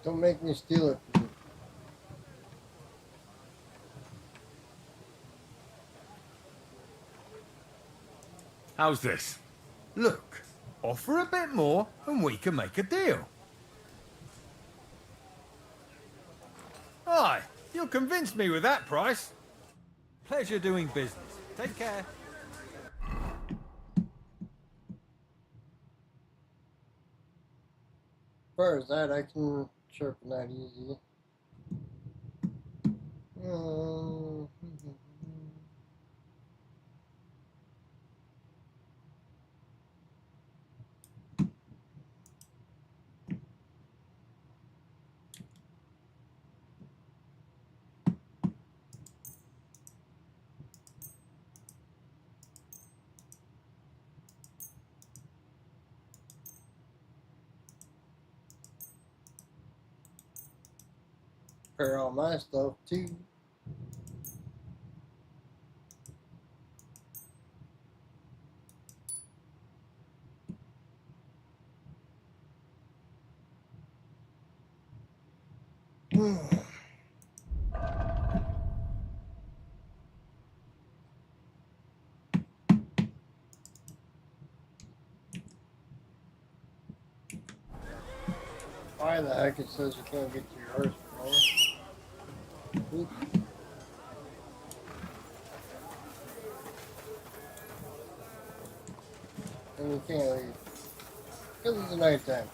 A: Don't make me steal it from you.
H: How's this?
D: Look, offer a bit more and we can make a deal. Aye, you'll convince me with that price. Pleasure doing business. Take care.
A: As far as that, I can sharpen that easy. Prepare all my stuff too. Why the heck it says you can't get to your horse? Oops. And you can't leave. Because it's nighttime.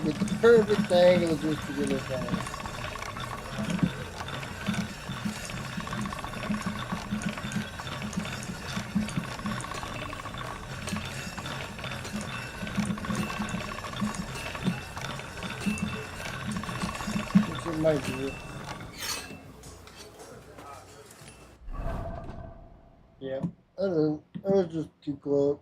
A: Get the perfect angle just to get it down. Which it might be. Yeah, I don't know. It was just too close.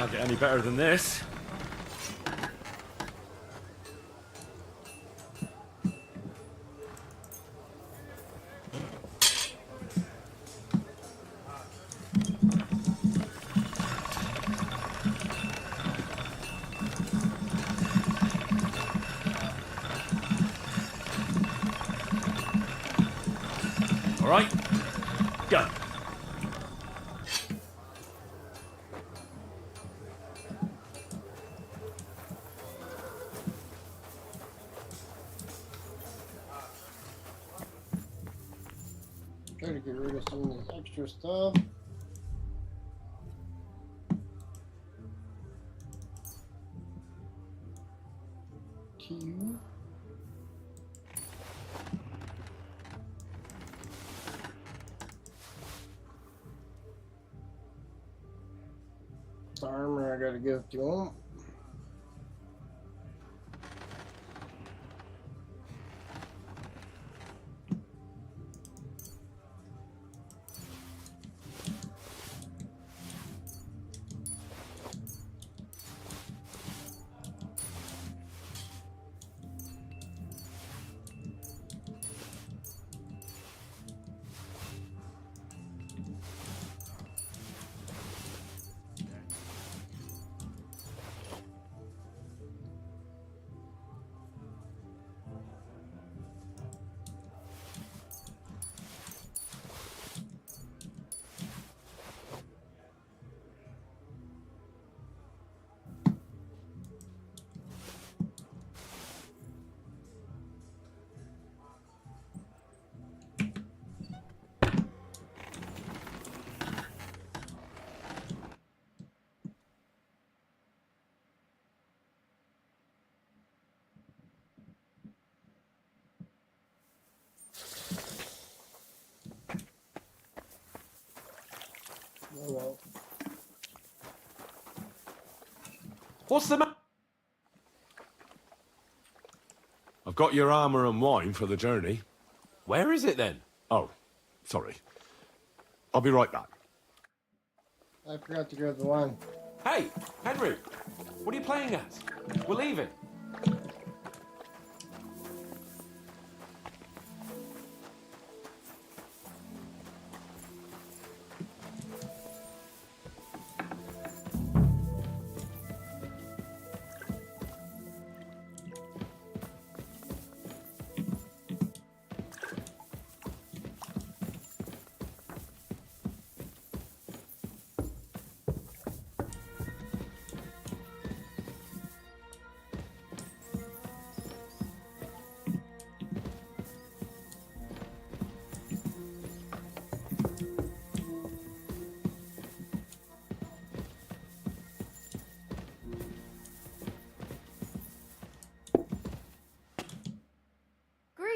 H: Can't get any better than this. All right? Go.
A: Try to get rid of some of this extra stuff. Two. Armor I gotta give to him. Oh well.
C: What's the matter?
H: I've got your armor and wine for the journey.
C: Where is it then?
H: Oh, sorry. I'll be right back.
A: I forgot to grab the wine.
C: Hey, Henry, what are you playing as? We're leaving.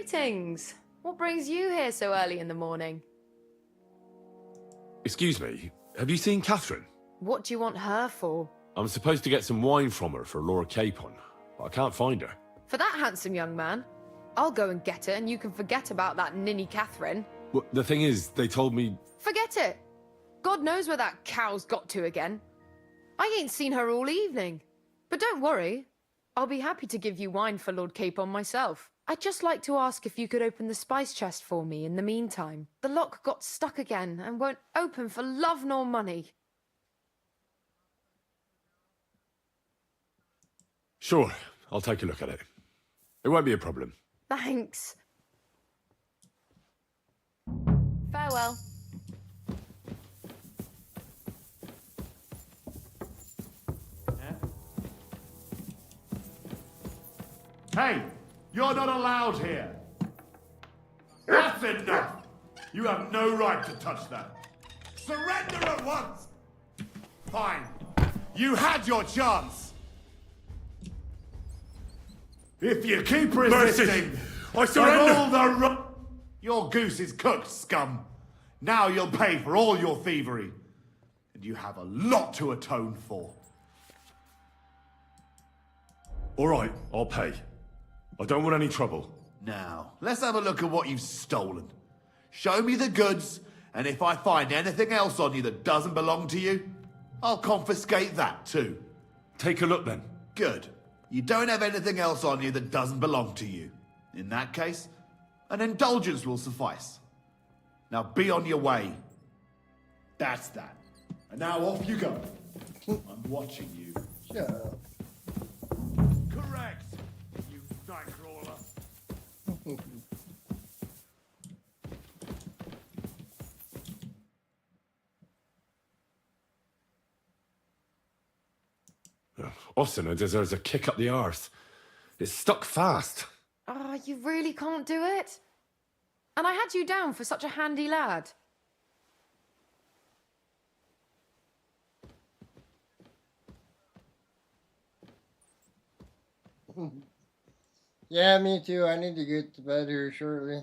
R: Greetings. What brings you here so early in the morning?
H: Excuse me, have you seen Catherine?
R: What do you want her for?
H: I'm supposed to get some wine from her for Laura Capon, but I can't find her.
R: For that handsome young man? I'll go and get her and you can forget about that ninny Catherine.
H: Well, the thing is, they told me...
R: Forget it! God knows where that cow's got to again. I ain't seen her all evening. But don't worry, I'll be happy to give you wine for Lord Capon myself. I'd just like to ask if you could open the spice chest for me in the meantime. The lock got stuck again and won't open for love nor money.
H: Sure, I'll take a look at it. It won't be a problem.
R: Thanks. Farewell.
T: Hey, you're not allowed here. That's enough. You have no right to touch that. Surrender at once. Fine. You had your chance. If you keep resisting,
H: I surrender.
T: all the your goose is cooked, scum. Now you'll pay for all your thievery, and you have a lot to atone for.
H: All right, I'll pay. I don't want any trouble.
T: Now, let's have a look at what you've stolen. Show me the goods, and if I find anything else on you that doesn't belong to you, I'll confiscate that too.
H: Take a look then.
T: Good. You don't have anything else on you that doesn't belong to you. In that case, an indulgence will suffice. Now be on your way. That's that. And now off you go. I'm watching you.
A: Shut up.
T: Correct, you nightcrawler.
H: Ossina deserves a kick up the arse. It's stuck fast.
R: Ah, you really can't do it? And I had you down for such a handy lad.
A: Yeah, me too. I need to get to bed here shortly.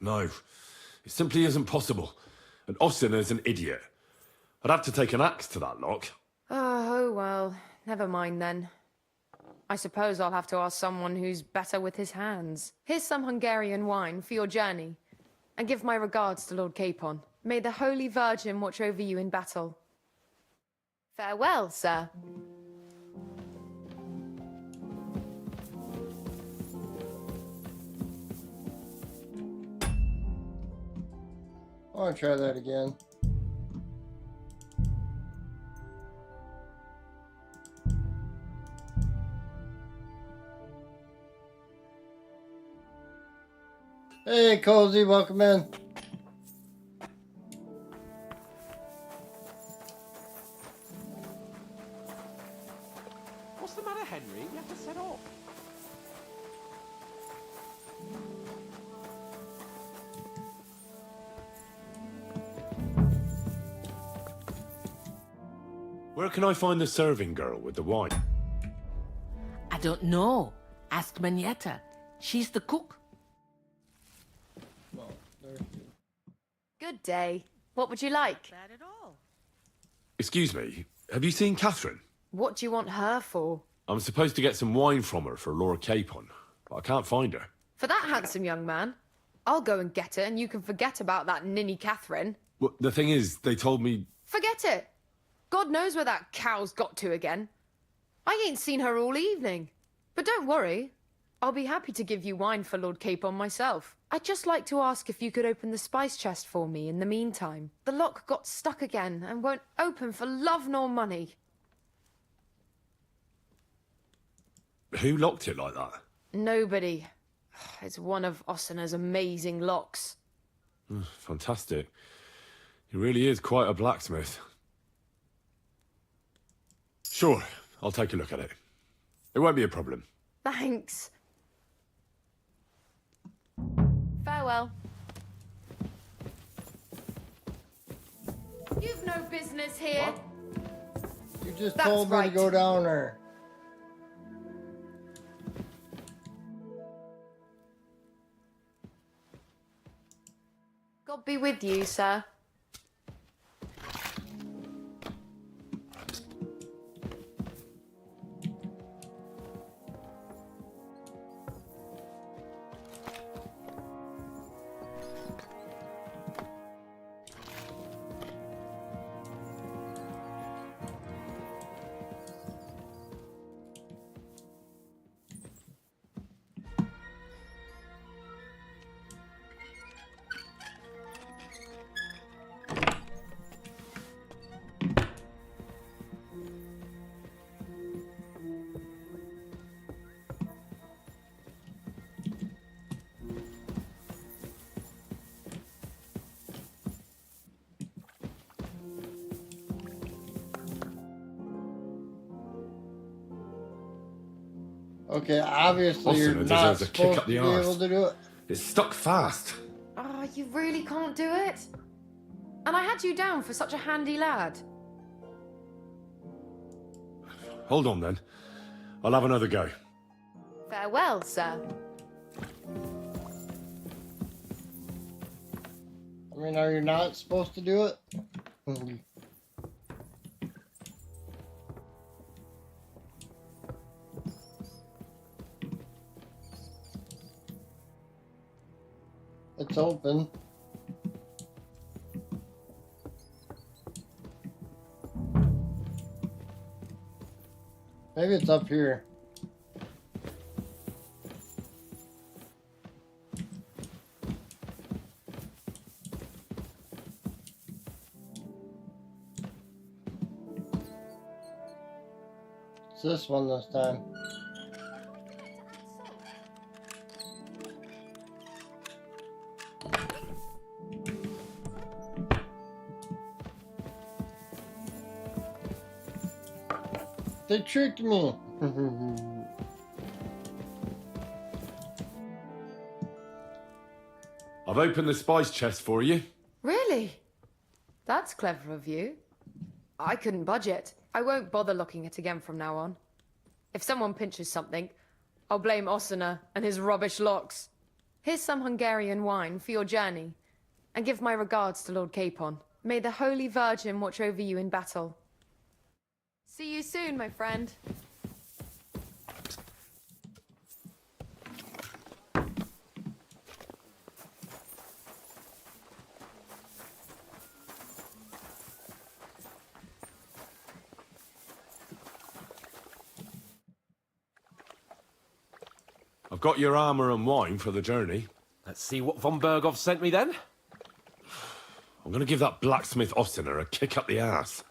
H: No, it simply isn't possible. And Ossina's an idiot. I'd have to take an axe to that lock.
R: Oh, well, never mind then. I suppose I'll have to ask someone who's better with his hands. Here's some Hungarian wine for your journey. And give my regards to Lord Capon. May the Holy Virgin watch over you in battle. Farewell, sir.
A: I want to try that again. Hey, Cozy, welcome in.
C: What's the matter, Henry? You have to set off.
H: Where can I find the serving girl with the wine?
K: I don't know. Ask Manietta. She's the cook.
R: Good day. What would you like?
K: Bad at all.
H: Excuse me, have you seen Catherine?
R: What do you want her for?
H: I'm supposed to get some wine from her for Lord Capon, but I can't find her.
R: For that handsome young man? I'll go and get her and you can forget about that ninny Catherine.
H: Well, the thing is, they told me...
R: Forget it. God knows where that cow's got to again. I ain't seen her all evening. But don't worry. I'll be happy to give you wine for Lord Capon myself. I'd just like to ask if you could open the spice chest for me in the meantime. The lock got stuck again and won't open for love nor money.
H: Who locked it like that?
R: Nobody. It's one of Ossina's amazing locks.
H: Fantastic. He really is quite a blacksmith. Sure, I'll take a look at it. It won't be a problem.
R: Thanks. Farewell. You've no business here.
A: You just
R: That's
A: told me
R: right.
A: to go down there.
R: God be with you, sir.
A: Okay, obviously you're
H: Ossina
A: not
H: deserves a kick
A: supposed
H: up
A: to
H: the
A: be
H: arse.
A: able to do it.
H: It's stuck fast.
R: Oh, you really can't do it? And I had you down for such a handy lad.
H: Hold on then. I'll have another go.
R: Farewell, sir.
A: I mean, are you not supposed to do it? It's open. Maybe it's up here. It's this one this time. They tricked me.
H: I've opened the spice chest for you.
R: Really? That's clever of you. I couldn't budget. I won't bother looking it again from now on. If someone pinches something, I'll blame Osina and his rubbish locks. Here's some Hungarian wine for your journey. And give my regards to Lord Capon. May the Holy Virgin watch over you in battle. See you soon, my friend.
H: I've got your armor and wine for the journey.
C: Let's see what von Berghoff sent me then.
H: I'm gonna give that blacksmith Osiner a kick up the ass.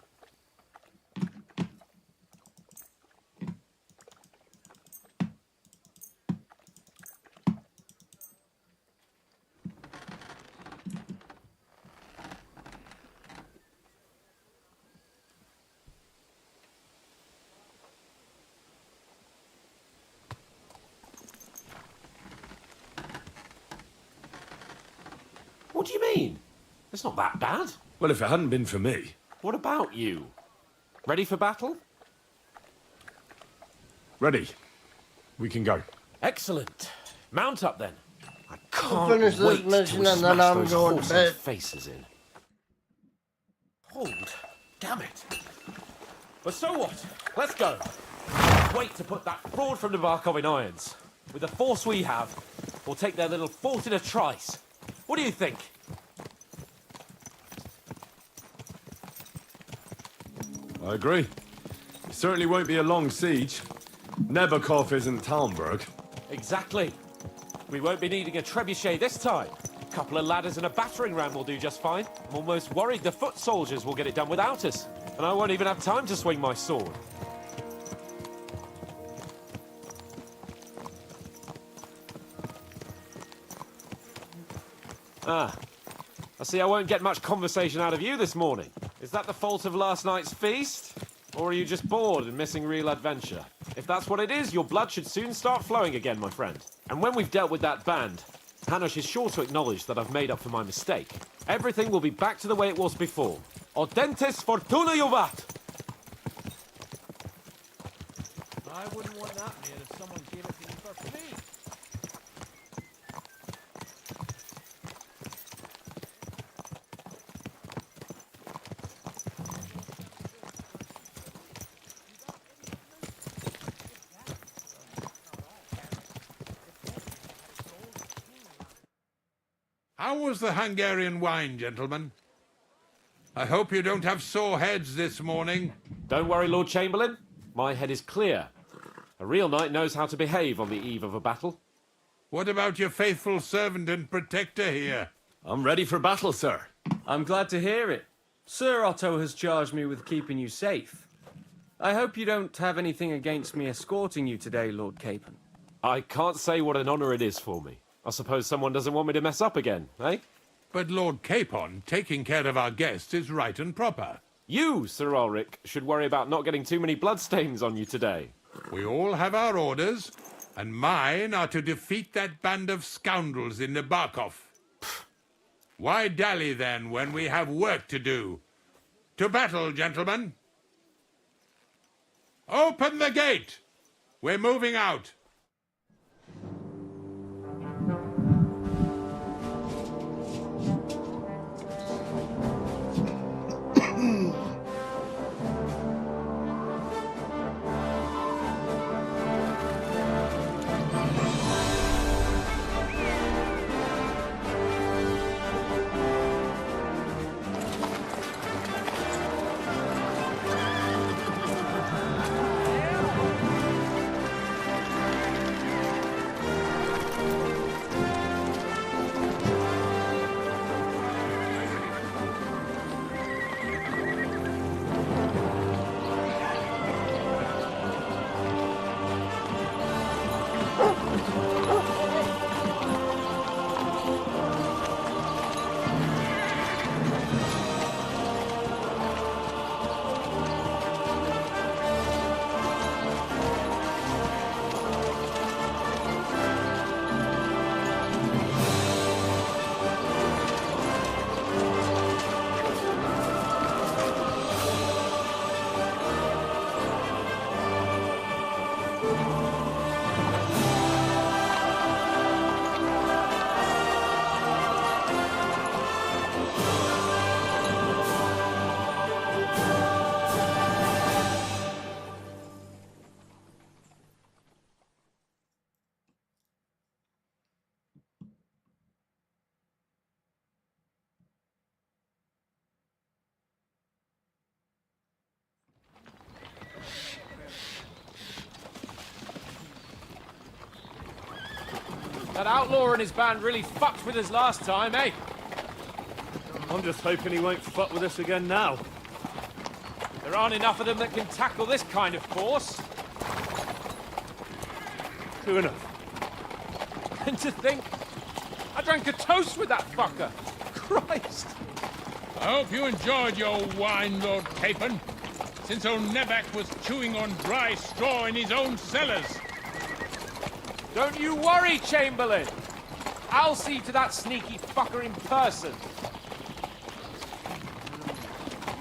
C: What do you mean? It's not that bad.
H: Well, if it hadn't been for me.
C: What about you? Ready for battle?
H: Ready. We can go.
C: Excellent. Mount up then. I
A: I'll
C: can't
A: finish this
C: wait
A: mission
C: till
A: and
C: we
A: then
C: smash
A: I'm
C: those
A: going to
C: horses'
A: bed.
C: faces in. Hold. Damn it. But so what? Let's go. Wait to put that fraud from Navarkov in irons. With the force we have, we'll take their little fort in a trice. What do you think?
H: I agree. It certainly won't be a long siege. Nebakov isn't Talmberg.
C: Exactly. We won't be needing a trebuchet this time. A couple of ladders and a battering ram will do just fine. I'm almost worried the foot soldiers will get it done without us. And I won't even have time to swing my sword. Ah. I see I won't get much conversation out of you this morning. Is that the fault of last night's feast? Or are you just bored and missing real adventure? If that's what it is, your blood should soon start flowing again, my friend. And when we've dealt with that band, Hanush is sure to acknowledge that I've made up for my mistake. Everything will be back to the way it was before. Audentes fortuna juvat!
M: I wouldn't want that man if someone gave it to me for free.
J: How was the Hungarian wine, gentlemen? I hope you don't have sore heads this morning.
C: Don't worry, Lord Chamberlain. My head is clear. A real knight knows how to behave on the eve of a battle.
J: What about your faithful servant and protector here?
H: I'm ready for battle, sir.
O: I'm glad to hear it. Sir Otto has charged me with keeping you safe. I hope you don't have anything against me escorting you today, Lord Capon.
C: I can't say what an honor it is for me. I suppose someone doesn't want me to mess up again, eh?
J: But Lord Capon, taking care of our guests is right and proper.
C: You, Sir Ulrich, should worry about not getting too many bloodstains on you today.
J: We all have our orders, and mine are to defeat that band of scoundrels in Nabarkov. Why dally, then, when we have work to do? To battle, gentlemen! Open the gate! We're moving out.
M: That outlaw and his band really fucked with us last time, eh?
H: I'm just hoping he won't fuck with us again now.
M: There aren't enough of them that can tackle this kind of force.
H: True enough.
M: And to think, I drank a toast with that fucker. Christ.
U: I hope you enjoyed your wine, Lord Capon, since old Neback was chewing on dry straw in his own cellars.
M: Don't you worry, Chamberlain. I'll see to that sneaky fucker in person.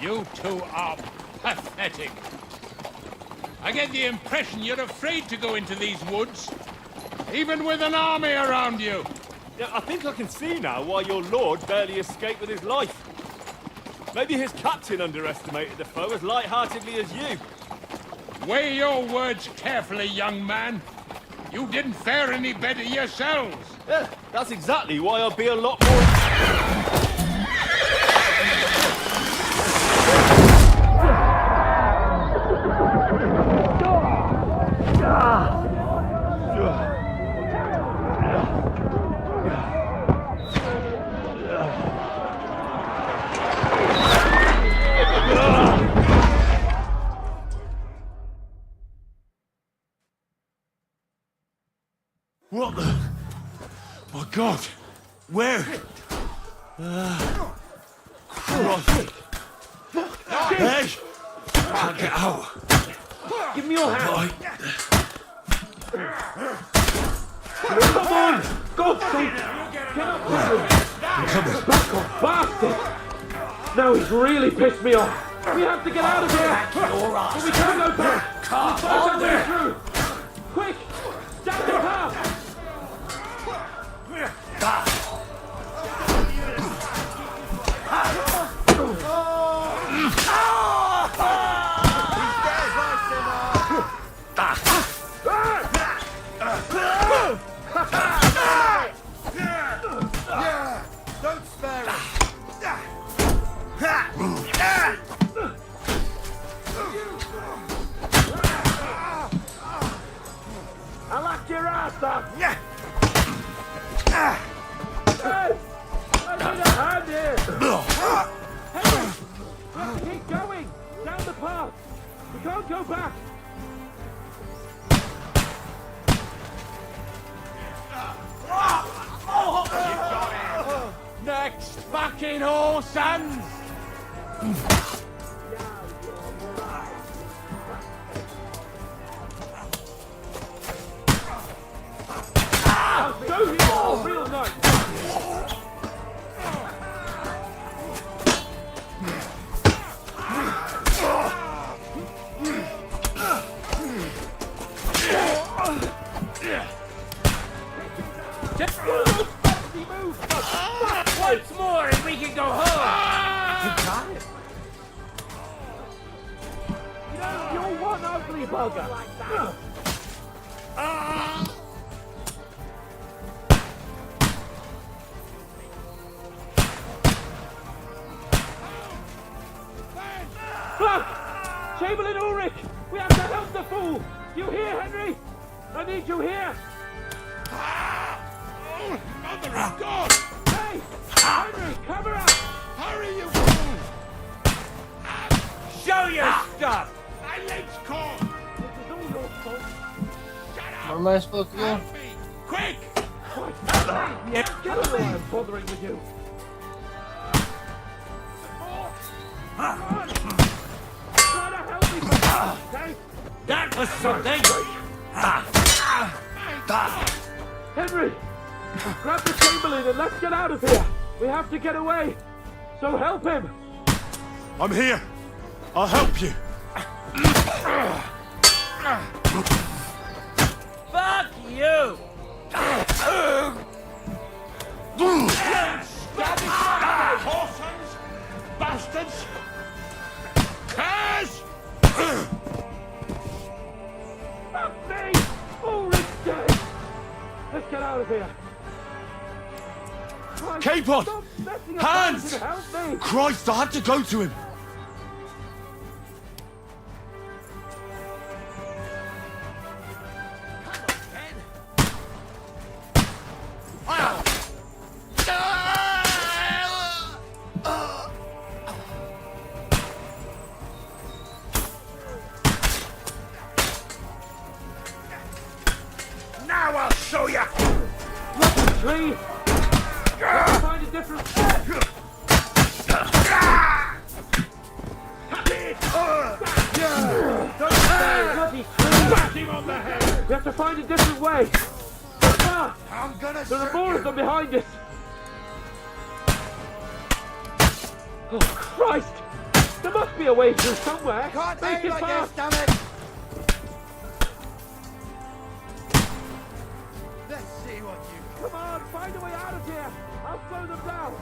U: You two are pathetic. I get the impression you're afraid to go into these woods, even with an army around you.
H: Yeah, I think I can see now why your lord barely escaped with his life. Maybe his captain underestimated the foe as light-heartedly as you.
U: Weigh your words carefully, young man. You didn't fare any better yourselves.
H: Yeah, that's exactly why I'll be a lot more... What the... My God! Where? Christ! Hey! Can't get out!
M: Give me your hand!
H: Come on!
M: God's sake! Get up there!
H: I'm coming.
M: Back off, bastard! Now he's really pissed me off! We have to get out of here! But we can't go back! We'll find our way through! Quick! Down the path!
E: Don't spare it.
M: I locked your ass up! Hey! I need a hand here! Hey! We have to keep going! Down the path! We can't go back! Next fucking horse hands! Go here! Real nice! Just do those fancy moves! Once more and we can go home! You got it. You know, you're one ugly bugger! Like that. Fuck! Chamberlain Ulrich! We have to help the fool! You hear, Henry? I need you here!
U: Mother of God!
M: Hey! Henry, cover up!
U: Hurry, you fool!
M: Show your stuff!
U: My leg's caught!
M: This is all your fault.
A: Where am I supposed to go?
U: Quick!
M: Yeah, get away! I'm bothering with you. Try to help me, okay?
L: That was something!
M: Henry! Grab the Chamberlain and let's get out of here! We have to get away! So help him!
H: I'm here! I'll help you!
L: Fuck you!
U: Horsons! Bastards! Curs!
M: Fuck me! Ulrich's dead! Let's get out of here! Christ,
H: Capon!
M: stop messing
H: Hands!
M: about and help me!
H: Christ, I had to go to him!
C: tree! You have to find a different... Don't stay, bloody tree! Bash him on the head! We have to find a different way!
E: I'm gonna
C: There are more of them behind us! Oh, Christ! There must be a way through somewhere!
E: Can't
C: Make it
E: like
C: fast!
E: this, damn it! Let's see what you...
C: Come on, find a way out of here! I'll slow them down!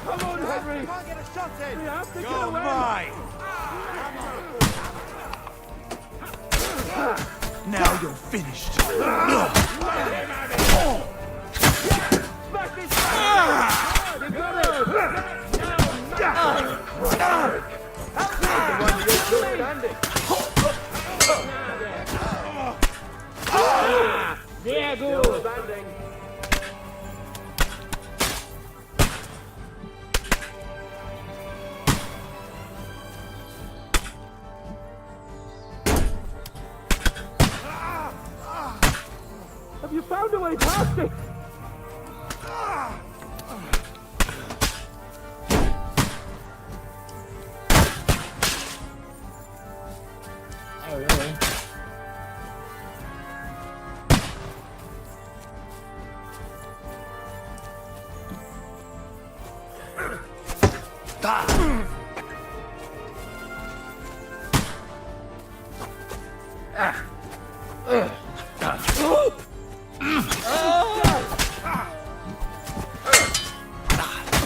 C: Come on, Henry!
E: Can't get a shot in!
C: We have to get
E: You're
C: away!
E: mine! Now you're finished.
C: Yeah, good. Have you found a way past it?
A: Oh, really?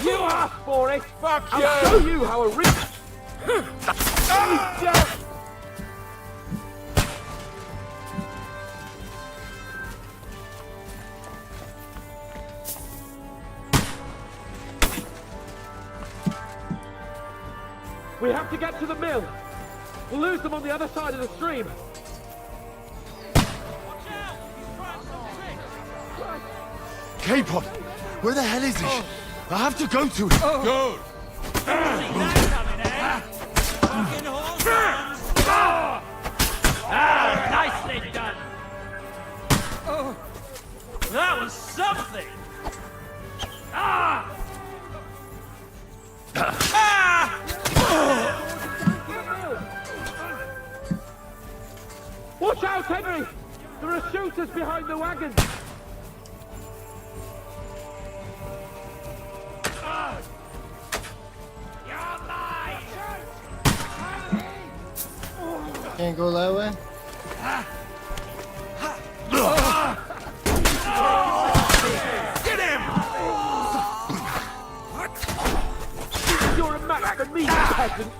C: You asked for it! Fuck you! I'll show you how a rich... We have to get to the mill. We'll lose them on the other side of the stream.
D: Capon, where the hell is he? I have to go to him.
G: Good.
L: Nicely done. That was something.
C: Watch out, Henry! There are shooters behind the wagons.
A: Can't go that way?
C: Get him! You're a match for me, peasant.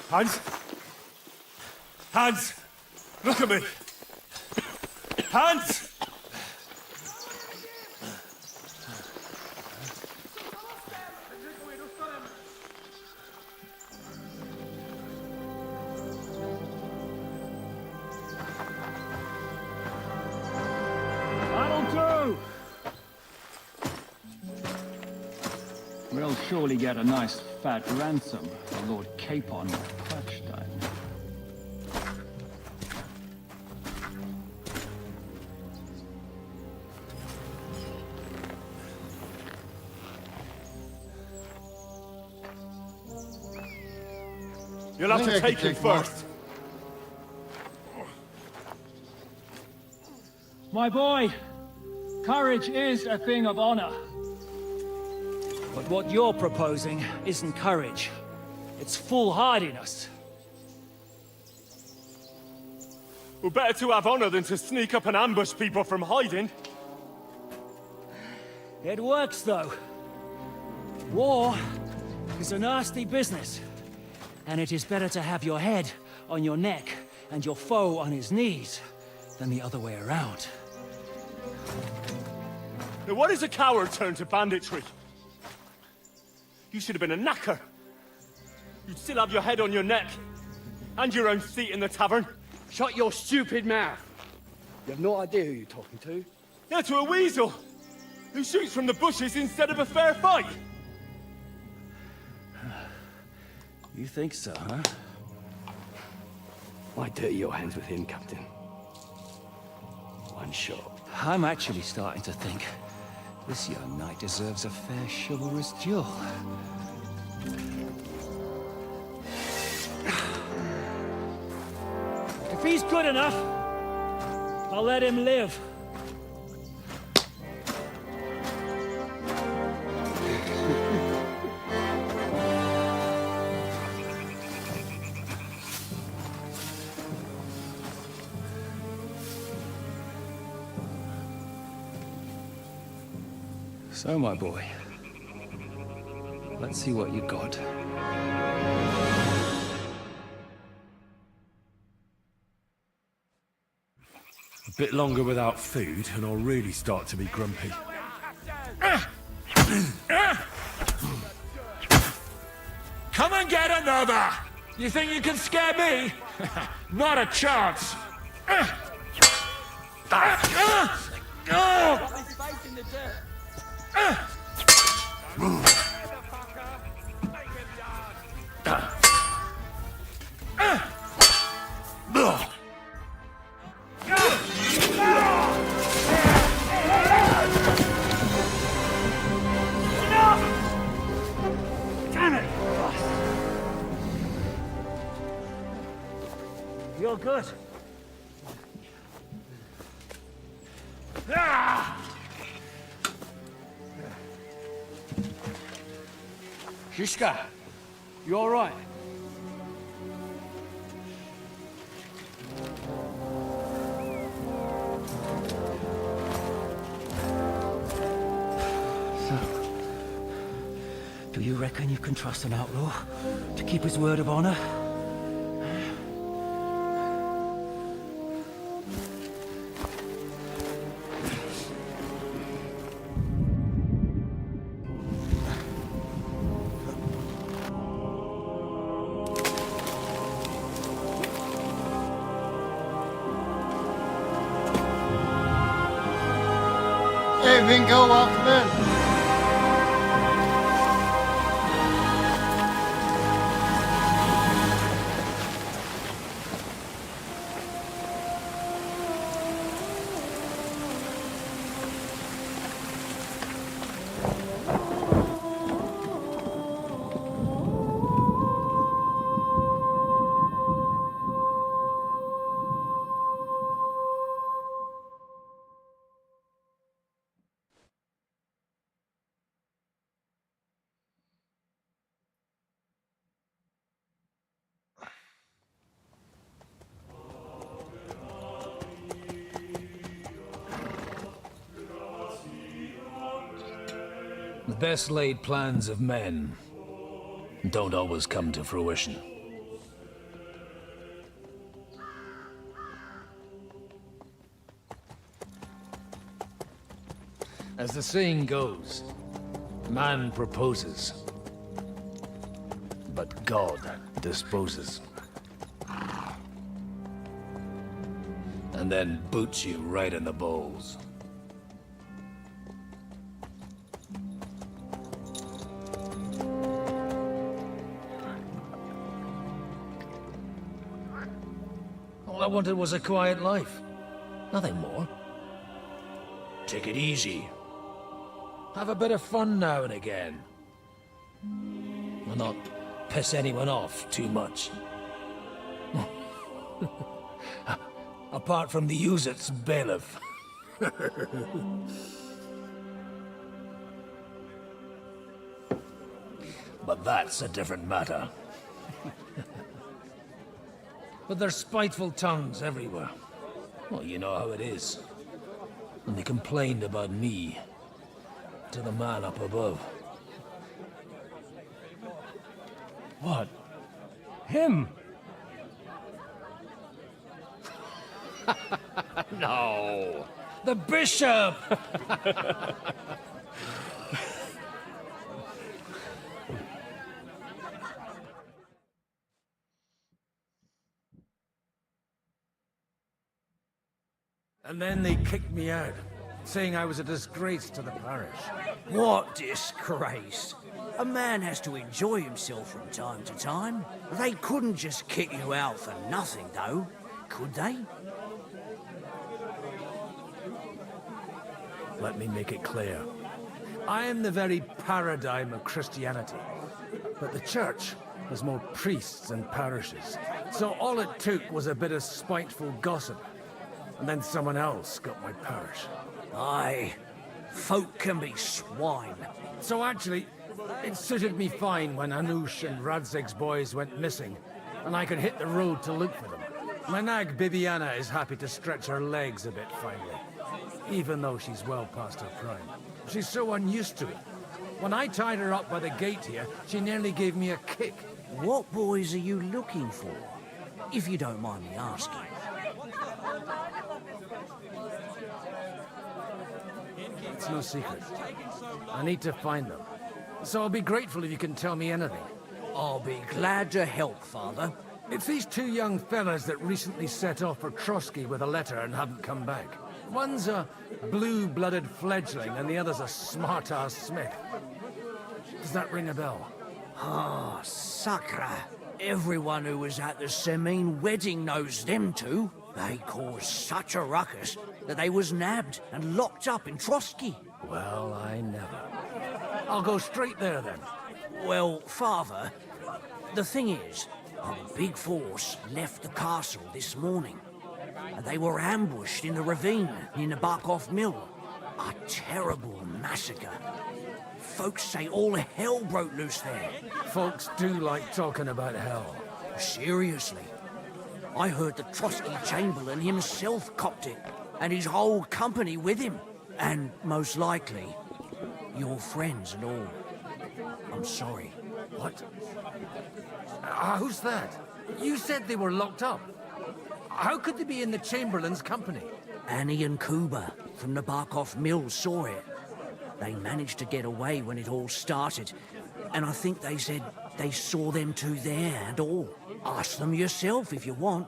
H: Hans? Hans! Look at me! Hans!
P: That'll do! We'll surely get a nice fat ransom for Lord Capon of Clutchstone.
H: You'll have to take him first.
P: My boy, courage is a thing of honor.
V: But what you're proposing isn't courage. It's foolhardiness.
H: Well, better to have honor than to sneak up and ambush people from hiding.
V: It works, though. War is a nasty business. And it is better to have your head on your neck and your foe on his knees than the other way around.
H: Now what does a coward turn to banditry? You should have been a knacker. You'd still have your head on your neck. And your own seat in the tavern.
I: Shut your stupid mouth. You have no idea who you're talking to.
H: Yeah, to a weasel. Who shoots from the bushes instead of a fair fight.
V: You think so, huh?
I: Why dirty your hands with him, Captain? One shot.
V: I'm actually starting to think this young knight deserves a fair chivalrous duel. If he's good enough, I'll let him live. So, my boy, let's see what you got.
H: A bit longer without food, and I'll really start to be grumpy.
C: Come and get another! You think you can scare me? Not a chance!
V: Damn it! You're good.
I: Shishka, you all right?
V: Do you reckon you can trust an outlaw to keep his word of honor?
A: Hey, Vingo, welcome in.
S: The best laid plans of men don't always come to fruition. As the saying goes, man proposes, but God disposes. And then boots you right in the balls. All I wanted was a quiet life. Nothing more. Take it easy. Have a bit of fun now and again. And not piss anyone off too much. Apart from the Uzit's bailiff. But that's a different matter. But there's spiteful tongues everywhere. Well, you know how it is. And they complained about me to the man up above. What? Him? No. The bishop!
I: And then they kicked me out, saying I was a disgrace to the parish.
L: What disgrace? A man has to enjoy himself from time to time. They couldn't just kick you out for nothing, though, could they?
I: Let me make it clear. I am the very paradigm of Christianity. But the church has more priests and parishes. So all it took was a bit of spiteful gossip. And then someone else got my parish.
L: Aye, folk can be swine.
I: So actually, it suited me fine when Anush and Radzig's boys went missing, and I could hit the road to look for them. My nag Bibiana is happy to stretch her legs a bit finally, even though she's well past her prime. She's so unused to it. When I tied her up by the gate here, she nearly gave me a kick.
L: What boys are you looking for, if you don't mind me asking?
I: It's no secret. I need to find them. So I'll be grateful if you can tell me anything.
L: I'll be glad to help, Father.
I: It's these two young fellas that recently set off for Trotsky with a letter and haven't come back. One's a blue-blooded fledgling and the other's a smart-ass smith. Does that ring a bell?
L: Ah, Sakra. Everyone who was at the Semine wedding knows them two. They caused such a ruckus that they was nabbed and locked up in Trotsky.
I: Well, I never. I'll go straight there, then.
L: Well, Father, the thing is, a big force left the castle this morning, and they were ambushed in the ravine in the Barkov Mill. A terrible massacre. Folks say all hell broke loose there.
I: Folks do like talking about hell.
L: Seriously. I heard the Trotsky Chamberlain himself copped it, and his whole company with him. And most likely, your friends and all. I'm sorry.
I: What? Who's that? You said they were locked up. How could they be in the Chamberlain's company?
L: Annie and Kuba from the Barkov Mill saw it. They managed to get away when it all started, and I think they said they saw them two there and all. Ask them yourself if you want.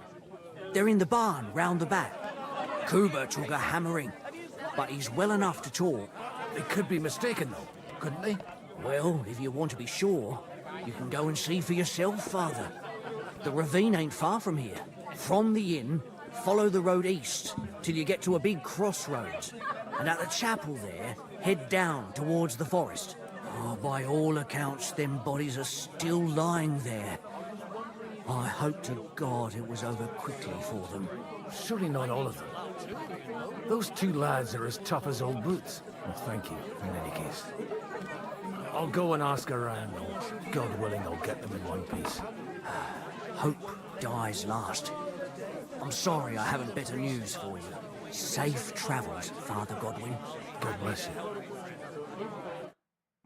L: They're in the barn round the back. Kuba took a hammering, but he's well enough to talk.
I: They could be mistaken, though, couldn't they?
L: Well, if you want to be sure, you can go and see for yourself, Father. The ravine ain't far from here. From the inn, follow the road east till you get to a big crossroads. And at the chapel there, head down towards the forest. Oh, by all accounts, them bodies are still lying there. I hope to God it was over quickly for them.
I: Surely not all of them. Those two lads are as tough as old boots. Well, thank you, in any case. I'll go and ask around. God willing, I'll get them in one piece.
L: Hope dies last. I'm sorry I haven't better news for you. Safe travels, Father Godwin.
I: God bless you.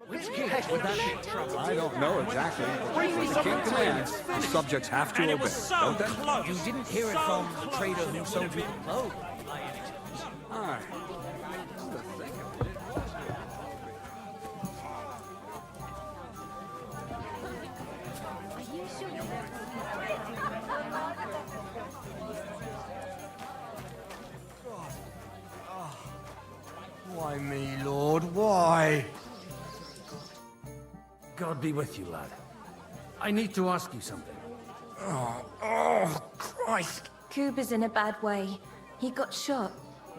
L: Which heck would that be?
N: I don't know exactly. The king commands. The subjects have to obey, don't they?
L: You didn't hear it from the trader who sold you the bow.
N: Aye.
I: Why me, Lord? Why? God be with you, lad. I need to ask you something.
Q: Oh, Christ! Kuba's in a bad way. He got shot.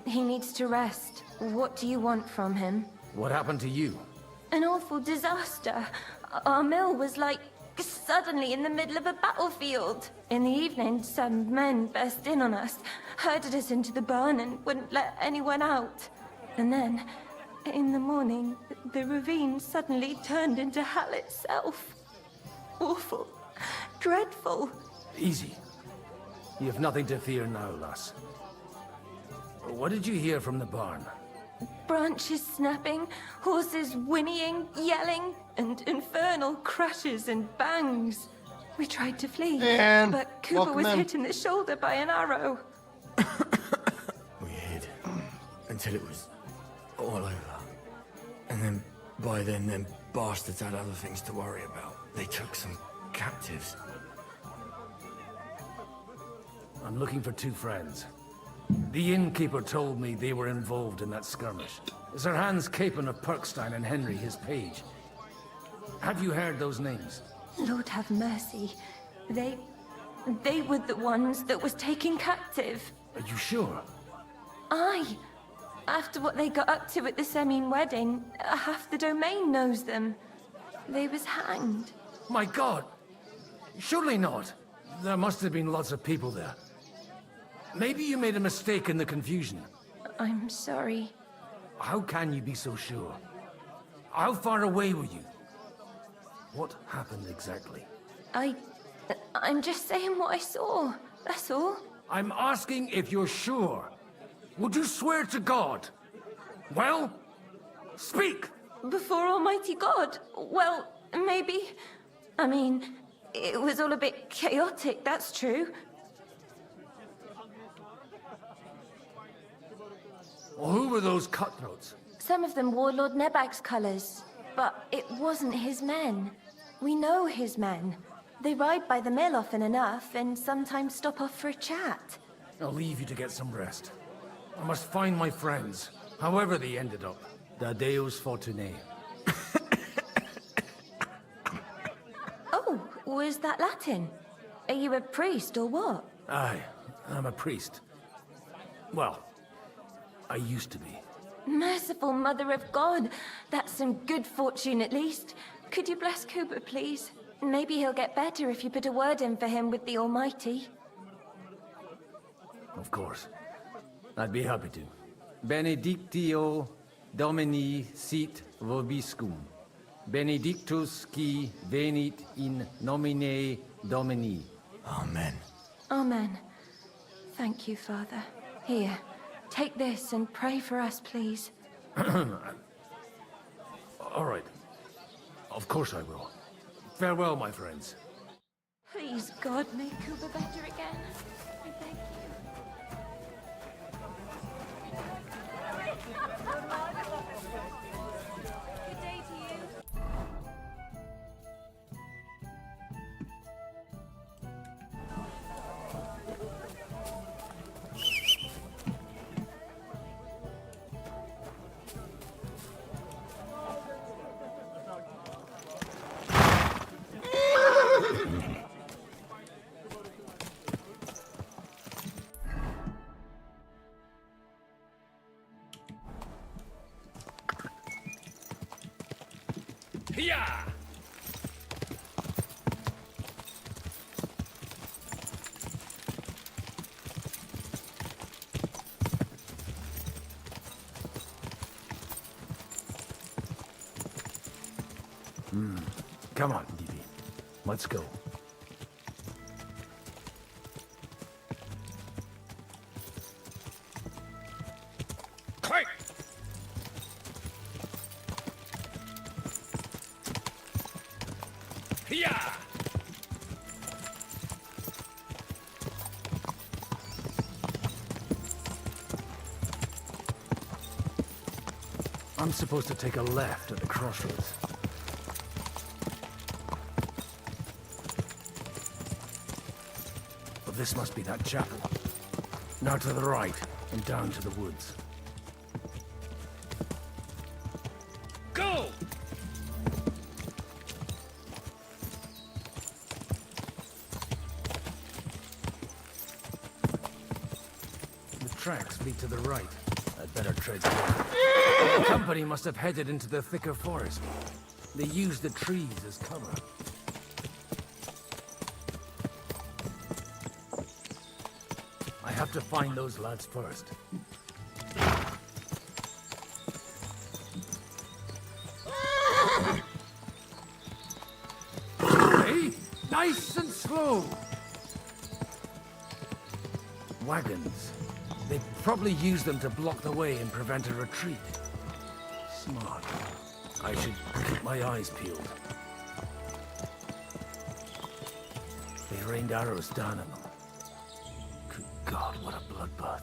Q: He needs to rest. What do you want from him?
I: What happened to you?
Q: An awful disaster. Our mill was like suddenly in the middle of a battlefield. In the evening, some men burst in on us, herded us into the barn and wouldn't let anyone out. And then, in the morning, the ravine suddenly turned into hell itself. Awful. Dreadful.
I: Easy. You have nothing to fear now, lass. What did you hear from the barn?
Q: Branches snapping, horses whinnying, yelling, and infernal crashes and bangs. We tried to flee,
A: And
Q: but Cooper
A: welcome
Q: was
A: in.
Q: hit in the shoulder by an arrow.
B: We hid until it was all over. And then, by then, them bastards had other things to worry about. They took some captives.
I: I'm looking for two friends. The innkeeper told me they were involved in that skirmish. Sir Hans Capon of Perkstein and Henry, his page. Have you heard those names?
Q: Lord have mercy. They were the ones that was taken captive.
I: Are you sure?
Q: Aye. After what they got up to at the Semine wedding, half the domain knows them. They was hanged.
I: My God! Surely not. There must have been lots of people there. Maybe you made a mistake in the confusion.
Q: I'm sorry.
I: How can you be so sure? How far away were you? What happened exactly?
Q: I'm just saying what I saw. That's all.
I: I'm asking if you're sure. Would you swear to God? Well, speak!
Q: Before Almighty God? Well, maybe. I mean, it was all a bit chaotic, that's true.
I: Well, who were those cutthroats?
Q: Some of them wore Lord Nebag's colours, but it wasn't his men. We know his men. They ride by the mill often enough, and sometimes stop off for a chat.
I: I'll leave you to get some rest. I must find my friends, however they ended up. Da Deus Fortunae.
Q: Oh, was that Latin? Are you a priest or what?
I: Aye, I'm a priest. Well, I used to be.
Q: Merciful Mother of God. That's some good fortune at least. Could you bless Cooper, please? Maybe he'll get better if you put a word in for him with the Almighty.
I: Of course. I'd be happy to. Benedictio Domini sit vobiscum. Benedictus qui venit in nomine Domini.
B: Amen.
Q: Amen. Thank you, Father. Here, take this and pray for us, please.
I: All right. Of course I will. Farewell, my friends.
Q: Please, God, make Cooper better again. I beg you. Good day to you.
I: Yeah. Come on, DB. Let's go.
U: Quick!
I: Yeah. I'm supposed to take a left at the crossroads. But this must be that chapel. Now to the right and down to the woods.
U: Go!
I: The tracks lead to the right. I'd better tread carefully. The company must have headed into the thicker forest. They used the trees as cover. I have to find those lads first. Hey, nice and slow. Wagons. They probably use them to block the way and prevent a retreat. Smart. I should keep my eyes peeled.
S: They rained arrows down on them. Good God, what a bloodbath.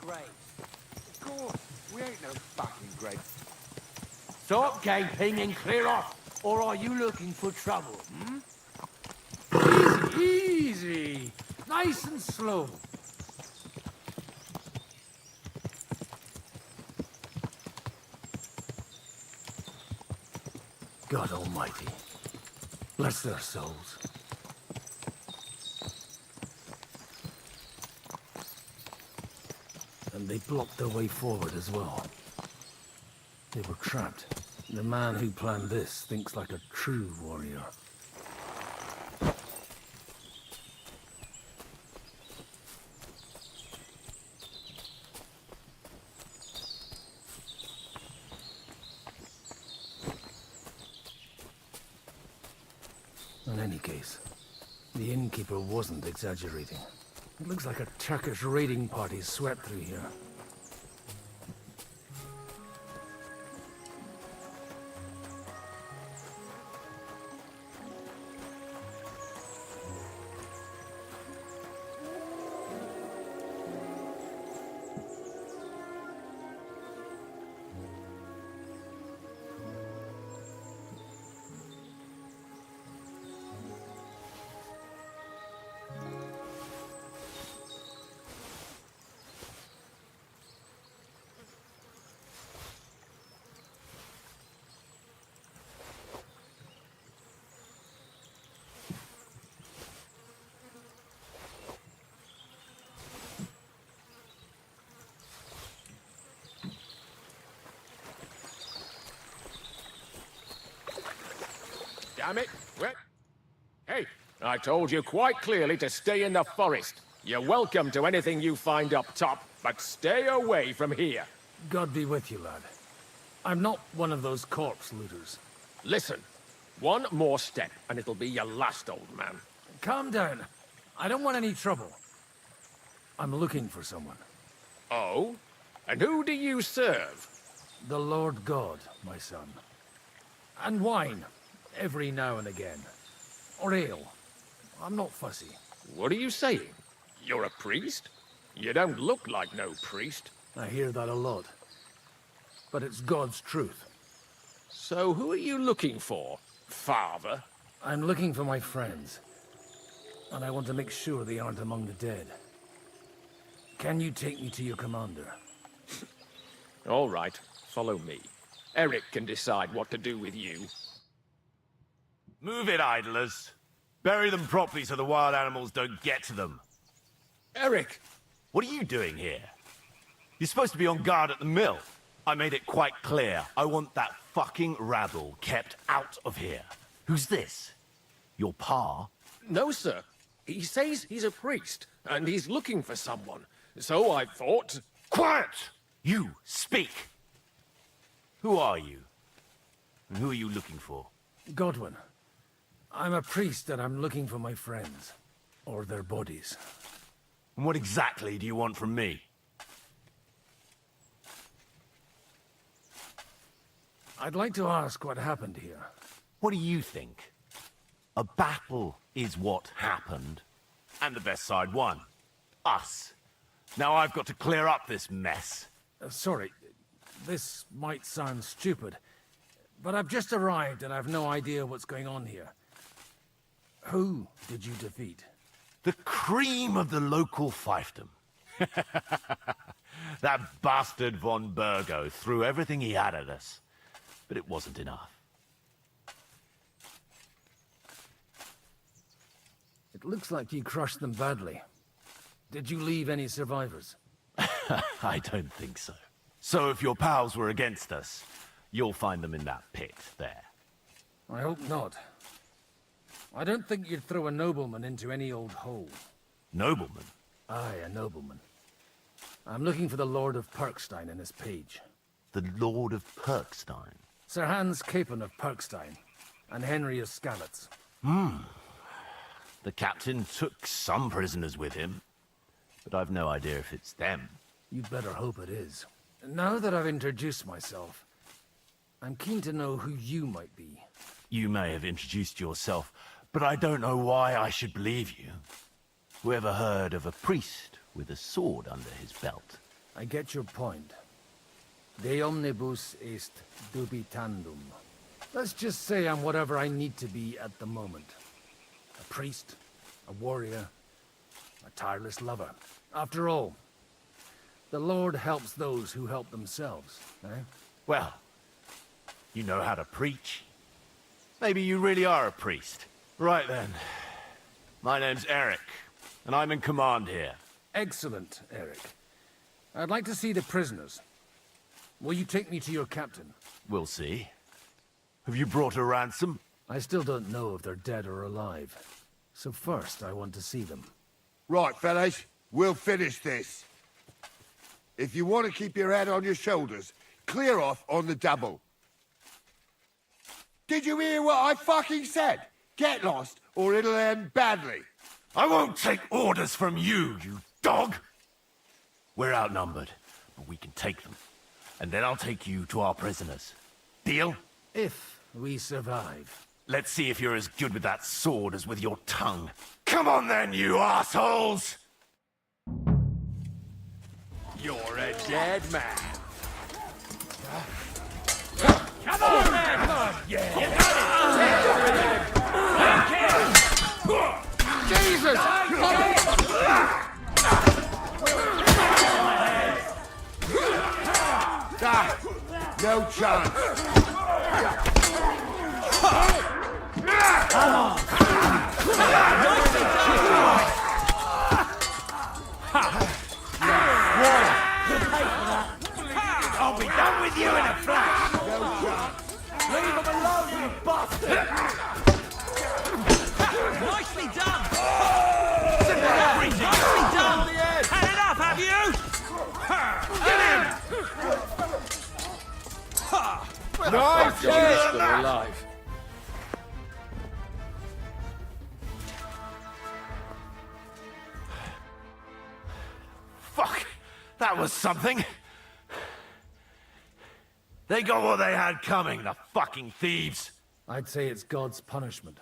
U: Of course, we ain't no fucking great. Stop gaping and clear off, or are you looking for trouble, hmm?
S: Easy! Nice and slow. God Almighty, bless their souls. And they blocked their way forward as well. They were trapped. The man who planned this thinks like a true warrior. In any case, the innkeeper wasn't exaggerating. It looks like a Turkish raiding party swept through here.
F: Damn it! Where? Hey, I told you quite clearly to stay in the forest. You're welcome to anything you find up top, but stay away from here.
S: God be with you, lad. I'm not one of those corpse looters.
F: Listen, one more step and it'll be your last, old man.
S: Calm down. I don't want any trouble. I'm looking for someone.
F: Oh? And who do you serve?
S: The Lord God, my son. And wine, every now and again. Or ale. I'm not fussy.
F: What are you saying? You're a priest? You don't look like no priest.
S: I hear that a lot. But it's God's truth.
F: So who are you looking for, father?
S: I'm looking for my friends. And I want to make sure they aren't among the dead. Can you take me to your commander?
F: All right, follow me. Eric can decide what to do with you.
T: Move it, idlers. Bury them properly so the wild animals don't get to them.
F: Eric!
T: What are you doing here? You're supposed to be on guard at the mill. I made it quite clear. I want that fucking rabble kept out of here. Who's this? Your pa?
F: No, sir. He says he's a priest, and he's looking for someone. So I thought...
T: Quiet! You, speak! Who are you? And who are you looking for?
I: Godwin. I'm a priest and I'm looking for my friends. Or their bodies.
T: And what exactly do you want from me?
I: I'd like to ask what happened here.
T: What do you think? A battle is what happened. And the best side won. Us. Now I've got to clear up this mess.
I: Sorry, this might sound stupid, but I've just arrived and I've no idea what's going on here. Who did you defeat?
T: The cream of the local fiefdom. That bastard von Burgo threw everything he had at us, but it wasn't enough.
I: It looks like you crushed them badly. Did you leave any survivors?
T: I don't think so. So if your pals were against us, you'll find them in that pit there.
I: I hope not. I don't think you'd throw a nobleman into any old hole.
T: Nobleman?
I: Aye, a nobleman. I'm looking for the Lord of Perkstein in this page.
T: The Lord of Perkstein?
I: Sir Hans Capon of Perkstein, and Henry of Skalitz.
T: The captain took some prisoners with him, but I've no idea if it's them.
I: You'd better hope it is. Now that I've introduced myself, I'm keen to know who you might be.
T: You may have introduced yourself, but I don't know why I should believe you. Who ever heard of a priest with a sword under his belt?
I: I get your point. De omnibus est dubitandum. Let's just say I'm whatever I need to be at the moment. A priest, a warrior, a tireless lover. After all, the Lord helps those who help themselves, eh?
T: Well, you know how to preach. Maybe you really are a priest. Right then. My name's Eric, and I'm in command here.
I: Excellent, Eric. I'd like to see the prisoners. Will you take me to your captain?
T: We'll see. Have you brought a ransom?
I: I still don't know if they're dead or alive. So first, I want to see them.
K: Right, fellas. We'll finish this. If you want to keep your head on your shoulders, clear off on the double. Did you hear what I fucking said? Get lost, or it'll end badly.
T: I won't take orders from you, you dog! We're outnumbered, but we can take them. And then I'll take you to our prisoners. Deal?
I: If we survive.
T: Let's see if you're as good with that sword as with your tongue. Come on then, you assholes! You're a dead man.
U: Come on, man! Come on! Yeah! You got it!
K: Jesus! No chance.
U: Come on! I'll be done with you in a flash!
K: No chance.
U: Leave him alone, you bastard!
L: Nicely done!
U: Nicely done!
L: Had enough, have you?
U: Get him!
K: Nice!
I: Still alive.
T: Fuck! That was something! They got what they had coming, the fucking thieves!
I: I'd say it's God's punishment.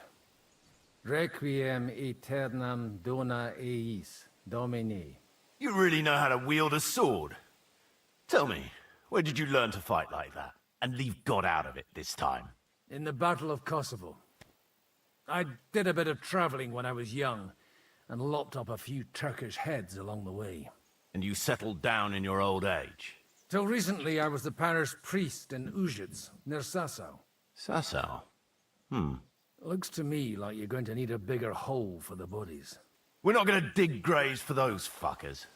I: Requiem aeternam dona eis, Domini.
T: You really know how to wield a sword? Tell me, where did you learn to fight like that? And leave God out of it this time?
I: In the Battle of Kosovo. I did a bit of traveling when I was young, and lopped up a few Turkish heads along the way.
T: And you settled down in your old age?
I: Till recently, I was the parish priest in Ujits, near Sasau.
T: Sasau?
I: Looks to me like you're going to need a bigger hole for the bodies.
T: We're not gonna dig graves for those fuckers.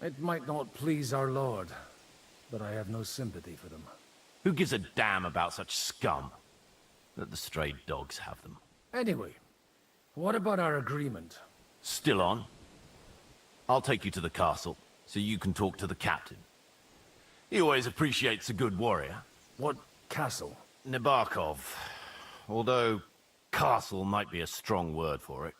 I: It might not please our Lord, but I have no sympathy for them.
T: Who gives a damn about such scum? Let the stray dogs have them.
I: Anyway, what about our agreement?
T: Still on? I'll take you to the castle, so you can talk to the captain. He always appreciates a good warrior.
I: What castle?
T: Nabarkov. Although, castle might be a strong word for it.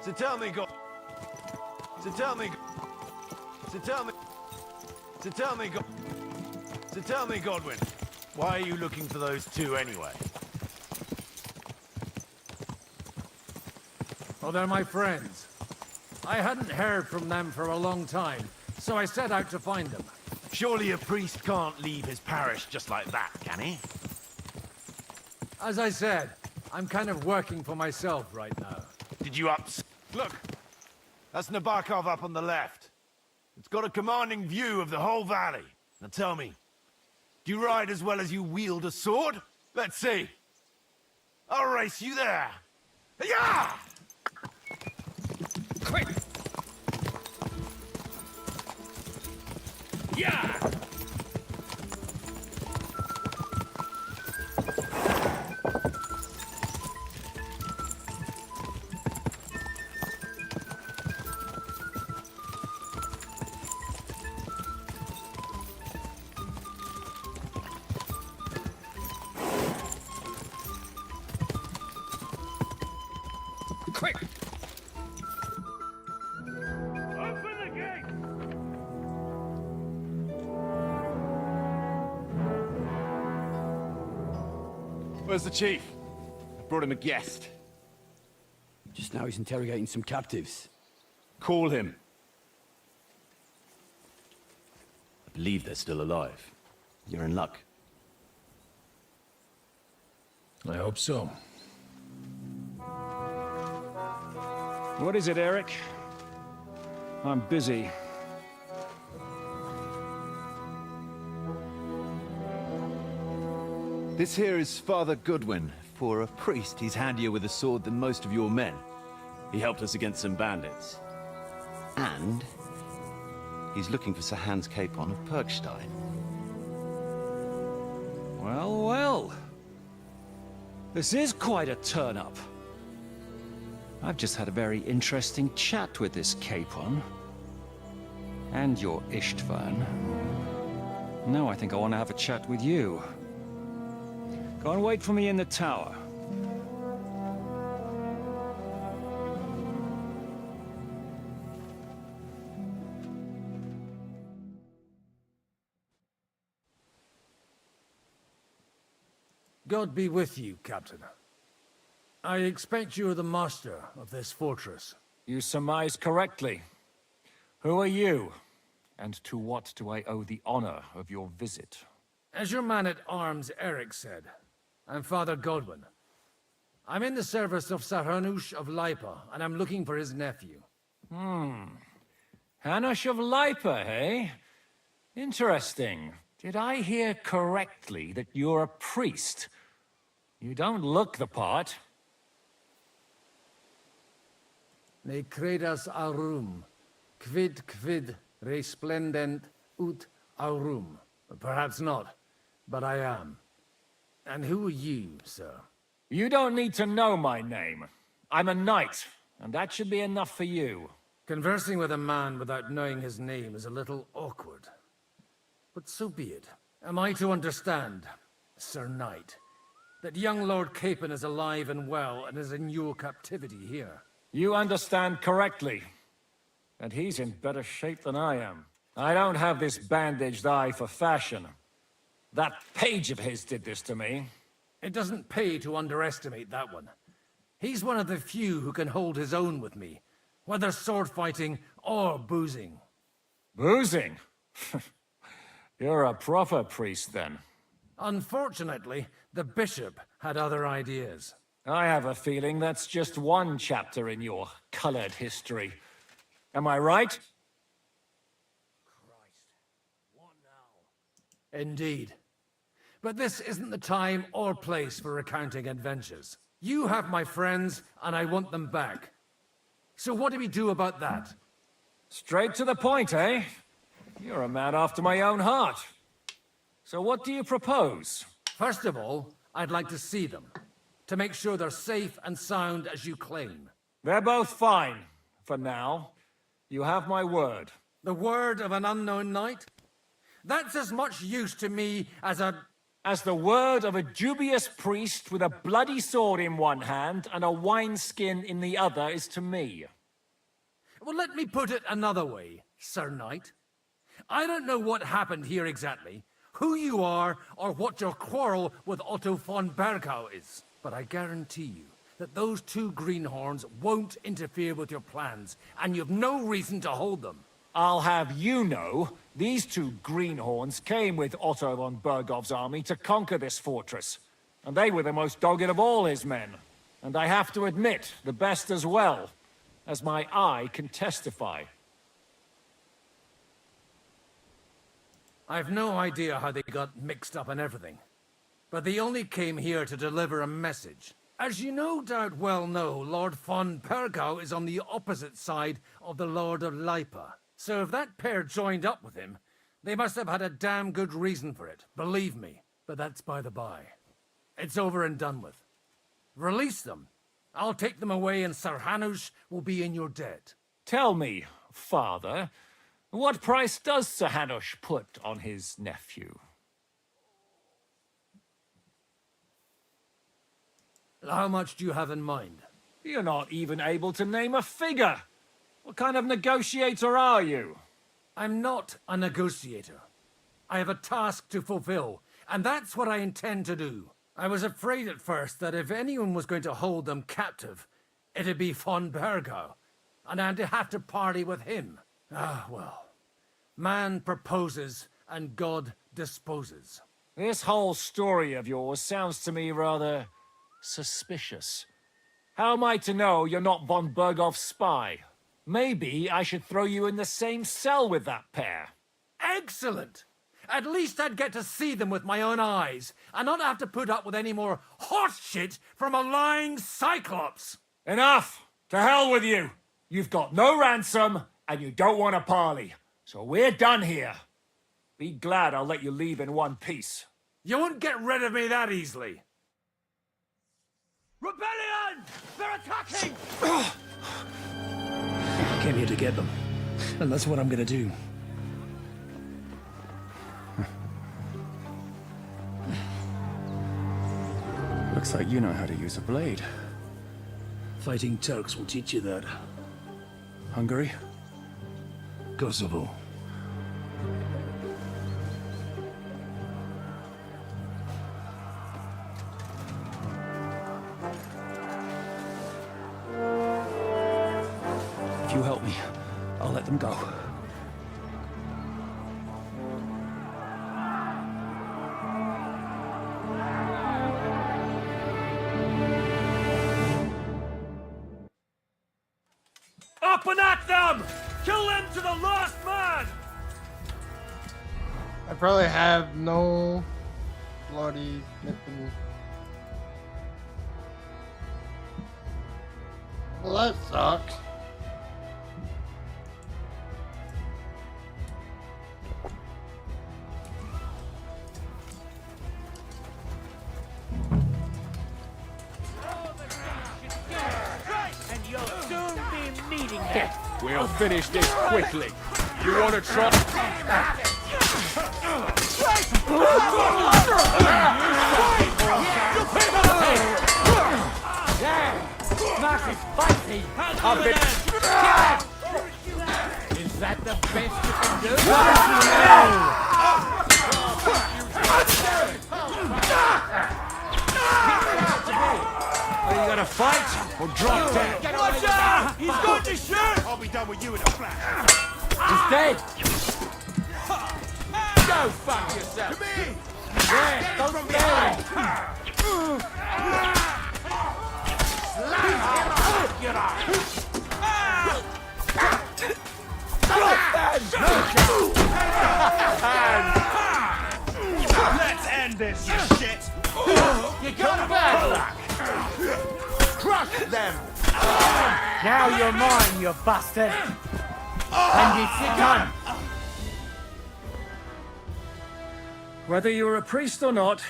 T: So tell me, Godwin, why are you looking for those two anyway?
I: Oh, they're my friends. I hadn't heard from them for a long time, so I set out to find them.
T: Surely a priest can't leave his parish just like that, can he?
I: As I said, I'm kind of working for myself right now.
T: Did you Look! That's Nabarkov up on the left. It's got a commanding view of the whole valley. Now tell me, do you ride as well as you wield a sword? Let's see. I'll race you there. Yeah!
I: Quick! Yeah! Quick!
U: Open the gate!
O: Where's the chief? I brought him a guest.
R: Just now he's interrogating some captives.
O: Call him. I believe they're still alive. You're in luck.
S: I hope so. What is it, Eric? I'm busy.
W: This here is Father Goodwin. For a priest, he's handier with a sword than most of your men.
H: He helped us against some bandits.
W: And he's looking for Sir Hans Capon of Perkstein.
S: Well, well. This is quite a turn-up. I've just had a very interesting chat with this Capon. And your Ishtvan. Now I think I want to have a chat with you. Go and wait for me in the tower.
I: God be with you, Captain. I expect you are the master of this fortress.
V: You surmise correctly. Who are you? And to what do I owe the honor of your visit?
I: As your man-at-arms Eric said, I'm Father Godwin. I'm in the service of Sir Hanush of Lipa, and I'm looking for his nephew.
V: Hanush of Lipa, eh? Interesting. Did I hear correctly that you're a priest? You don't look the part.
I: Ne credas aurum, quid resplendent ut aurum. Perhaps not, but I am. And who are you, sir?
V: You don't need to know my name. I'm a knight, and that should be enough for you.
I: Conversing with a man without knowing his name is a little awkward. But so be it. Am I to understand, Sir Knight, that young Lord Capon is alive and well and is in your captivity here?
V: You understand correctly. And he's in better shape than I am. I don't have this bandaged eye for fashion. That page of his did this to me.
I: It doesn't pay to underestimate that one. He's one of the few who can hold his own with me, whether sword fighting or boozing.
V: Boozing? You're a proper priest, then.
I: Unfortunately, the bishop had other ideas.
V: I have a feeling that's just one chapter in your colored history. Am I right?
I: Indeed. But this isn't the time or place for recounting adventures. You have my friends, and I want them back. So what do we do about that?
V: Straight to the point, eh? You're a man after my own heart. So what do you propose?
I: First of all, I'd like to see them, to make sure they're safe and sound as you claim.
V: They're both fine, for now. You have my word.
I: The word of an unknown knight? That's as much use to me as
V: the word of a dubious priest with a bloody sword in one hand and a wineskin in the other is to me.
I: Well, let me put it another way, Sir Knight. I don't know what happened here exactly, who you are, or what your quarrel with Otto von Bergau is. But I guarantee you that those two greenhorns won't interfere with your plans, and you've no reason to hold them.
V: I'll have you know, these two greenhorns came with Otto von Bergov's army to conquer this fortress. And they were the most dogged of all his men. And I have to admit, the best as well, as my eye can testify.
I: I've no idea how they got mixed up in everything, but they only came here to deliver a message. As you no doubt well know, Lord von Bergau is on the opposite side of the Lord of Lipa. So if that pair joined up with him, they must have had a damn good reason for it, believe me. But that's by the by. It's over and done with. Release them. I'll take them away and Sir Hanush will be in your debt.
V: Tell me, father, what price does Sir Hanush put on his nephew?
I: How much do you have in mind?
V: You're not even able to name a figure. What kind of negotiator are you?
I: I'm not a negotiator. I have a task to fulfill, and that's what I intend to do. I was afraid at first that if anyone was going to hold them captive, it'd be von Bergau, and I'd have to party with him. Ah, well. Man proposes, and God disposes.
V: This whole story of yours sounds to me rather suspicious. How am I to know you're not von Bergov's spy? Maybe I should throw you in the same cell with that pair.
I: Excellent! At least I'd get to see them with my own eyes, and not have to put up with any more horse shit from a lying cyclops!
V: Enough! To hell with you! You've got no ransom, and you don't want a parley. So we're done here. Be glad I'll let you leave in one piece.
I: You won't get rid of me that easily.
L: Rebellion! They're attacking!
S: I came here to get them, and that's what I'm gonna do.
N: Looks like you know how to use a blade.
S: Fighting Turks will teach you that.
N: Hungary?
S: Kosovo.
N: If you help me, I'll let them go.
V: Up and at them! Kill them to the last man!
A: I probably have no bloody nipping. Well, that sucks.
L: And you'll soon be meeting them.
F: We'll finish this quickly. You want to try?
L: Smash is spicy.
F: I've been...
L: Is that the best you can do?
V: Are you gonna fight or drop dead?
L: Watch out! He's going to shoot!
T: I'll be done with you in a flash.
L: He's dead.
F: Go fuck yourself.
T: To me!
L: Yeah, don't scare him.
T: Let's end
V: this, you shit! You got bad luck! Crush them!
L: Now you're mine, you bastard! And it's done!
V: Whether you're a priest or not,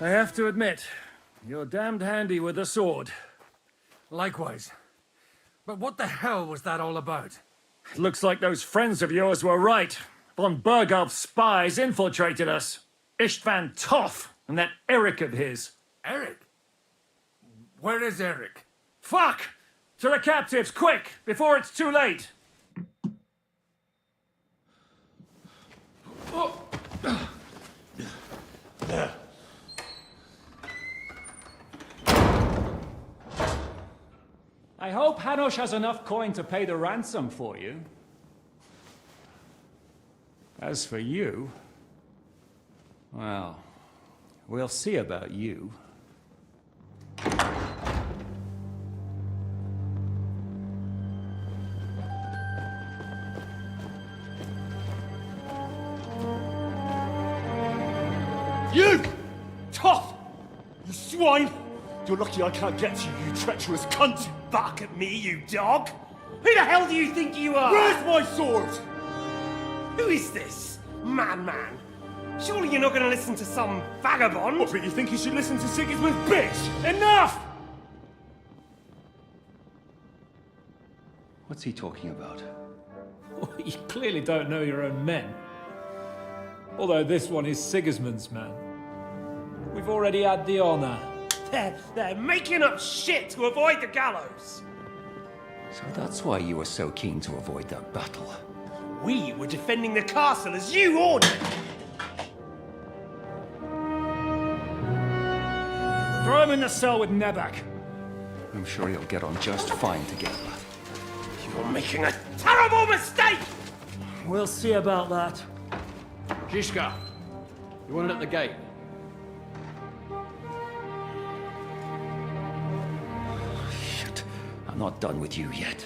V: I have to admit, you're damned handy with a sword.
I: Likewise. But what the hell was that all about?
V: It looks like those friends of yours were right. Von Berghoff's spies infiltrated us. Istvan Toth and that Eric of his.
I: Eric? Where is Eric?
V: Fuck! To the captives, quick, before it's too late!
P: I hope Hanush has enough coin to pay the ransom for you. As for you, well, we'll see about you.
H: You! Tough! You swine! You're lucky I can't get to you, you treacherous cunt!
E: Bark at me, you dog! Who the hell do you think you are?
H: Where's my sword?
E: Who is this? Man. Surely you're not going to listen to some vagabond?
H: What, but you think you should listen to Sigismund's bitch?
E: Enough!
R: What's he talking about?
V: Well, you clearly don't know your own men. Although this one is Sigismund's man. We've already had the honor.
E: They're making up shit to avoid the gallows.
R: So that's why you were so keen to avoid that battle.
E: We were defending the castle as you ordered.
V: Throw him in the cell with Nebak.
R: I'm sure you'll get on just fine together.
E: You're making a terrible mistake!
V: We'll see about that.
N: Zizka, you want it at the gate?
R: Shit, I'm not done with you yet.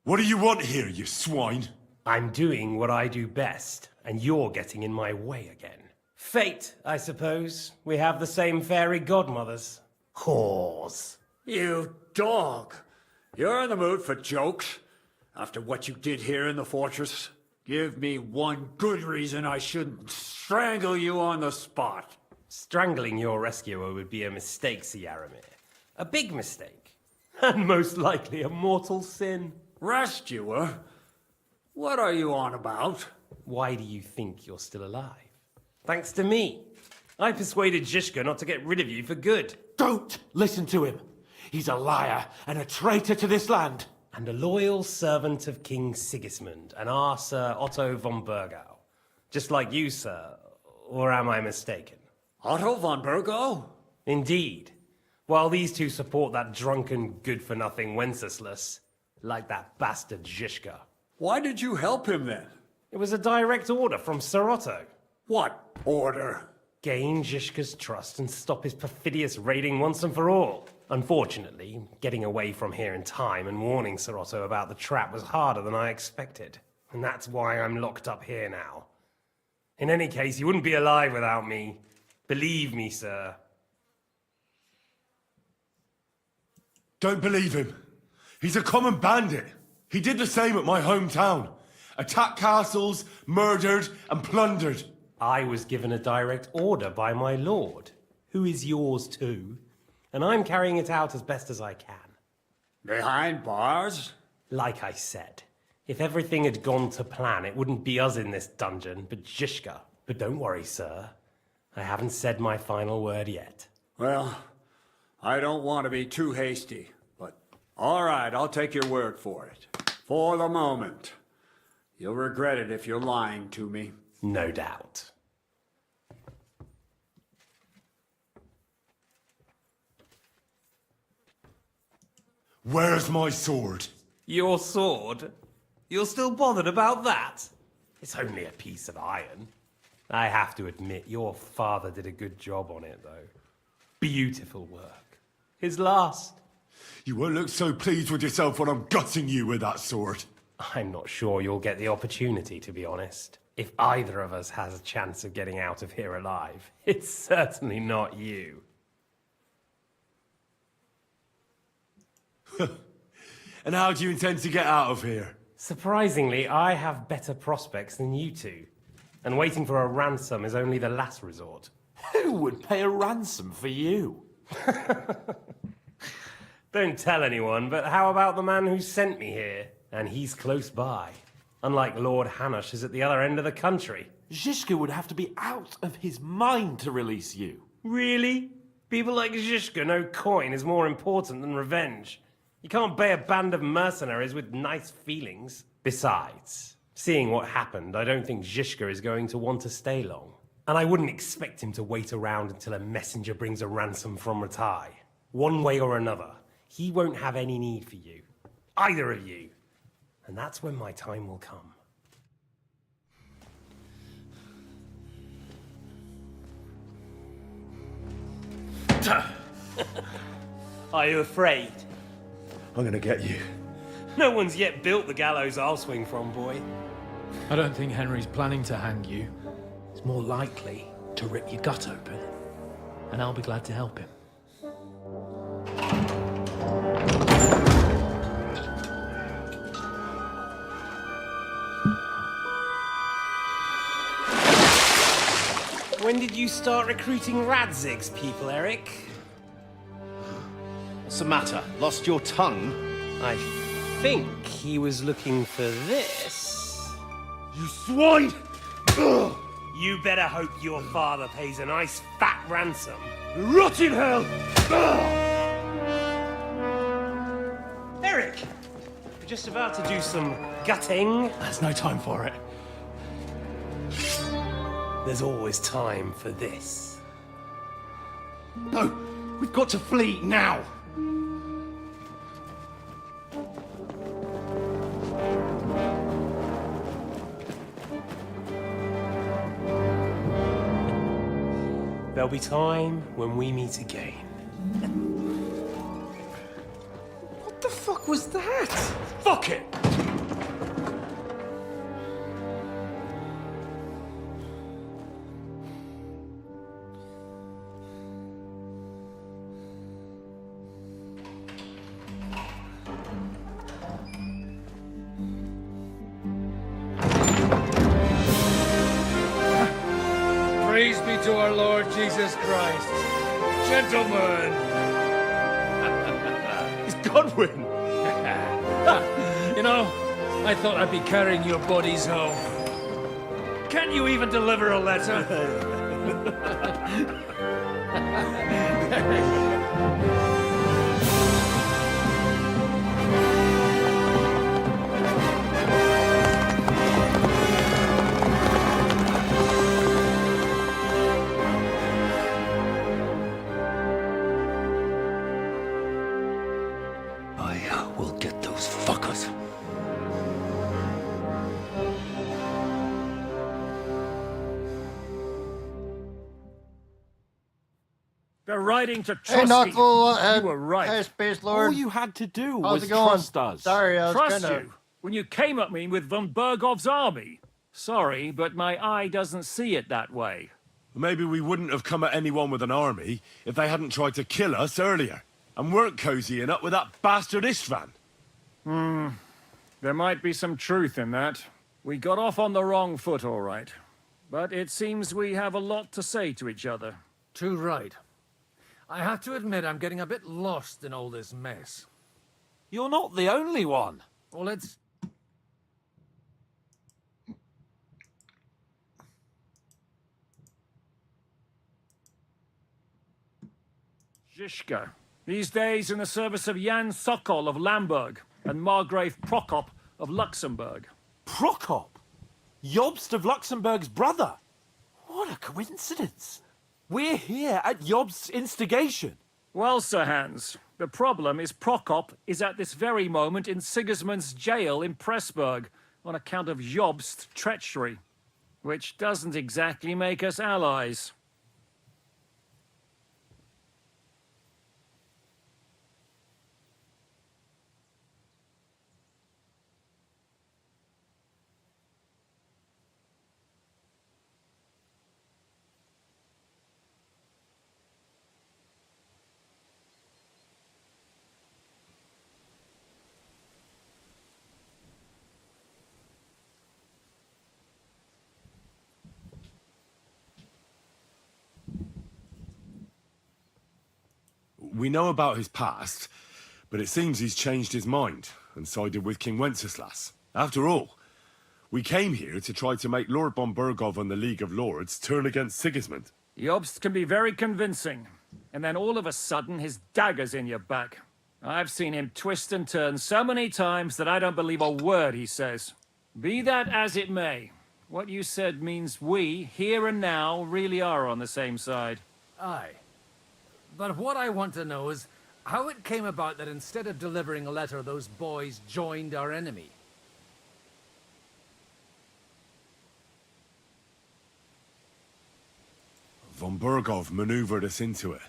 H: What do you want here, you swine?
E: I'm doing what I do best, and you're getting in my way again. Fate, I suppose. We have the same fairy godmothers. Whores.
J: You dog! You're in the mood for jokes? After what you did here in the fortress? Give me one good reason I shouldn't strangle you on the spot.
E: Strangling your rescuer would be a mistake, Yaramir. A big mistake. And most likely a mortal sin.
J: Rescuer? What are you on about?
E: Why do you think you're still alive? Thanks to me. I persuaded Zizka not to get rid of you for good.
C: Don't listen to him. He's a liar and a traitor to this land.
E: And a loyal servant of King Sigismund and our Sir Otto von Bergau. Just like you, sir. Or am I mistaken?
J: Otto von Bergau?
E: Indeed. While these two support that drunken, good-for-nothing Wenceslas, like that bastard Zizka.
J: Why did you help him then?
E: It was a direct order from Sir Otto.
J: What order?
E: Gain Zizka's trust and stop his perfidious raiding once and for all. Unfortunately, getting away from here in time and warning Sir Otto about the trap was harder than I expected. And that's why I'm locked up here now. In any case, you wouldn't be alive without me. Believe me, sir.
H: Don't believe him. He's a common bandit. He did the same at my hometown. Attacked castles, murdered, and plundered.
E: I was given a direct order by my lord, who is yours too, and I'm carrying it out as best as I can.
J: Behind bars?
E: Like I said, if everything had gone to plan, it wouldn't be us in this dungeon, but Zizka. But don't worry, sir. I haven't said my final word yet.
J: Well, I don't want to be too hasty, but all right, I'll take your word for it. For the moment. You'll regret it if you're lying to me.
E: No doubt.
H: Where's my sword?
E: Your sword? You're still bothered about that? It's only a piece of iron. I have to admit, your father did a good job on it, though. Beautiful work. His last.
H: You won't look so pleased with yourself when I'm gutting you with that sword.
E: I'm not sure you'll get the opportunity, to be honest. If either of us has a chance of getting out of here alive, it's certainly not you.
H: And how do you intend to get out of here?
E: Surprisingly, I have better prospects than you two. And waiting for a ransom is only the last resort.
C: Who would pay a ransom for you?
E: Don't tell anyone, but how about the man who sent me here? And he's close by. Unlike Lord Hanush is at the other end of the country.
C: Zhishka would have to be out of his mind to release you.
E: Really? People like Zhishka know coin is more important than revenge. You can't pay a band of mercenaries with nice feelings. Besides, seeing what happened, I don't think Zhishka is going to want to stay long. And I wouldn't expect him to wait around until a messenger brings a ransom from Ratai. One way or another, he won't have any need for you. Either of you. And that's when my time will come. Are you afraid?
H: I'm gonna get you.
E: No one's yet built the gallows I'll swing from, boy.
S: I don't think Henry's planning to hang you. He's more likely to rip your gut open. And I'll be glad to help him.
E: When did you start recruiting Radzig's people, Eric?
W: What's the matter? Lost your tongue?
E: I think he was looking for this.
H: You swine!
E: Ugh. You better hope your father pays a nice fat ransom.
H: Rot in hell!
E: Eric! We're just about to do some gutting.
S: There's no time for it.
E: There's always time for this.
W: No! We've got to flee now!
E: There'll be time when we meet again.
C: What the fuck was that?
E: Fuck it!
U: Praise be to our Lord Jesus Christ. Gentlemen!
H: It's Godwin!
U: You know, I thought I'd be carrying your bodies home. Can't you even deliver a letter?
S: I will get those fuckers.
U: They're riding to
A: Hey,
U: trust you.
A: Knucklehead.
U: You were right.
A: Hey, Space Lord.
C: All you had to do
A: How's
C: was
A: it going?
C: trust us.
A: Sorry, I was
U: Trust
A: kinda...
U: you? When you came at me with von Bergov's army? Sorry, but my eye doesn't see it that way.
H: Maybe we wouldn't have come at anyone with an army if they hadn't tried to kill us earlier. And weren't cozying up with that bastard Istvan.
U: There might be some truth in that. We got off on the wrong foot, all right. But it seems we have a lot to say to each other.
I: Too right. I have to admit I'm getting a bit lost in all this mess.
C: You're not the only one.
I: Well, it's...
U: Zhishka. These days in the service of Jan Sokol of Lamberg and Margrave Prokop of Luxembourg.
C: Prokop? Jobst of Luxembourg's brother? What a coincidence. We're here at Jobst's instigation.
U: Well, Sir Hans, the problem is Prokop is at this very moment in Sigismund's jail in Pressburg,
V: on account of Jobst's treachery, which doesn't exactly make us allies.
H: We know about his past, but it seems he's changed his mind and sided with King Wenceslas. After all, we came here to try to make Lord von Burgov and the League of Lords turn against Sigismund.
V: Jobst can be very convincing, and then all of a sudden his dagger's in your back. I've seen him twist and turn so many times that I don't believe a word he says. Be that as it may, what you said means we, here and now, really are on the same side.
I: Aye. But what I want to know is how it came about that instead of delivering a letter, those boys joined our enemy.
H: Von Burgov maneuvered us into it.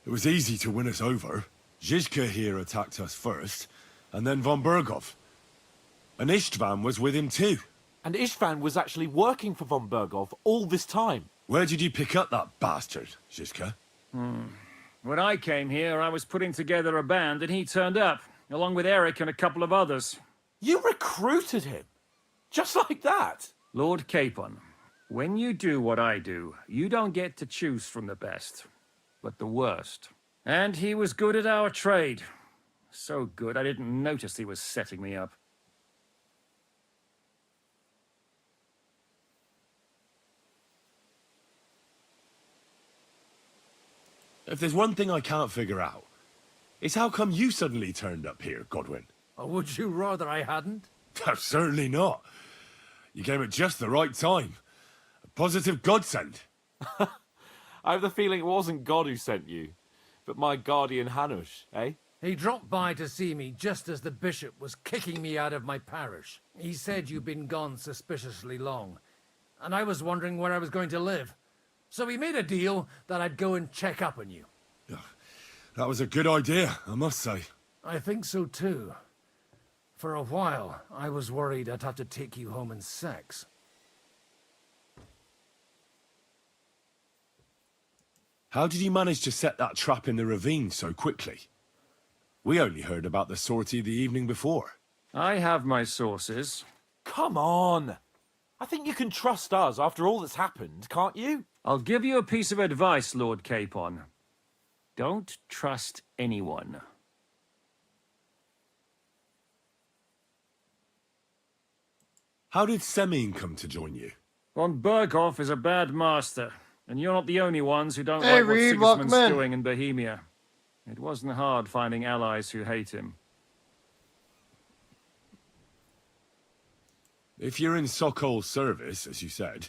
H: It was easy to win us over. Zizka here attacked us first, and then von Burgov. And Istvan was with him too.
C: And Istvan was actually working for von Burgov all this time.
H: Where did you pick up that bastard, Zizka?
V: When I came here, I was putting together a band, and he turned up, along with Eric and a couple of others.
C: You recruited him? Just like that?
V: Lord Capon, when you do what I do, you don't get to choose from the best, but the worst. And he was good at our trade. So good, I didn't notice he was setting me up.
H: If there's one thing I can't figure out, it's how come you suddenly turned up here, Godwin?
I: Or would you rather I hadn't?
H: Certainly not. You came at just the right time. A positive godsend.
C: I have the feeling it wasn't God who sent you, but my guardian Hanush, eh?
I: He dropped by to see me just as the bishop was kicking me out of my parish. He said you'd been gone suspiciously long, and I was wondering where I was going to live. So we made a deal that I'd go and check up on you.
H: That was a good idea, I must say.
I: I think so too. For a while, I was worried I'd have to take you home in sex.
H: How did you manage to set that trap in the ravine so quickly? We only heard about the sortie the evening before.
V: I have my sources.
C: Come on! I think you can trust us after all that's happened, can't you?
V: I'll give you a piece of advice, Lord Capon. Don't trust anyone.
H: How did Semyon come to join you?
V: Von Burgov is a bad master, and you're not the only ones who don't
A: Hey,
V: like what
A: Reed, welcome
V: Sigismund's
A: in.
V: doing in Bohemia. It wasn't hard finding allies who hate him.
H: If you're in Sokol's service, as you said,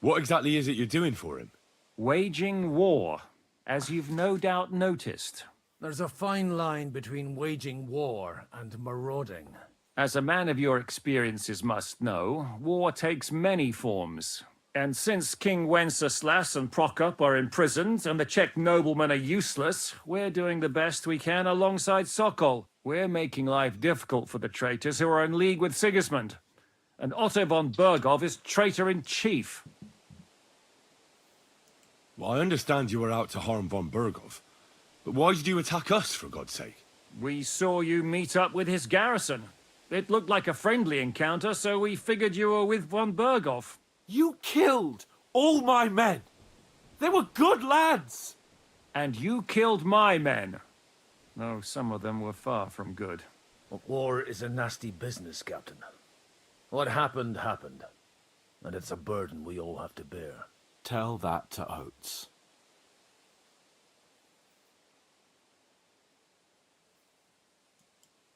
H: what exactly is it you're doing for him?
V: Waging war, as you've no doubt noticed.
I: There's a fine line between waging war and marauding.
V: As a man of your experiences must know, war takes many forms. And since King Wenceslas and Prokop are imprisoned and the Czech noblemen are useless, we're doing the best we can alongside Sokol. We're making life difficult for the traitors who are in league with Sigismund. And Otto von Burgov is traitor-in-chief.
H: Well, I understand you were out to harm von Burgov, but why did you attack us, for God's sake?
V: We saw you meet up with his garrison. It looked like a friendly encounter, so we figured you were with von Burgov.
C: You killed all my men! They were good lads!
V: And you killed my men. Though some of them were far from good.
S: War is a nasty business, Captain. What happened, happened. And it's a burden we all have to bear.
C: Tell that to Oates.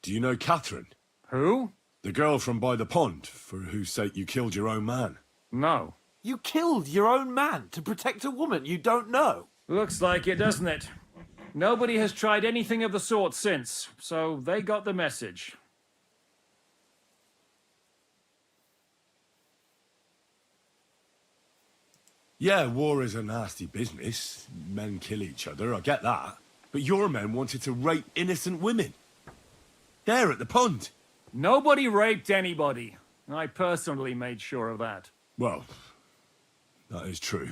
H: Do you know Catherine?
V: Who?
H: The girl from by the pond, for whose sake you killed your own man.
V: No.
C: You killed your own man to protect a woman you don't know.
V: Looks like it, doesn't it? Nobody has tried anything of the sort since, so they got the message.
H: Yeah, war is a nasty business. Men kill each other, I get that. But your men wanted to rape innocent women. There at the pond.
V: Nobody raped anybody. I personally made sure of that.
H: Well, that is true.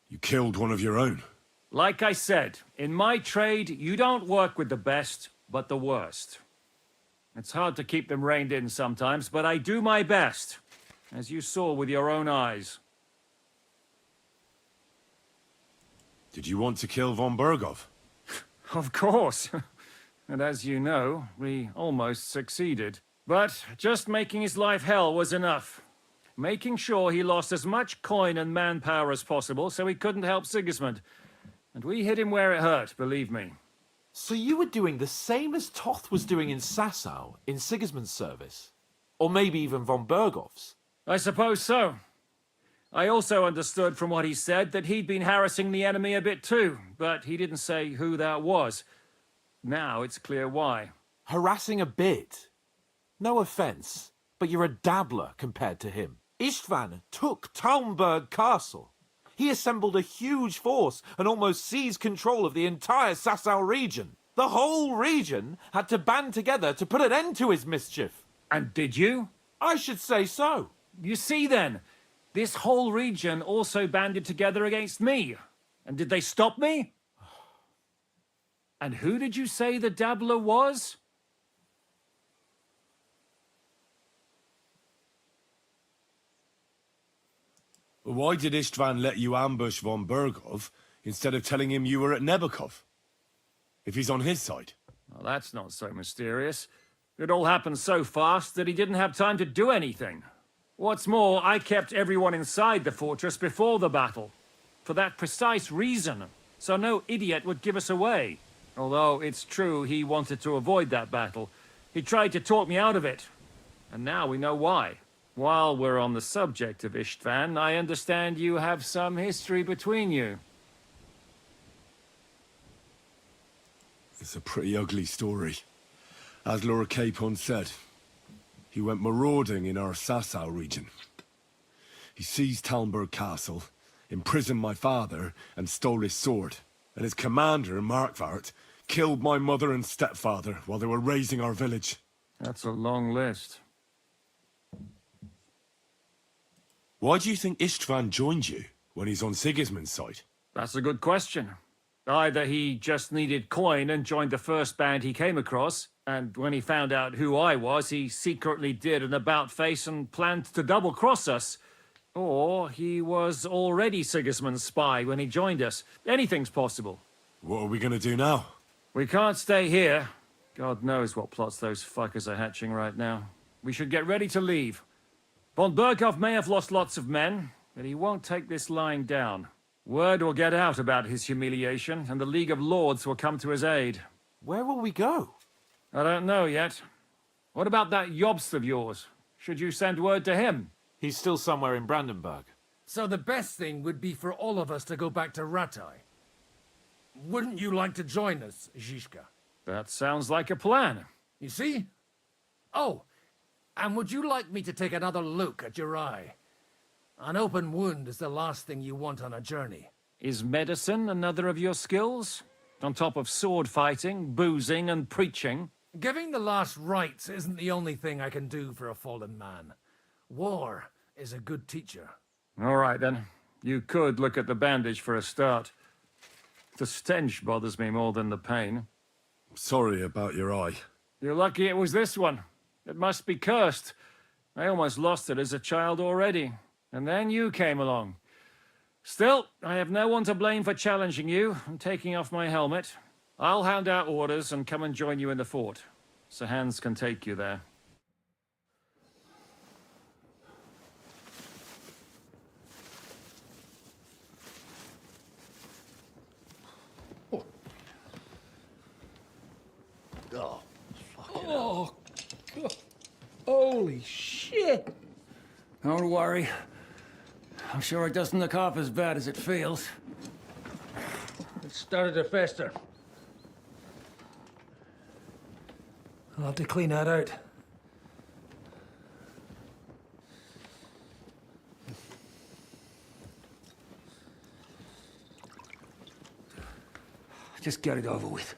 H: You killed one of your own.
V: Like I said, in my trade, you don't work with the best, but the worst. It's hard to keep them reined in sometimes, but I do my best, as you saw with your own eyes.
H: Did you want to kill von Bergov?
V: Of course. And as you know, we almost succeeded. But just making his life hell was enough. Making sure he lost as much coin and manpower as possible so he couldn't help Sigismund. And we hit him where it hurt, believe me.
C: So you were doing the same as Toth was doing in Sasau, in Sigismund's service? Or maybe even von Bergov's?
V: I suppose so. I also understood from what he said that he'd been harassing the enemy a bit too, but he didn't say who that was. Now it's clear why.
C: Harassing a bit? No offense, but you're a dabbler compared to him. Istvan took Talmberg Castle. He assembled a huge force and almost seized control of the entire Sasau region. The whole region had to band together to put an end to his mischief.
V: And did you?
C: I should say so.
V: You see then, this whole region also banded together against me. And did they stop me? And who did you say the dabbler was?
H: Why did Istvan let you ambush von Bergov instead of telling him you were at Nebukov? If he's on his side.
V: Well, that's not so mysterious. It all happened so fast that he didn't have time to do anything. What's more, I kept everyone inside the fortress before the battle. For that precise reason. So no idiot would give us away. Although it's true he wanted to avoid that battle. He tried to talk me out of it. And now we know why. While we're on the subject of Istvan, I understand you have some history between you.
H: It's a pretty ugly story. As Lord Capon said, he went marauding in our Sasau region. He seized Talmberg Castle, imprisoned my father, and stole his sword. And his commander, Markvart, killed my mother and stepfather while they were raising our village.
V: That's a long list.
H: Why do you think Istvan joined you when he's on Sigismund's side?
V: That's a good question. Either he just needed coin and joined the first band he came across, and when he found out who I was, he secretly did an about-face and planned to double-cross us. Or he was already Sigismund's spy when he joined us. Anything's possible.
H: What are we gonna do now?
V: We can't stay here. God knows what plots those fuckers are hatching right now. We should get ready to leave. Von Berghoff may have lost lots of men, but he won't take this lying down. Word will get out about his humiliation, and the League of Lords will come to his aid.
C: Where will we go?
V: I don't know yet. What about that Jobst of yours? Should you send word to him?
C: He's still somewhere in Brandenburg.
I: So the best thing would be for all of us to go back to Ratai. Wouldn't you like to join us, Zizka?
V: That sounds like a plan.
I: You see? Oh, and would you like me to take another look at your eye? An open wound is the last thing you want on a journey.
V: Is medicine another of your skills? On top of sword fighting, boozing, and preaching?
I: Giving the last rites isn't the only thing I can do for a fallen man. War is a good teacher.
V: All right, then. You could look at the bandage for a start. The stench bothers me more than the pain.
H: Sorry about your eye.
V: You're lucky it was this one. It must be cursed. I almost lost it as a child already. And then you came along. Still, I have no one to blame for challenging you and taking off my helmet. I'll hand out orders and come and join you in the fort. Sir Hans can take you there.
S: Oh, oh, God. Holy shit!
L: Don't worry. I'm sure it doesn't look half as bad as it feels.
S: It started to fester. I'll have to clean that out.
I: Just get it over with.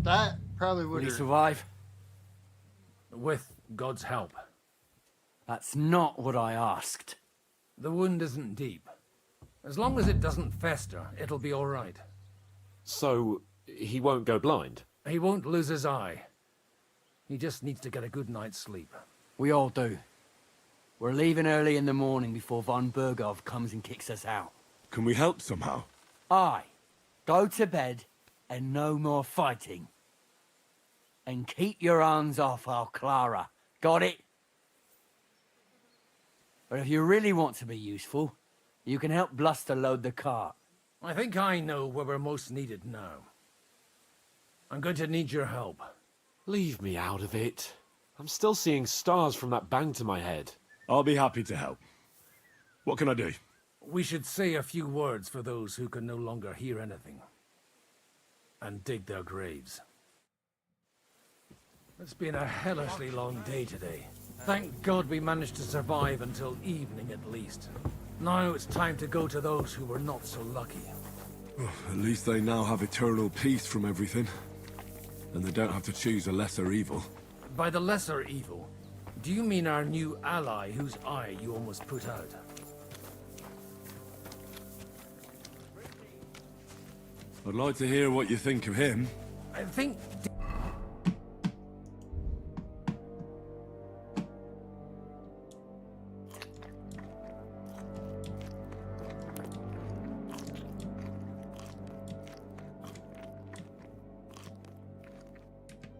A: That probably would
L: Will he
A: have.
L: survive?
I: With God's help.
L: That's not what I asked.
I: The wound isn't deep. As long as it doesn't fester, it'll be all right.
C: So, he won't go blind?
I: He won't lose his eye. He just needs to get a good night's sleep.
L: We all do. We're leaving early in the morning before von Bergov comes and kicks us out.
H: Can we help somehow?
L: Aye. Go to bed and no more fighting. And keep your hands off our Clara. Got it? But if you really want to be useful, you can help Bluster load the cart.
I: I think I know where we're most needed now. I'm going to need your help.
C: Leave me out of it. I'm still seeing stars from that bang to my head.
H: I'll be happy to help. What can I do?
I: We should say a few words for those who can no longer hear anything. And dig their graves. It's been a hellishly long day today. Thank God we managed to survive until evening at least. Now it's time to go to those who were not so lucky.
H: At least they now have eternal peace from everything. And they don't have to choose a lesser evil.
I: By the lesser evil, do you mean our new ally whose eye you almost put out?
H: I'd like to hear what you think of him.
I: I think...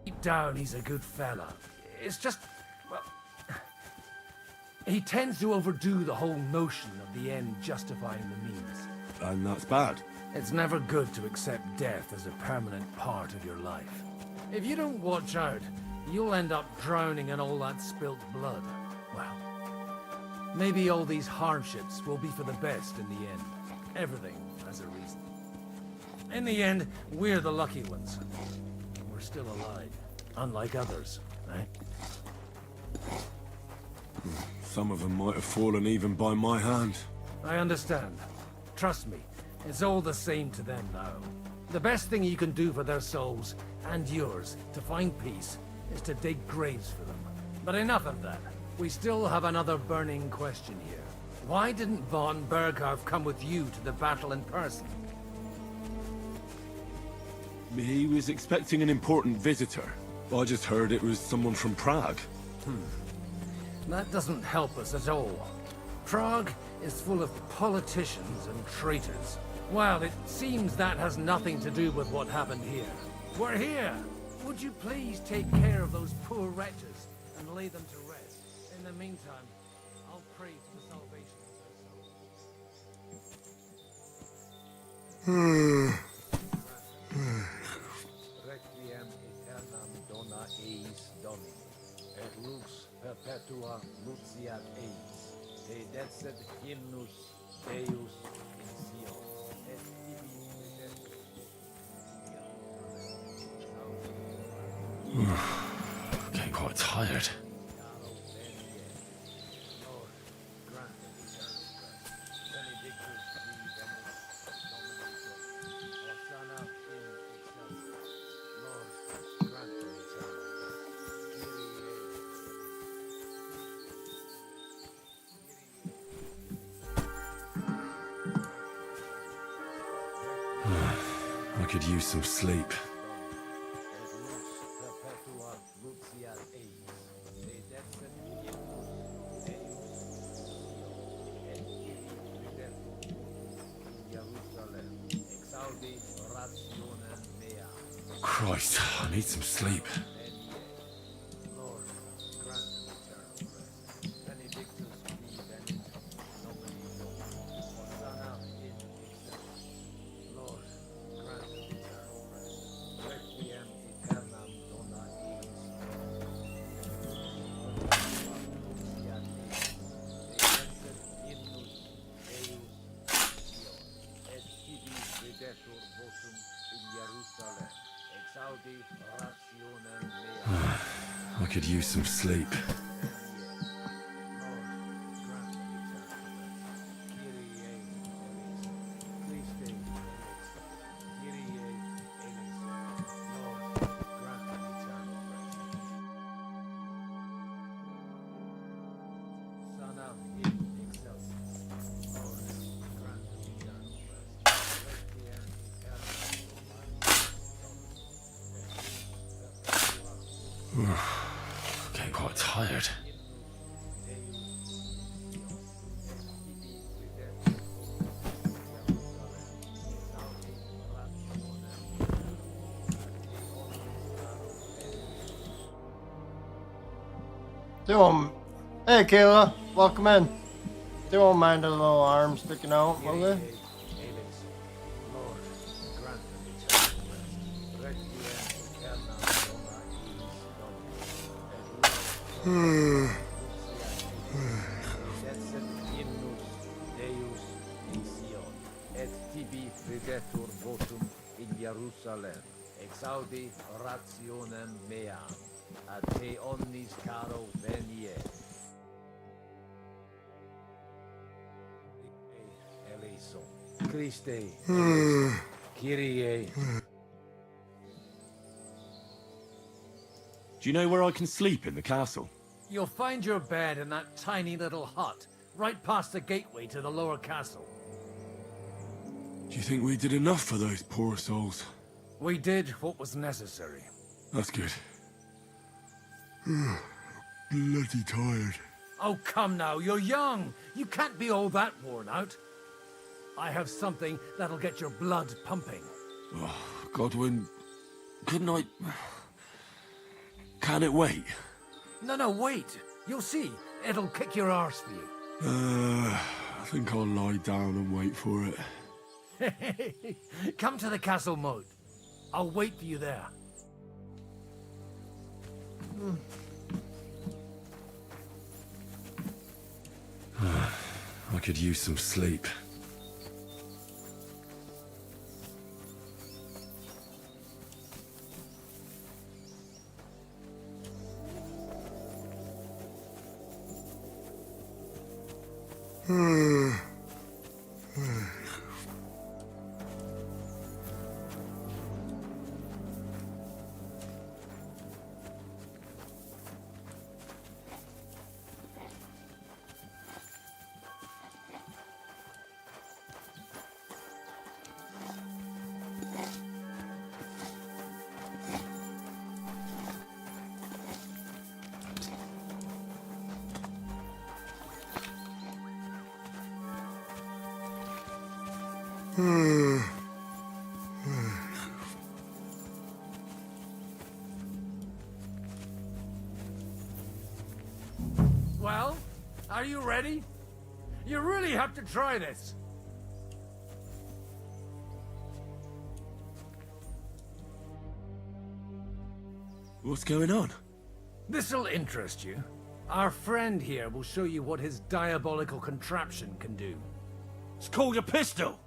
I: Deep down, he's a good fella. It's just, well... He tends to overdo the whole notion of the end justifying the means.
H: And that's bad.
I: It's never good to accept death as a permanent part of your life. If you don't watch out, you'll end up drowning in all that spilt blood. Well, maybe all these hardships will be for the best in the end. Everything has a reason. In the end, we're the lucky ones. We're still alive, unlike others, right?
H: Some of them might have fallen even by my hand.
I: I understand. Trust me. It's all the same to them now. The best thing you can do for their souls, and yours, to find peace, is to dig graves for them. But enough of that. We still have another burning question here. Why didn't von Berghoff come with you to the battle in person?
H: He was expecting an important visitor. I just heard it was someone from Prague.
I: That doesn't help us at all. Prague is full of politicians and traitors. Well, it seems that has nothing to do with what happened here. We're here! Would you please take care of those poor wretches and lay them to rest? In the meantime, I'll pray for the salvation of their souls.
S: Requiem aeternam dona eis Domini, et lux perpetua luceat eis, te decet hymnus Deus in Sion, et
H: I'm getting quite tired. I could use some sleep. Christ, I need some sleep. could use some sleep. Getting quite tired.
A: Hey, Kayla, welcome in. They won't mind a little arm sticking out, will they?
D: Exaudi rationem meam, ad te omnis caro venie. Eleison, Christe, Kyrie.
H: Do you know where I can sleep in the castle?
I: You'll find your bed in that tiny little hut, right past the gateway to the lower castle.
H: Do you think we did enough for those poor souls?
I: We did what was necessary.
H: That's good. Bloody tired.
I: Oh, come now, you're young. You can't be all that worn out. I have something that'll get your blood pumping.
H: Oh, Godwin, couldn't I... Can it wait?
I: No, wait. You'll see. It'll kick your arse for you.
H: I think I'll lie down and wait for it.
I: Come to the castle moat. I'll wait for you there.
H: I could use some sleep.
I: Well, are you ready? You really have to try this.
H: What's going on?
I: This'll interest you. Our friend here will show you what his diabolical contraption can do.
L: It's called a pistol.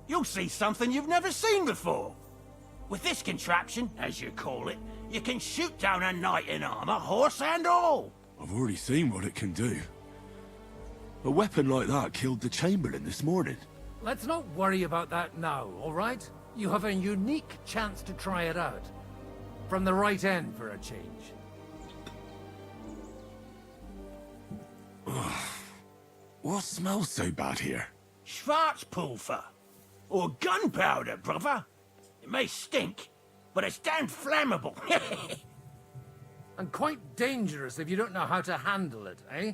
L: You'll see something you've never seen before. With this contraption, as you call it, you can shoot down a knight in armor, horse and all.
H: I've already seen what it can do. A weapon like that killed the Chamberlain this morning.
I: Let's not worry about that now, all right? You have a unique chance to try it out. From the right end for a change.
H: What smells so bad here?
L: Schwarzpulver. Or gunpowder, brother. It may stink, but it's damn flammable.
I: And quite dangerous if you don't know how to handle it, eh?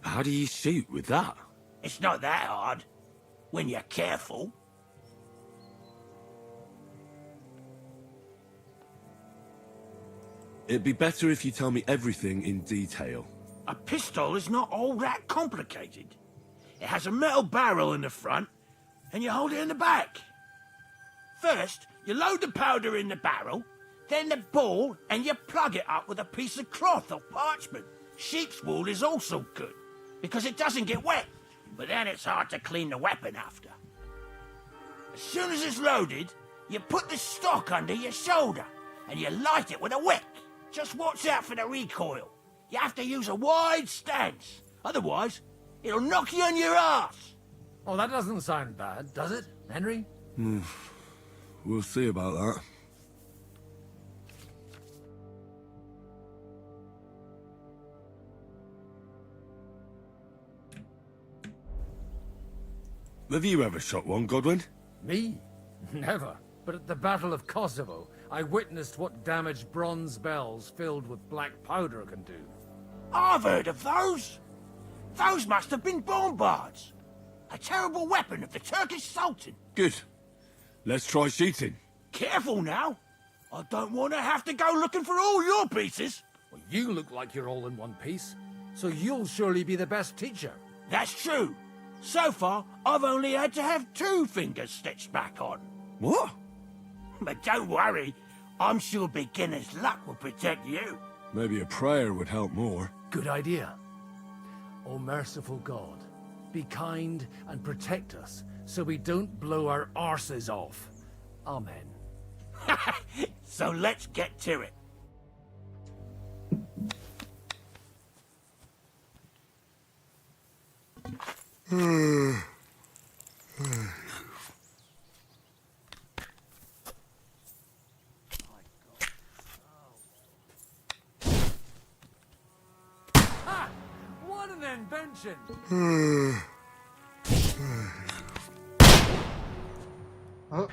H: How do you shoot with that?
L: It's not that hard, when you're careful.
H: It'd be better if you tell me everything in detail.
L: A pistol is not all that complicated. It has a metal barrel in the front, and you hold it in the back. First, you load the powder in the barrel, then the ball, and you plug it up with a piece of cloth or parchment. Sheep's wool is also good, because it doesn't get wet, but then it's hard to clean the weapon after. As soon as it's loaded, you put the stock under your shoulder, and you light it with a wick. Just watch out for the recoil. You have to use a wide stance. Otherwise, it'll knock you on your ass.
I: Oh, that doesn't sound bad, does it, Henry?
N: We'll see about that. Have you ever shot one, Godwin?
I: Me? Never. But at the Battle of Kosovo, I witnessed what damage bronze bells filled with black powder can do.
L: I've heard of those. Those must have been bombards. A terrible weapon of the Turkish Sultan.
N: Good. Let's try shooting.
L: Careful now. I don't want to have to go looking for all your pieces.
I: Well, you look like you're all in one piece, so you'll surely be the best teacher.
L: That's true. So far, I've only had to have 2 fingers stitched back on.
N: What?
L: But don't worry. I'm sure beginner's luck will protect you.
N: Maybe a prayer would help more.
I: Good idea. O merciful God, be kind and protect us so we don't blow our arses off. Amen.
L: So let's get to it.
I: Ha! What an invention!
A: Oh.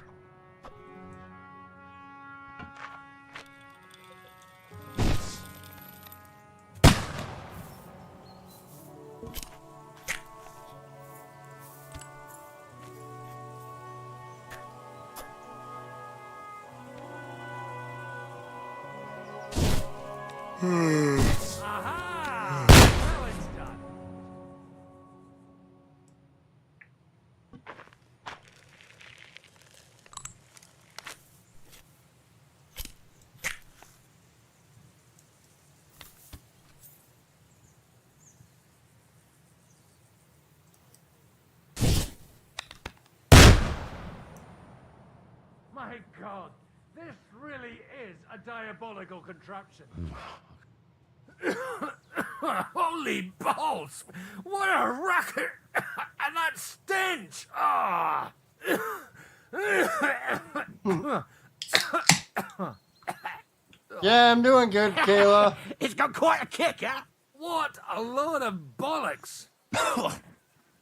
I: Aha! Now it's done. My God, this really is a diabolical contraption. Holy balls! What a racket! And that stench! Ah!
A: Yeah, I'm doing good, Kayla.
L: It's got quite a kick, huh?
I: What a load of bollocks!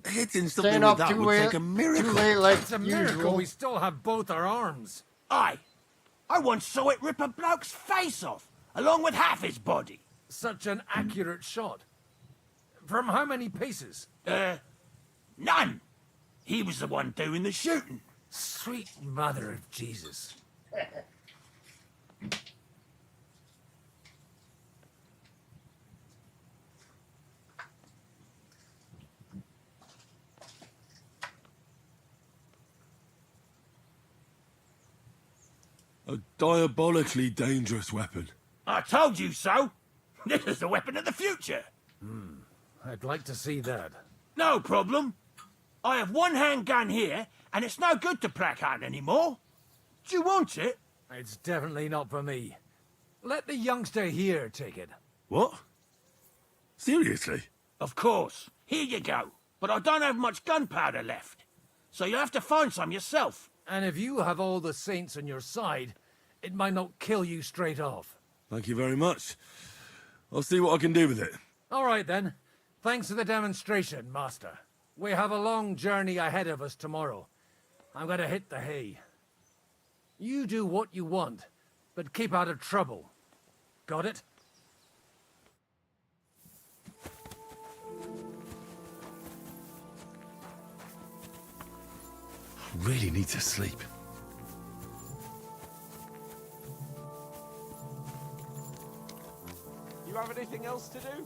N: Hitting
A: Staying
N: something
A: up
N: like that
A: too
N: would
A: late,
N: take a miracle.
A: too late like
I: It's a miracle
A: usual.
I: we still have both our arms.
L: Aye. I once saw it rip a bloke's face off, along with half his body.
I: Such an accurate shot. From how many paces?
L: None. He was the one doing the shooting.
I: Sweet mother of Jesus.
N: A diabolically dangerous weapon.
L: I told you so. This is the weapon of the future.
I: I'd like to see that.
L: No problem. I have one handgun here, and it's no good to placard anymore. Do you want it?
I: It's definitely not for me. Let the youngster here take it.
N: What? Seriously?
L: Of course. Here you go. But I don't have much gunpowder left. So you'll have to find some yourself.
I: And if you have all the saints on your side, it might not kill you straight off.
N: Thank you very much. I'll see what I can do with it.
I: All right, then. Thanks for the demonstration, Master. We have a long journey ahead of us tomorrow. I'm gonna hit the hay. You do what you want, but keep out of trouble. Got it?
N: I really need to sleep.
C: You have anything else to do?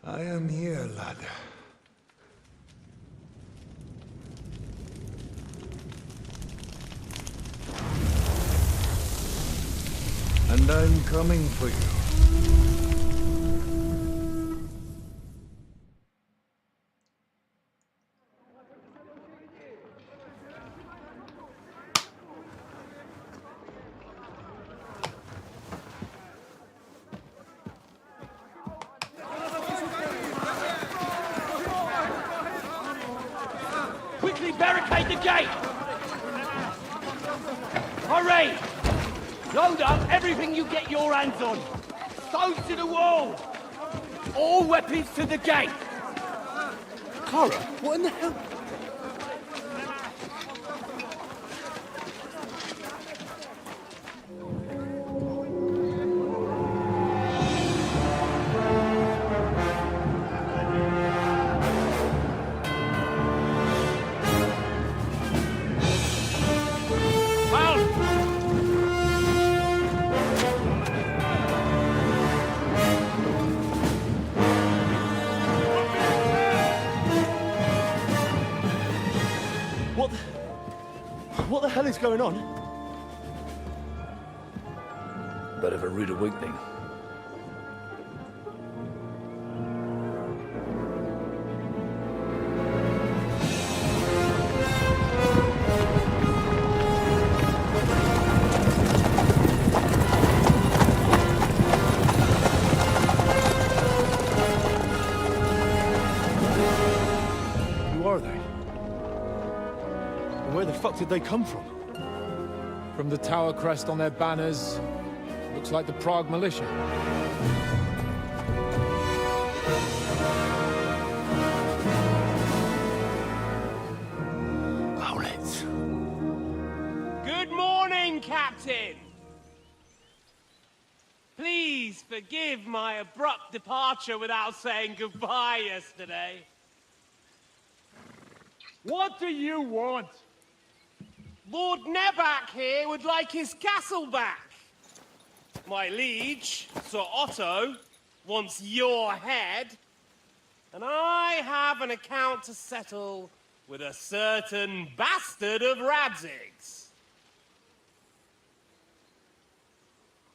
B: I am here, lad. And I'm coming for you.
L: Quickly barricade the gate! Hurry! Load up everything you get your hands on. Stones to the wall! All weapons to the gate!
T: Clara, what in the hell? What the hell is going on?
S: Bit of a rude awakening.
T: Who are they? And where the fuck did they come from?
V: From the tower crest on their banners, looks like the Prague militia.
T: Owlets.
G: Good morning, Captain! Please forgive my abrupt departure without saying goodbye yesterday.
V: What do you want?
G: Lord Nebak here would like his castle back. My liege, Sir Otto, wants your head. And I have an account to settle with a certain bastard of Radzig's.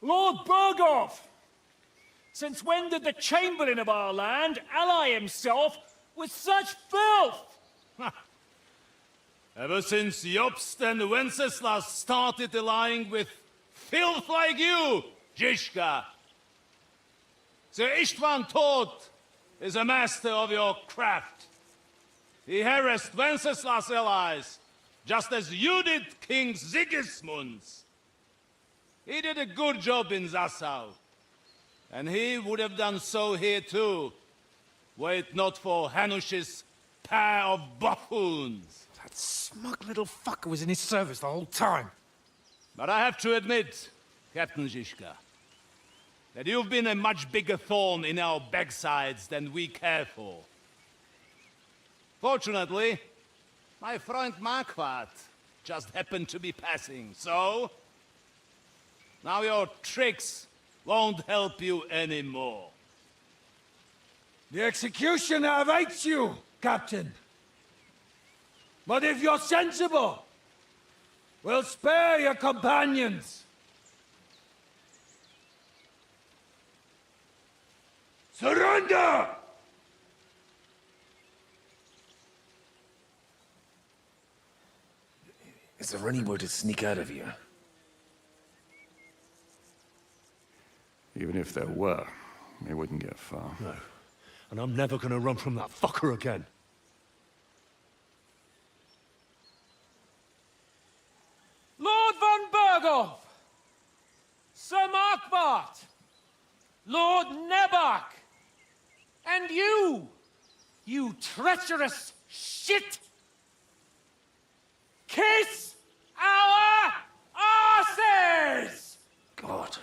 V: Lord Berghoff! Since when did the Chamberlain of our land ally himself with such filth?
M: Ever since Jobst and Wenceslas started allying with filth like you, Zizka. Sir Istvan Tod is a master of your craft. He harassed Wenceslas' allies, just as you did King Sigismund's. He did a good job in Zassau, and he would have done so here too, were it not for Hanush's pair of buffoons.
V: That smug little fucker was in his service the whole time.
M: But I have to admit, Captain Zizka, that you've been a much bigger thorn in our backsides than we care for. Fortunately, my friend Marquardt just happened to be passing, so now your tricks won't help you anymore.
B: The executioner awaits you, Captain. But if you're sensible, we'll spare your companions. Surrender!
S: Is there anywhere to sneak out of here?
N: Even if there were, we wouldn't get far.
T: No. And I'm never gonna run from that fucker again.
G: Lord von Berghoff! Sir Marquardt! Lord Nebak! And you treacherous shit! Kiss our asses!
S: God,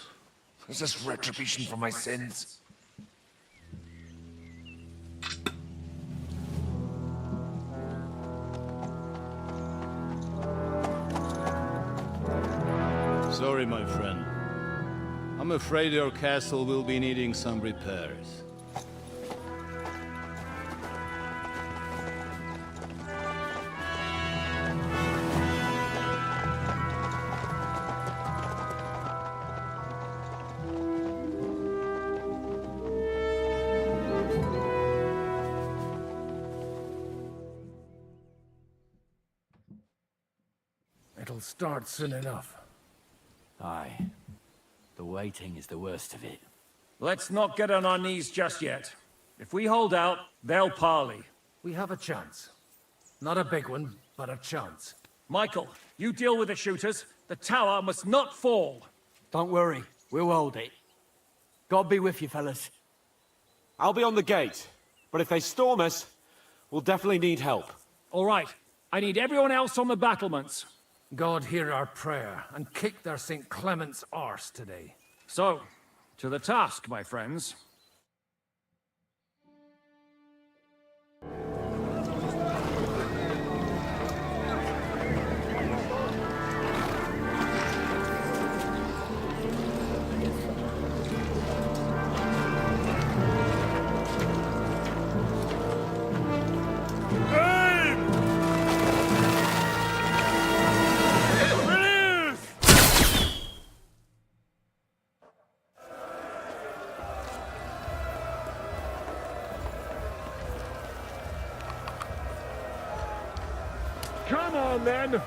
S: is this retribution for my sins?
M: Sorry, my friend. I'm afraid your castle will be needing some repairs.
I: It'll start soon enough.
R: Aye. The waiting is the worst of it.
V: Let's not get on our knees just yet. If we hold out, they'll parley.
I: We have a chance. Not a big one, but a chance.
V: Michael, you deal with the shooters. The tower must not fall.
R: Don't worry, we'll hold it. God be with you, fellas.
C: I'll be on the gate, but if they storm us, we'll definitely need help.
V: All right. I need everyone else on the battlements.
I: God hear our prayer, and kick their St. Clement's arse today.
V: So, to the task, my friends. Come on, then!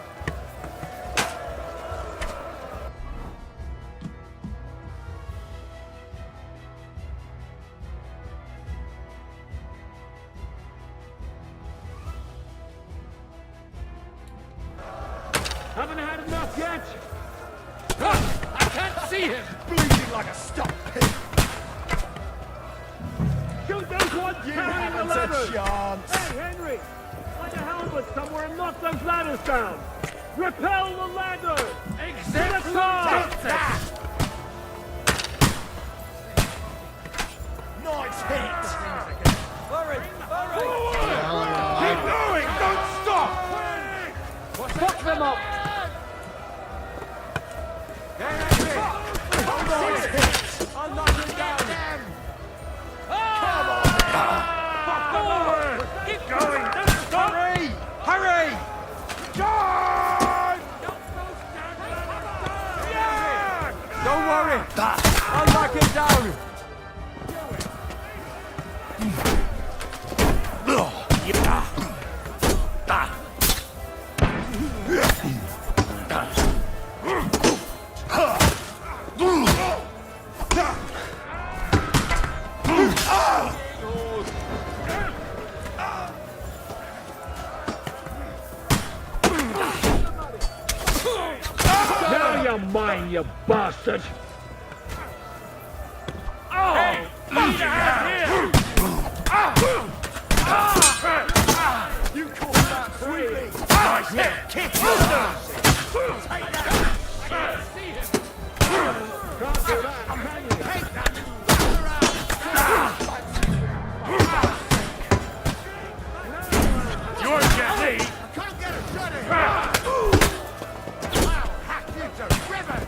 V: Haven't had enough yet? I can't see him!
B: Bleeding like a stuck pig.
V: Shoot those ones carrying the ladders!
B: chance.
V: Hey, Henry! Find a helmet somewhere and knock those ladders down! Repel the ladder! Exit the car!
B: Nice hit.
L: Hurry! Hurry!
B: Keep going. Don't stop.
V: Fuck them up!
B: Nice hit.
L: I'll knock him down!
V: Forward! Keep going! Don't stop!
B: Hurry! Hurry! Charge!
L: Don't worry! I'll knock him down!
V: Now you're mine, you bastard! Oh! Hey, lead a hand here!
B: You call that sweeping?
V: Nice hit! Kick
B: Take that.
V: Can't do that, can you?
B: Take that.
V: You're getting me!
B: Can't get a shot in here. Hack you to ribbon.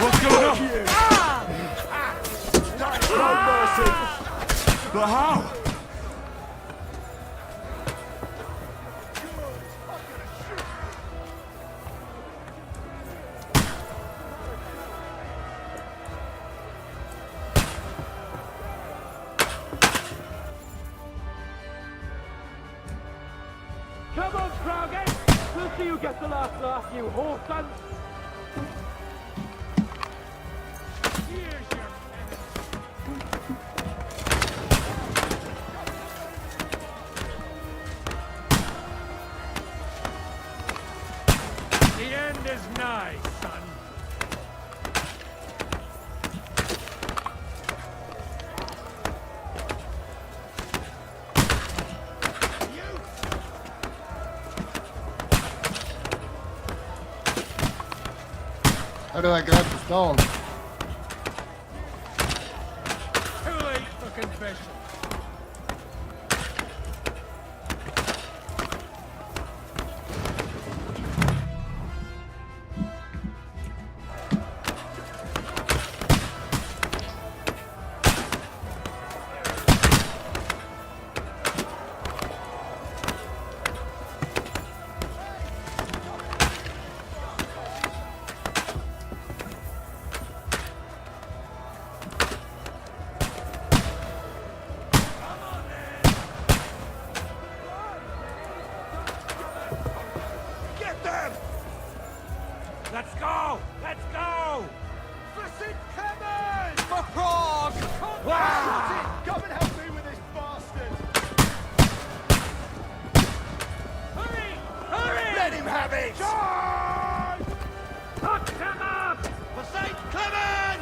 H: What's going on?
B: No mercy.
H: But how?
V: Come on, Krauge! We'll see you get the last laugh, you whoreson! Here's your... The end is nigh, son.
A: How do I grab the stone?
V: Too late for confession.
C: Let's go! Let's go!
B: Listen, come on!
C: For Prague!
B: Wow! Come and help me with this bastard!
C: Hurry! Hurry!
B: Let him have it!
C: Charge! Knock him up!
B: For St. Clement!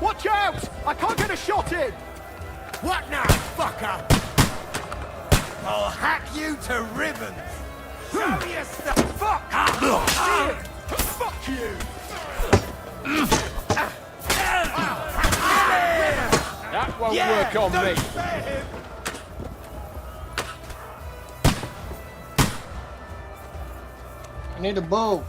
B: Watch out! I can't get a shot in!
J: What now, fucker? I'll hack you to ribbons. Show you stuff. Fuck!
B: Fuck you!
F: That won't work on me.
A: I need a bow.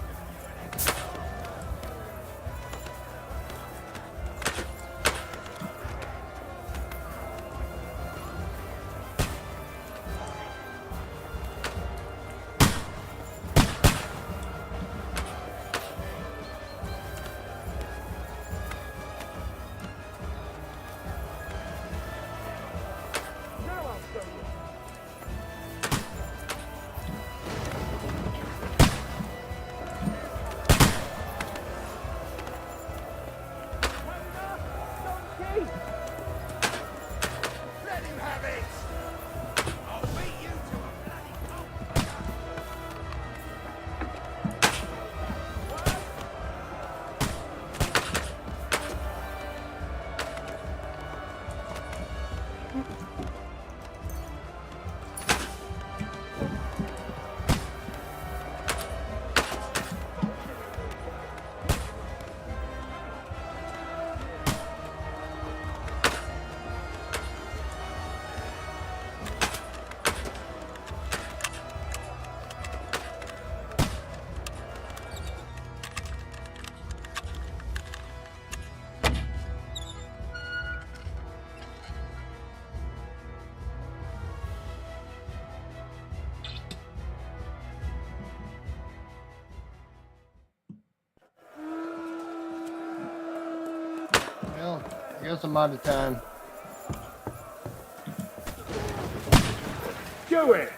B: Let him have it! I'll beat you to a bloody
A: Well, I guess I'm out of time.
B: Do it!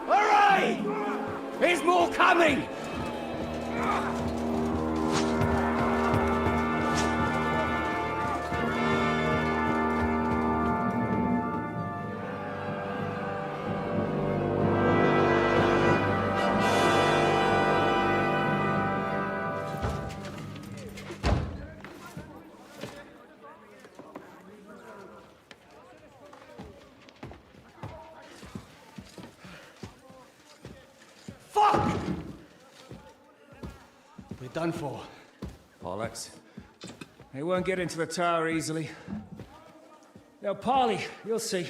L: Hurry! There's more coming! Fuck!
I: We're done for. Bollocks. They won't get into the tower easily. Now, Polly, you'll see.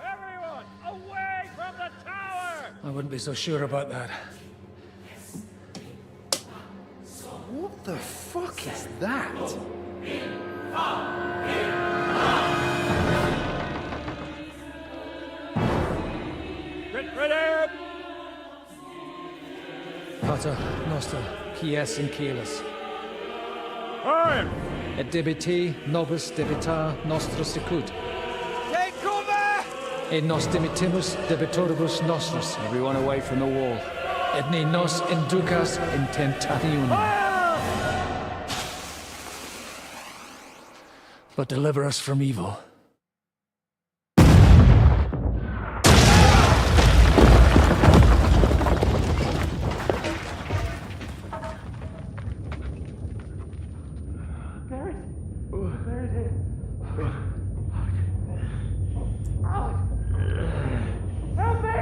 U: Everyone, away from the tower!
S: I wouldn't be so sure about that.
N: What the fuck is that?
U: Get ready!
S: Pater noster, quies in caelis.
U: Time!
S: Et debiti nobis debita nostra sicut.
B: Take cover!
S: Et nos dimitimus debitoribus nostris.
P: Everyone away from the wall.
S: Et ne nos inducas in tentationem. But deliver us from evil.
B: Help me!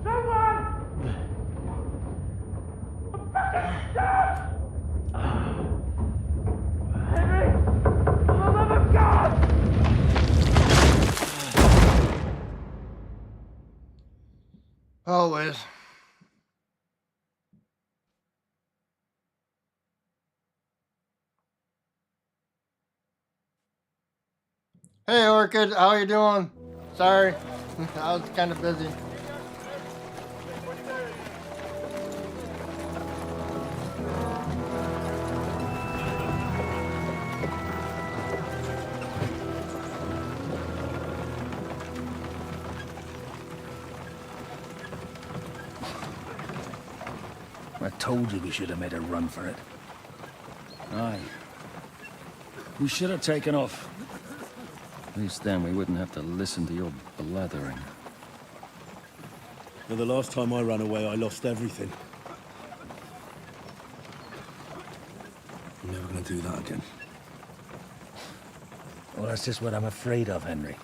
B: Someone! I'm fucking stuck! Henry! For the love of God!
A: Always. Hey, Orchid, how you doing? Sorry, I was kind of busy.
S: I told you we should have made a run for it. Aye. We should have taken off. At least then we wouldn't have to listen to your blathering.
K: Well, the last time I ran away, I lost everything. I'm never gonna do that again.
S: Well, that's just what I'm afraid of, Henry.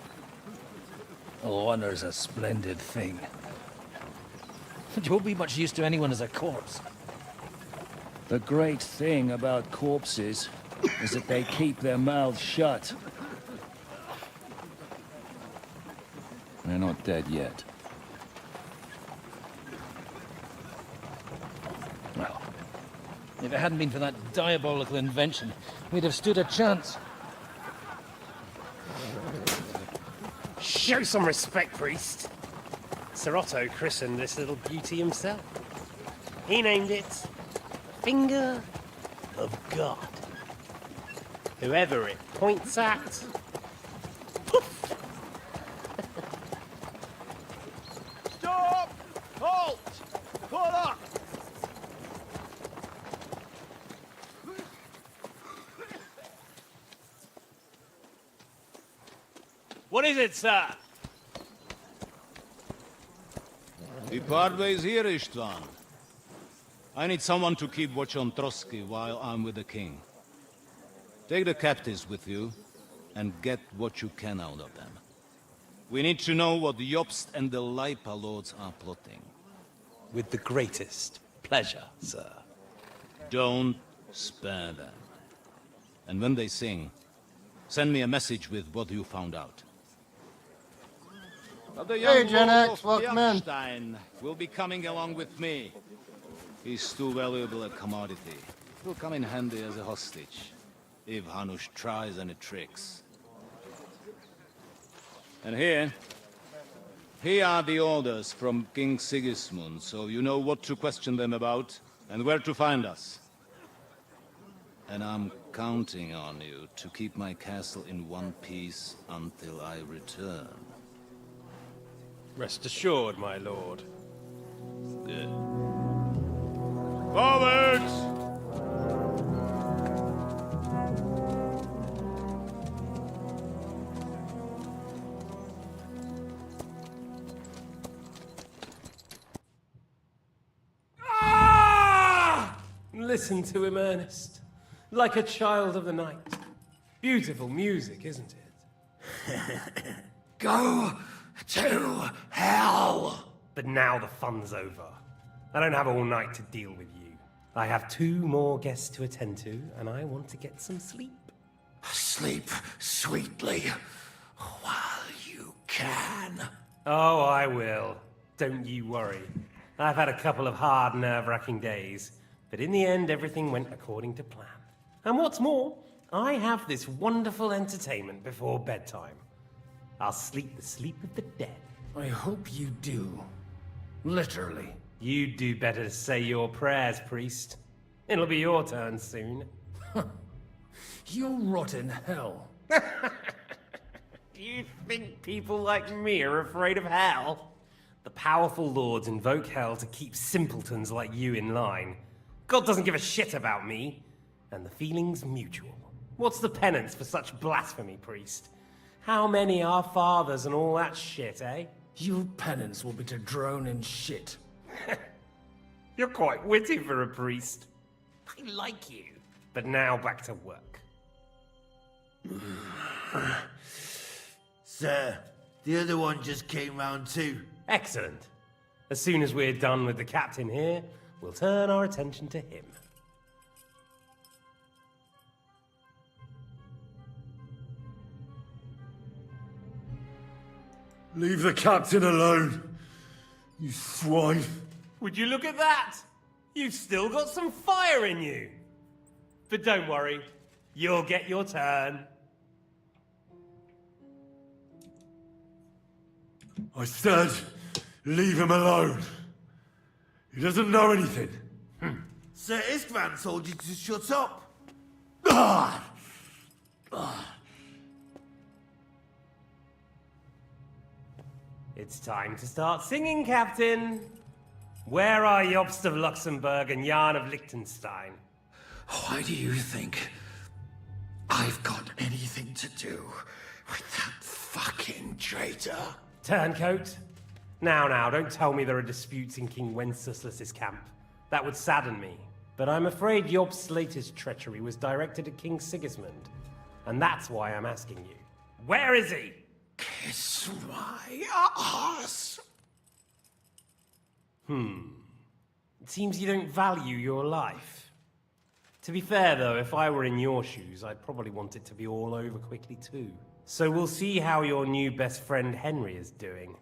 S: Honor's a splendid thing. It won't be much use to anyone as a corpse. The great thing about corpses is that they keep their mouths shut. They're not dead yet. Well, if it hadn't been for that diabolical invention, we'd have stood a chance.
E: Show some respect, priest. Sir Otto christened this little beauty himself. He named it Finger of God. Whoever it points at, poof!
T: Stop! Halt! Pull up!
G: What is it, sir?
M: We part ways here, Istvan. I need someone to keep watch on Trotsky while I'm with the king. Take the captives with you, and get what you can out of them. We need to know what Jobst and the Leipa lords are plotting.
E: With the greatest pleasure, sir.
M: Don't spare them. And when they sing, send me a message with what you found out. But the young
A: Hey, Gen
M: lord
A: X,
M: of
A: welcome in.
M: Bjarnstein will be coming along with me. He's too valuable a commodity. He'll come in handy as a hostage, if Hanush tries any tricks. And here are the orders from King Sigismund, so you know what to question them about, and where to find us. And I'm counting on you to keep my castle in one piece until I return.
E: Rest assured, my lord.
M: Good. Forwards!
E: Listen to him, Ernest. Like a child of the night. Beautiful music, isn't it?
L: Go to hell!
E: But now the fun's over. I don't have all night to deal with you. I have 2 more guests to attend to, and I want to get some sleep.
L: Sleep sweetly while you can.
E: Oh, I will. Don't you worry. I've had a couple of hard, nerve-wracking days, but in the end, everything went according to plan. And what's more, I have this wonderful entertainment before bedtime. I'll sleep the sleep of the dead.
S: I hope you do. Literally.
E: You'd do better to say your prayers, priest. It'll be your turn soon.
S: You'll rot in hell.
E: Do you think people like me are afraid of hell? The powerful lords invoke hell to keep simpletons like you in line. God doesn't give a shit about me. And the feeling's mutual. What's the penance for such blasphemy, priest? How many are fathers and all that shit, eh?
S: Your penance will be to drown in shit.
E: You're quite witty for a priest. I like you. But now back to work.
O: Sir, the other one just came round too.
E: Excellent. As soon as we're done with the captain here, we'll turn our attention to him.
K: Leave the captain alone, you swine.
E: Would you look at that? You've still got some fire in you. But don't worry, you'll get your turn.
K: I said, leave him alone. He doesn't know anything.
O: Sir Istvan told you to shut up.
E: It's time to start singing, Captain. Where are Jobst of Luxembourg and Jan of Liechtenstein?
I: Why do you think I've got anything to do with that fucking traitor?
E: Turncoat? Now, don't tell me there are disputes in King Wenceslas's camp. That would sadden me. But I'm afraid Jobst's latest treachery was directed at King Sigismund. And that's why I'm asking you. Where is he?
I: Kiss my ass.
E: It seems you don't value your life. To be fair, though, if I were in your shoes, I'd probably want it to be all over quickly, too. So we'll see how your new best friend Henry is doing.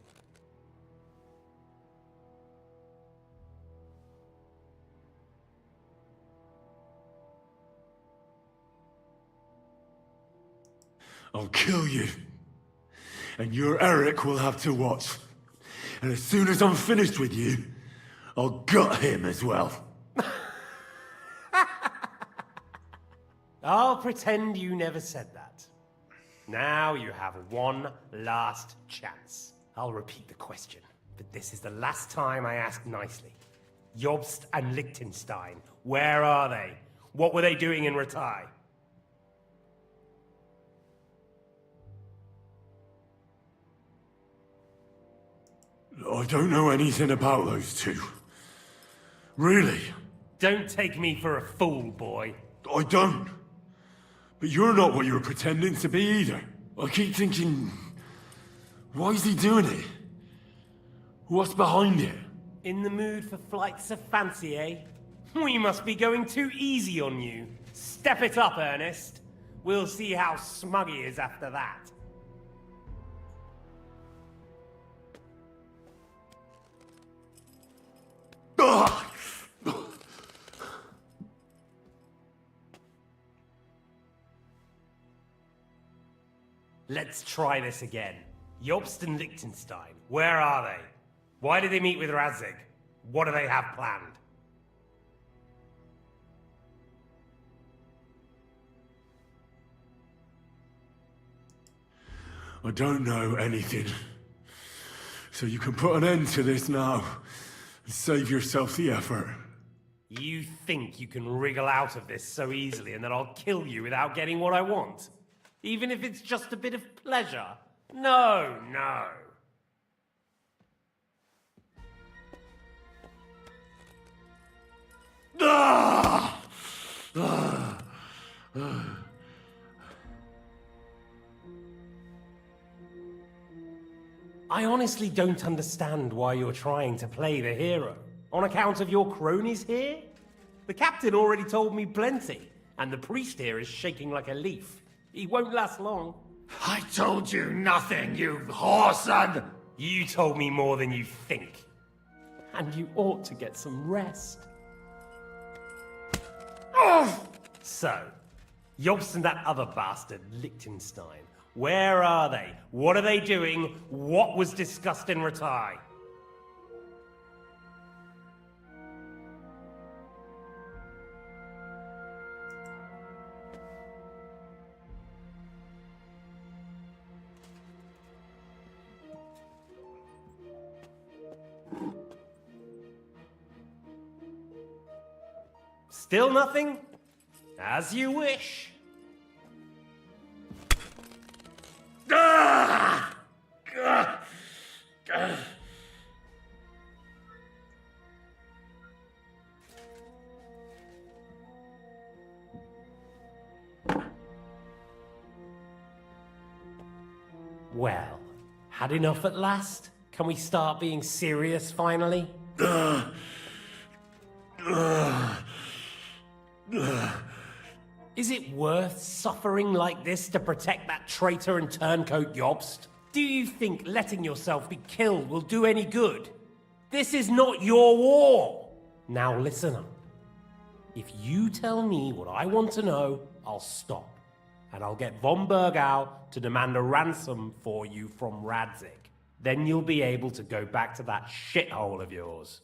K: I'll kill you. And your Eric will have to watch. And as soon as I'm finished with you, I'll gut him as well.
E: I'll pretend you never said that. Now you have one last chance. I'll repeat the question, but this is the last time I ask nicely. Jobst and Liechtenstein, where are they? What were they doing in Ratai?
K: I don't know anything about those two. Really?
E: Don't take me for a fool, boy.
K: I don't. But you're not what you're pretending to be either. I keep thinking, why is he doing it? What's behind it?
E: In the mood for flights of fancy, eh? We must be going too easy on you. Step it up, Ernest. We'll see how smug he is after that. Let's try this again. Jobst and Liechtenstein, where are they? Why did they meet with Radzig? What do they have planned?
K: I don't know anything. So you can put an end to this now and save yourself the effort.
E: You think you can wriggle out of this so easily and that I'll kill you without getting what I want? Even if it's just a bit of pleasure? No. I honestly don't understand why you're trying to play the hero. On account of your cronies here? The captain already told me plenty, and the priest here is shaking like a leaf. He won't last long.
I: I told you nothing, you whoreson!
E: You told me more than you think. And you ought to get some rest. So, Jobst and that other bastard, Liechtenstein, where are they? What are they doing? What was discussed in Ratai? Still nothing? As you wish. Well, had enough at last? Can we start being serious finally? Is it worth suffering like this to protect that traitor and turncoat Jobst? Do you think letting yourself be killed will do any good? This is not your war! Now listen up. If you tell me what I want to know, I'll stop. And I'll get von Bergau to demand a ransom for you from Radzig. Then you'll be able to go back to that shithole of yours.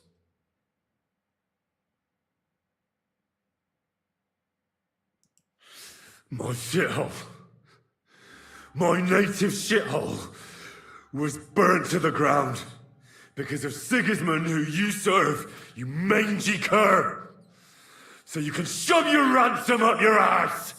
K: My shithole. My native shithole was burnt to the ground because of Sigismund, who you serve, you mangy cur. So you can shove your ransom up your ass!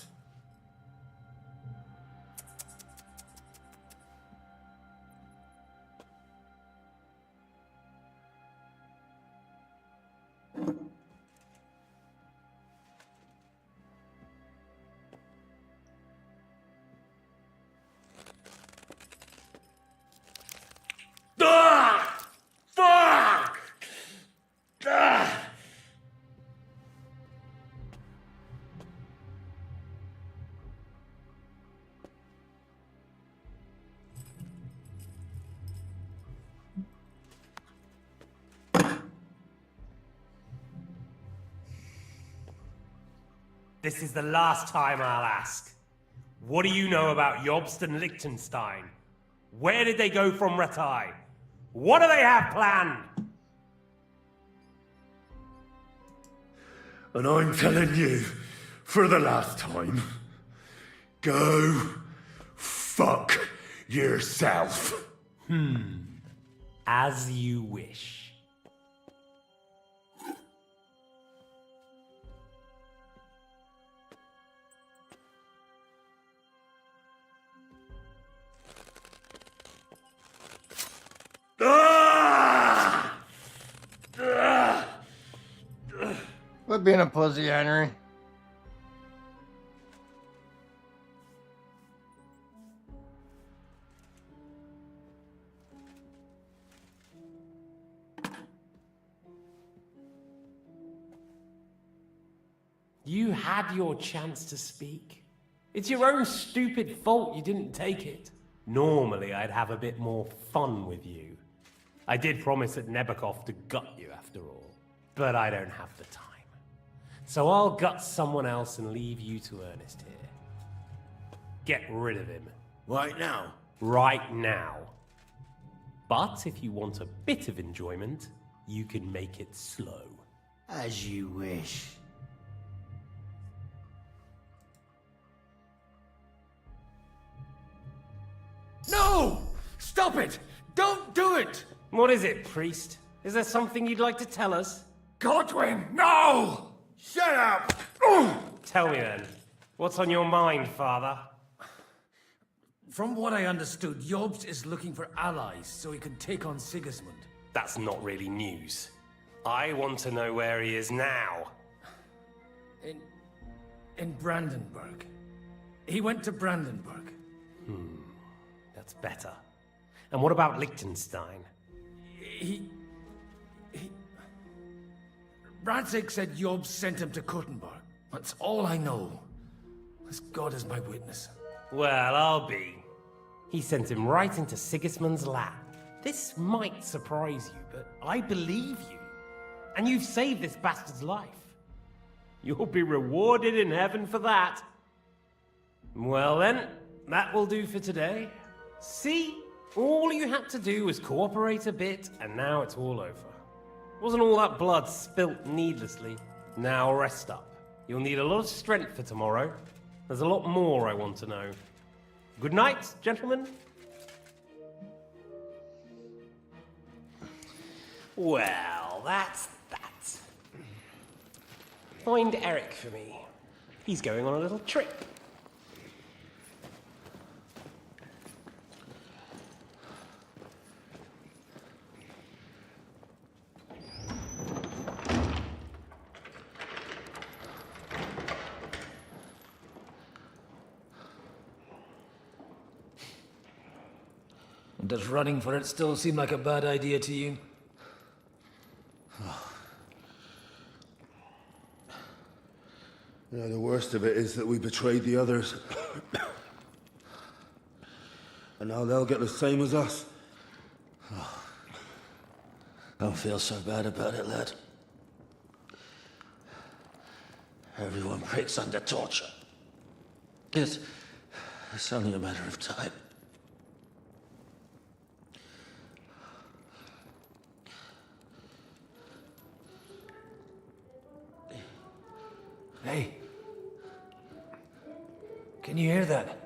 K: Ah! Fuck! Ah!
E: This is the last time I'll ask. What do you know about Jobst and Liechtenstein? Where did they go from Ratai? What do they have planned?
K: And I'm telling you, for the last time, go fuck yourself.
E: As you wish.
A: Quit being a pussy, Henry.
E: You had your chance to speak. It's your own stupid fault you didn't take it. Normally, I'd have a bit more fun with you. I did promise at Nebakov to gut you after all, but I don't have the time. So I'll gut someone else and leave you to Ernest here. Get rid of him.
O: Right now?
E: Right now. But if you want a bit of enjoyment, you can make it slow.
O: As you wish.
J: No! Stop it! Don't do it!
E: What is it, priest? Is there something you'd like to tell us?
J: Godwin, no!
O: Shut up!
E: Tell me then. What's on your mind, father?
I: From what I understood, Jobst is looking for allies so he can take on Sigismund.
E: That's not really news. I want to know where he is now.
I: In Brandenburg. He went to Brandenburg.
E: That's better. And what about Liechtenstein?
I: Radzig said Jobst sent him to Kuttenberg. That's all I know. As God is my witness.
E: Well, I'll be. He sent him right into Sigismund's lap. This might surprise you, but I believe you. And you've saved this bastard's life. You'll be rewarded in heaven for that. Well then, that will do for today. See? All you had to do was cooperate a bit, and now it's all over. Wasn't all that blood spilt needlessly. Now rest up. You'll need a lot of strength for tomorrow. There's a lot more I want to know. Good night, gentlemen. Well, that's that. Find Eric for me. He's going on a little trip.
S: Does running for it still seem like a bad idea to you?
O: You know, the worst of it is that we betrayed the others. And now they'll get the same as us. Don't feel so bad about it, lad. Everyone breaks under torture. It's only a matter of time.
S: Hey. Can you hear that?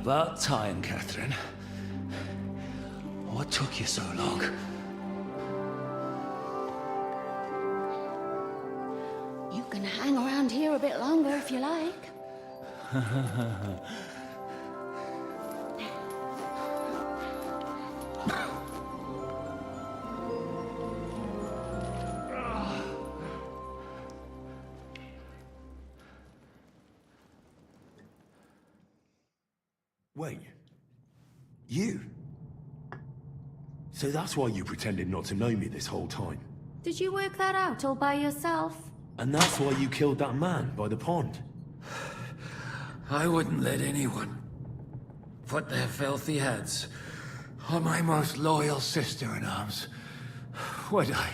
D: About time, Catherine. What took you so long?
Q: You can hang around here a bit longer if you like.
H: Wait. You? So that's why you pretended not to know me this whole time?
Q: Did you work that out all by yourself?
H: And that's why you killed that man by the pond?
I: I wouldn't let anyone put their filthy heads on my most loyal sister-in-arms, would I?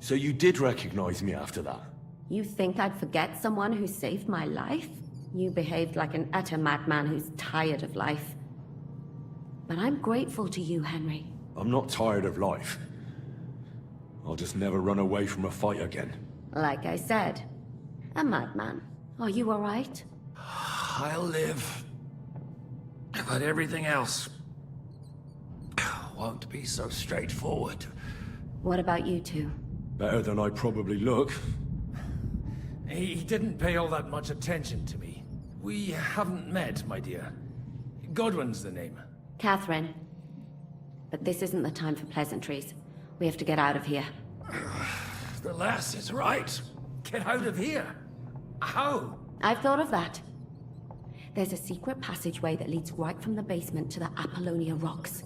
H: So you did recognize me after that?
Q: You think I'd forget someone who saved my life? You behaved like an utter madman who's tired of life. But I'm grateful to you, Henry.
H: I'm not tired of life. I'll just never run away from a fight again.
Q: Like I said, a madman. Are you all right?
I: I'll live. But everything else won't be so straightforward.
Q: What about you two?
H: Better than I probably look.
S: He didn't pay all that much attention to me. We haven't met, my dear. Godwin's the name.
Q: Catherine. But this isn't the time for pleasantries. We have to get out of here.
I: The lass is right. Get out of here. How?
Q: I've thought of that. There's a secret passageway that leads right from the basement to the Apollonia Rocks.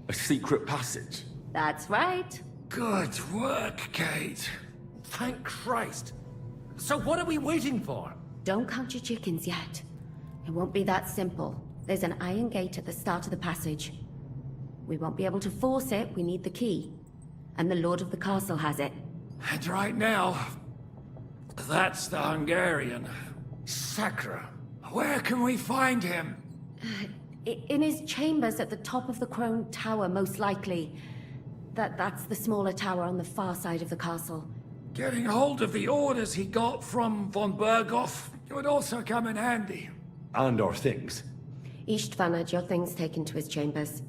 H: A secret passage?
Q: That's right.
I: Good work, Kate.
S: Thank Christ. So what are we waiting for?
Q: Don't count your chickens yet. It won't be that simple. There's an iron gate at the start of the passage. We won't be able to force it, we need the key. And the Lord of the Castle has it.
I: And right now, that's the Hungarian. Sacra. Where can we find him?
Q: In his chambers at the top of the Crone Tower, most likely. That's the smaller tower on the far side of the castle.
I: Getting hold of the orders he got from von Berghoff would also come in handy.
H: And our things.
Q: Istvan had your things taken to his chambers.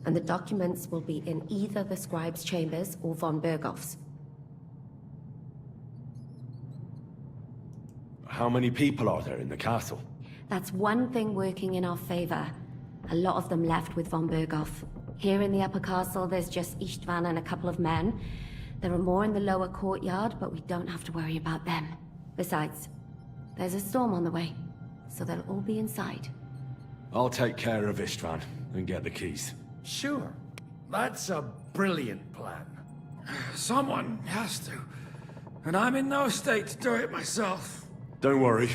Q: And the documents will be in either the scribe's chambers or von Berghoff's.
H: How many people are there in the castle?
Q: That's one thing working in our favor. A lot of them left with von Berghoff. Here in the upper castle, there's just Istvan and a couple of men. There are more in the lower courtyard, but we don't have to worry about them. Besides, there's a storm on the way, so they'll all be inside.
H: I'll take care of Istvan and get the keys.
S: Sure. That's a brilliant plan.
I: Someone has to. And I'm in no state to do it myself.
H: Don't worry.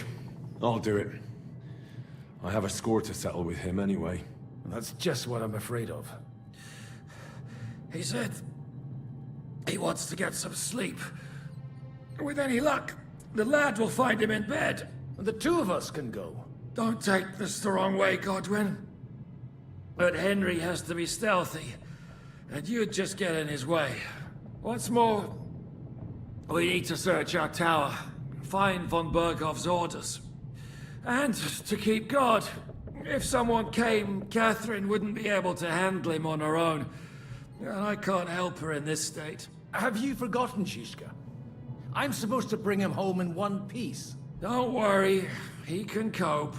H: I'll do it. I have a score to settle with him anyway.
S: That's just what I'm afraid of.
I: He said he wants to get some sleep. With any luck, the lad will find him in bed.
S: The two of us can go.
I: Don't take this the wrong way, Godwin. But Henry has to be stealthy, and you'd just get in his way. What's more, we need to search our tower, find von Berghoff's orders. And to keep guard. If someone came, Catherine wouldn't be able to handle him on her own. And I can't help her in this state.
S: Have you forgotten, Shishka? I'm supposed to bring him home in one piece.
I: Don't worry, he can cope.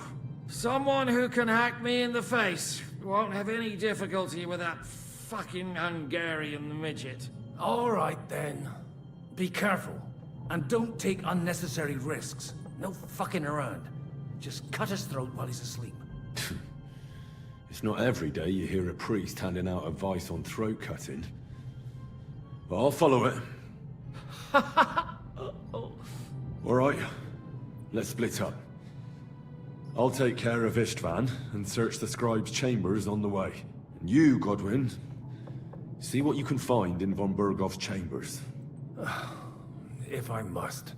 I: Someone who can hack me in the face won't have any difficulty with that fucking Hungarian midget. All right, then. Be careful. And don't take unnecessary risks. No fucking around. Just cut his throat while he's asleep.
K: It's not every day you hear a priest handing out advice on throat cutting. But I'll follow it. Alright, let's split up. I'll take care of Istvan and search the scribe's chambers on the way. And you, Godwin, see what you can find in von Bergoff's chambers.
I: If I must.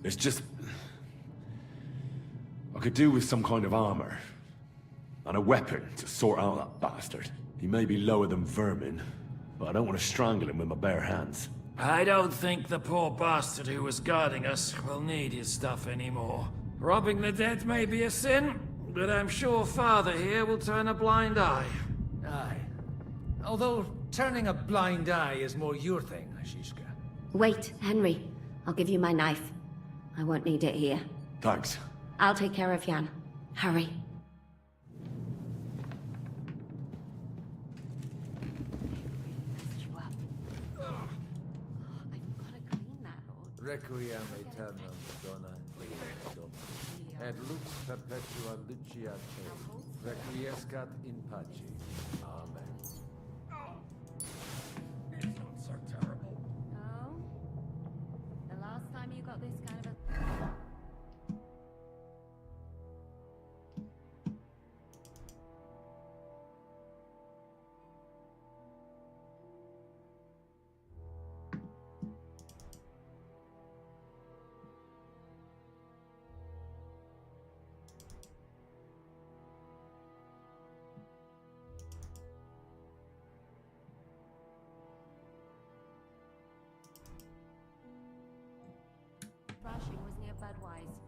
K: It's just... I could do with some kind of armor. And a weapon to sort out that bastard. He may be lower than vermin, but I don't want to strangle him with my bare hands.
S: I don't think the poor bastard who was guarding us will need his stuff anymore. Robbing the dead may be a sin, but I'm sure Father here will turn a blind eye.
I: Aye. Although turning a blind eye is more your thing, Shishka.
Q: Wait, Henry. I'll give you my knife. I won't need it here.
K: Thanks.
Q: I'll take care of Jan. Hurry.
I: Requiem aeternam dona eadem, et lux perpetua luciate, requiescat in pace. Amen.
S: These ones are terrible.
Q: Oh? The last time you got this kind of a... was near Budweiser.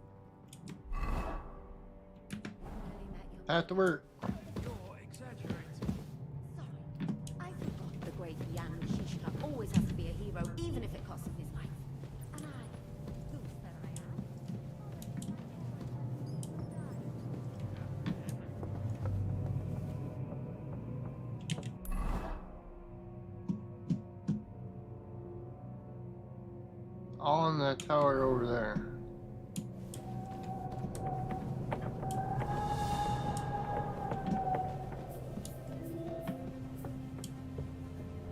A: At the work.
S: You're exaggerating.
Q: Sorry, I forgot the great Jan Shishka always has to be a hero, even if it costs him his life. And who's that I
A: All in that tower over there.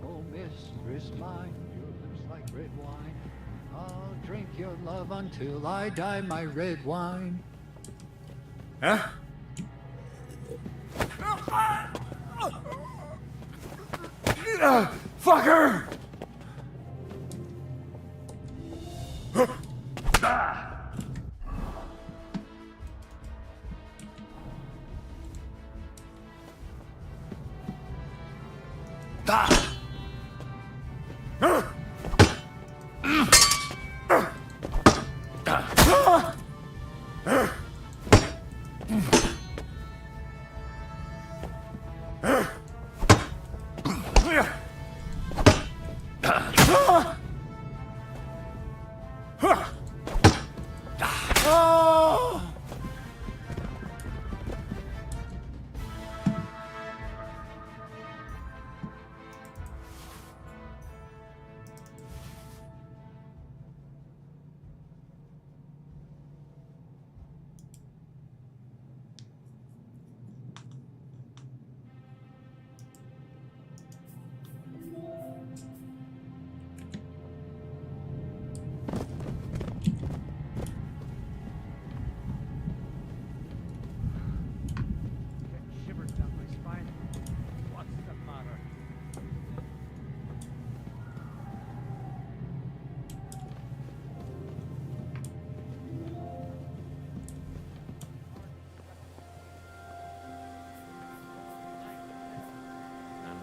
R: Oh, mistress mine, your lips like red wine. I'll drink your love until I die, my red wine.
K: Huh? Fucker!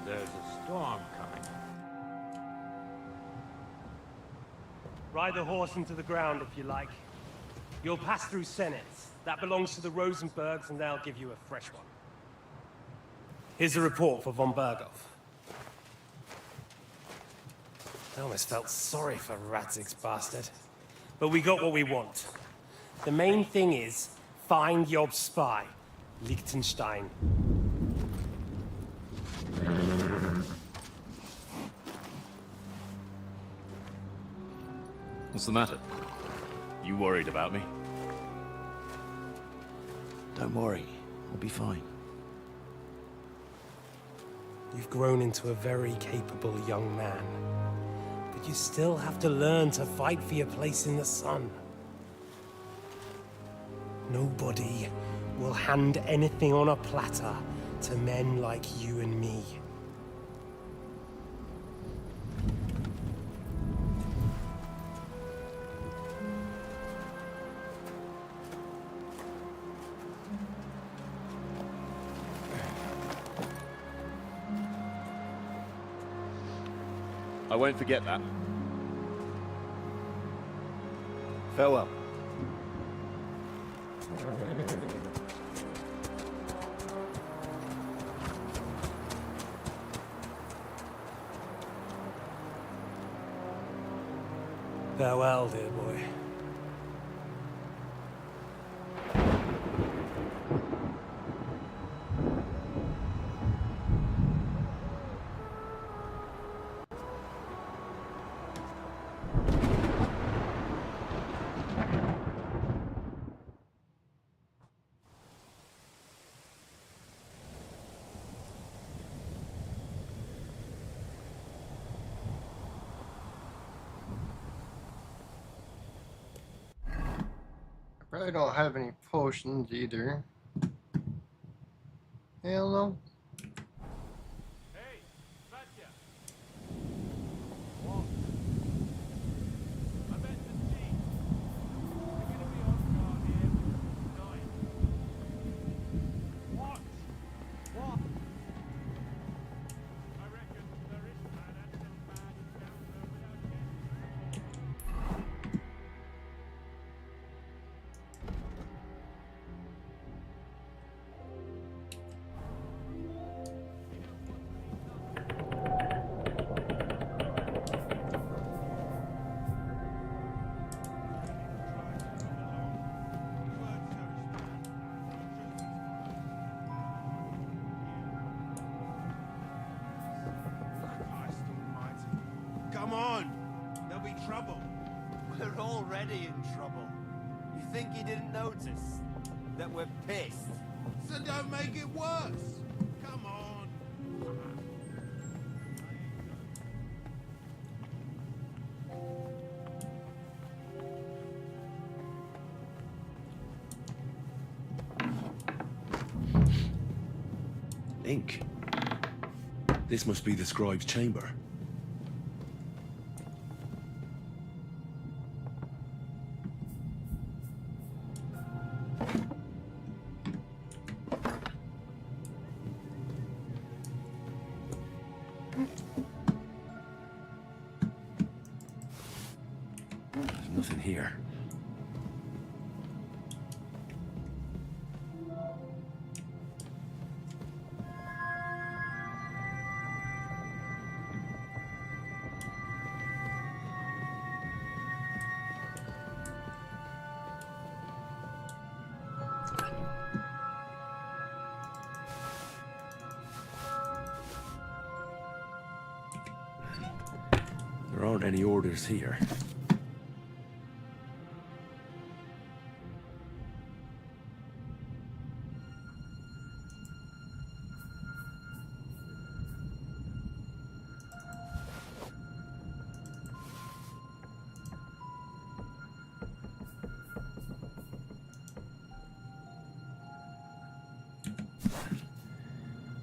E: There's a storm coming.
V: Ride the horse into the ground if you like. You'll pass through Senates. That belongs to the Rosenbergs, and they'll give you a fresh one. Here's a report for von Bergoff. I almost felt sorry for Radzig's bastard. But we got what we want. The main thing is, find Yob's spy.
E: Liechtenstein.
T: What's the matter? You worried about me?
D: Don't worry, I'll be fine.
E: You've grown into a very capable young man. But you still have to learn to fight for your place in the sun. Nobody will hand anything on a platter to men like you and me.
T: I won't forget that. Farewell.
E: Farewell, dear boy.
A: Probably don't have any potions either. Hell no.
B: Come on! There'll be trouble.
C: We're already in trouble. You think he didn't notice that we're pissed?
B: So don't make it worse. Come on.
O: Ink. This must be the scribe's chamber. There's nothing here. There aren't any orders here.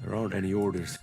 O: There aren't any orders.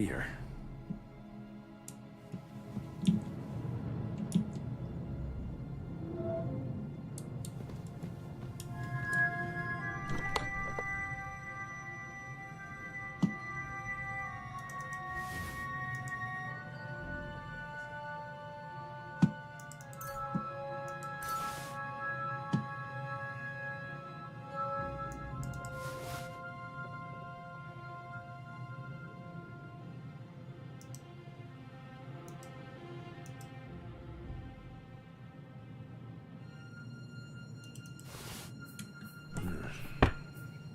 H: here.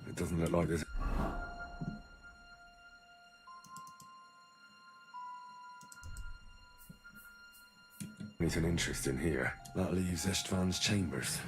H: It doesn't look like there's anything interesting here. That leaves Istvan's chambers.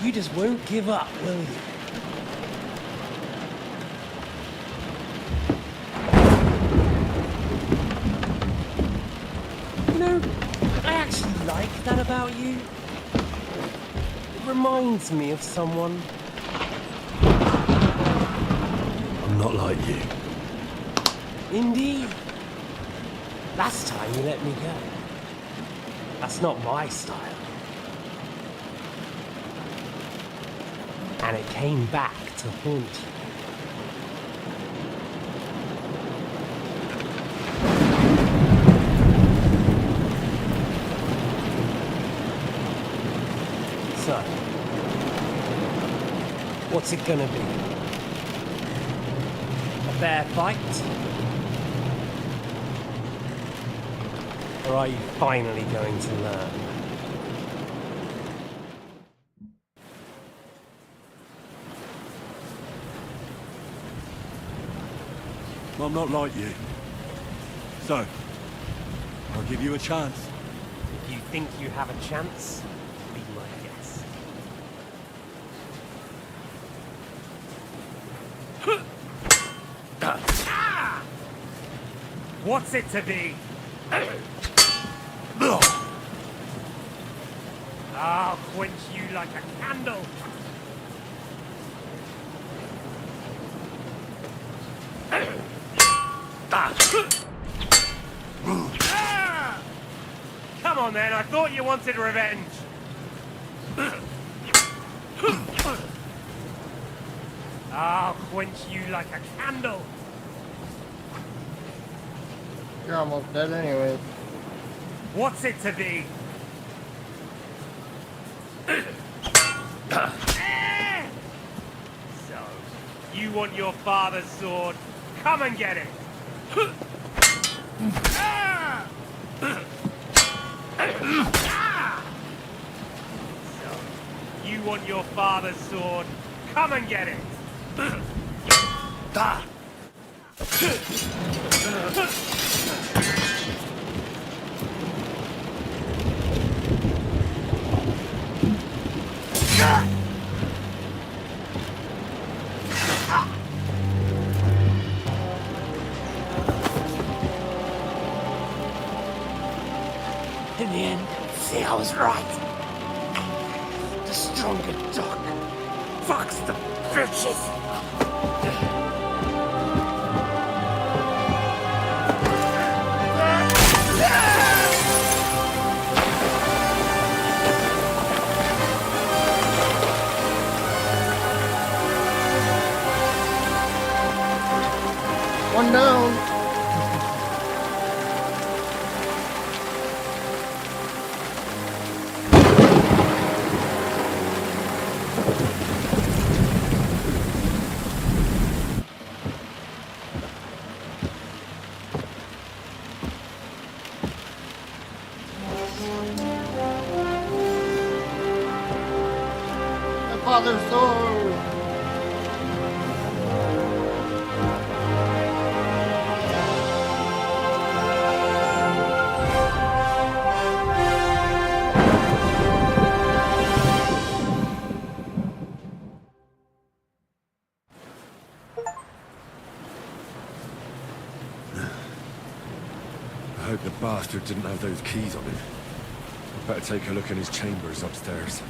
V: You just won't give up, will you? You know, I actually like that about you. It reminds me of someone.
K: I'm not like you.
V: Indeed. Last time you let me go. That's not my style. And it came back to haunt you. So, what's it gonna be? A fair fight? Or are you finally going to learn?
K: I'm not like you. So, I'll give you a chance.
V: If you think you have a chance, be my guest. What's it to be? I'll quench you like a candle. Come on then, I thought you wanted revenge. I'll quench you like a candle.
A: You're almost dead anyway.
V: What's it to be? So, you want your father's sword? Come and get it! So, you want your father's sword? Come and get it!
L: In the end, see, I was right. The stronger dog. Fucks the bitches.
A: One down. My father's sword.
K: I hope the bastard didn't have those keys on him. Better take a look in his chambers upstairs.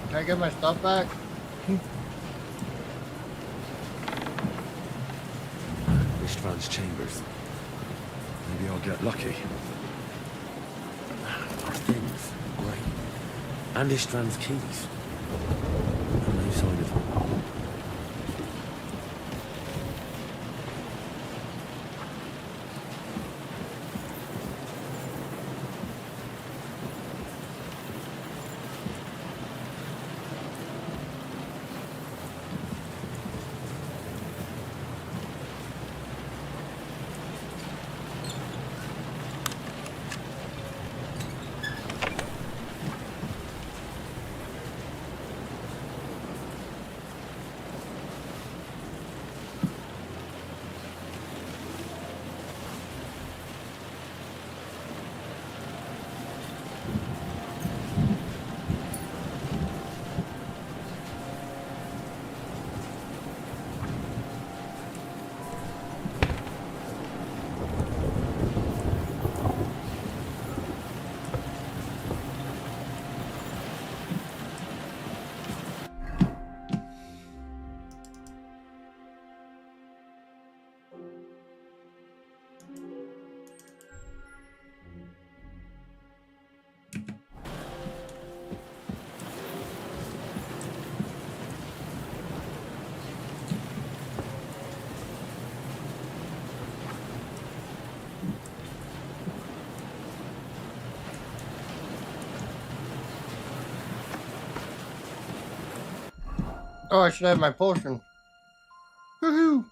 A: Can I get my stuff back?
K: Ishtvan's chambers. Maybe I'll get lucky. Our things. Great. And Ishtvan's keys. And no sign of them.
A: Oh, I should have my potion. Woohoo!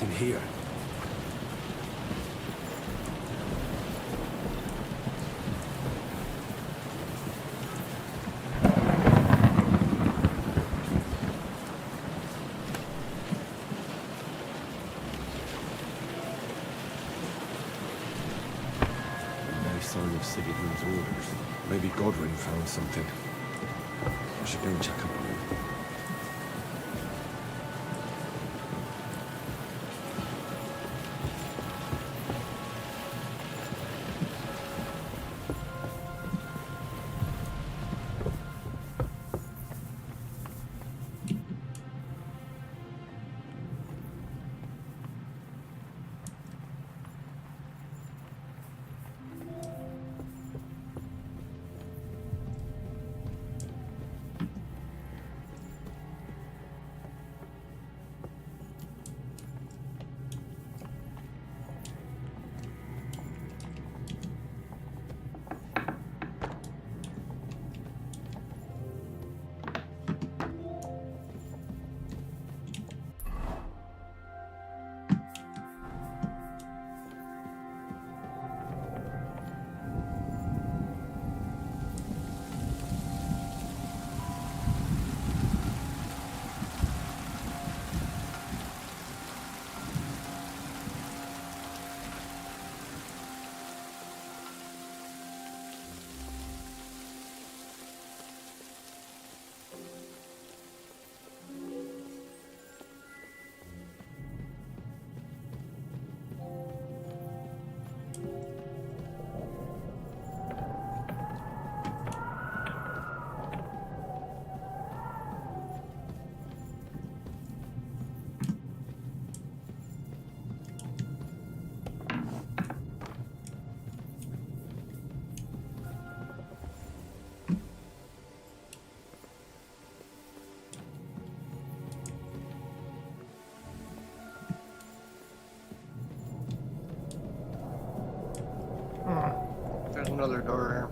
D: nothing here.
K: No sign of Sigismund's orders. Maybe Godwin found something. I should go and check up on him.
A: There's another door here.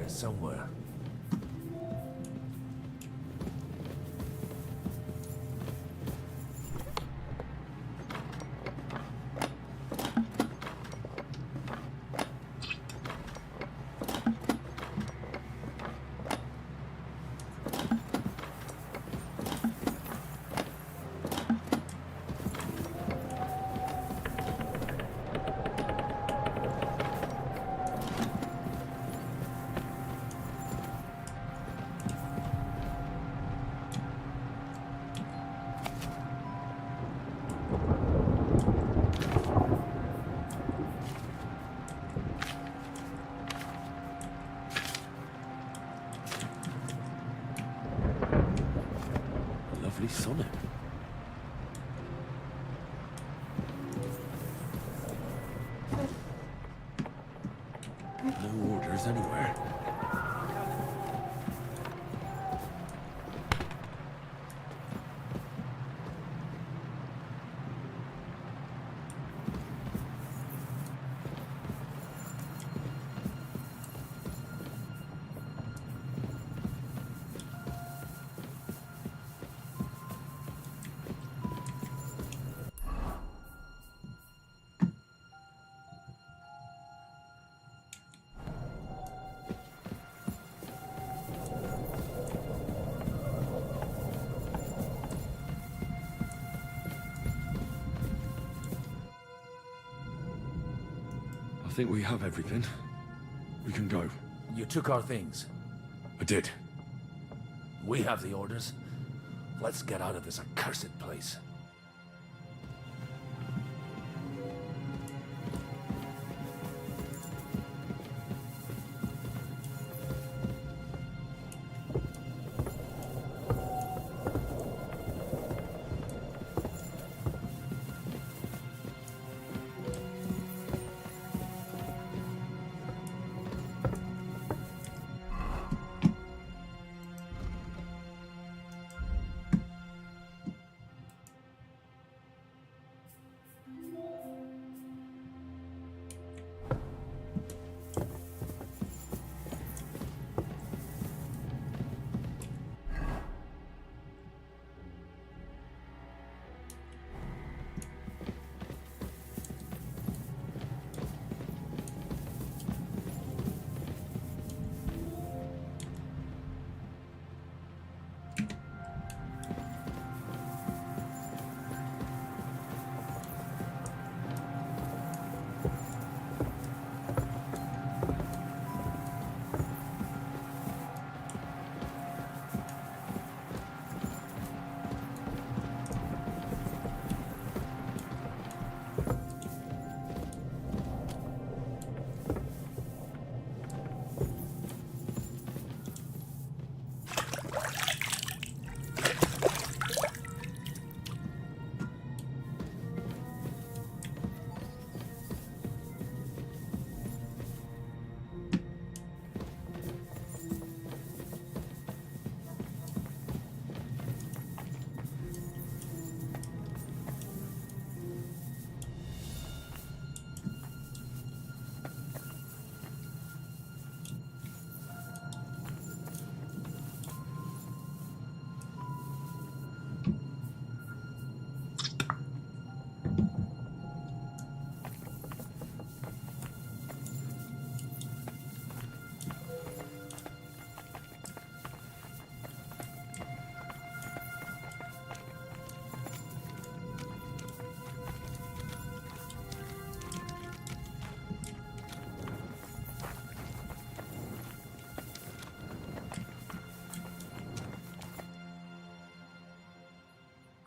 S: Somewhere.
D: Lovely sonnet. No orders anywhere.
K: I think we have everything. We can go.
S: You took our things.
K: I did.
S: We have the orders. Let's get out of this accursed place.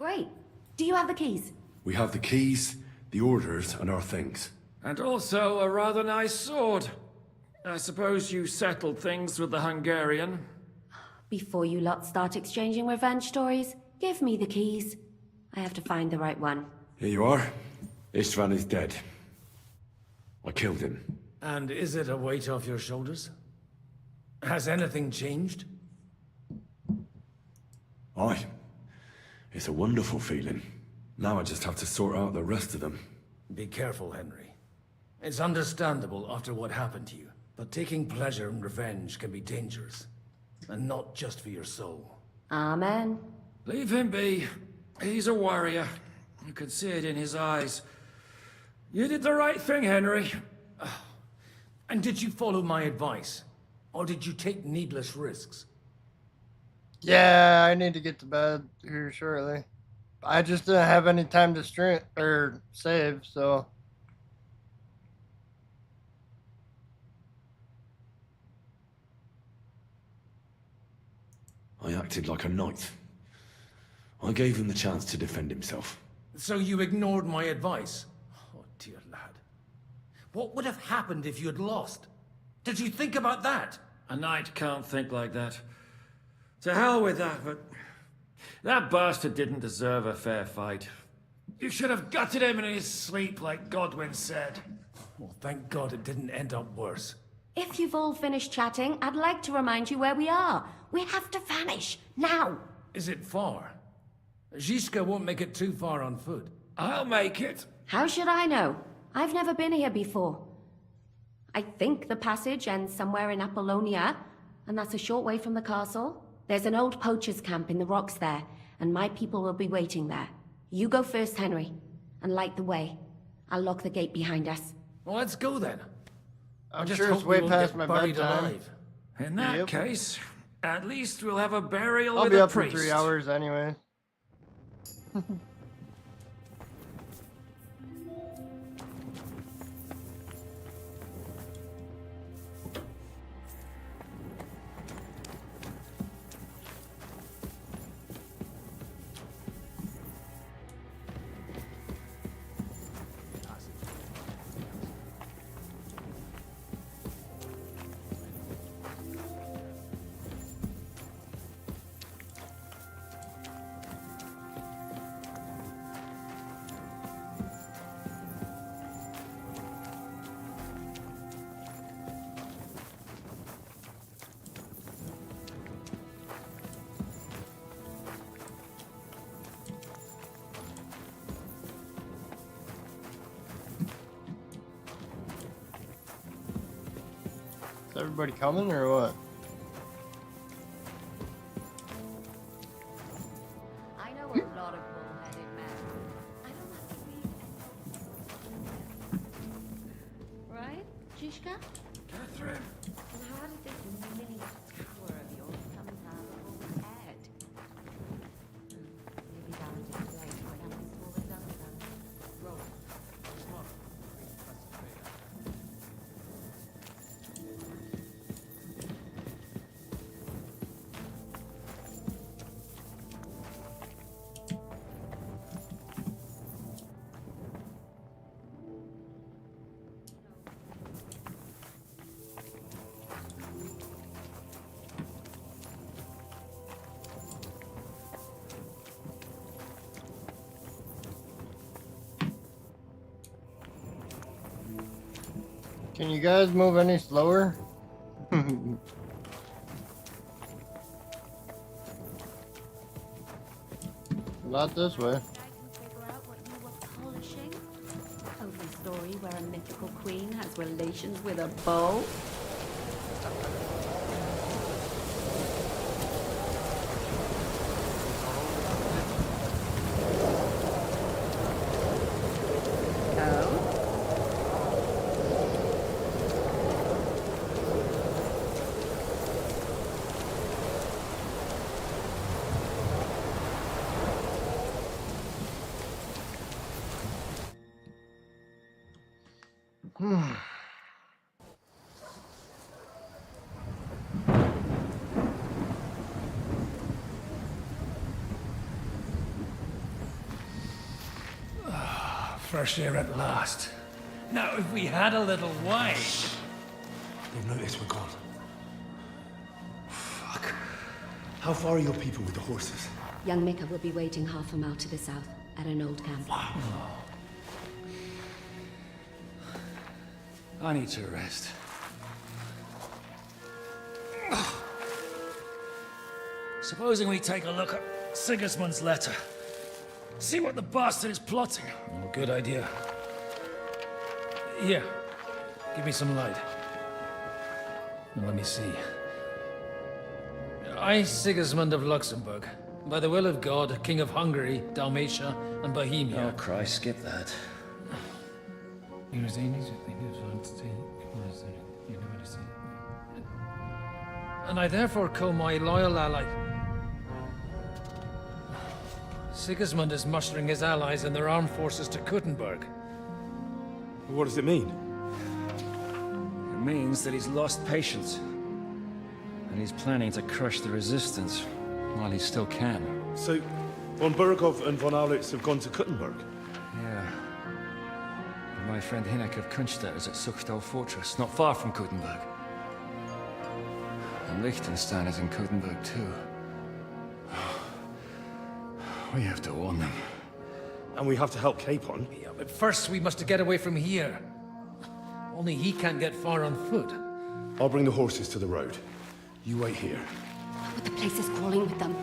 Q: Great. Do you have the keys?
K: We have the keys, the orders, and our things.
I: And also a rather nice sword. I suppose you settled things with the Hungarian?
Q: Before you lot start exchanging revenge stories, give me the keys. I have to find the right one.
K: Here you are. Istvan is dead. I killed him.
I: And is it a weight off your shoulders? Has anything changed?
K: Aye. It's a wonderful feeling. Now I just have to sort out the rest of them.
I: Be careful, Henry. It's understandable after what happened to you, but taking pleasure in revenge can be dangerous. And not just for your soul.
Q: Amen.
I: Leave him be. He's a warrior. You could see it in his eyes. You did the right thing, Henry. And did you follow my advice? Or did you take needless risks?
A: Yeah, I need to get to bed here shortly. I just didn't have any time to stream or save, so.
K: I acted like a knight. I gave him the chance to defend himself.
I: So you ignored my advice? Oh, dear lad. What would have happened if you had lost? Did you think about that? A knight can't think like that. To hell with that, but... that bastard didn't deserve a fair fight. You should have gutted him in his sleep, like Godwin said. Well, thank God it didn't end up worse.
Q: If you've all finished chatting, I'd like to remind you where we are. We have to vanish, now!
I: Is it far? Zizka won't make it too far on foot. I'll make it.
Q: How should I know? I've never been here before. I think the passage ends somewhere in Apollonia, and that's a short way from the castle. There's an old poacher's camp in the rocks there, and my people will be waiting there. You go first, Henry, and light the way. I'll lock the gate behind us.
I: Well, let's go then.
A: I'm
I: just
A: sure
I: hope
A: it's
I: we
A: way
I: won't
A: past
I: get
A: my
I: buried
A: bedtime.
I: alive. In that case, at least we'll have a burial
A: I'll
I: with
A: be
I: a
A: up for
I: priest.
A: 3 hours anyway. Is everybody coming or what?
Q: I know a lot of bull-headed men. I don't have to be... Right, Zizka?
I: Catherine?
Q: And how did this mini tower of yours come to have a bull's head? Maybe that would explain why I'm smaller than them.
I: Roll. Smart.
A: Can you guys move any slower? Not this way.
Q: Polishing? Over a story where a mythical queen has relations with a bull?
S: Fresh air at last. Now, if we had a little wine...
K: They've noticed we're gone. Fuck. How far are your people with the horses?
Q: Young Mika will be waiting half a mile to the south, at an old camp.
S: I need to rest. Supposing we take a look at Sigismund's letter. See what the bastard is plotting. Oh, good idea. Here, give me some light. Now, let me see. I, Sigismund of Luxembourg, by the will of God, King of Hungary, Dalmatia, and Bohemia.
F: Oh, Christ, skip that.
S: And I therefore call my loyal ally... Sigismund is mustering his allies and their armed forces to Kuttenberg.
K: What does it mean?
F: It means that he's lost patience. And he's planning to crush the resistance while he still can.
K: So, von Burgov and von Aulitz have gone to Kuttenberg?
F: Yeah. And my friend Hinnek of Kunstadt is at Suchtal Fortress, not far from Kuttenberg. And Liechtenstein is in Kuttenberg too. We have to warn them.
K: And we have to help Capon?
S: Yeah, but first we must get away from here. Only he can't get far on foot.
K: I'll bring the horses to the road. You wait here.
Q: But the place is crawling with them.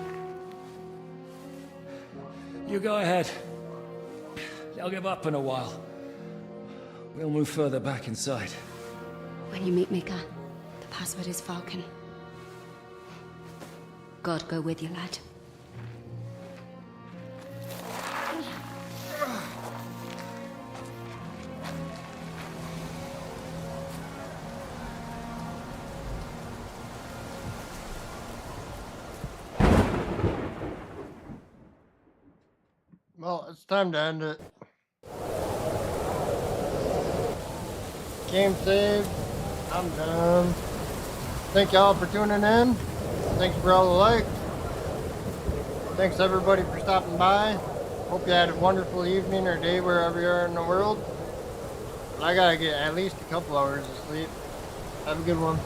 F: You go ahead. They'll give up in a while. We'll move further back inside.
Q: When you meet Mika, the password is Falcon. God go with you, lad.
A: Well, it's time to end it. Game saved. I'm done. Thank y'all for tuning in. Thanks for all the likes. Thanks everybody for stopping by. Hope you had a wonderful evening or day wherever you are in the world. But I gotta get at least a couple hours of sleep. Have a good one.